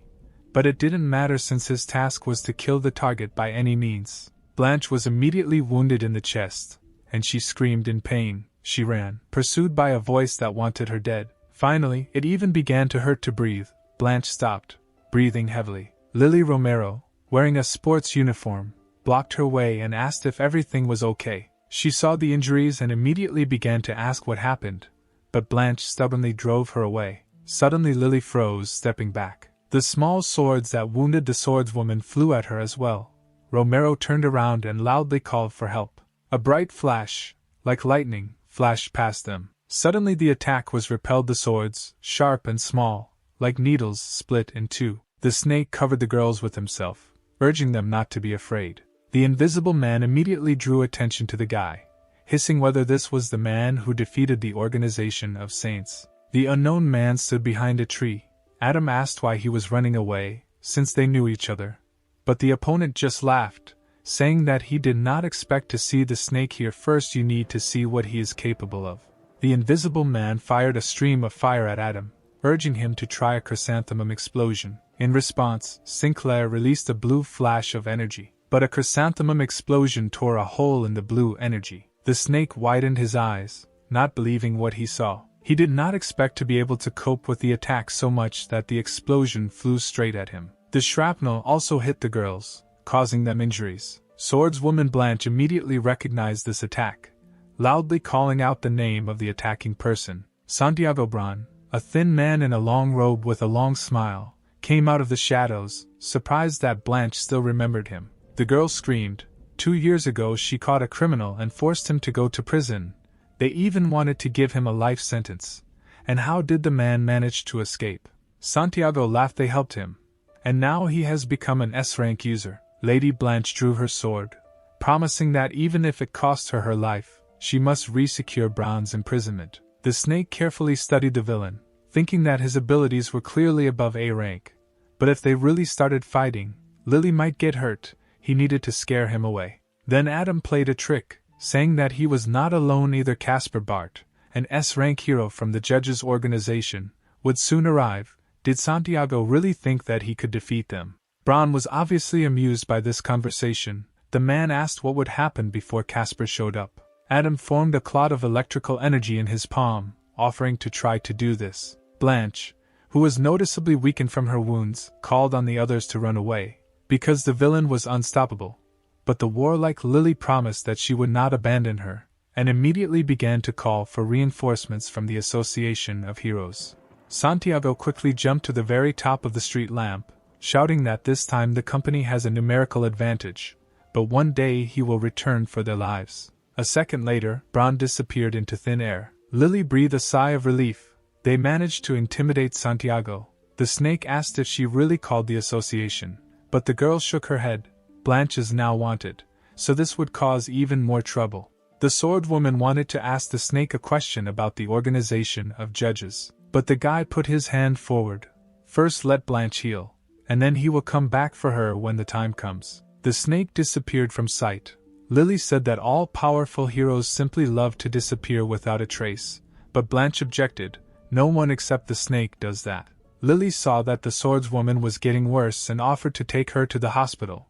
But it didn't matter since his task was to kill the target by any means. Blanche was immediately wounded in the chest, and she screamed in pain. She ran, pursued by a voice that wanted her dead. Finally, it even began to hurt to breathe. Blanche stopped, breathing heavily. Lily Romero, wearing a sports uniform, blocked her way and asked if everything was okay. She saw the injuries and immediately began to ask what happened, but Blanche stubbornly drove her away. Suddenly Lily froze, stepping back. The small swords that wounded the swordswoman flew at her as well. Romero turned around and loudly called for help. A bright flash, like lightning, flashed past them. Suddenly the attack was repelled. The swords, sharp and small, like needles, split in two. The snake covered the girls with himself, urging them not to be afraid. The invisible man immediately drew attention to the guy, hissing whether this was the man who defeated the Organization of Saints. The unknown man stood behind a tree. Adam asked why he was running away, since they knew each other. But the opponent just laughed, saying that he did not expect to see the snake here. First you need to see what he is capable of. The invisible man fired a stream of fire at Adam, urging him to try a chrysanthemum explosion. In response, Sinclair released a blue flash of energy. But a chrysanthemum explosion tore a hole in the blue energy. The snake widened his eyes, not believing what he saw. He did not expect to be able to cope with the attack so much that the explosion flew straight at him. The shrapnel also hit the girls, causing them injuries. Swordswoman Blanche immediately recognized this attack, loudly calling out the name of the attacking person. Santiago Bran, a thin man in a long robe with a long smile, came out of the shadows, surprised that Blanche still remembered him. The girl screamed. 2 years ago she caught a criminal and forced him to go to prison. They even wanted to give him a life sentence. And how did the man manage to escape? Santiago laughed. They helped him. And now he has become an S-rank user. Lady Blanche drew her sword, promising that even if it cost her her life, she must re-secure Brown's imprisonment. The snake carefully studied the villain, thinking that his abilities were clearly above A rank. But if they really started fighting, Lily might get hurt. He needed to scare him away. Then Adam played a trick, saying that he was not alone either. Caspar Bart, an S-rank hero from the judges' organization, would soon arrive. Did Santiago really think that he could defeat them? Braun was obviously amused by this conversation. The man asked what would happen before Caspar showed up. Adam formed a cloud of electrical energy in his palm, offering to try to do this. Blanche, who was noticeably weakened from her wounds, called on the others to run away, because the villain was unstoppable. But the warlike Lily promised that she would not abandon her, and immediately began to call for reinforcements from the Association of Heroes. Santiago quickly jumped to the very top of the street lamp, shouting that this time the company has a numerical advantage, but one day he will return for their lives. A second later, Braun disappeared into thin air. Lily breathed a sigh of relief. They managed to intimidate Santiago. The snake asked if she really called the association, but the girl shook her head. Blanche is now wanted, so this would cause even more trouble. The swordwoman wanted to ask the snake a question about the organization of judges, but the guy put his hand forward. First let Blanche heal, and then he will come back for her when the time comes. The snake disappeared from sight. Lily said that all powerful heroes simply love to disappear without a trace, but Blanche objected. No one except the snake does that. Lily saw that the swordswoman was getting worse and offered to take her to the hospital.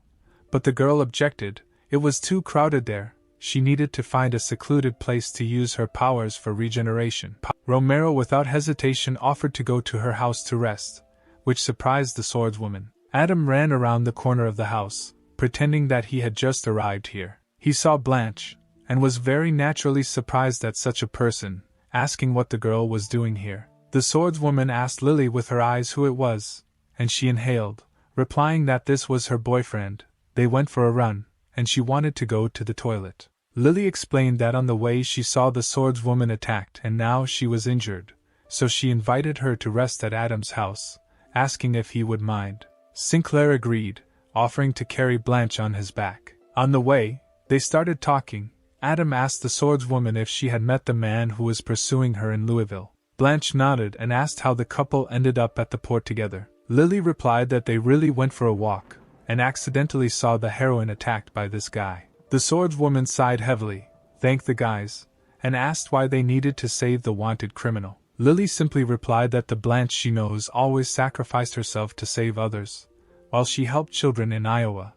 But the girl objected. It was too crowded there. She needed to find a secluded place to use her powers for regeneration. Romero without hesitation offered to go to her house to rest, which surprised the swordswoman. Adam ran around the corner of the house, pretending that he had just arrived here. He saw Blanche, and was very naturally surprised at such a person, asking what the girl was doing here. The swordswoman asked Lily with her eyes who it was, and she inhaled, replying that this was her boyfriend. They went for a run, and she wanted to go to the toilet. Lily explained that on the way she saw the swordswoman attacked and now she was injured, so she invited her to rest at Adam's house, asking if he would mind. Sinclair agreed, offering to carry Blanche on his back. On the way, they started talking. Adam asked the swordswoman if she had met the man who was pursuing her in Louisville. Blanche nodded and asked how the couple ended up at the port together. Lily replied that they really went for a walk, and accidentally saw the heroine attacked by this guy. The swordswoman sighed heavily, thanked the guys, and asked why they needed to save the wanted criminal. Lily simply replied that the Blanche she knows always sacrificed herself to save others, while she helped children in Iowa.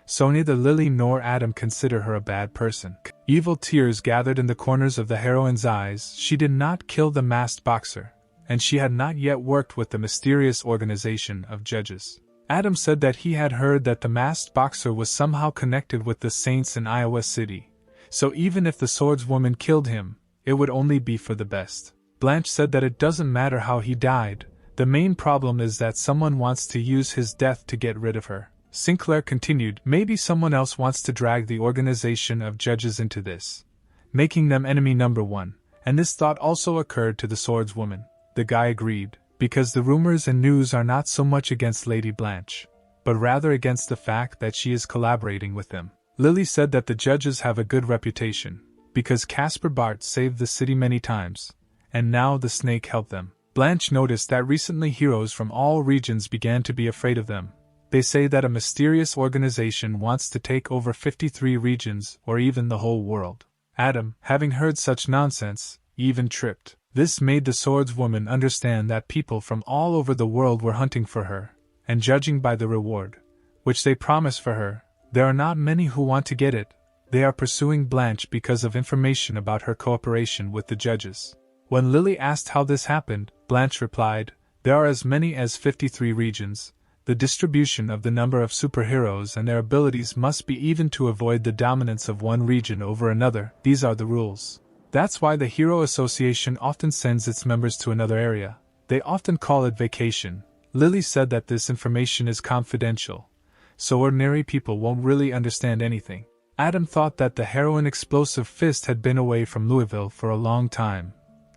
So neither Lily nor Adam consider her a bad person. Evil tears gathered in the corners of the heroine's eyes. She did not kill the masked boxer, and she had not yet worked with the mysterious organization of judges. Adam said that he had heard that the masked boxer was somehow connected with the saints in Iowa City, so even if the swordswoman killed him, it would only be for the best. Blanche said that it doesn't matter how he died, the main problem is that someone wants to use his death to get rid of her. Sinclair continued, maybe someone else wants to drag the organization of judges into this, making them enemy number one, and this thought also occurred to the swordswoman. The guy agreed, because the rumors and news are not so much against Lady Blanche, but rather against the fact that she is collaborating with them. Lily said that the judges have a good reputation, because Caspar Bart saved the city many times, and now the snake helped them. Blanche noticed that recently heroes from all regions began to be afraid of them. They say that a mysterious organization wants to take over 53 regions or even the whole world. Adam, having heard such nonsense, even tripped. This made the swordswoman understand that people from all over the world were hunting for her, and judging by the reward, which they promise for her, there are not many who want to get it. They are pursuing Blanche because of information about her cooperation with the judges. When Lily asked how this happened, Blanche replied, "There are as many as 53 regions. The distribution of the number of superheroes and their abilities must be even to avoid the dominance of one region over another. These are the rules. That's why the Hero Association often sends its members to another area. They often call it vacation." Lily said that this information is confidential, so ordinary people won't really understand anything. Adam thought that the heroine Explosive Fist had been away from Louisville for a long time,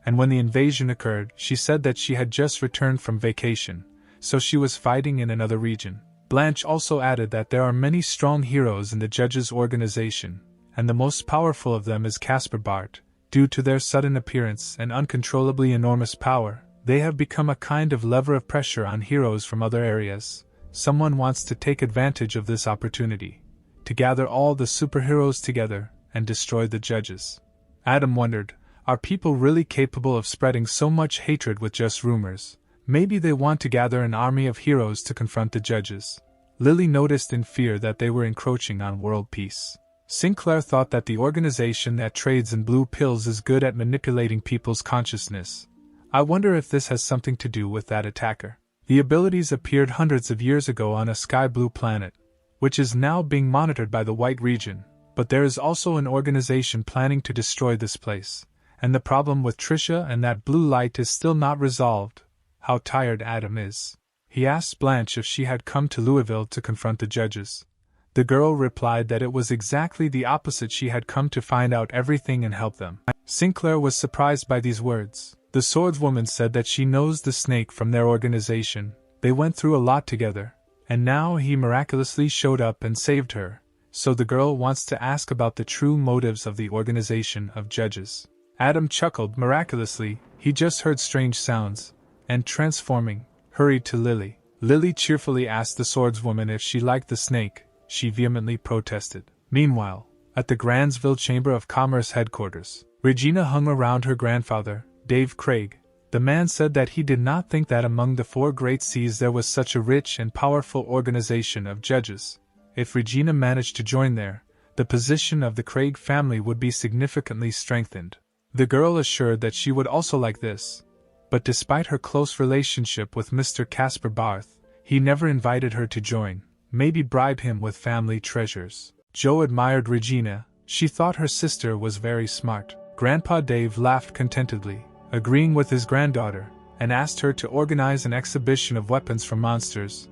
and when the invasion occurred, she said that she had just returned from vacation, so she was fighting in another region. Blanche also added that there are many strong heroes in the judges' organization, and the most powerful of them is Caspar Bart. Due to their sudden appearance and uncontrollably enormous power, they have become a kind of lever of pressure on heroes from other areas. Someone wants to take advantage of this opportunity, to gather all the superheroes together and destroy the judges. Adam wondered, are people really capable of spreading so much hatred with just rumors? Maybe they want to gather an army of heroes to confront the judges. Lily noticed in fear that they were encroaching on world peace. Sinclair thought that the organization that trades in blue pills is good at manipulating people's consciousness. I wonder if this has something to do with that attacker. The abilities appeared hundreds of years ago on a sky blue planet, which is now being monitored by the White region, but there is also an organization planning to destroy this place, and the problem with Trisha and that blue light is still not resolved. How tired Adam is. He asked Blanche if she had come to Louisville to confront the judges. The girl replied that it was exactly the opposite. She had come to find out everything and help them. Sinclair was surprised by these words. The swordswoman said that she knows the snake from their organization. They went through a lot together, and now he miraculously showed up and saved her. So the girl wants to ask about the true motives of the organization of judges. Adam chuckled. Miraculously, he just heard strange sounds, and transforming, hurried to Lily. Lily cheerfully asked the swordswoman if she liked the snake. She vehemently protested. Meanwhile, at the Grandsville Chamber of Commerce headquarters, Regina hung around her grandfather, Dave Craig. The man said that he did not think that among the four great seas there was such a rich and powerful organization of judges. If Regina managed to join there, the position of the Craig family would be significantly strengthened. The girl assured that she would also like this. But despite her close relationship with Mr. Caspar Barth, he never invited her to join. Maybe bribe him with family treasures. Jo admired Regina. She thought her sister was very smart. Grandpa Dave laughed contentedly, agreeing with his granddaughter, and asked her to organize an exhibition of weapons from monsters.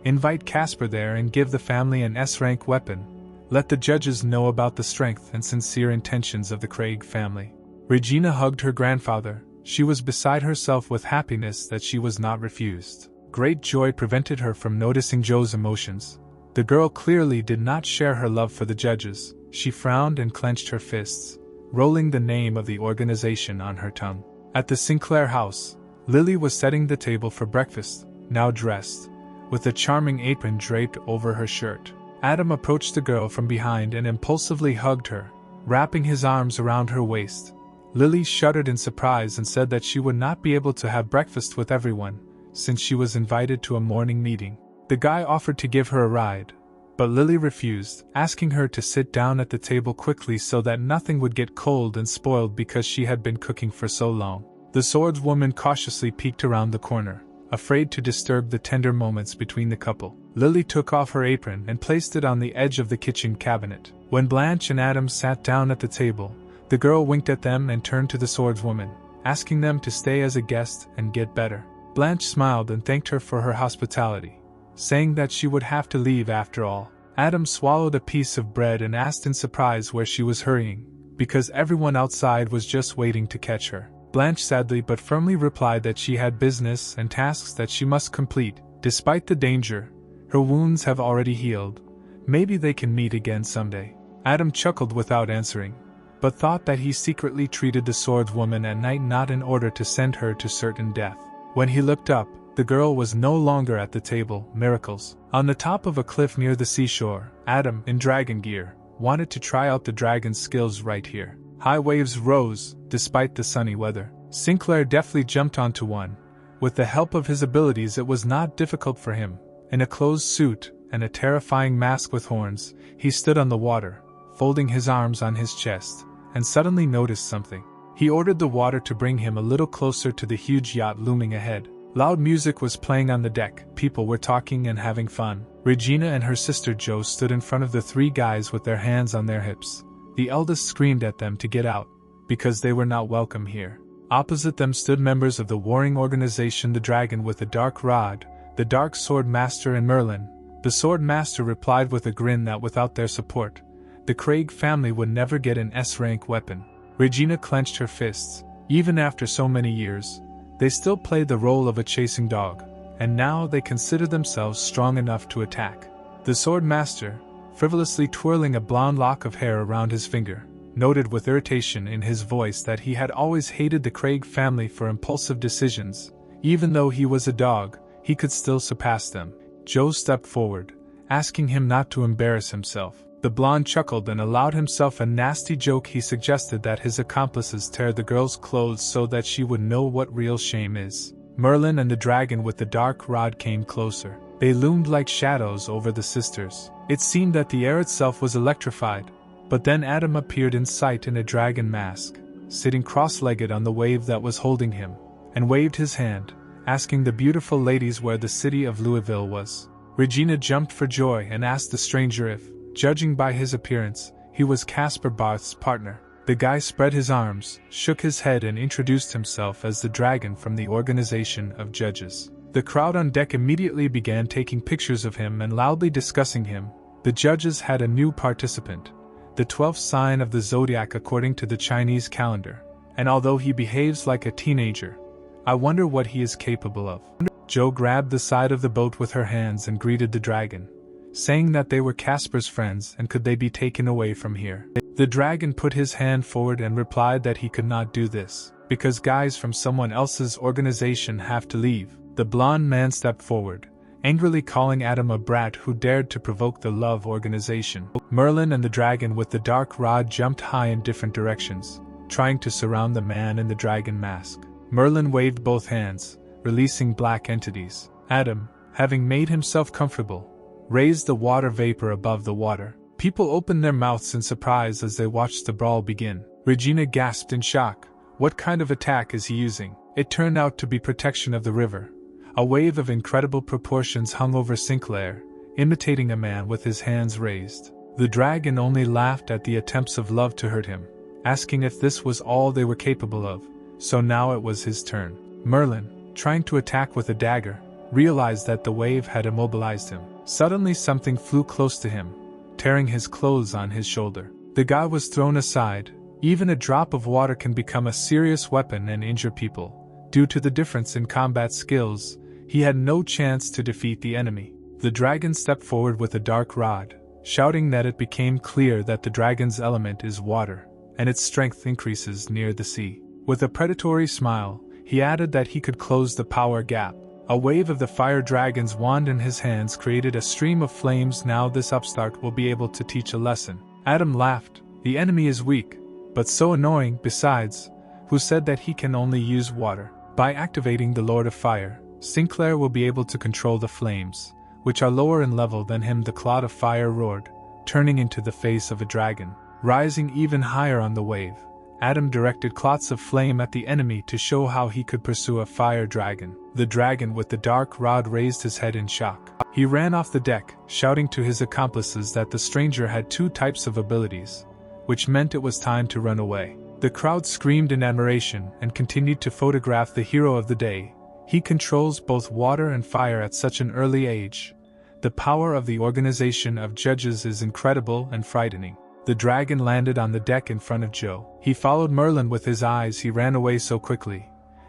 Invite Caspar there and give the family an S-rank weapon. Let the judges know about the strength and sincere intentions of the Craig family. Regina hugged her grandfather. She was beside herself with happiness that she was not refused. Great joy prevented her from noticing Jo's emotions. The girl clearly did not share her love for the judges. She frowned and clenched her fists, rolling the name of the organization on her tongue. At the Sinclair house, Lily was setting the table for breakfast, now dressed, with a charming apron draped over her shirt. Adam approached the girl from behind and impulsively hugged her, wrapping his arms around her waist. Lily shuddered in surprise and said that she would not be able to have breakfast with everyone, since she was invited to a morning meeting. The guy offered to give her a ride, but Lily refused, asking her to sit down at the table quickly so that nothing would get cold and spoiled because she had been cooking for so long. The swordswoman cautiously peeked around the corner, afraid to disturb the tender moments between the couple. Lily took off her apron and placed it on the edge of the kitchen cabinet. When Blanche and Adam sat down at the table, the girl winked at them and turned to the swordswoman, asking them to stay as a guest and get better. Blanche smiled and thanked her for her hospitality, saying that she would have to leave after all. Adam swallowed a piece of bread and asked in surprise where she was hurrying, because everyone outside was just waiting to catch her. Blanche sadly but firmly replied that she had business and tasks that she must complete. Despite the danger, her wounds have already healed. Maybe they can meet again someday. Adam chuckled without answering, but thought that he secretly treated the swordswoman at night not in order to send her to certain death. When he looked up, the girl was no longer at the table. Miracles. On the top of a cliff near the seashore, Adam, in dragon gear, wanted to try out the dragon's skills right here. High waves rose, despite the sunny weather. Sinclair deftly jumped onto one. With the help of his abilities, it was not difficult for him. In a closed suit and a terrifying mask with horns, he stood on the water, folding his arms on his chest, and suddenly noticed something. He ordered the water to bring him a little closer to the huge yacht looming ahead. Loud music was playing on the deck, people were talking and having fun. Regina and her sister Jo stood in front of the three guys with their hands on their hips. The eldest screamed at them to get out, because they were not welcome here. Opposite them stood members of the warring organization The Dragon with the Dark Rod, the Dark Sword Master and Merlin. The Sword Master replied with a grin that without their support, the Craig family would never get an S-rank weapon. Regina clenched her fists. Even after so many years, they still played the role of a chasing dog, and now they considered themselves strong enough to attack. The Sword Master, frivolously twirling a blonde lock of hair around his finger, noted with irritation in his voice that he had always hated the Craig family for impulsive decisions. Even though he was a dog, he could still surpass them. Joe stepped forward, asking him not to embarrass himself. The blonde chuckled and allowed himself a nasty joke. He suggested that his accomplices tear the girl's clothes so that she would know what real shame is. Merlin and the Dragon with the Dark Rod came closer. They loomed like shadows over the sisters. It seemed that the air itself was electrified, but then Adam appeared in sight in a dragon mask, sitting cross-legged on the wave that was holding him, and waved his hand, asking the beautiful ladies where the city of Louisville was. Regina jumped for joy and asked the stranger if, judging by his appearance, he was Caspar Barth's partner. The guy spread his arms, shook his head and introduced himself as the Dragon from the Organization of Judges. The crowd on deck immediately began taking pictures of him and loudly discussing him. The judges had a new participant, the 12th sign of the zodiac according to the Chinese calendar, and although he behaves like a teenager, I wonder what he is capable of. Jo grabbed the side of the boat with her hands and greeted the Dragon, saying that they were Caspar's friends and could they be taken away from here. The Dragon put his hand forward and replied that he could not do this, because guys from someone else's organization have to leave. The blonde man stepped forward, angrily calling Adam a brat who dared to provoke the Love Organization. Merlin and the Dragon with the Dark Rod jumped high in different directions, trying to surround the man in the dragon mask. Merlin waved both hands, releasing black entities. Adam, having made himself comfortable, raised the water vapor above the water. People opened their mouths in surprise as they watched the brawl begin. Regina gasped in shock. What kind of attack is he using? It turned out to be protection of the river. A wave of incredible proportions hung over Sinclair, imitating a man with his hands raised. The Dragon only laughed at the attempts of Love to hurt him, asking if this was all they were capable of. So now it was his turn. Merlin, trying to attack with a dagger, realized that the wave had immobilized him. Suddenly something flew close to him, tearing his clothes on his shoulder. The guy was thrown aside. Even a drop of water can become a serious weapon and injure people. Due to the difference in combat skills, he had no chance to defeat the enemy. The Dragon stepped forward with a dark rod, shouting that it became clear that the dragon's element is water, and its strength increases near the sea. With a predatory smile, he added that he could close the power gap. A wave of the fire dragon's wand in his hands created a stream of flames. Now this upstart will be able to teach a lesson. Adam laughed. The enemy is weak, but so annoying besides, who said that he can only use water. By activating the Lord of Fire, Sinclair will be able to control the flames, which are lower in level than him. The cloud of fire roared, turning into the face of a dragon. Rising even higher on the wave, Adam directed clots of flame at the enemy to show how he could pursue a fire dragon. The Dragon with the dark rod raised his head in shock. He ran off the deck, shouting to his accomplices that the stranger had two types of abilities, which meant it was time to run away. The crowd screamed in admiration and continued to photograph the hero of the day. He controls both water and fire at such an early age. The power of the Organization of Judges is incredible and frightening. The Dragon landed on the deck in front of Joe. He followed Merlin with his eyes. He ran away so quickly,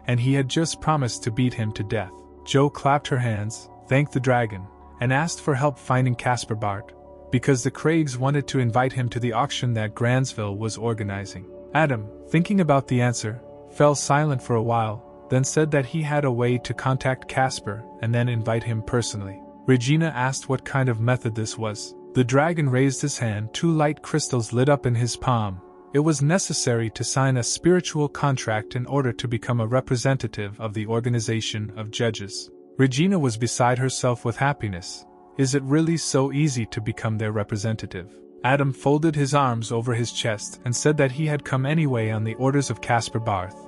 and he had just promised to beat him to death. Joe clapped her hands, thanked the Dragon, and asked for help finding Caspar Bart, because the Craigs wanted to invite him to the auction that Grantsville was organizing. Adam, thinking about the answer, fell silent for a while, then said that he had a way to contact Caspar and then invite him personally. Regina asked what kind of method this was. The Dragon raised his hand. 2 light crystals lit up in his palm. It was necessary to sign a spiritual contract in order to become a representative of the Organization of Judges. Regina was beside herself with happiness. Is it really so easy to become their representative? Adam folded his arms over his chest and said that he had come anyway on the orders of Caspar Barth,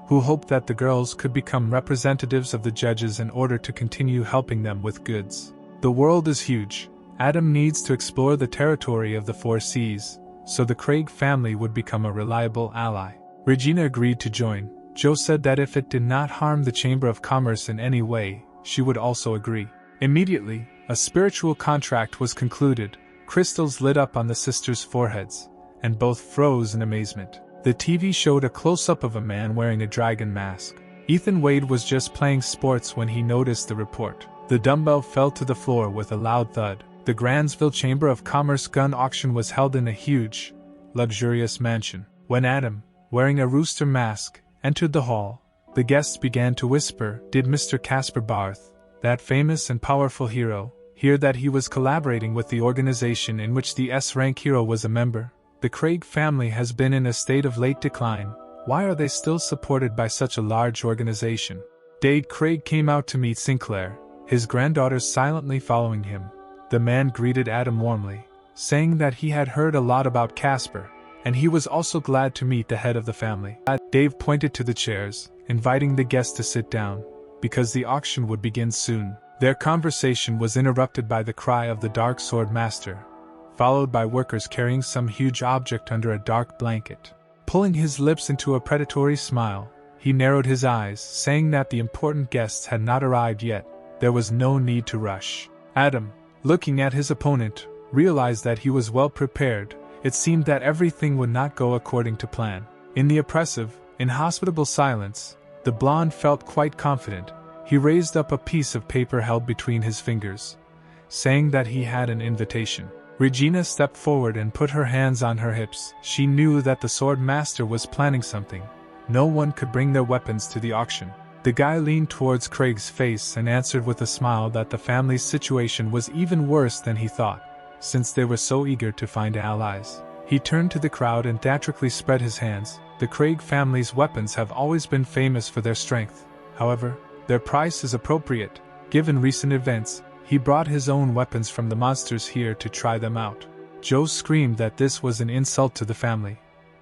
who hoped that the girls could become representatives of the judges in order to continue helping them with goods. The world is huge. Adam needs to explore the territory of the four seas, so the Craig family would become a reliable ally. Regina agreed to join. Joe said that if it did not harm the Chamber of Commerce in any way, she would also agree. Immediately, a spiritual contract was concluded. Crystals lit up on the sisters' foreheads, and both froze in amazement. The TV showed a close-up of a man wearing a dragon mask. Ethan Wade was just playing sports when he noticed the report. The dumbbell fell to the floor with a loud thud. The Grandsville Chamber of Commerce gun auction was held in a huge, luxurious mansion. When Adam, wearing a rooster mask, entered the hall, the guests began to whisper, "Did Mr. Caspar Barth, that famous and powerful hero, hear that he was collaborating with the organization in which the S-rank hero was a member? The Craig family has been in a state of late decline. Why are they still supported by such a large organization?" Dade Craig came out to meet Sinclair, his granddaughters silently following him. The man greeted Adam warmly, saying that he had heard a lot about Caspar, and he was also glad to meet the head of the family. Dave pointed to the chairs, inviting the guests to sit down, because the auction would begin soon. Their conversation was interrupted by the cry of the Dark Sword Master, followed by workers carrying some huge object under a dark blanket. Pulling his lips into a predatory smile, he narrowed his eyes, saying that the important guests had not arrived yet. There was no need to rush. Adam, looking at his opponent, realized that he was well prepared. It seemed that everything would not go according to plan. In the oppressive, inhospitable silence, the blonde felt quite confident. He raised up a piece of paper held between his fingers, saying that he had an invitation. Regina stepped forward and put her hands on her hips. She knew that the sword master was planning something. No one could bring their weapons to the auction. The guy leaned towards Craig's face and answered with a smile that the family's situation was even worse than he thought, since they were so eager to find allies. He turned to the crowd and theatrically spread his hands. The Craig family's weapons have always been famous for their strength. However, their price is appropriate. Given recent events, he brought his own weapons from the monsters here to try them out. Joe screamed that this was an insult to the family,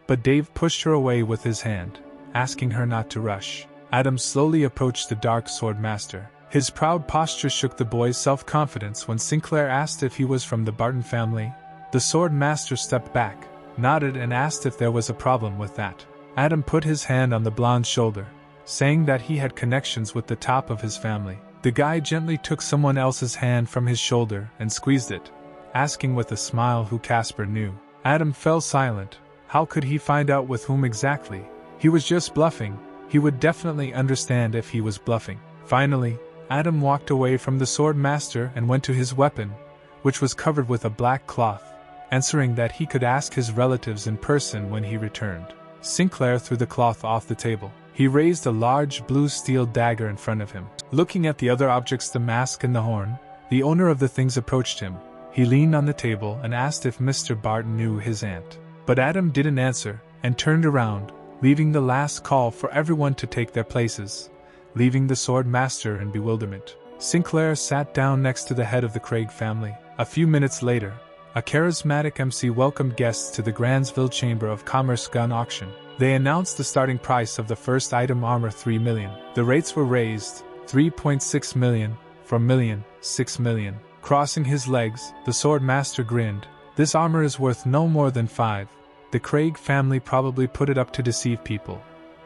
but Dave pushed her away with his hand, asking her not to rush. Adam slowly approached the Dark Sword Master. His proud posture shook the boy's self-confidence when Sinclair asked if he was from the Barton family. The Sword Master stepped back, nodded and asked if there was a problem with that. Adam put his hand on the blonde's shoulder, saying that he had connections with the top of his family. The guy gently took someone else's hand from his shoulder and squeezed it, asking with a smile who Caspar knew. Adam fell silent. How could he find out with whom exactly? He was just bluffing. He would definitely understand if he was bluffing. Finally, Adam walked away from the Sword Master and went to his weapon, which was covered with a black cloth, answering that he could ask his relatives in person when he returned. Sinclair threw the cloth off the table. He raised a large blue steel dagger in front of him. Looking at the other objects, the mask and the horn, the owner of the things approached him. He leaned on the table and asked if Mr. Barton knew his aunt. But Adam didn't answer, and turned around, leaving the last call for everyone to take their places, leaving the Sword Master in bewilderment. Sinclair sat down next to the head of the Craig family. A few minutes later, a charismatic MC welcomed guests to the Grandsville Chamber of Commerce gun auction. They announced the starting price of the first item, armor, $3 million. The rates were raised, $3.6 million, $4 million, $6 million. Crossing his legs, the Sword Master grinned. This armor is worth no more than $5 million. The Craig family probably put it up to deceive people.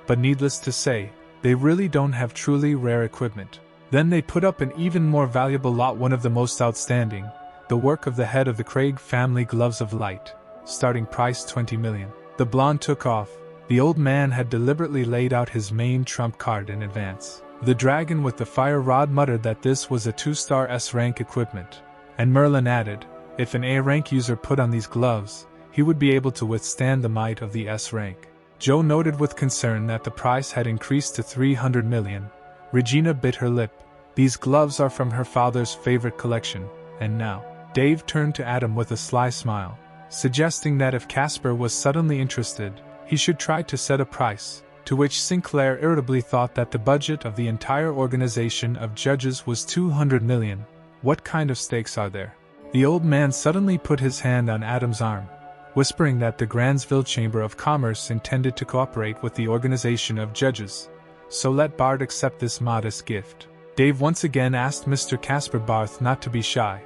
But needless to say, they really don't have truly rare equipment. Then they put up an even more valuable lot, one of the most outstanding, the work of the head of the Craig family, gloves of light, starting price $20 million. The blonde took off. The old man had deliberately laid out his main trump card in advance. The dragon with the fire rod muttered that this was a 2-star S-rank equipment, and Merlin added, if an A-rank user put on these gloves, he would be able to withstand the might of the S-rank. Joe noted with concern that the price had increased to $300 million. Regina bit her lip. These gloves are from her father's favorite collection, and now. Dave turned to Adam with a sly smile, suggesting that if Caspar was suddenly interested, he should try to set a price, to which Sinclair irritably thought that the budget of the entire organization of judges was $200 million. What kind of stakes are there? The old man suddenly put his hand on Adam's arm, whispering that the Grandsville Chamber of Commerce intended to cooperate with the organization of judges, so let Bart accept this modest gift. Dave once again asked Mr. Casper Barth not to be shy.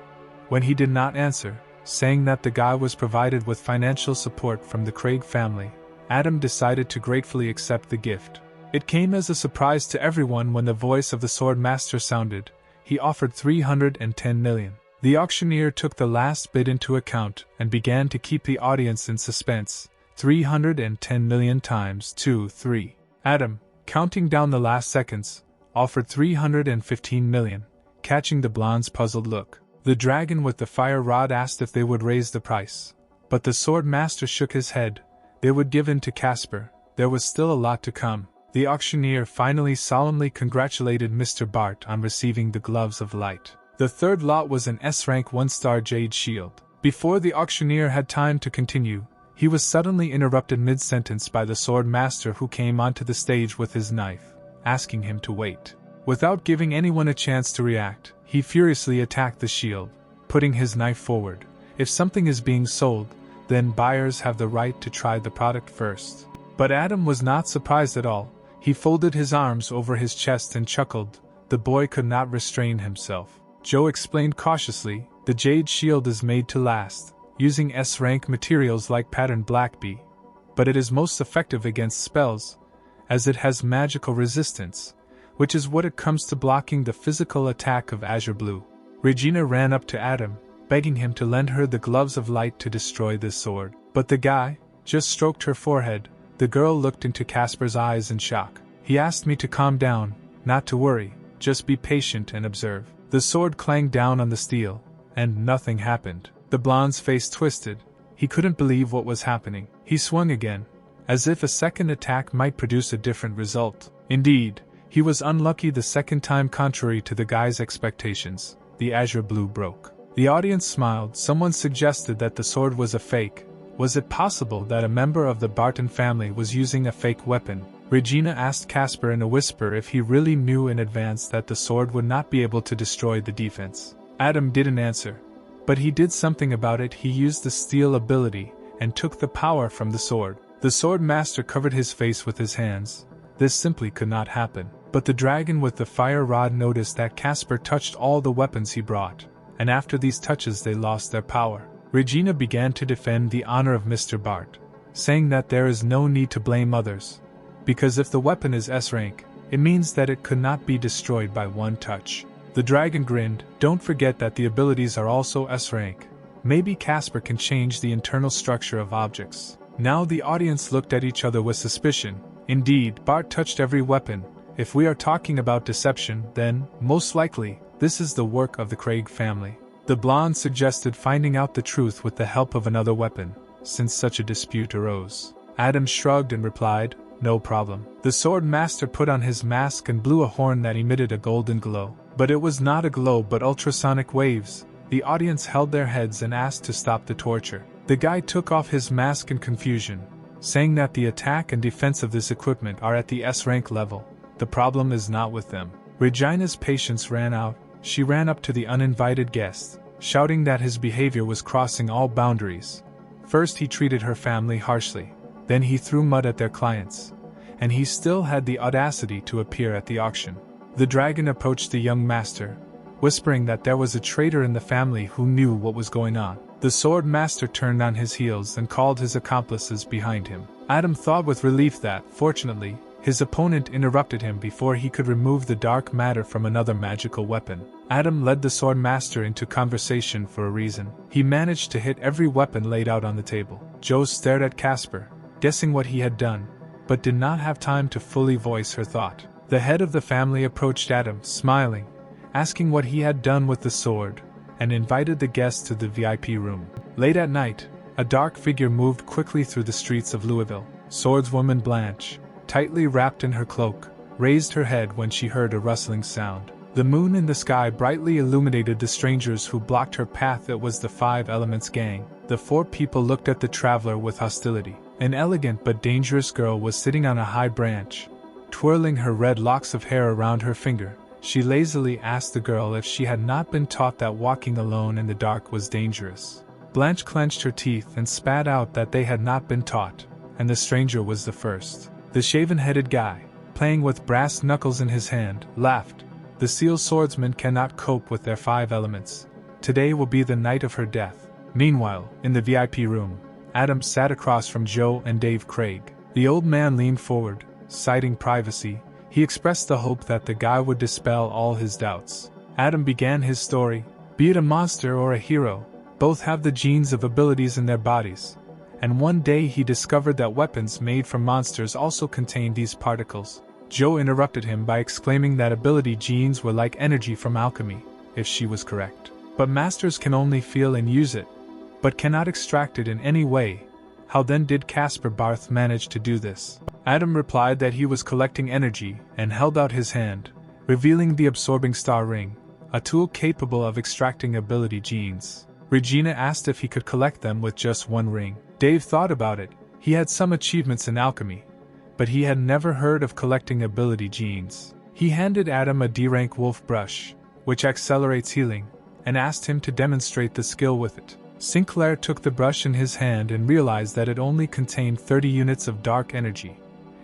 When he did not answer, saying that the guy was provided with financial support from the Craig family, Adam decided to gratefully accept the gift. It came as a surprise to everyone when the voice of the sword master sounded. He offered 310 million. The auctioneer took the last bid into account and began to keep the audience in suspense. 310 million times 2, 3. Adam, counting down the last seconds, offered 315 million, catching the blonde's puzzled look. The dragon with the fire rod asked if they would raise the price, but the sword master shook his head. They would give in to Casper. There was still a lot to come. The auctioneer finally solemnly congratulated Mr. Bart on receiving the gloves of light. The third lot was an S-rank 1-star jade shield. Before the auctioneer had time to continue, he was suddenly interrupted mid-sentence by the sword master, who came onto the stage with his knife, asking him to wait. Without giving anyone a chance to react, he furiously attacked the shield, putting his knife forward. If something is being sold, then buyers have the right to try the product first. But Adam was not surprised at all. He folded his arms over his chest and chuckled. The boy could not restrain himself. Joe explained cautiously, the jade shield is made to last, using S-rank materials like patterned black bee. But it is most effective against spells, as it has magical resistance, which is what it comes to blocking the physical attack of Azure Blue. Regina ran up to Adam, begging him to lend her the gloves of light to destroy this sword. But the guy just stroked her forehead. The girl looked into Casper's eyes in shock. He asked me to calm down, not to worry, just be patient and observe. The sword clanged down on the steel, and nothing happened. The blonde's face twisted. He couldn't believe what was happening. He swung again, as if a second attack might produce a different result. Indeed, he was unlucky the second time. Contrary to the guy's expectations, the Azure Blue broke. The audience smiled. Someone suggested that the sword was a fake. Was it possible that a member of the Barton family was using a fake weapon? Regina asked Casper in a whisper if he really knew in advance that the sword would not be able to destroy the defense. Adam didn't answer, but he did something about it. He used the steel ability and took the power from the sword. The sword master covered his face with his hands. This simply could not happen. But the dragon with the fire rod noticed that Casper touched all the weapons he brought, and after these touches they lost their power. Regina began to defend the honor of Mr. Bart, saying that there is no need to blame others, because if the weapon is S-rank, it means that it could not be destroyed by one touch. The dragon grinned. Don't forget that the abilities are also S-rank. Maybe Casper can change the internal structure of objects. Now the audience looked at each other with suspicion. Indeed, Bart touched every weapon. If we are talking about deception, then, most likely, this is the work of the Craig family. The blonde suggested finding out the truth with the help of another weapon, since such a dispute arose. Adam shrugged and replied, no problem. The sword master put on his mask and blew a horn that emitted a golden glow. But it was not a glow but ultrasonic waves. The audience held their heads and asked to stop the torture. The guy took off his mask in confusion, saying that the attack and defense of this equipment are at the S-rank level. The problem is not with them. Regina's patience ran out. She ran up to the uninvited guest, shouting that his behavior was crossing all boundaries. First he treated her family harshly, then he threw mud at their clients, and he still had the audacity to appear at the auction. The dragon approached the young master, whispering that there was a traitor in the family who knew what was going on. The sword master turned on his heels and called his accomplices behind him. Adam thought with relief that, fortunately, his opponent interrupted him before he could remove the dark matter from another magical weapon. Adam led the sword master into conversation for a reason. He managed to hit every weapon laid out on the table. Joe stared at Casper, guessing what he had done, but did not have time to fully voice her thought. The head of the family approached Adam, smiling, asking what he had done with the sword, and invited the guests to the VIP room. Late at night, a dark figure moved quickly through the streets of Louisville. Swordswoman Blanche, tightly wrapped in her cloak, raised her head when she heard a rustling sound. The moon in the sky brightly illuminated the strangers who blocked her path. It was the Five Elements gang. The four people looked at the traveler with hostility. An elegant but dangerous girl was sitting on a high branch, twirling her red locks of hair around her finger. She lazily asked the girl if she had not been taught that walking alone in the dark was dangerous. Blanche clenched her teeth and spat out that they had not been taught, and the stranger was the first. The shaven-headed guy, playing with brass knuckles in his hand, laughed. The seal swordsman cannot cope with their 5 elements. Today will be the night of her death. Meanwhile, in the VIP room, Adam sat across from Joe and Dave Craig. The old man leaned forward, citing privacy. He expressed the hope that the guy would dispel all his doubts. Adam began his story. Be it a monster or a hero, both have the genes of abilities in their bodies. And one day he discovered that weapons made from monsters also contained these particles. Joe interrupted him by exclaiming that ability genes were like energy from alchemy, if she was correct. But masters can only feel and use it, but cannot extract it in any way. How then did Caspar Barth manage to do this? Adam replied that he was collecting energy and held out his hand, revealing the absorbing star ring, a tool capable of extracting ability genes. Regina asked if he could collect them with just one ring. Dave thought about it. He had some achievements in alchemy, but he had never heard of collecting ability genes. He handed Adam a D-rank wolf brush, which accelerates healing, and asked him to demonstrate the skill with it. Sinclair took the brush in his hand and realized that it only contained 30 units of dark energy.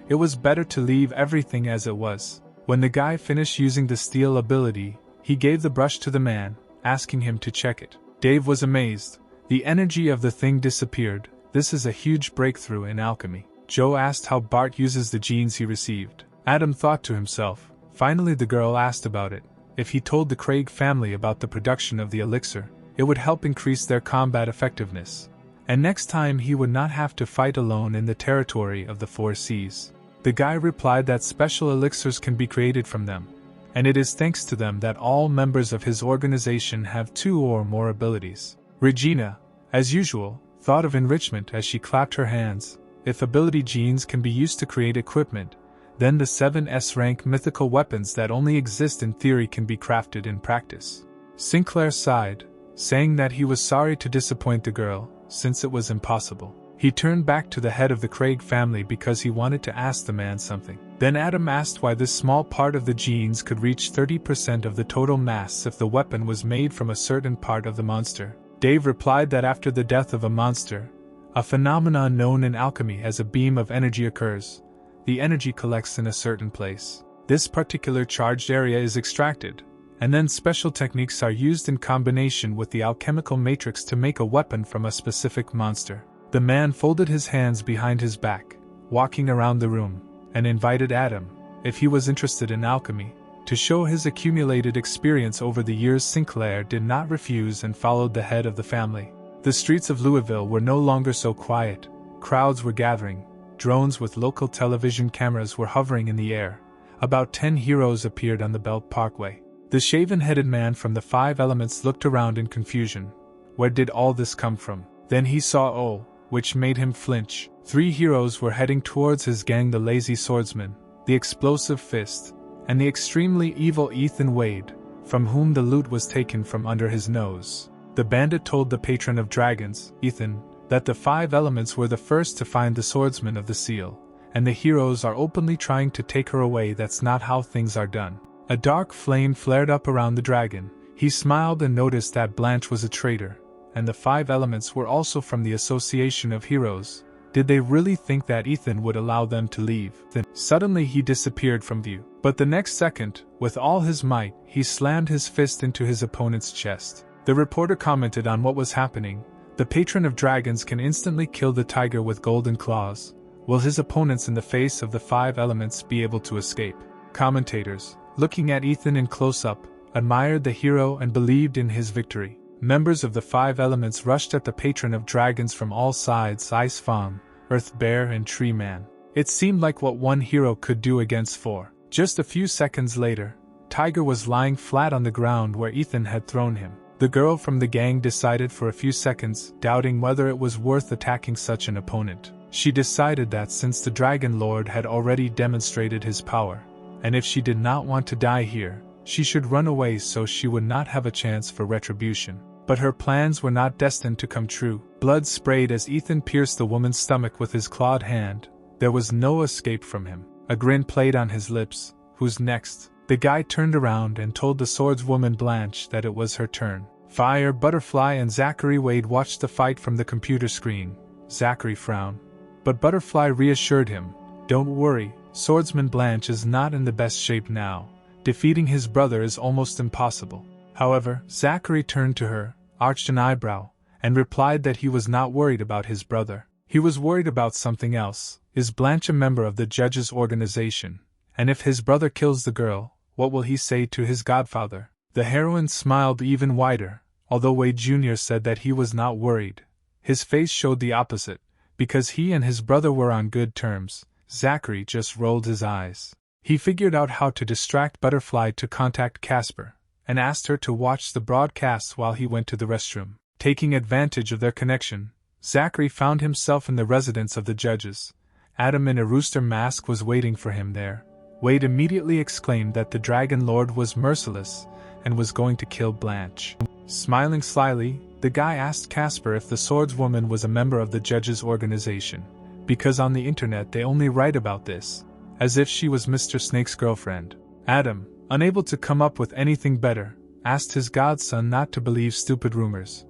It was better to leave everything as it was. When the guy finished using the steel ability, he gave the brush to the man, asking him to check it. Dave was amazed. The energy of the thing disappeared. This is a huge breakthrough in alchemy. Joe asked how Bart uses the genes he received. Adam thought to himself. Finally the girl asked about it. If he told the Craig family about the production of the elixir, it would help increase their combat effectiveness. And next time he would not have to fight alone in the territory of the 4 seas. The guy replied that special elixirs can be created from them, and it is thanks to them that all members of his organization have 2 or more abilities. Regina, as usual, thought of enrichment as she clapped her hands. If ability genes can be used to create equipment, then the 7 S-rank mythical weapons that only exist in theory can be crafted in practice. Sinclair sighed, saying that he was sorry to disappoint the girl, since it was impossible. He turned back to the head of the Craig family because he wanted to ask the man something. Then Adam asked why this small part of the genes could reach 30% of the total mass if the weapon was made from a certain part of the monster. Dave replied that after the death of a monster, a phenomenon known in alchemy as a beam of energy occurs. The energy collects in a certain place. This particular charged area is extracted, and then special techniques are used in combination with the alchemical matrix to make a weapon from a specific monster. The man folded his hands behind his back, walking around the room, and invited Adam, if he was interested in alchemy, to show his accumulated experience over the years. Sinclair did not refuse and followed the head of the family. The streets of Louisville were no longer so quiet. Crowds were gathering. Drones with local television cameras were hovering in the air. About 10 heroes appeared on the Belt Parkway. The shaven-headed man from the 5 elements looked around in confusion. Where did all this come from? Then he saw O, which made him flinch. 3 heroes were heading towards his gang: the Lazy Swordsman, the Explosive Fist, and the extremely evil Ethan Wade, from whom the loot was taken from under his nose. The bandit told the patron of dragons, Ethan, that the 5 elements were the first to find the swordsman of the seal, and the heroes are openly trying to take her away. That's not how things are done. A dark flame flared up around the dragon. He smiled and noticed that Blanche was a traitor, and the 5 elements were also from the Association of Heroes. Did they really think that Ethan would allow them to leave? Then, suddenly he disappeared from view. But the next second, with all his might, he slammed his fist into his opponent's chest. The reporter commented on what was happening. The patron of dragons can instantly kill the tiger with golden claws. Will his opponents in the face of the 5 elements be able to escape? Commentators, looking at Ethan in close-up, admired the hero and believed in his victory. Members of the 5 elements rushed at the patron of dragons from all sides: Ice Fawn, Earth Bear, and Tree Man. It seemed like what one hero could do against 4. Just a few seconds later, Tiger was lying flat on the ground where Ethan had thrown him. The girl from the gang decided for a few seconds, doubting whether it was worth attacking such an opponent. She decided that since the Dragon Lord had already demonstrated his power, and if she did not want to die here, she should run away so she would not have a chance for retribution. But her plans were not destined to come true. Blood sprayed as Ethan pierced the woman's stomach with his clawed hand. There was no escape from him. A grin played on his lips. Who's next? The guy turned around and told the swordswoman Blanche that it was her turn. Fire, Butterfly, and Zachary Wade watched the fight from the computer screen. Zachary frowned, but Butterfly reassured him, "Don't worry, swordsman Blanche is not in the best shape now. Defeating his brother is almost impossible." However, Zachary turned to her, arched an eyebrow, and replied that he was not worried about his brother. He was worried about something else. Is Blanche a member of the judges' organization? And if his brother kills the girl, what will he say to his godfather? The heroine smiled even wider, although Wade Jr. said that he was not worried. His face showed the opposite, because he and his brother were on good terms. Zachary just rolled his eyes. He figured out how to distract Butterfly to contact Casper, and asked her to watch the broadcasts while he went to the restroom. Taking advantage of their connection, Zachary found himself in the residence of the judges. Adam in a rooster mask was waiting for him there. Wade immediately exclaimed that the Dragon Lord was merciless and was going to kill Blanche. Smiling slyly, the guy asked Casper if the swordswoman was a member of the judges' organization, because on the internet they only write about this, as if she was Mr. Snake's girlfriend. Adam, unable to come up with anything better, asked his godson not to believe stupid rumors,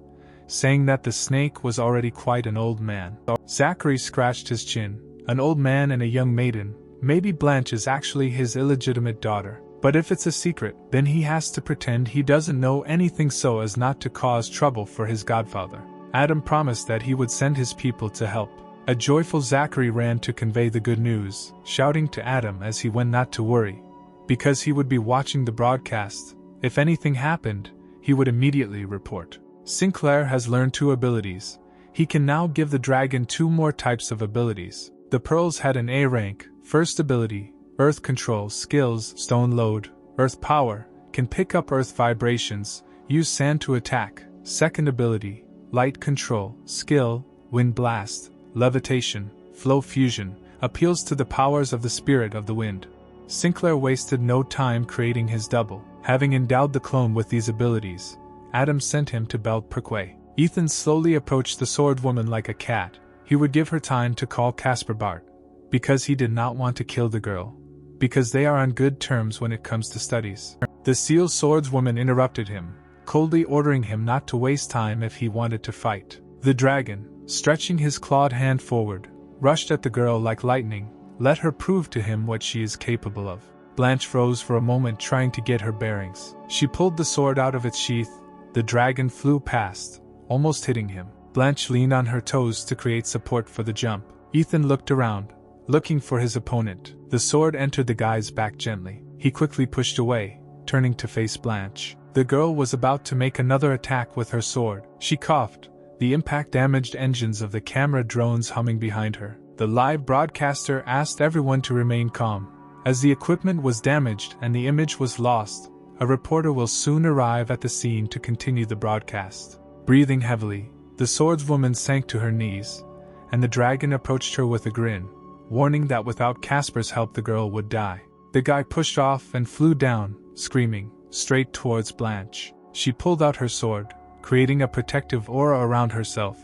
saying that the snake was already quite an old man. Zachary scratched his chin. An old man and a young maiden. Maybe Blanche is actually his illegitimate daughter. But if it's a secret, then he has to pretend he doesn't know anything so as not to cause trouble for his godfather. Adam promised that he would send his people to help. A joyful Zachary ran to convey the good news, shouting to Adam as he went not to worry, because he would be watching the broadcast. If anything happened, he would immediately report. Sinclair has learned 2 abilities. He can now give the dragon 2 more types of abilities. The pearls had an A rank. First ability, Earth Control Skills, Stone Load, Earth Power, can pick up Earth vibrations, use sand to attack. Second ability, Light Control Skill, Wind Blast, Levitation, Flow Fusion, appeals to the powers of the spirit of the wind. Sinclair wasted no time creating his double. Having endowed the clone with these abilities, Adam sent him to Belt Perquet. Ethan slowly approached the swordwoman like a cat. He would give her time to call Casper Bart, because he did not want to kill the girl, because they are on good terms when it comes to studies. The seal swordswoman interrupted him, coldly ordering him not to waste time if he wanted to fight. The dragon, stretching his clawed hand forward, rushed at the girl like lightning. Let her prove to him what she is capable of. Blanche froze for a moment trying to get her bearings. She pulled the sword out of its sheath. The dragon flew past, almost hitting him. Blanche leaned on her toes to create support for the jump. Ethan looked around, looking for his opponent. The sword entered the guy's back gently. He quickly pushed away, turning to face Blanche. The girl was about to make another attack with her sword. She coughed, the impact damaged engines of the camera drones humming behind her. The live broadcaster asked everyone to remain calm. As the equipment was damaged and the image was lost, a reporter will soon arrive at the scene to continue the broadcast. Breathing heavily, the swordswoman sank to her knees, and the dragon approached her with a grin, warning that without Casper's help the girl would die. The guy pushed off and flew down, screaming, straight towards Blanche. She pulled out her sword, creating a protective aura around herself,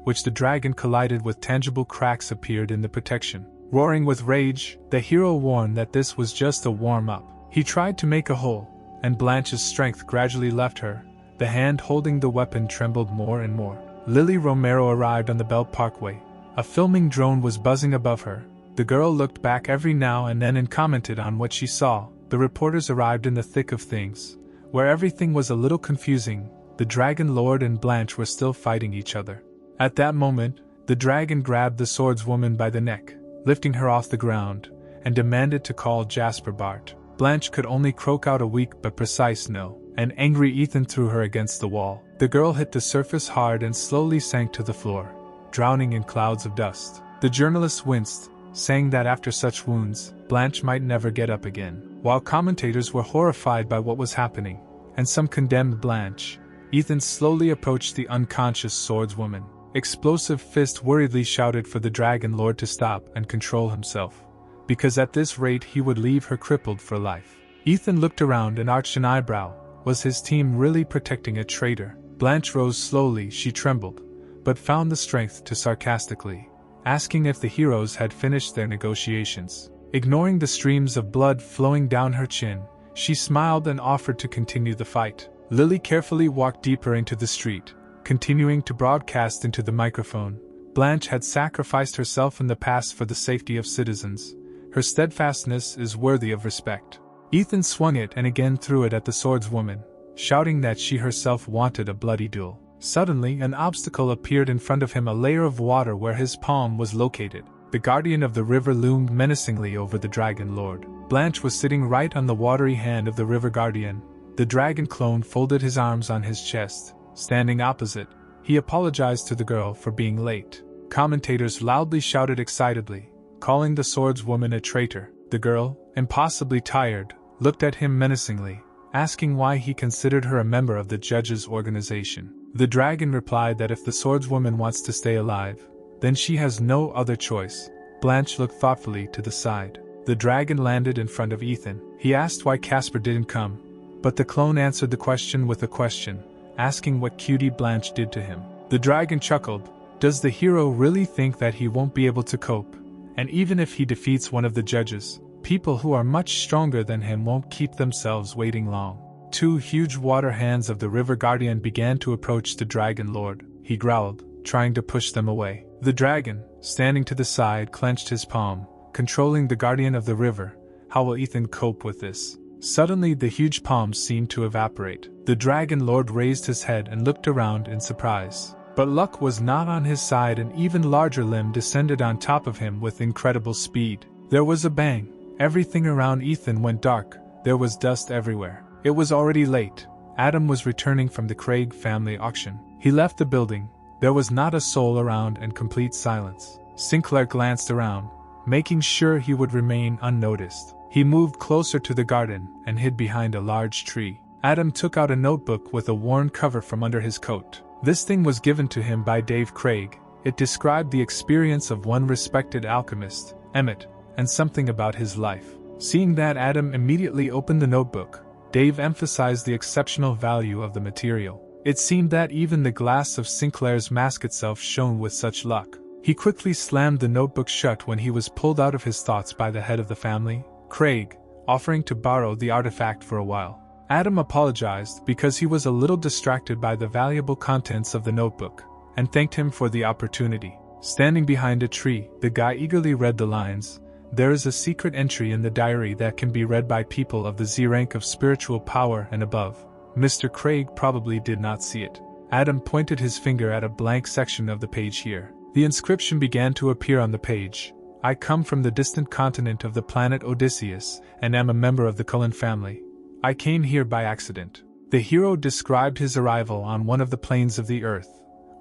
which the dragon collided with. Tangible cracks appeared in the protection. Roaring with rage, the hero warned that this was just a warm-up. He tried to make a hole, and Blanche's strength gradually left her. The hand holding the weapon trembled more and more. Lily Romero arrived on the Belt Parkway. A filming drone was buzzing above her. The girl looked back every now and then and commented on what she saw. The reporters arrived in the thick of things, where everything was a little confusing. The Dragon Lord and Blanche were still fighting each other. At that moment, the dragon grabbed the swordswoman by the neck, lifting her off the ground, and demanded to call Jasper Bart. Blanche could only croak out a weak but precise no, and angry Ethan threw her against the wall. The girl hit the surface hard and slowly sank to the floor, drowning in clouds of dust. The journalist winced, saying that after such wounds, Blanche might never get up again. While commentators were horrified by what was happening, and some condemned Blanche, Ethan slowly approached the unconscious swordswoman. Explosive Fist worriedly shouted for the Dragon Lord to stop and control himself, because at this rate he would leave her crippled for life. Ethan looked around and arched an eyebrow. Was his team really protecting a traitor? Blanche rose slowly. She trembled, but found the strength to sarcastically asking if the heroes had finished their negotiations. Ignoring the streams of blood flowing down her chin, She smiled and offered to continue the fight. Lily carefully walked deeper into the street, continuing to broadcast into the microphone. Blanche had sacrificed herself in the past for the safety of citizens. Her steadfastness is worthy of respect. Ethan swung it and again threw it at the swordswoman, shouting that she herself wanted a bloody duel. Suddenly, an obstacle appeared in front of him, a layer of water where his palm was located. The guardian of the river loomed menacingly over the dragon lord. Blanche was sitting right on the watery hand of the river guardian. The dragon clone folded his arms on his chest. Standing opposite, he apologized to the girl for being late. Commentators loudly shouted excitedly, calling the swordswoman a traitor. The girl, impossibly tired, looked at him menacingly, asking why he considered her a member of the judges' organization. The dragon replied that if the swordswoman wants to stay alive, then she has no other choice. Blanche looked thoughtfully to the side. The dragon landed in front of Ethan. He asked why Casper didn't come, but the clone answered the question with a question, asking what cutie Blanche did to him. The dragon chuckled. Does the hero really think that he won't be able to cope? And even if he defeats one of the judges, people who are much stronger than him won't keep themselves waiting long. Two huge water hands of the river guardian began to approach the dragon lord. He growled, trying to push them away. The dragon, standing to the side, clenched his palm, controlling the guardian of the river. How will Ethan cope with this? Suddenly the huge palms seemed to evaporate. The dragon lord raised his head and looked around in surprise. But luck was not on his side. An even larger limb descended on top of him with incredible speed. There was a bang. Everything around Ethan went dark. There was dust everywhere. It was already late. Adam was returning from the Craig family auction. He left the building. There was not a soul around and complete silence. Sinclair glanced around, making sure he would remain unnoticed. He moved closer to the garden and hid behind a large tree. Adam took out a notebook with a worn cover from under his coat. This thing was given to him by Dave Craig. It described the experience of one respected alchemist, Emmett, and something about his life. Seeing that, Adam immediately opened the notebook. Dave emphasized the exceptional value of the material. It seemed that even the glass of Sinclair's mask itself shone with such luck. He quickly slammed the notebook shut when he was pulled out of his thoughts by the head of the family, Craig, offering to borrow the artifact for a while. Adam apologized because he was a little distracted by the valuable contents of the notebook, and thanked him for the opportunity. Standing behind a tree, the guy eagerly read the lines. There is a secret entry in the diary that can be read by people of the Z rank of spiritual power and above. Mr. Craig probably did not see it. Adam pointed his finger at a blank section of the page here. The inscription began to appear on the page. I come from the distant continent of the planet Odysseus, and am a member of the Cullen family. I came here by accident. The hero described his arrival on one of the planes of the earth,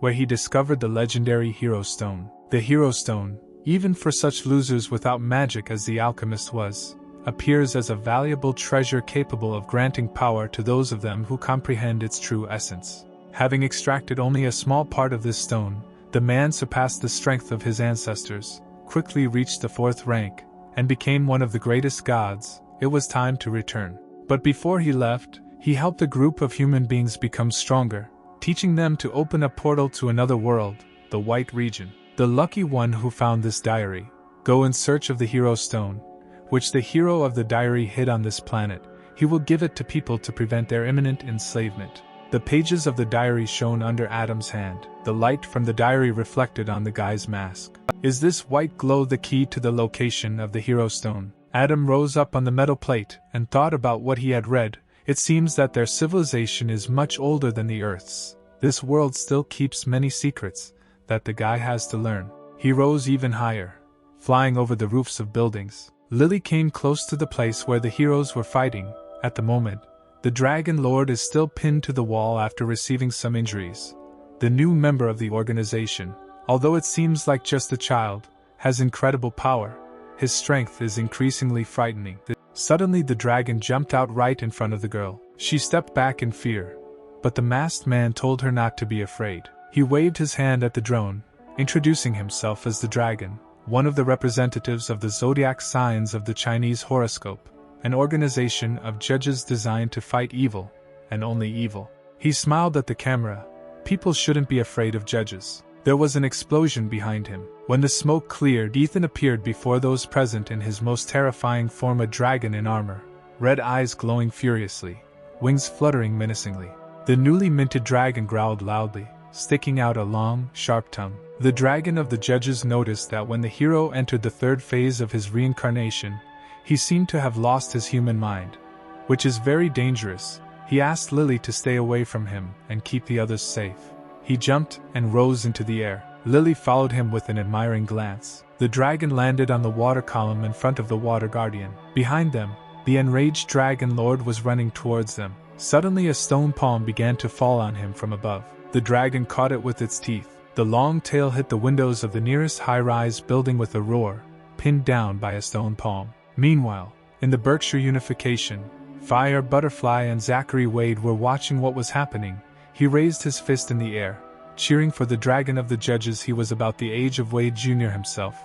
where he discovered the legendary Hero Stone. The Hero Stone, even for such losers without magic as the alchemist was, appears as a valuable treasure capable of granting power to those of them who comprehend its true essence. Having extracted only a small part of this stone, the man surpassed the strength of his ancestors, quickly reached the 4th rank, and became one of the greatest gods. It was time to return. But before he left, he helped a group of human beings become stronger, teaching them to open a portal to another world, the White Region. The lucky one who found this diary, go in search of the Hero Stone, which the hero of the diary hid on this planet. He will give it to people to prevent their imminent enslavement. The pages of the diary shone under Adam's hand. The light from the diary reflected on the guy's mask. Is this white glow the key to the location of the Hero Stone? Adam rose up on the metal plate and thought about what he had read. It seems that their civilization is much older than the Earth's. This world still keeps many secrets that the guy has to learn. He rose even higher, flying over the roofs of buildings. Lily came close to the place where the heroes were fighting. At the moment, the Dragon Lord is still pinned to the wall after receiving some injuries. The new member of the organization, although it seems like just a child, has incredible power. His strength is increasingly frightening. Suddenly the dragon jumped out right in front of the girl. She stepped back in fear, but the masked man told her not to be afraid. He waved his hand at the drone, introducing himself as the dragon, one of the representatives of the zodiac signs of the Chinese horoscope, an organization of judges designed to fight evil, and only evil. He smiled at the camera. People shouldn't be afraid of judges. There was an explosion behind him. When the smoke cleared, Ethan appeared before those present in his most terrifying form, a dragon in armor, red eyes glowing furiously, wings fluttering menacingly. The newly minted dragon growled loudly, sticking out a long, sharp tongue. The dragon of the judges noticed that when the hero entered the third phase of his reincarnation, he seemed to have lost his human mind, which is very dangerous. He asked Lily to stay away from him and keep the others safe. He jumped and rose into the air. Lily followed him with an admiring glance. The dragon landed on the water column in front of the water guardian. Behind them, the enraged dragon lord was running towards them. Suddenly a stone palm began to fall on him from above. The dragon caught it with its teeth. The long tail hit the windows of the nearest high-rise building with a roar, pinned down by a stone palm. Meanwhile, in the Berkshire Unification, Fire Butterfly and Zachary Wade were watching what was happening. He raised his fist in the air, cheering for the dragon of the judges. He was about the age of Wade Jr. himself,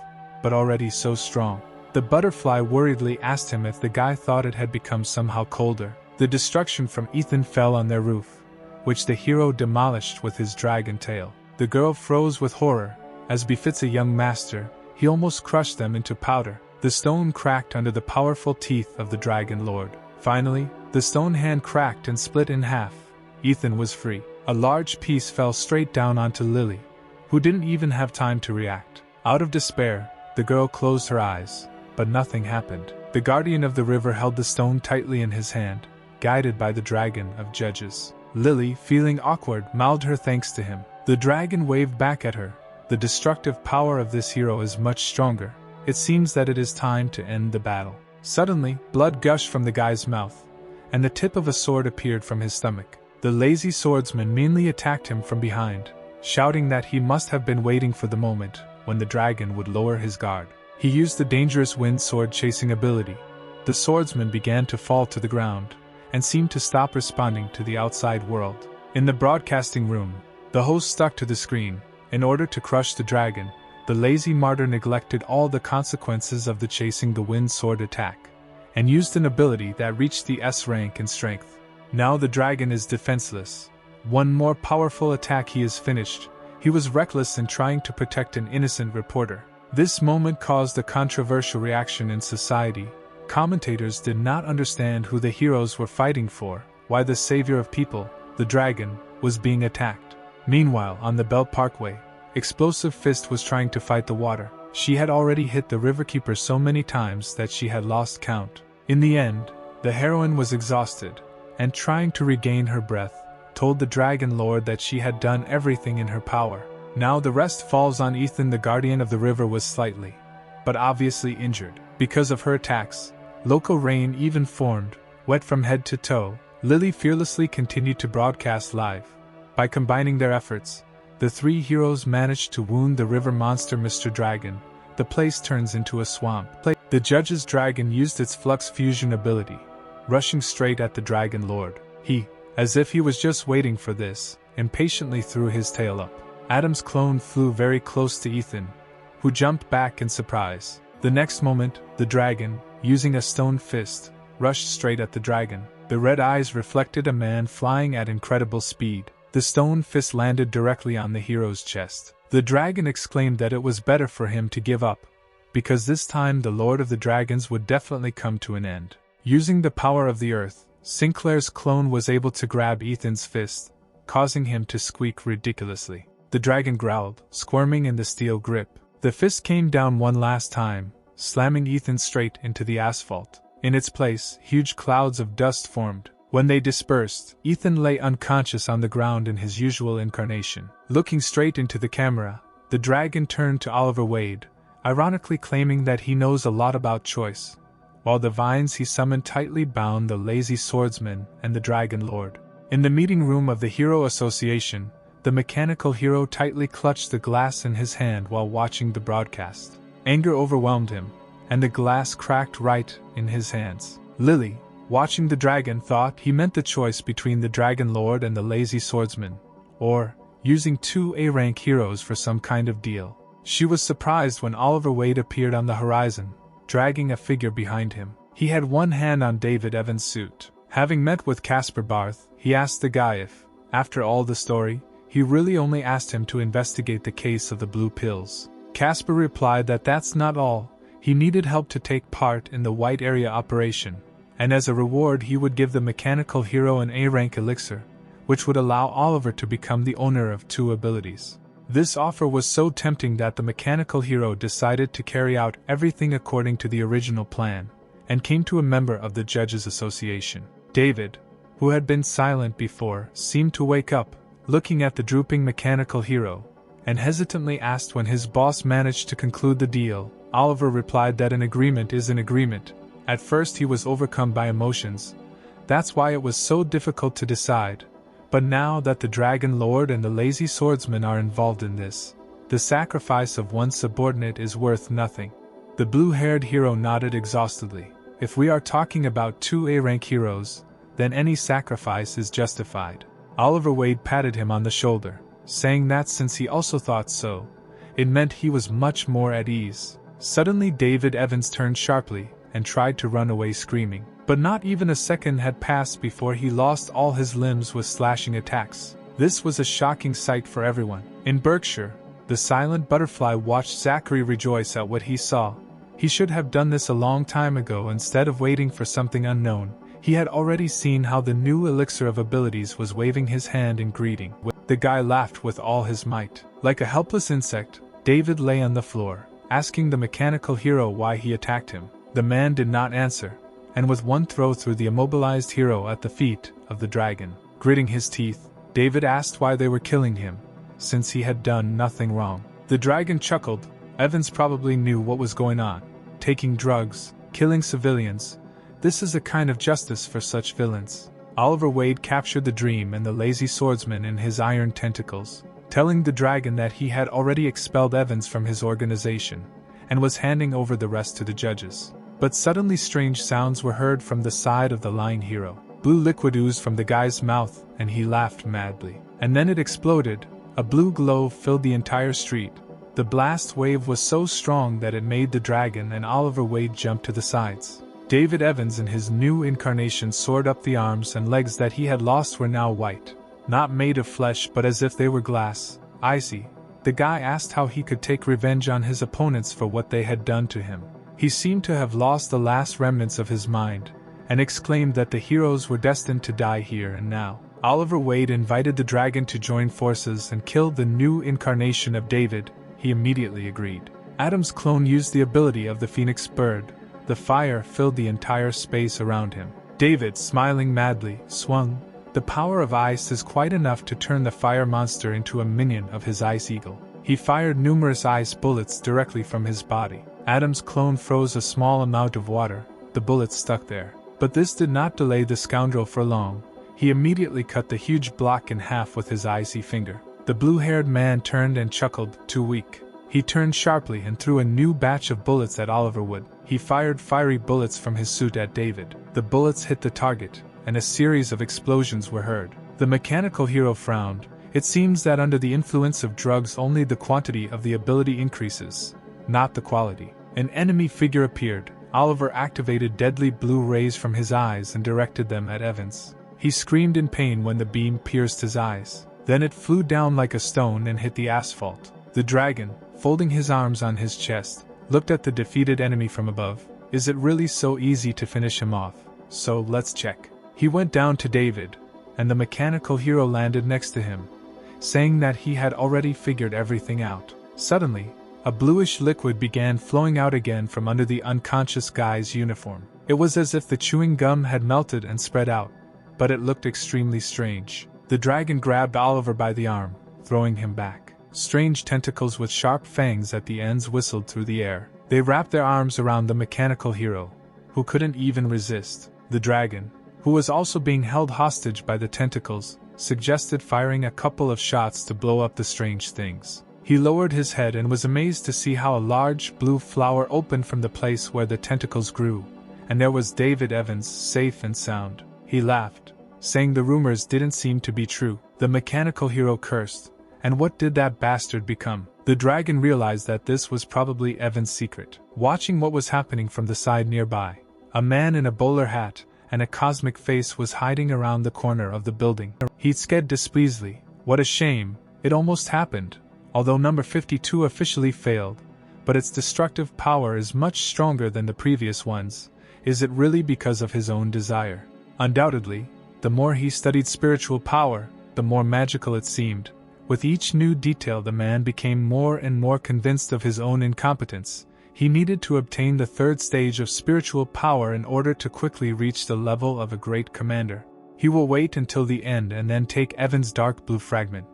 but already so strong. The butterfly worriedly asked him if the guy thought it had become somehow colder. The destruction from Ethan fell on their roof, which the hero demolished with his dragon tail. The girl froze with horror. As befits a young master, he almost crushed them into powder. The stone cracked under the powerful teeth of the dragon lord. Finally, the stone hand cracked and split in half. Ethan was free. A large piece fell straight down onto Lily, who didn't even have time to react. Out of despair, the girl closed her eyes, but nothing happened. The guardian of the river held the stone tightly in his hand, guided by the dragon of judges. Lily, feeling awkward, mouthed her thanks to him. The dragon waved back at her. The destructive power of this hero is much stronger. It seems that it is time to end the battle. Suddenly, blood gushed from the guy's mouth, and the tip of a sword appeared from his stomach. The lazy swordsman meanly attacked him from behind, shouting that he must have been waiting for the moment when the dragon would lower his guard. He used the dangerous wind sword chasing ability. The swordsman began to fall to the ground, and seemed to stop responding to the outside world. In the broadcasting room, the host stuck to the screen. In order to crush the dragon, the lazy martyr neglected all the consequences of the chasing the wind sword attack, and used an ability that reached the S rank in strength. Now the dragon is defenseless. One more powerful attack, he is finished. He was reckless in trying to protect an innocent reporter. This moment caused a controversial reaction in society. Commentators did not understand who the heroes were fighting for, why the savior of people, the dragon, was being attacked. Meanwhile, on the Belt Parkway, Explosive Fist was trying to fight the water. She had already hit the riverkeeper so many times that she had lost count. In the end, the heroine was exhausted, and trying to regain her breath, told the dragon lord that she had done everything in her power. Now the rest falls on Ethan. The guardian of the river was slightly, but obviously injured. Because of her attacks, local rain even formed, wet from head to toe. Lily fearlessly continued to broadcast live. By combining their efforts, the three heroes managed to wound the river monster Mr. Dragon. The place turns into a swamp. The judge's dragon used its flux fusion ability, rushing straight at the dragon lord. He, as if he was just waiting for this, impatiently threw his tail up. Adam's clone flew very close to Ethan, who jumped back in surprise. The next moment, the dragon, using a stone fist, rushed straight at the dragon. The red eyes reflected a man flying at incredible speed. The stone fist landed directly on the hero's chest. The dragon exclaimed that it was better for him to give up, because this time the Lord of the Dragons would definitely come to an end. Using the power of the earth, Sinclair's clone was able to grab Ethan's fist, causing him to squeak ridiculously. The dragon growled, squirming in the steel grip. The fist came down one last time, slamming Ethan straight into the asphalt. In its place, huge clouds of dust formed. When they dispersed, Ethan lay unconscious on the ground in his usual incarnation. Looking straight into the camera, the dragon turned to Oliver Wade, ironically claiming that he knows a lot about choice, while the vines he summoned tightly bound the lazy swordsman and the dragon lord. In the meeting room of the Hero Association, the mechanical hero tightly clutched the glass in his hand while watching the broadcast. Anger overwhelmed him, and the glass cracked right in his hands. Lily, watching the dragon, thought he meant the choice between the dragon lord and the lazy swordsman, or using two A-rank heroes for some kind of deal. She was surprised when Oliver Wade appeared on the horizon, dragging a figure behind him. He had one hand on David Evans' suit. Having met with Casper Barth, he asked the guy if, after all the story, he really only asked him to investigate the case of the blue pills. Casper replied that that's not all. He needed help to take part in the white area operation, and as a reward he would give the mechanical hero an A-rank elixir, which would allow Oliver to become the owner of 2 abilities. This offer was so tempting that the mechanical hero decided to carry out everything according to the original plan, and came to a member of the Judges Association. David, who had been silent before, seemed to wake up, looking at the drooping mechanical hero, and hesitantly asked when his boss managed to conclude the deal. Oliver replied that an agreement is an agreement. At first he was overcome by emotions. That's why it was so difficult to decide. But now that the Dragon Lord and the lazy swordsman are involved in this, the sacrifice of one subordinate is worth nothing. The blue-haired hero nodded exhaustedly. If we are talking about 2 A-rank heroes, then any sacrifice is justified. Oliver Wade patted him on the shoulder, saying that since he also thought so, it meant he was much more at ease. Suddenly David Evans turned sharply and tried to run away screaming. But not even a second had passed before he lost all his limbs with slashing attacks. This was a shocking sight for everyone. In Berkshire, the silent butterfly watched Zachary rejoice at what he saw. He should have done this a long time ago instead of waiting for something unknown. He had already seen how the new elixir of abilities was waving his hand in greeting. The guy laughed with all his might. Like a helpless insect, David lay on the floor, asking the mechanical hero why he attacked him. The man did not answer, and with one throw threw the immobilized hero at the feet of the dragon. Gritting his teeth, David asked why they were killing him, since he had done nothing wrong. The dragon chuckled. Evans probably knew what was going on. Taking drugs, killing civilians. This is a kind of justice for such villains. Oliver Wade captured the dream and the lazy swordsman in his iron tentacles, telling the dragon that he had already expelled Evans from his organization, and was handing over the rest to the judges. But suddenly strange sounds were heard from the side of the lying hero. Blue liquid oozed from the guy's mouth, and he laughed madly. And then it exploded. A blue glow filled the entire street. The blast wave was so strong that it made the dragon and Oliver Wade jump to the sides. David Evans in his new incarnation soared up. The arms and legs that he had lost were now white. Not made of flesh but as if they were glass, icy. The guy asked how he could take revenge on his opponents for what they had done to him. He seemed to have lost the last remnants of his mind, and exclaimed that the heroes were destined to die here and now. Oliver Wade invited the dragon to join forces and kill the new incarnation of David. He immediately agreed. Adam's clone used the ability of the phoenix bird. The fire filled the entire space around him. David, smiling madly, swung. The power of ice is quite enough to turn the fire monster into a minion of his ice eagle. He fired numerous ice bullets directly from his body. Adam's clone froze a small amount of water. The bullets stuck there. But this did not delay the scoundrel for long. He immediately cut the huge block in half with his icy finger. The blue-haired man turned and chuckled, too weak. He turned sharply and threw a new batch of bullets at Oliver Wood. He fired fiery bullets from his suit at David. The bullets hit the target, and a series of explosions were heard. The mechanical hero frowned. It seems that under the influence of drugs only the quantity of the ability increases, not the quality. An enemy figure appeared. Oliver activated deadly blue rays from his eyes and directed them at Evans. He screamed in pain when the beam pierced his eyes. Then it flew down like a stone and hit the asphalt. The dragon, folding his arms on his chest, looked at the defeated enemy from above. Is it really so easy to finish him off? So let's check. He went down to David, and the mechanical hero landed next to him, saying that he had already figured everything out. Suddenly, a bluish liquid began flowing out again from under the unconscious guy's uniform. It was as if the chewing gum had melted and spread out, but it looked extremely strange. The dragon grabbed Oliver by the arm, throwing him back. Strange tentacles with sharp fangs at the ends whistled through the air. They wrapped their arms around the mechanical hero, who couldn't even resist. The dragon, who was also being held hostage by the tentacles, suggested firing a couple of shots to blow up the strange things. He lowered his head and was amazed to see how a large blue flower opened from the place where the tentacles grew, and there was David Evans, safe and sound. He laughed, saying the rumors didn't seem to be true. The mechanical hero cursed. And what did that bastard become? The dragon realized that this was probably Evans' secret. Watching what was happening from the side nearby, a man in a bowler hat and a cosmic face was hiding around the corner of the building. He said displeasedly, "What a shame, it almost happened." Although number 52 officially failed, but its destructive power is much stronger than the previous ones, Is it really because of his own desire? Undoubtedly, the more he studied spiritual power, the more magical it seemed. With each new detail, the man became more and more convinced of his own incompetence. He needed to obtain the third stage of spiritual power in order to quickly reach the level of a great commander. He will wait until the end and then take Evan's dark blue fragment.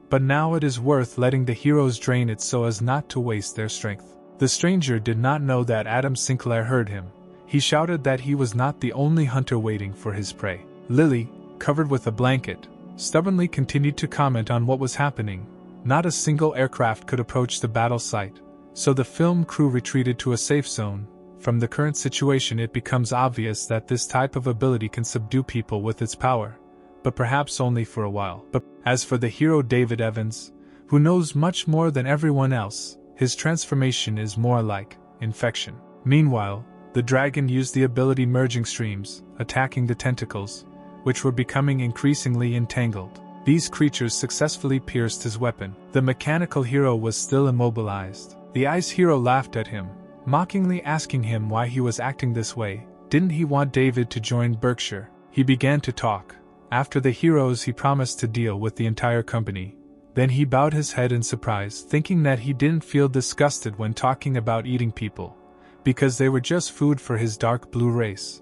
But now it is worth letting the heroes drain it so as not to waste their strength. The stranger did not know that Adam Sinclair heard him. He shouted that he was not the only hunter waiting for his prey. Lily, covered with a blanket, stubbornly continued to comment on what was happening. Not a single aircraft could approach the battle site, so the film crew retreated to a safe zone. From the current situation, it becomes obvious that this type of ability can subdue people with its power, but perhaps only for a while. But as for the hero David Evans, who knows much more than everyone else, his transformation is more like infection. Meanwhile, the dragon used the ability merging streams, attacking the tentacles, which were becoming increasingly entangled. These creatures successfully pierced his weapon. The mechanical hero was still immobilized. The ice hero laughed at him, mockingly asking him why he was acting this way. Didn't he want David to join Berkshire? He began to talk. After the heroes, he promised to deal with the entire company. Then he bowed his head in surprise, thinking that he didn't feel disgusted when talking about eating people, because they were just food for his dark blue race.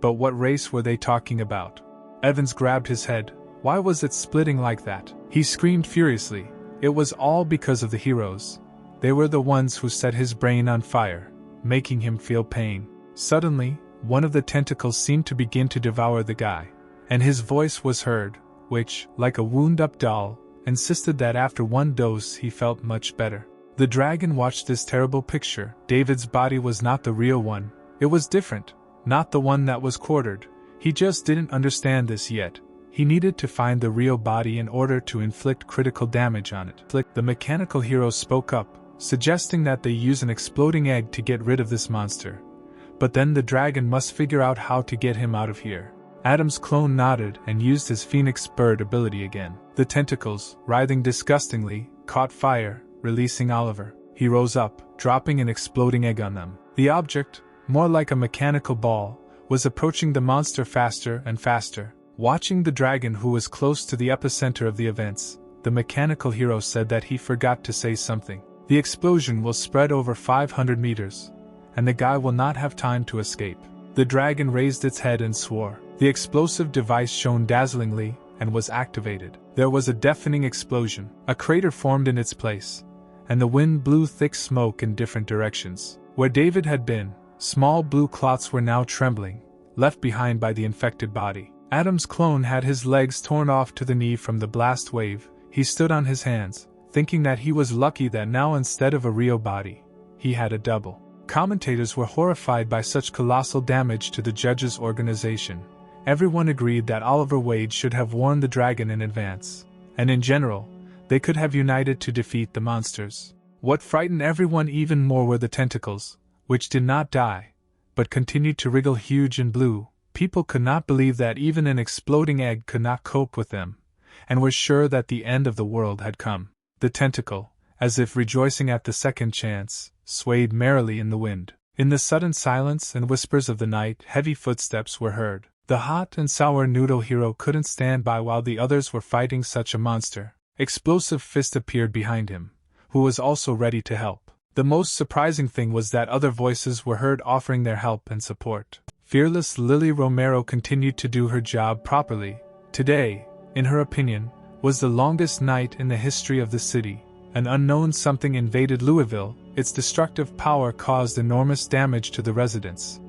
But what race were they talking about? Evans grabbed his head. Why was it splitting like that? He screamed furiously. It was all because of the heroes. They were the ones who set his brain on fire, making him feel pain. Suddenly, one of the tentacles seemed to begin to devour the guy, and his voice was heard, which, like a wound-up doll, insisted that after one dose he felt much better. The dragon watched this terrible picture. David's body was not the real one. It was different, not the one that was quartered. He just didn't understand this yet. He needed to find the real body in order to inflict critical damage on it. The mechanical hero spoke up, suggesting that they use an exploding egg to get rid of this monster. But then the dragon must figure out how to get him out of here. Adam's clone nodded and used his phoenix bird ability again. The tentacles, writhing disgustingly, caught fire, releasing Oliver. He rose up, dropping an exploding egg on them. The object, more like a mechanical ball, was approaching the monster faster and faster. Watching the dragon, who was close to the epicenter of the events, the mechanical hero said that he forgot to say something. The explosion will spread over 500 meters, and the guy will not have time to escape. The dragon raised its head and swore. The explosive device shone dazzlingly and was activated. There was a deafening explosion. A crater formed in its place, and the wind blew thick smoke in different directions. Where David had been, small blue clots were now trembling, left behind by the infected body. Adam's clone had his legs torn off to the knee from the blast wave. He stood on his hands, thinking that he was lucky that now, instead of a real body, he had a double. Commentators were horrified by such colossal damage to the judges' organization. Everyone agreed that Oliver Wade should have warned the dragon in advance, and in general, they could have united to defeat the monsters. What frightened everyone even more were the tentacles, which did not die, but continued to wriggle huge and blue. People could not believe that even an exploding egg could not cope with them, and were sure that the end of the world had come. The tentacle, as if rejoicing at the second chance, swayed merrily in the wind. In the sudden silence and whispers of the night, heavy footsteps were heard. The hot and sour noodle hero couldn't stand by while the others were fighting such a monster. Explosive Fist appeared behind him, who was also ready to help. The most surprising thing was that other voices were heard offering their help and support. Fearless Lily Romero continued to do her job properly. Today, in her opinion, was the longest night in the history of the city. An unknown something invaded Louisville. Its destructive power caused enormous damage to the residents,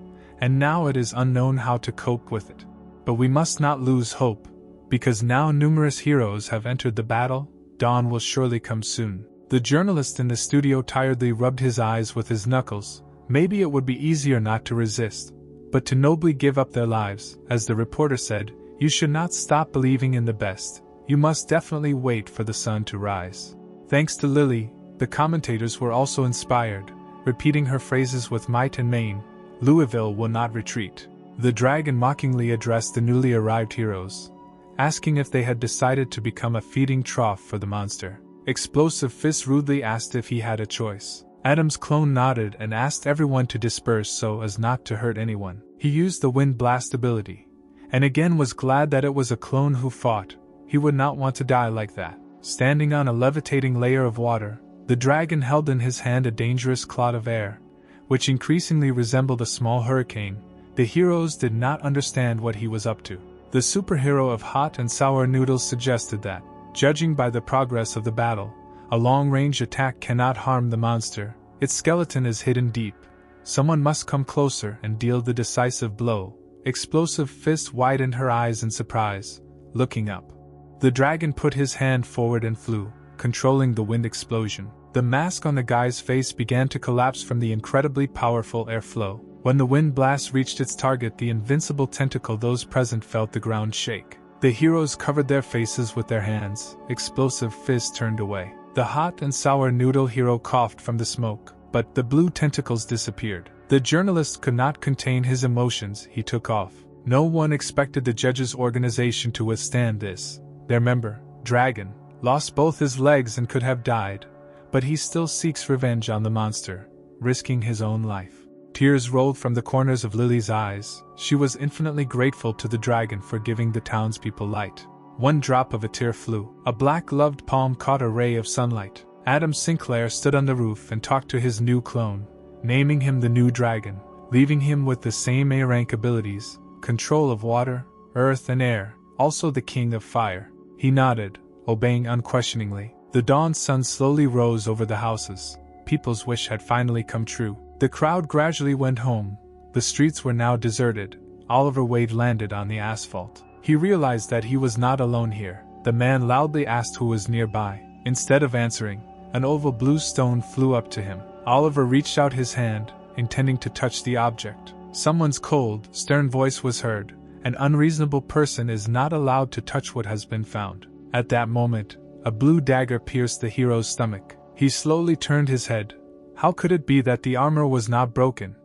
and now it is unknown how to cope with it. But we must not lose hope, because now numerous heroes have entered the battle. Dawn will surely come soon. The journalist in the studio tiredly rubbed his eyes with his knuckles. Maybe it would be easier not to resist, but to nobly give up their lives. As the reporter said, you should not stop believing in the best. You must definitely wait for the sun to rise. Thanks to Lily, the commentators were also inspired, repeating her phrases with might and main. Louisville will not retreat. The dragon mockingly addressed the newly arrived heroes, asking if they had decided to become a feeding trough for the monster. Explosive Fist rudely asked if he had a choice. Adam's clone nodded and asked everyone to disperse so as not to hurt anyone. He used the wind blast ability, and again was glad that it was a clone who fought. He would not want to die like that. Standing on a levitating layer of water, the dragon held in his hand a dangerous cloud of air, which increasingly resembled a small hurricane. The heroes did not understand what he was up to. The superhero of hot and sour noodles suggested that, judging by the progress of the battle, a long-range attack cannot harm the monster. Its skeleton is hidden deep. Someone must come closer and deal the decisive blow. Explosive fist widened her eyes in surprise, looking up. The dragon put his hand forward and flew, controlling the wind explosion. The mask on the guy's face began to collapse from the incredibly powerful airflow. When the wind blast reached its target, the invincible tentacle, those present felt the ground shake. The heroes covered their faces with their hands. Explosive fist turned away. The hot and sour noodle hero coughed from the smoke, but the blue tentacles disappeared. The journalist could not contain his emotions. He took off. No one expected the judges' organization to withstand this. Their member, Dragon, lost both his legs and could have died, but he still seeks revenge on the monster, risking his own life. Tears rolled from the corners of Lily's eyes. She was infinitely grateful to the dragon for giving the townspeople light. One drop of a tear flew. A black-gloved palm caught a ray of sunlight. Adam Sinclair stood on the roof and talked to his new clone, naming him the new dragon, leaving him with the same A-rank abilities, control of water, earth and air, also the king of fire. He nodded, obeying unquestioningly. The dawn sun slowly rose over the houses. People's wish had finally come true. The crowd gradually went home. The streets were now deserted. Oliver Wade landed on the asphalt. He realized that he was not alone here. The man loudly asked who was nearby. Instead of answering, an oval blue stone flew up to him. Oliver reached out his hand, intending to touch the object. Someone's cold, stern voice was heard. An unreasonable person is not allowed to touch what has been found. At that moment, a blue dagger pierced the hero's stomach. He slowly turned his head. How could it be that the armor was not broken,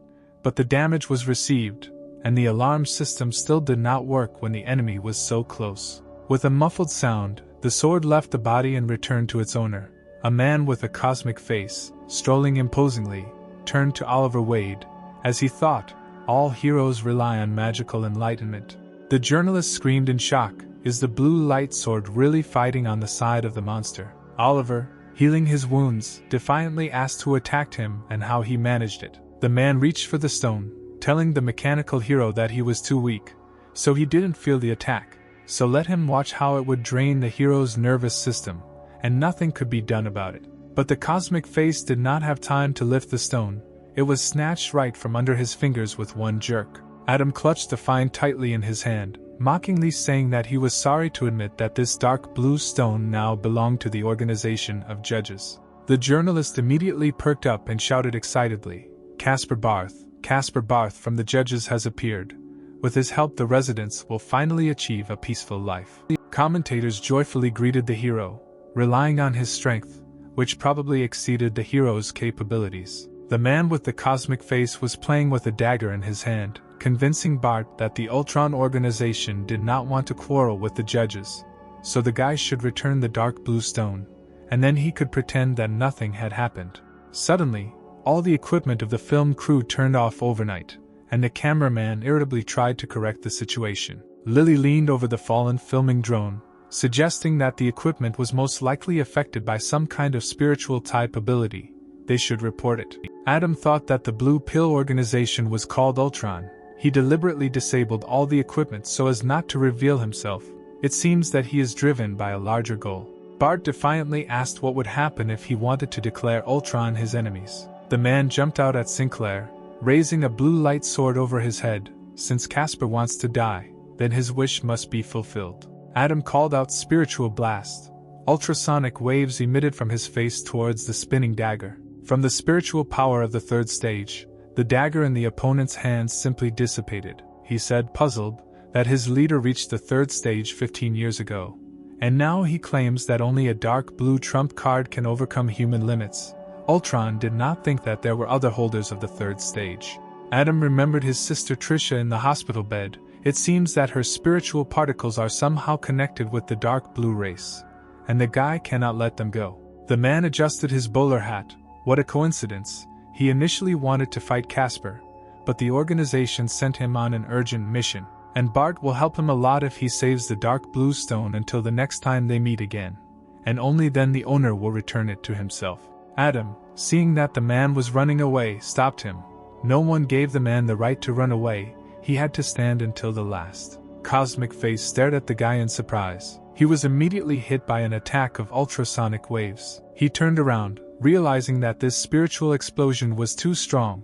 but the damage was received, and the alarm system still did not work when the enemy was so close? With a muffled sound, the sword left the body and returned to its owner. A man with a cosmic face, strolling imposingly, turned to Oliver Wade. As he thought, all heroes rely on magical enlightenment. The journalist screamed in shock. Is the blue light sword really fighting on the side of the monster? Oliver, healing his wounds, defiantly asked who attacked him and how he managed it. The man reached for the stone, telling the mechanical hero that he was too weak, so he didn't feel the attack. So let him watch how it would drain the hero's nervous system, and nothing could be done about it. But the cosmic face did not have time to lift the stone. It was snatched right from under his fingers with one jerk. Adam clutched the find tightly in his hand, mockingly saying that he was sorry to admit that this dark blue stone now belonged to the organization of judges. The journalist immediately perked up and shouted excitedly, Caspar Barth from the judges has appeared. With his help the residents will finally achieve a peaceful life. Commentators joyfully greeted the hero, relying on his strength, which probably exceeded the hero's capabilities. The man with the cosmic face was playing with a dagger in his hand, convincing Bart that the Ultron organization did not want to quarrel with the judges, so the guy should return the dark blue stone, and then he could pretend that nothing had happened. Suddenly, all the equipment of the film crew turned off overnight, and the cameraman irritably tried to correct the situation. Lily leaned over the fallen filming drone, suggesting that the equipment was most likely affected by some kind of spiritual type ability. They should report it. Adam thought that the Blue Pill organization was called Ultron. He deliberately disabled all the equipment so as not to reveal himself. It seems that he is driven by a larger goal. Bart defiantly asked what would happen if he wanted to declare Ultron his enemies. The man jumped out at Sinclair, raising a blue light sword over his head. Since Caspar wants to die, then his wish must be fulfilled. Adam called out Spiritual Blast. Ultrasonic waves emitted from his face towards the spinning dagger. From the spiritual power of the third stage, the dagger in the opponent's hands simply dissipated. He said, puzzled, that his leader reached the third stage 15 years ago, and now he claims that only a dark blue trump card can overcome human limits. Ultron did not think that there were other holders of the third stage. Adam remembered his sister Trisha in the hospital bed. It seems that her spiritual particles are somehow connected with the dark blue race, and the guy cannot let them go. The man adjusted his bowler hat. What a coincidence. He initially wanted to fight Caspar, but the organization sent him on an urgent mission, and Bart will help him a lot if he saves the dark blue stone until the next time they meet again, and only then the owner will return it to himself. Adam, seeing that the man was running away, stopped him. No one gave the man the right to run away, he had to stand until the last. Cosmic Face stared at the guy in surprise. He was immediately hit by an attack of ultrasonic waves. He turned around, realizing that this spiritual explosion was too strong.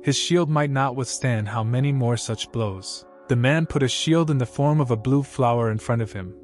His shield might not withstand how many more such blows. The man put a shield in the form of a blue flower in front of him,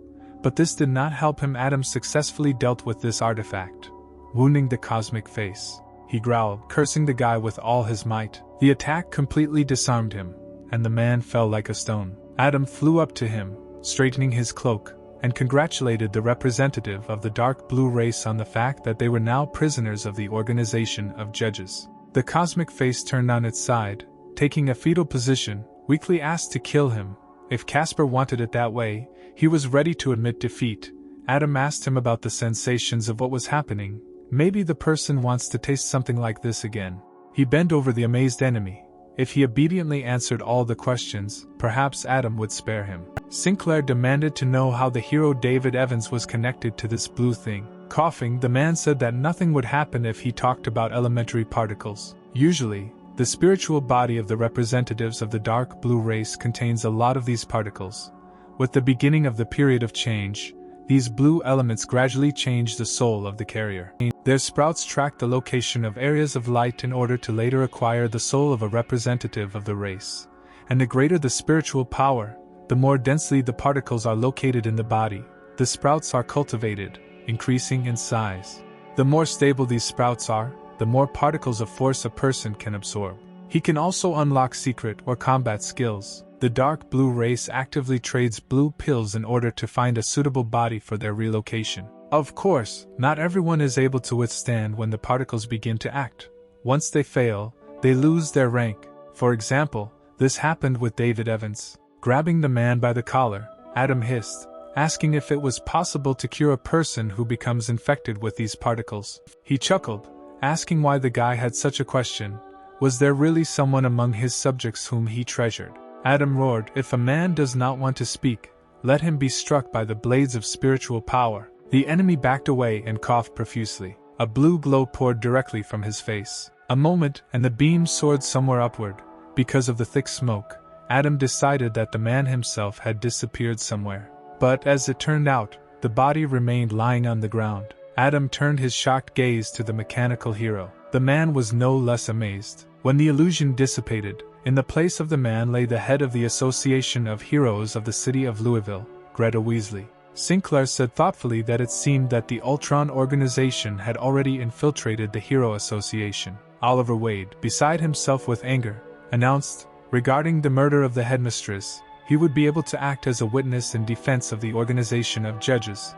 but this did not help him. Adam successfully dealt with this artifact, wounding the Cosmic Face. He growled, cursing the guy with all his might. The attack completely disarmed him, and the man fell like a stone. Adam flew up to him, straightening his cloak, and congratulated the representative of the dark blue race on the fact that they were now prisoners of the organization of judges. The Cosmic Face turned on its side, taking a fetal position, weakly asked to kill him. If Casper wanted it that way, he was ready to admit defeat. Adam asked him about the sensations of what was happening. Maybe the person wants to taste something like this again. He bent over the amazed enemy. If he obediently answered all the questions, perhaps Adam would spare him. Sinclair demanded to know how the hero David Evans was connected to this blue thing. Coughing, the man said that nothing would happen if he talked about elementary particles. Usually, the spiritual body of the representatives of the dark blue race contains a lot of these particles. With the beginning of the period of change, these blue elements gradually change the soul of the carrier. Their sprouts track the location of areas of light in order to later acquire the soul of a representative of the race. And the greater the spiritual power, the more densely the particles are located in the body. The sprouts are cultivated, increasing in size. The more stable these sprouts are, the more particles of force a person can absorb. He can also unlock secret or combat skills. The dark blue race actively trades blue pills in order to find a suitable body for their relocation. Of course, not everyone is able to withstand when the particles begin to act. Once they fail, they lose their rank. For example, this happened with David Evans. Grabbing the man by the collar, Adam hissed, asking if it was possible to cure a person who becomes infected with these particles. He chuckled, asking why the guy had such a question. Was there really someone among his subjects whom he treasured? Adam roared, if a man does not want to speak, let him be struck by the blades of spiritual power. The enemy backed away and coughed profusely. A blue glow poured directly from his face. A moment, and the beam soared somewhere upward. Because of the thick smoke, Adam decided that the man himself had disappeared somewhere. But as it turned out, the body remained lying on the ground. Adam turned his shocked gaze to the mechanical hero. The man was no less amazed. When the illusion dissipated, in the place of the man lay the head of the Association of Heroes of the City of Louisville, Greta Weasley. Sinclair said thoughtfully that it seemed that the Ultron organization had already infiltrated the Hero Association. Oliver Wade, beside himself with anger, announced, regarding the murder of the headmistress, he would be able to act as a witness in defense of the organization of judges.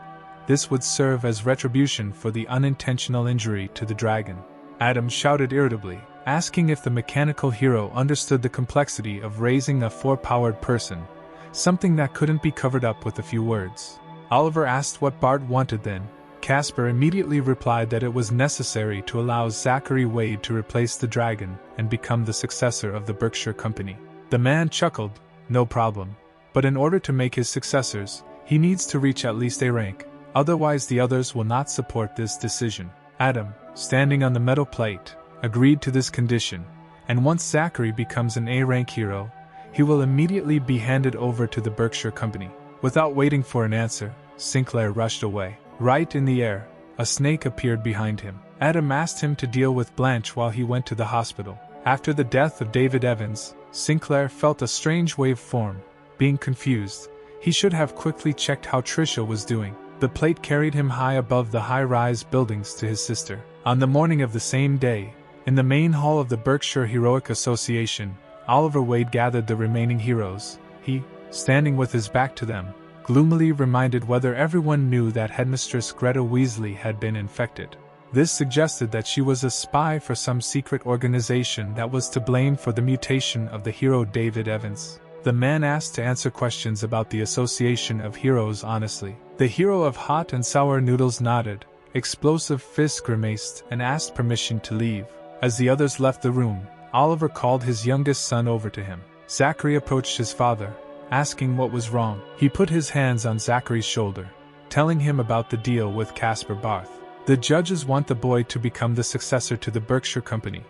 This would serve as retribution for the unintentional injury to the dragon. Adam shouted irritably, asking if the mechanical hero understood the complexity of raising a 4-powered person, something that couldn't be covered up with a few words. Oliver asked what Bart wanted then. Casper immediately replied that it was necessary to allow Zachary Wade to replace the dragon and become the successor of the Berkshire Company. The man chuckled, no problem, but in order to make his successors, he needs to reach at least A rank, otherwise the others will not support this decision. Adam, standing on the metal plate, agreed to this condition, and once Zachary becomes an A-rank hero, he will immediately be handed over to the Berkshire Company. Without waiting for an answer, Sinclair rushed away. Right in the air, a snake appeared behind him. Adam asked him to deal with Blanche while he went to the hospital. After the death of David Evans, Sinclair felt a strange wave form. Being confused, he should have quickly checked how Tricia was doing. The plate carried him high above the high-rise buildings to his sister. On the morning of the same day, in the main hall of the Berkshire Heroic Association, Oliver Wade gathered the remaining heroes. He, standing with his back to them, gloomily reminded whether everyone knew that Headmistress Greta Weasley had been infected. This suggested that she was a spy for some secret organization that was to blame for the mutation of the hero David Evans. The man asked to answer questions about the Association of Heroes honestly. The hero of hot and sour noodles nodded, Explosive Fist grimaced and asked permission to leave. As the others left the room, Oliver called his youngest son over to him. Zachary approached his father, asking what was wrong. He put his hands on Zachary's shoulder, telling him about the deal with Caspar Barth. The judges want the boy to become the successor to the Berkshire Company,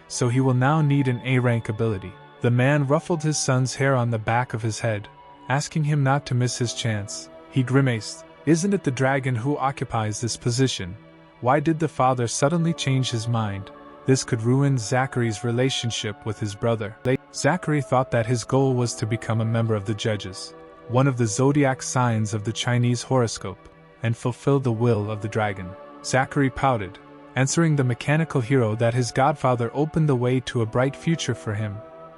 so he will now need an A-rank ability. The man ruffled his son's hair on the back of his head, asking him not to miss his chance. He grimaced. Isn't it the dragon who occupies this position? Why did the father suddenly change his mind? This could ruin Zachary's relationship with his brother. Zachary thought that his goal was to become a member of the judges, one of the zodiac signs of the Chinese horoscope, and fulfill the will of the dragon. Zachary pouted, answering the mechanical hero that his godfather opened the way to a bright future for him,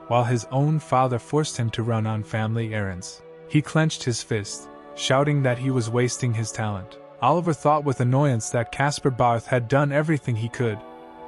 while his own father forced him to run on family errands. He clenched his fist, shouting that he was wasting his talent. Oliver thought with annoyance that Caspar Barth had done everything he could,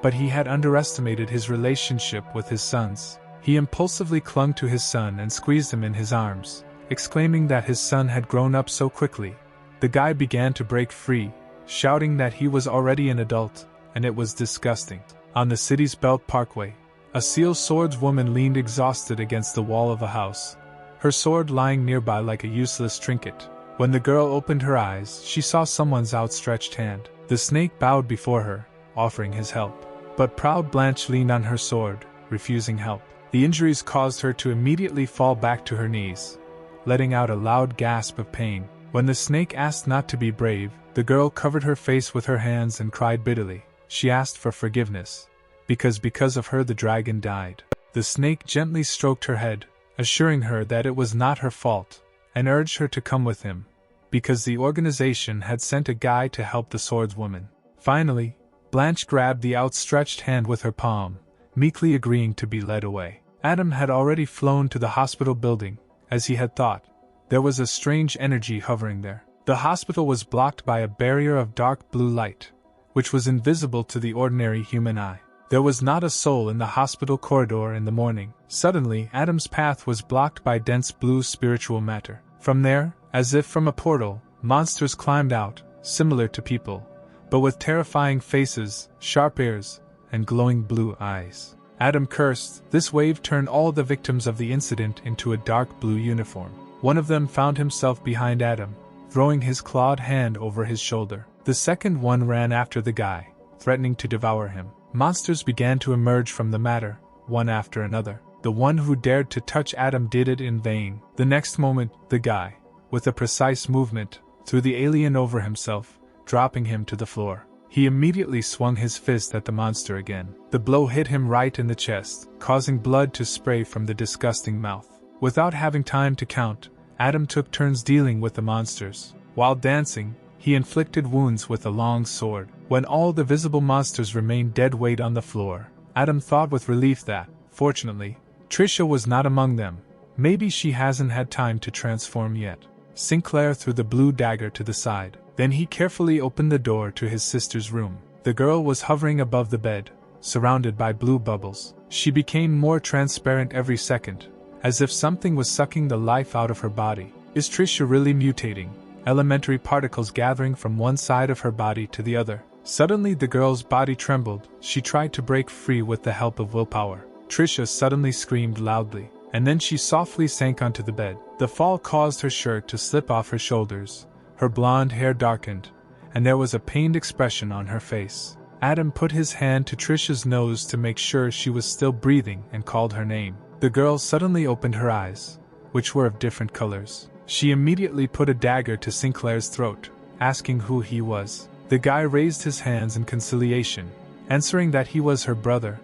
but he had underestimated his relationship with his sons. He impulsively clung to his son and squeezed him in his arms, exclaiming that his son had grown up so quickly. The guy began to break free, shouting that he was already an adult, and it was disgusting. On the city's Belt Parkway, a seal swordswoman leaned exhausted against the wall of a house, her sword lying nearby like a useless trinket. When the girl opened her eyes, she saw someone's outstretched hand. The snake bowed before her, offering his help. But proud Blanche leaned on her sword, refusing help. The injuries caused her to immediately fall back to her knees, letting out a loud gasp of pain. When the snake asked not to be brave, the girl covered her face with her hands and cried bitterly. She asked for forgiveness, because of her the dragon died. The snake gently stroked her head, assuring her that it was not her fault, and urged her to come with him, because the organization had sent a guy to help the swordswoman. Finally, Blanche grabbed the outstretched hand with her palm, meekly agreeing to be led away. Adam had already flown to the hospital building, as he had thought. There was a strange energy hovering there. The hospital was blocked by a barrier of dark blue light, which was invisible to the ordinary human eye. There was not a soul in the hospital corridor in the morning. Suddenly, Adam's path was blocked by dense blue spiritual matter. From there, as if from a portal, monsters climbed out, similar to people, but with terrifying faces, sharp ears, and glowing blue eyes. Adam cursed. This wave turned all the victims of the incident into a dark blue uniform. One of them found himself behind Adam, throwing his clawed hand over his shoulder. The second one ran after the guy, threatening to devour him. Monsters began to emerge from the matter, one after another. The one who dared to touch Adam did it in vain. The next moment, the guy, with a precise movement, threw the alien over himself, dropping him to the floor. He immediately swung his fist at the monster again. The blow hit him right in the chest, causing blood to spray from the disgusting mouth. Without having time to count, Adam took turns dealing with the monsters. While dancing, he inflicted wounds with a long sword. When all the visible monsters remained dead weight on the floor, Adam thought with relief that, fortunately, Trisha was not among them. Maybe she hasn't had time to transform yet. Sinclair threw the blue dagger to the side. Then he carefully opened the door to his sister's room. The girl was hovering above the bed, surrounded by blue bubbles. She became more transparent every second, as if something was sucking the life out of her body. Is Trisha really mutating? Elementary particles gathering from one side of her body to the other. Suddenly the girl's body trembled. She tried to break free with the help of willpower. Trisha suddenly screamed loudly, and then she softly sank onto the bed. The fall caused her shirt to slip off her shoulders. Her blonde hair darkened, and there was a pained expression on her face. Adam put his hand to Trisha's nose to make sure she was still breathing and called her name. The girl suddenly opened her eyes, which were of different colors. She immediately put a dagger to Sinclair's throat, asking who he was. The guy raised his hands in conciliation, answering that he was her brother,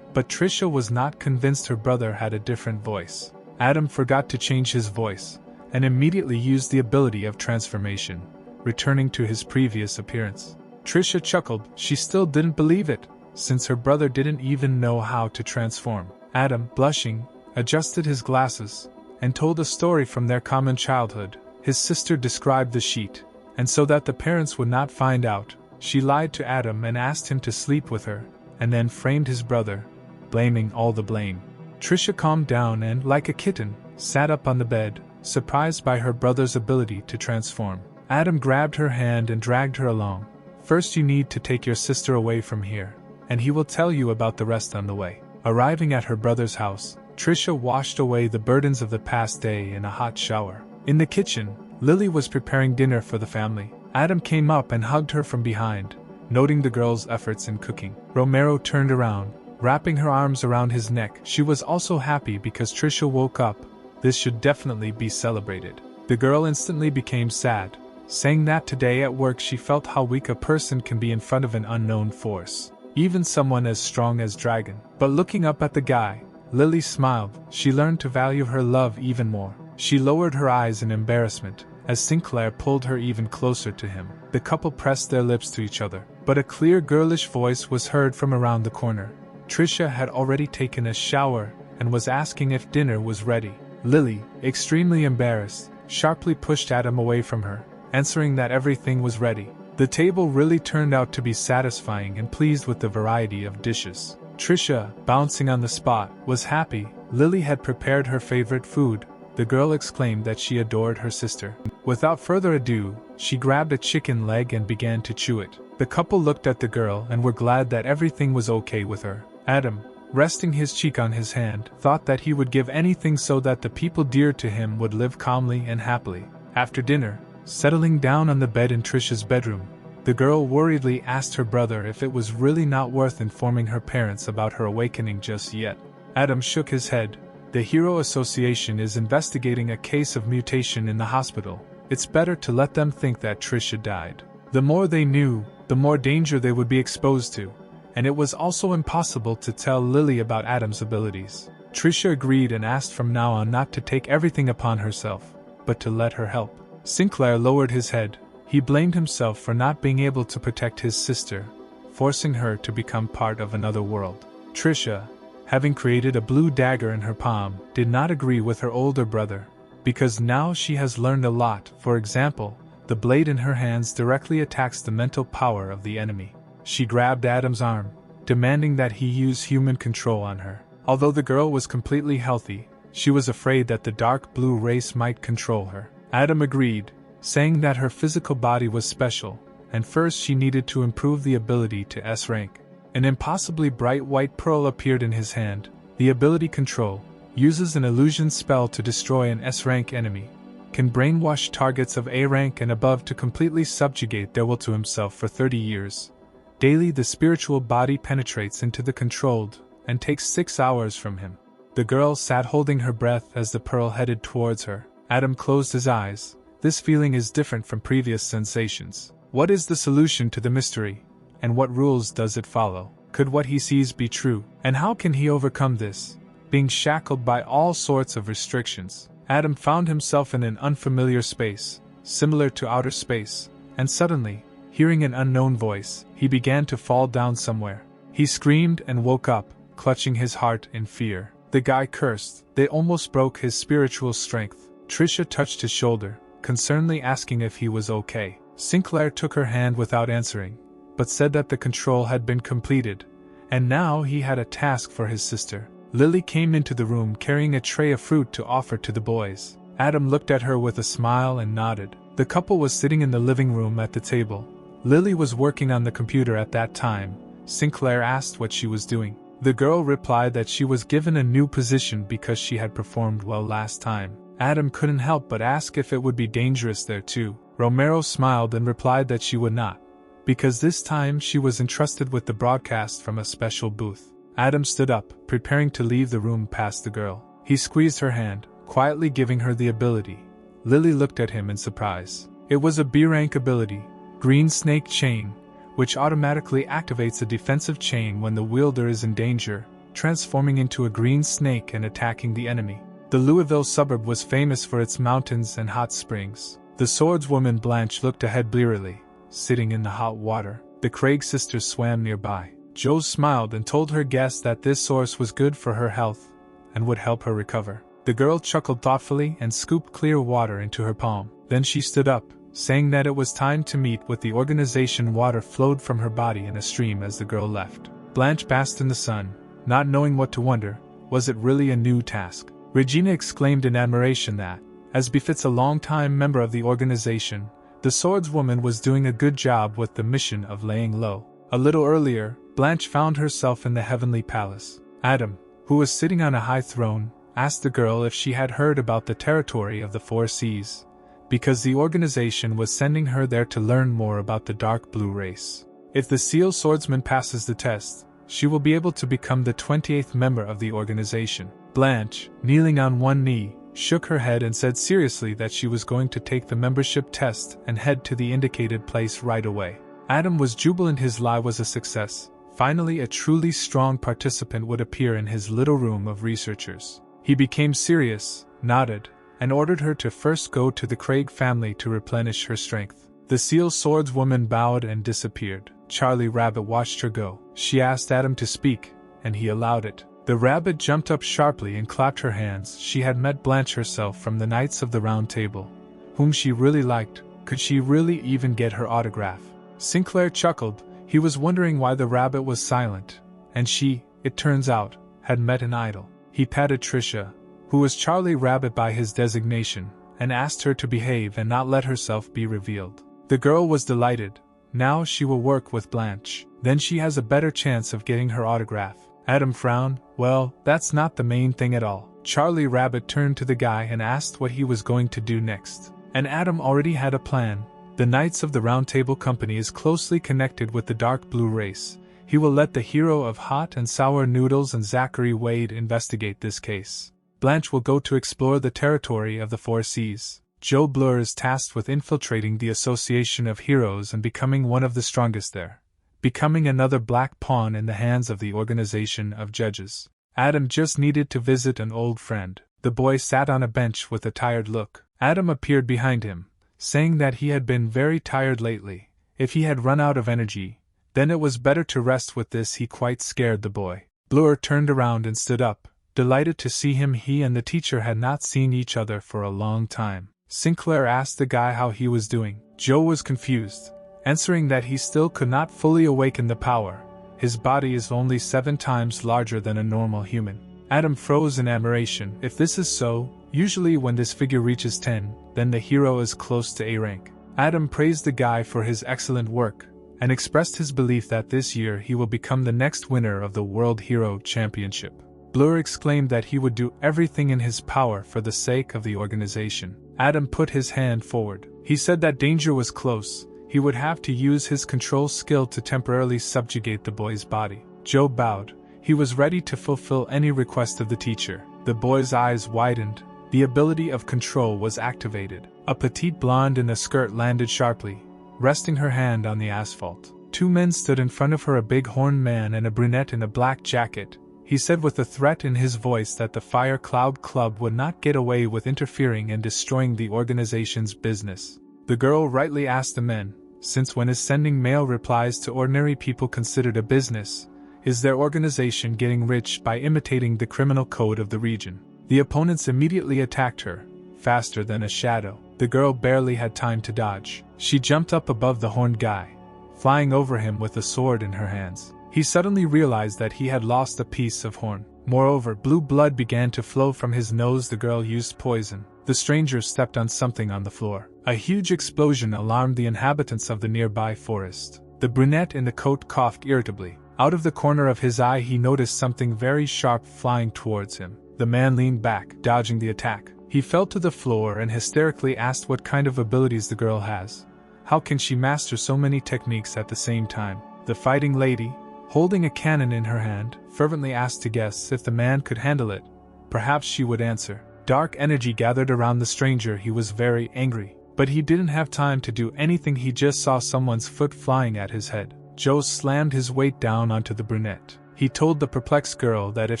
but Trisha was not convinced her brother had a different voice. Adam forgot to change his voice, and immediately used the ability of transformation, returning to his previous appearance. Trisha chuckled. She still didn't believe it, since her brother didn't even know how to transform. Adam, blushing, adjusted his glasses, and told a story from their common childhood. His sister described the sheet, and so that the parents would not find out, she lied to Adam and asked him to sleep with her, and then framed his brother, blaming all the blame. Trisha calmed down and, like a kitten, sat up on the bed, surprised by her brother's ability to transform. Adam grabbed her hand and dragged her along. First you need to take your sister away from here, and he will tell you about the rest on the way. Arriving at her brother's house, Trisha washed away the burdens of the past day in a hot shower. In the kitchen, Lily was preparing dinner for the family. Adam came up and hugged her from behind, noting the girl's efforts in cooking. Romero turned around, wrapping her arms around his neck. She was also happy because Trisha woke up. This should definitely be celebrated. The girl instantly became sad, saying that today at work she felt how weak a person can be in front of an unknown force, even someone as strong as Dragon. But looking up at the guy, Lily smiled. She learned to value her love even more. She lowered her eyes in embarrassment as Sinclair pulled her even closer to him. The couple pressed their lips to each other, but a clear girlish voice was heard from around the corner. Trisha had already taken a shower and was asking if dinner was ready. Lily, extremely embarrassed, sharply pushed Adam away from her, answering that everything was ready. The table really turned out to be satisfying and pleased with the variety of dishes. Trisha, bouncing on the spot, was happy. Lily had prepared her favorite food. The girl exclaimed that she adored her sister. Without further ado, she grabbed a chicken leg and began to chew it. The couple looked at the girl and were glad that everything was okay with her. Adam, resting his cheek on his hand, thought that he would give anything so that the people dear to him would live calmly and happily. After dinner, settling down on the bed in Trisha's bedroom, the girl worriedly asked her brother if it was really not worth informing her parents about her awakening just yet. Adam shook his head. The Hero Association is investigating a case of mutation in the hospital. It's better to let them think that Trisha died. The more they knew, the more danger they would be exposed to, and it was also impossible to tell Lily about Adam's abilities. Trisha agreed and asked from now on not to take everything upon herself, but to let her help. Sinclair lowered his head. He blamed himself for not being able to protect his sister, forcing her to become part of another world. Trisha, having created a blue dagger in her palm, did not agree with her older brother, because now she has learned a lot. For example, the blade in her hands directly attacks the mental power of the enemy. She grabbed Adam's arm, demanding that he use human control on her. Although the girl was completely healthy, she was afraid that the dark blue race might control her. Adam agreed, saying that her physical body was special, and first she needed to improve the ability to S rank. An impossibly bright white pearl appeared in his hand. The ability Control uses an illusion spell to destroy an S-rank enemy, can brainwash targets of A rank and above to completely subjugate their will to himself for 30 years. Daily the spiritual body penetrates into the controlled, and takes 6 hours from him. The girl sat holding her breath as the pearl headed towards her. Adam closed his eyes. This feeling is different from previous sensations. What is the solution to the mystery? And what rules does it follow? Could what he sees be true? And how can he overcome this, being shackled by all sorts of restrictions? Adam found himself in an unfamiliar space, similar to outer space, and suddenly, hearing an unknown voice, he began to fall down somewhere. He screamed and woke up, clutching his heart in fear. The guy cursed. They almost broke his spiritual strength. Trisha touched his shoulder, concernedly asking if he was okay. Sinclair took her hand without answering, but said that the control had been completed, and now he had a task for his sister. Lily came into the room carrying a tray of fruit to offer to the boys. Adam looked at her with a smile and nodded. The couple was sitting in the living room at the table. Lily was working on the computer at that time. Sinclair asked what she was doing. The girl replied that she was given a new position because she had performed well last time. Adam couldn't help but ask if it would be dangerous there too. Romero smiled and replied that she would not, because this time she was entrusted with the broadcast from a special booth. Adam stood up, preparing to leave the room past the girl. He squeezed her hand, quietly giving her the ability. Lily looked at him in surprise. It was a B-rank ability, Green Snake Chain, which automatically activates a defensive chain when the wielder is in danger, transforming into a green snake and attacking the enemy. The Louisville suburb was famous for its mountains and hot springs. The swordswoman Blanche looked ahead blearily, sitting in the hot water. The Craig sisters swam nearby. Jo smiled and told her guests that this source was good for her health and would help her recover. The girl chuckled thoughtfully and scooped clear water into her palm. Then she stood up, saying that it was time to meet with the organization. Water flowed from her body in a stream as the girl left. Blanche basked in the sun, not knowing what to wonder. Was it really a new task? Regina exclaimed in admiration that, as befits a long-time member of the organization, the swordswoman was doing a good job with the mission of laying low. A little earlier, Blanche found herself in the Heavenly Palace. Adam, who was sitting on a high throne, asked the girl if she had heard about the territory of the Four Seas, because the organization was sending her there to learn more about the dark blue race. If the Seal Swordsman passes the test, she will be able to become the 28th member of the organization. Blanche, kneeling on one knee, shook her head and said seriously that she was going to take the membership test and head to the indicated place right away. Adam was jubilant his lie was a success. Finally, a truly strong participant would appear in his little room of researchers. He became serious, nodded, and ordered her to first go to the Craig family to replenish her strength. The Seal Swordswoman bowed and disappeared. Charlie Rabbit watched her go. She asked Adam to speak, and he allowed it. The rabbit jumped up sharply and clapped her hands. She had met Blanche herself from the Knights of the Round Table, whom she really liked. Could she really even get her autograph? Sinclair chuckled. He was wondering why the rabbit was silent, and she, it turns out, had met an idol. He patted Tricia, who was Charlie Rabbit by his designation, and asked her to behave and not let herself be revealed. The girl was delighted. Now she will work with Blanche. Then she has a better chance of getting her autograph. Adam frowned. Well, that's not the main thing at all. Charlie Rabbit turned to the guy and asked what he was going to do next. And Adam already had a plan. The Knights of the Round Table Company is closely connected with the dark blue race. He will let the hero of Hot and Sour Noodles and Zachary Wade investigate this case. Blanche will go to explore the territory of the Four Seas. Joe Blur is tasked with infiltrating the Association of Heroes and becoming one of the strongest there, becoming another black pawn in the hands of the organization of judges. Adam just needed to visit an old friend. The boy sat on a bench with a tired look. Adam appeared behind him, saying that he had been very tired lately. If he had run out of energy, then it was better to rest with this. He quite scared the boy. Blur turned around and stood up, delighted to see him. He and the teacher had not seen each other for a long time. Sinclair asked the guy how he was doing. Joe was confused, answering that he still could not fully awaken the power. His body is only 7 times larger than a normal human. Adam froze in admiration. If this is so, usually when this figure reaches 10, then the hero is close to A rank. Adam praised the guy for his excellent work, and expressed his belief that this year he will become the next winner of the World Hero Championship. Blur exclaimed that he would do everything in his power for the sake of the organization. Adam put his hand forward. He said that danger was close. He would have to use his control skill to temporarily subjugate the boy's body. Joe bowed. He was ready to fulfill any request of the teacher. The boy's eyes widened. The ability of control was activated. A petite blonde in a skirt landed sharply, resting her hand on the asphalt. 2 men stood in front of her, a big horned man and a brunette in a black jacket. He said with a threat in his voice that the Fire Cloud Club would not get away with interfering and destroying the organization's business. The girl rightly asked the men, since when is sending mail replies to ordinary people considered a business? Is their organization getting rich by imitating the criminal code of the region? The opponents immediately attacked her, faster than a shadow. The girl barely had time to dodge. She jumped up above the horned guy, flying over him with a sword in her hands. He suddenly realized that he had lost a piece of horn. Moreover, blue blood began to flow from his nose. The girl used poison. The stranger stepped on something on the floor. A huge explosion alarmed the inhabitants of the nearby forest. The brunette in the coat coughed irritably. Out of the corner of his eye he noticed something very sharp flying towards him. The man leaned back, dodging the attack. He fell to the floor and hysterically asked what kind of abilities the girl has. How can she master so many techniques at the same time? The fighting lady, holding a cannon in her hand, fervently asked to guess if the man could handle it. Perhaps she would answer. Dark energy gathered around the stranger. He was very angry, but he didn't have time to do anything. He just saw someone's foot flying at his head. Joe slammed his weight down onto the brunette. He told the perplexed girl that if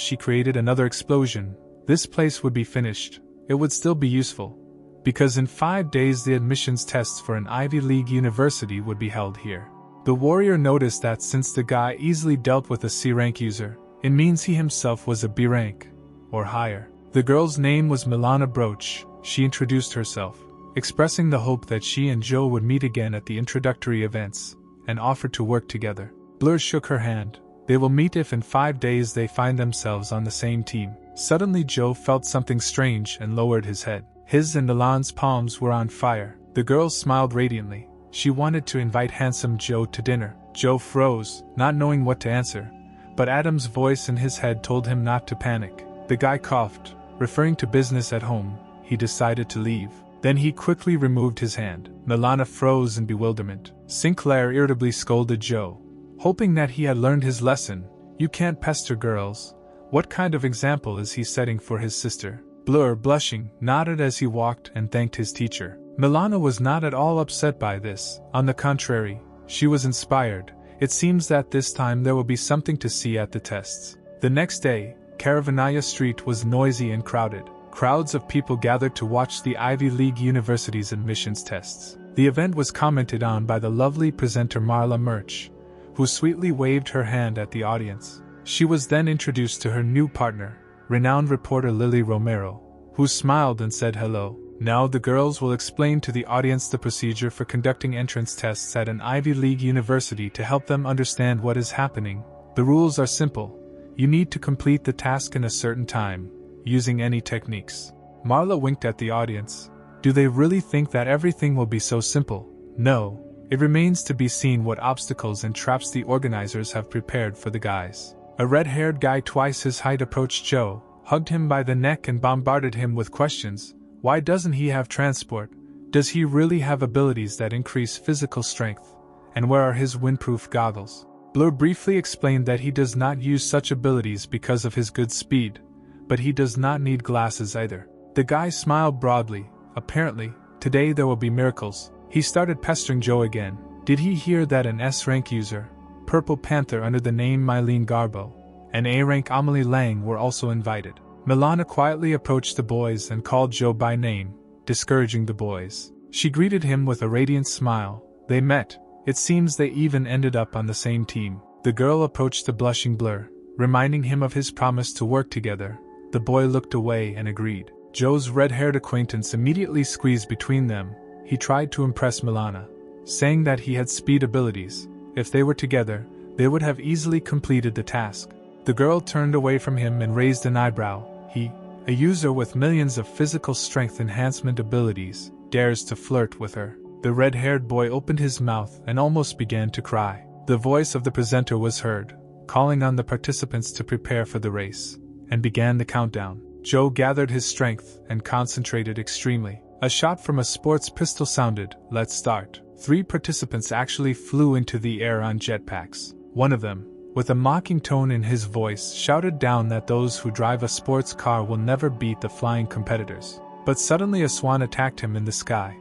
she created another explosion, this place would be finished. It would still be useful, because in 5 days the admissions tests for an Ivy League university would be held here. The warrior noticed that since the guy easily dealt with a C-rank user, it means he himself was a B rank, or higher. The girl's name was Milana Broach. She introduced herself, expressing the hope that she and Joe would meet again at the introductory events, and offered to work together. Blur shook her hand. They will meet if in 5 days they find themselves on the same team. Suddenly Joe felt something strange and lowered his head. His and Milan's palms were on fire. The girl smiled radiantly. She wanted to invite handsome Joe to dinner. Joe froze, not knowing what to answer, but Adam's voice in his head told him not to panic. The guy coughed, referring to business at home. He decided to leave. Then he quickly removed his hand. Milana froze in bewilderment. Sinclair irritably scolded Joe, hoping that he had learned his lesson. You can't pester girls. What kind of example is he setting for his sister? Blur, blushing, nodded as he walked and thanked his teacher. Milana was not at all upset by this. On the contrary, she was inspired. It seems that this time there will be something to see at the tests. The next day, Caravanaya Street was noisy and crowded. Crowds of people gathered to watch the Ivy League University's admissions tests. The event was commented on by the lovely presenter Marla Murch, who sweetly waved her hand at the audience. She was then introduced to her new partner, renowned reporter Lily Romero, who smiled and said hello. Now the girls will explain to the audience the procedure for conducting entrance tests at an Ivy League university to help them understand what is happening. The rules are simple. You need to complete the task in a certain time, using any techniques. Marla winked at the audience. Do they really think that everything will be so simple? No. It remains to be seen what obstacles and traps the organizers have prepared for the guys. A red-haired guy twice his height approached Joe, hugged him by the neck and bombarded him with questions. Why doesn't he have transport? Does he really have abilities that increase physical strength? And where are his windproof goggles? Blur briefly explained that he does not use such abilities because of his good speed, but he does not need glasses either. The guy smiled broadly. Apparently, today there will be miracles. He started pestering Joe again. Did he hear that an S-rank user, Purple Panther under the name Mylene Garbo, and A-rank Amelie Lang were also invited? Milana quietly approached the boys and called Joe by name, discouraging the boys. She greeted him with a radiant smile. They met. It seems they even ended up on the same team. The girl approached the blushing Blur, reminding him of his promise to work together. The boy looked away and agreed. Joe's red-haired acquaintance immediately squeezed between them. He tried to impress Milana, saying that he had speed abilities. If they were together, they would have easily completed the task. The girl turned away from him and raised an eyebrow. He, a user with millions of physical strength enhancement abilities, dares to flirt with her. The red-haired boy opened his mouth and almost began to cry. The voice of the presenter was heard, calling on the participants to prepare for the race, and began the countdown. Joe gathered his strength and concentrated extremely. A shot from a sports pistol sounded. Let's start. 3 participants actually flew into the air on jetpacks. One of them, with a mocking tone in his voice, shouted down that those who drive a sports car will never beat the flying competitors. But suddenly a swan attacked him in the sky.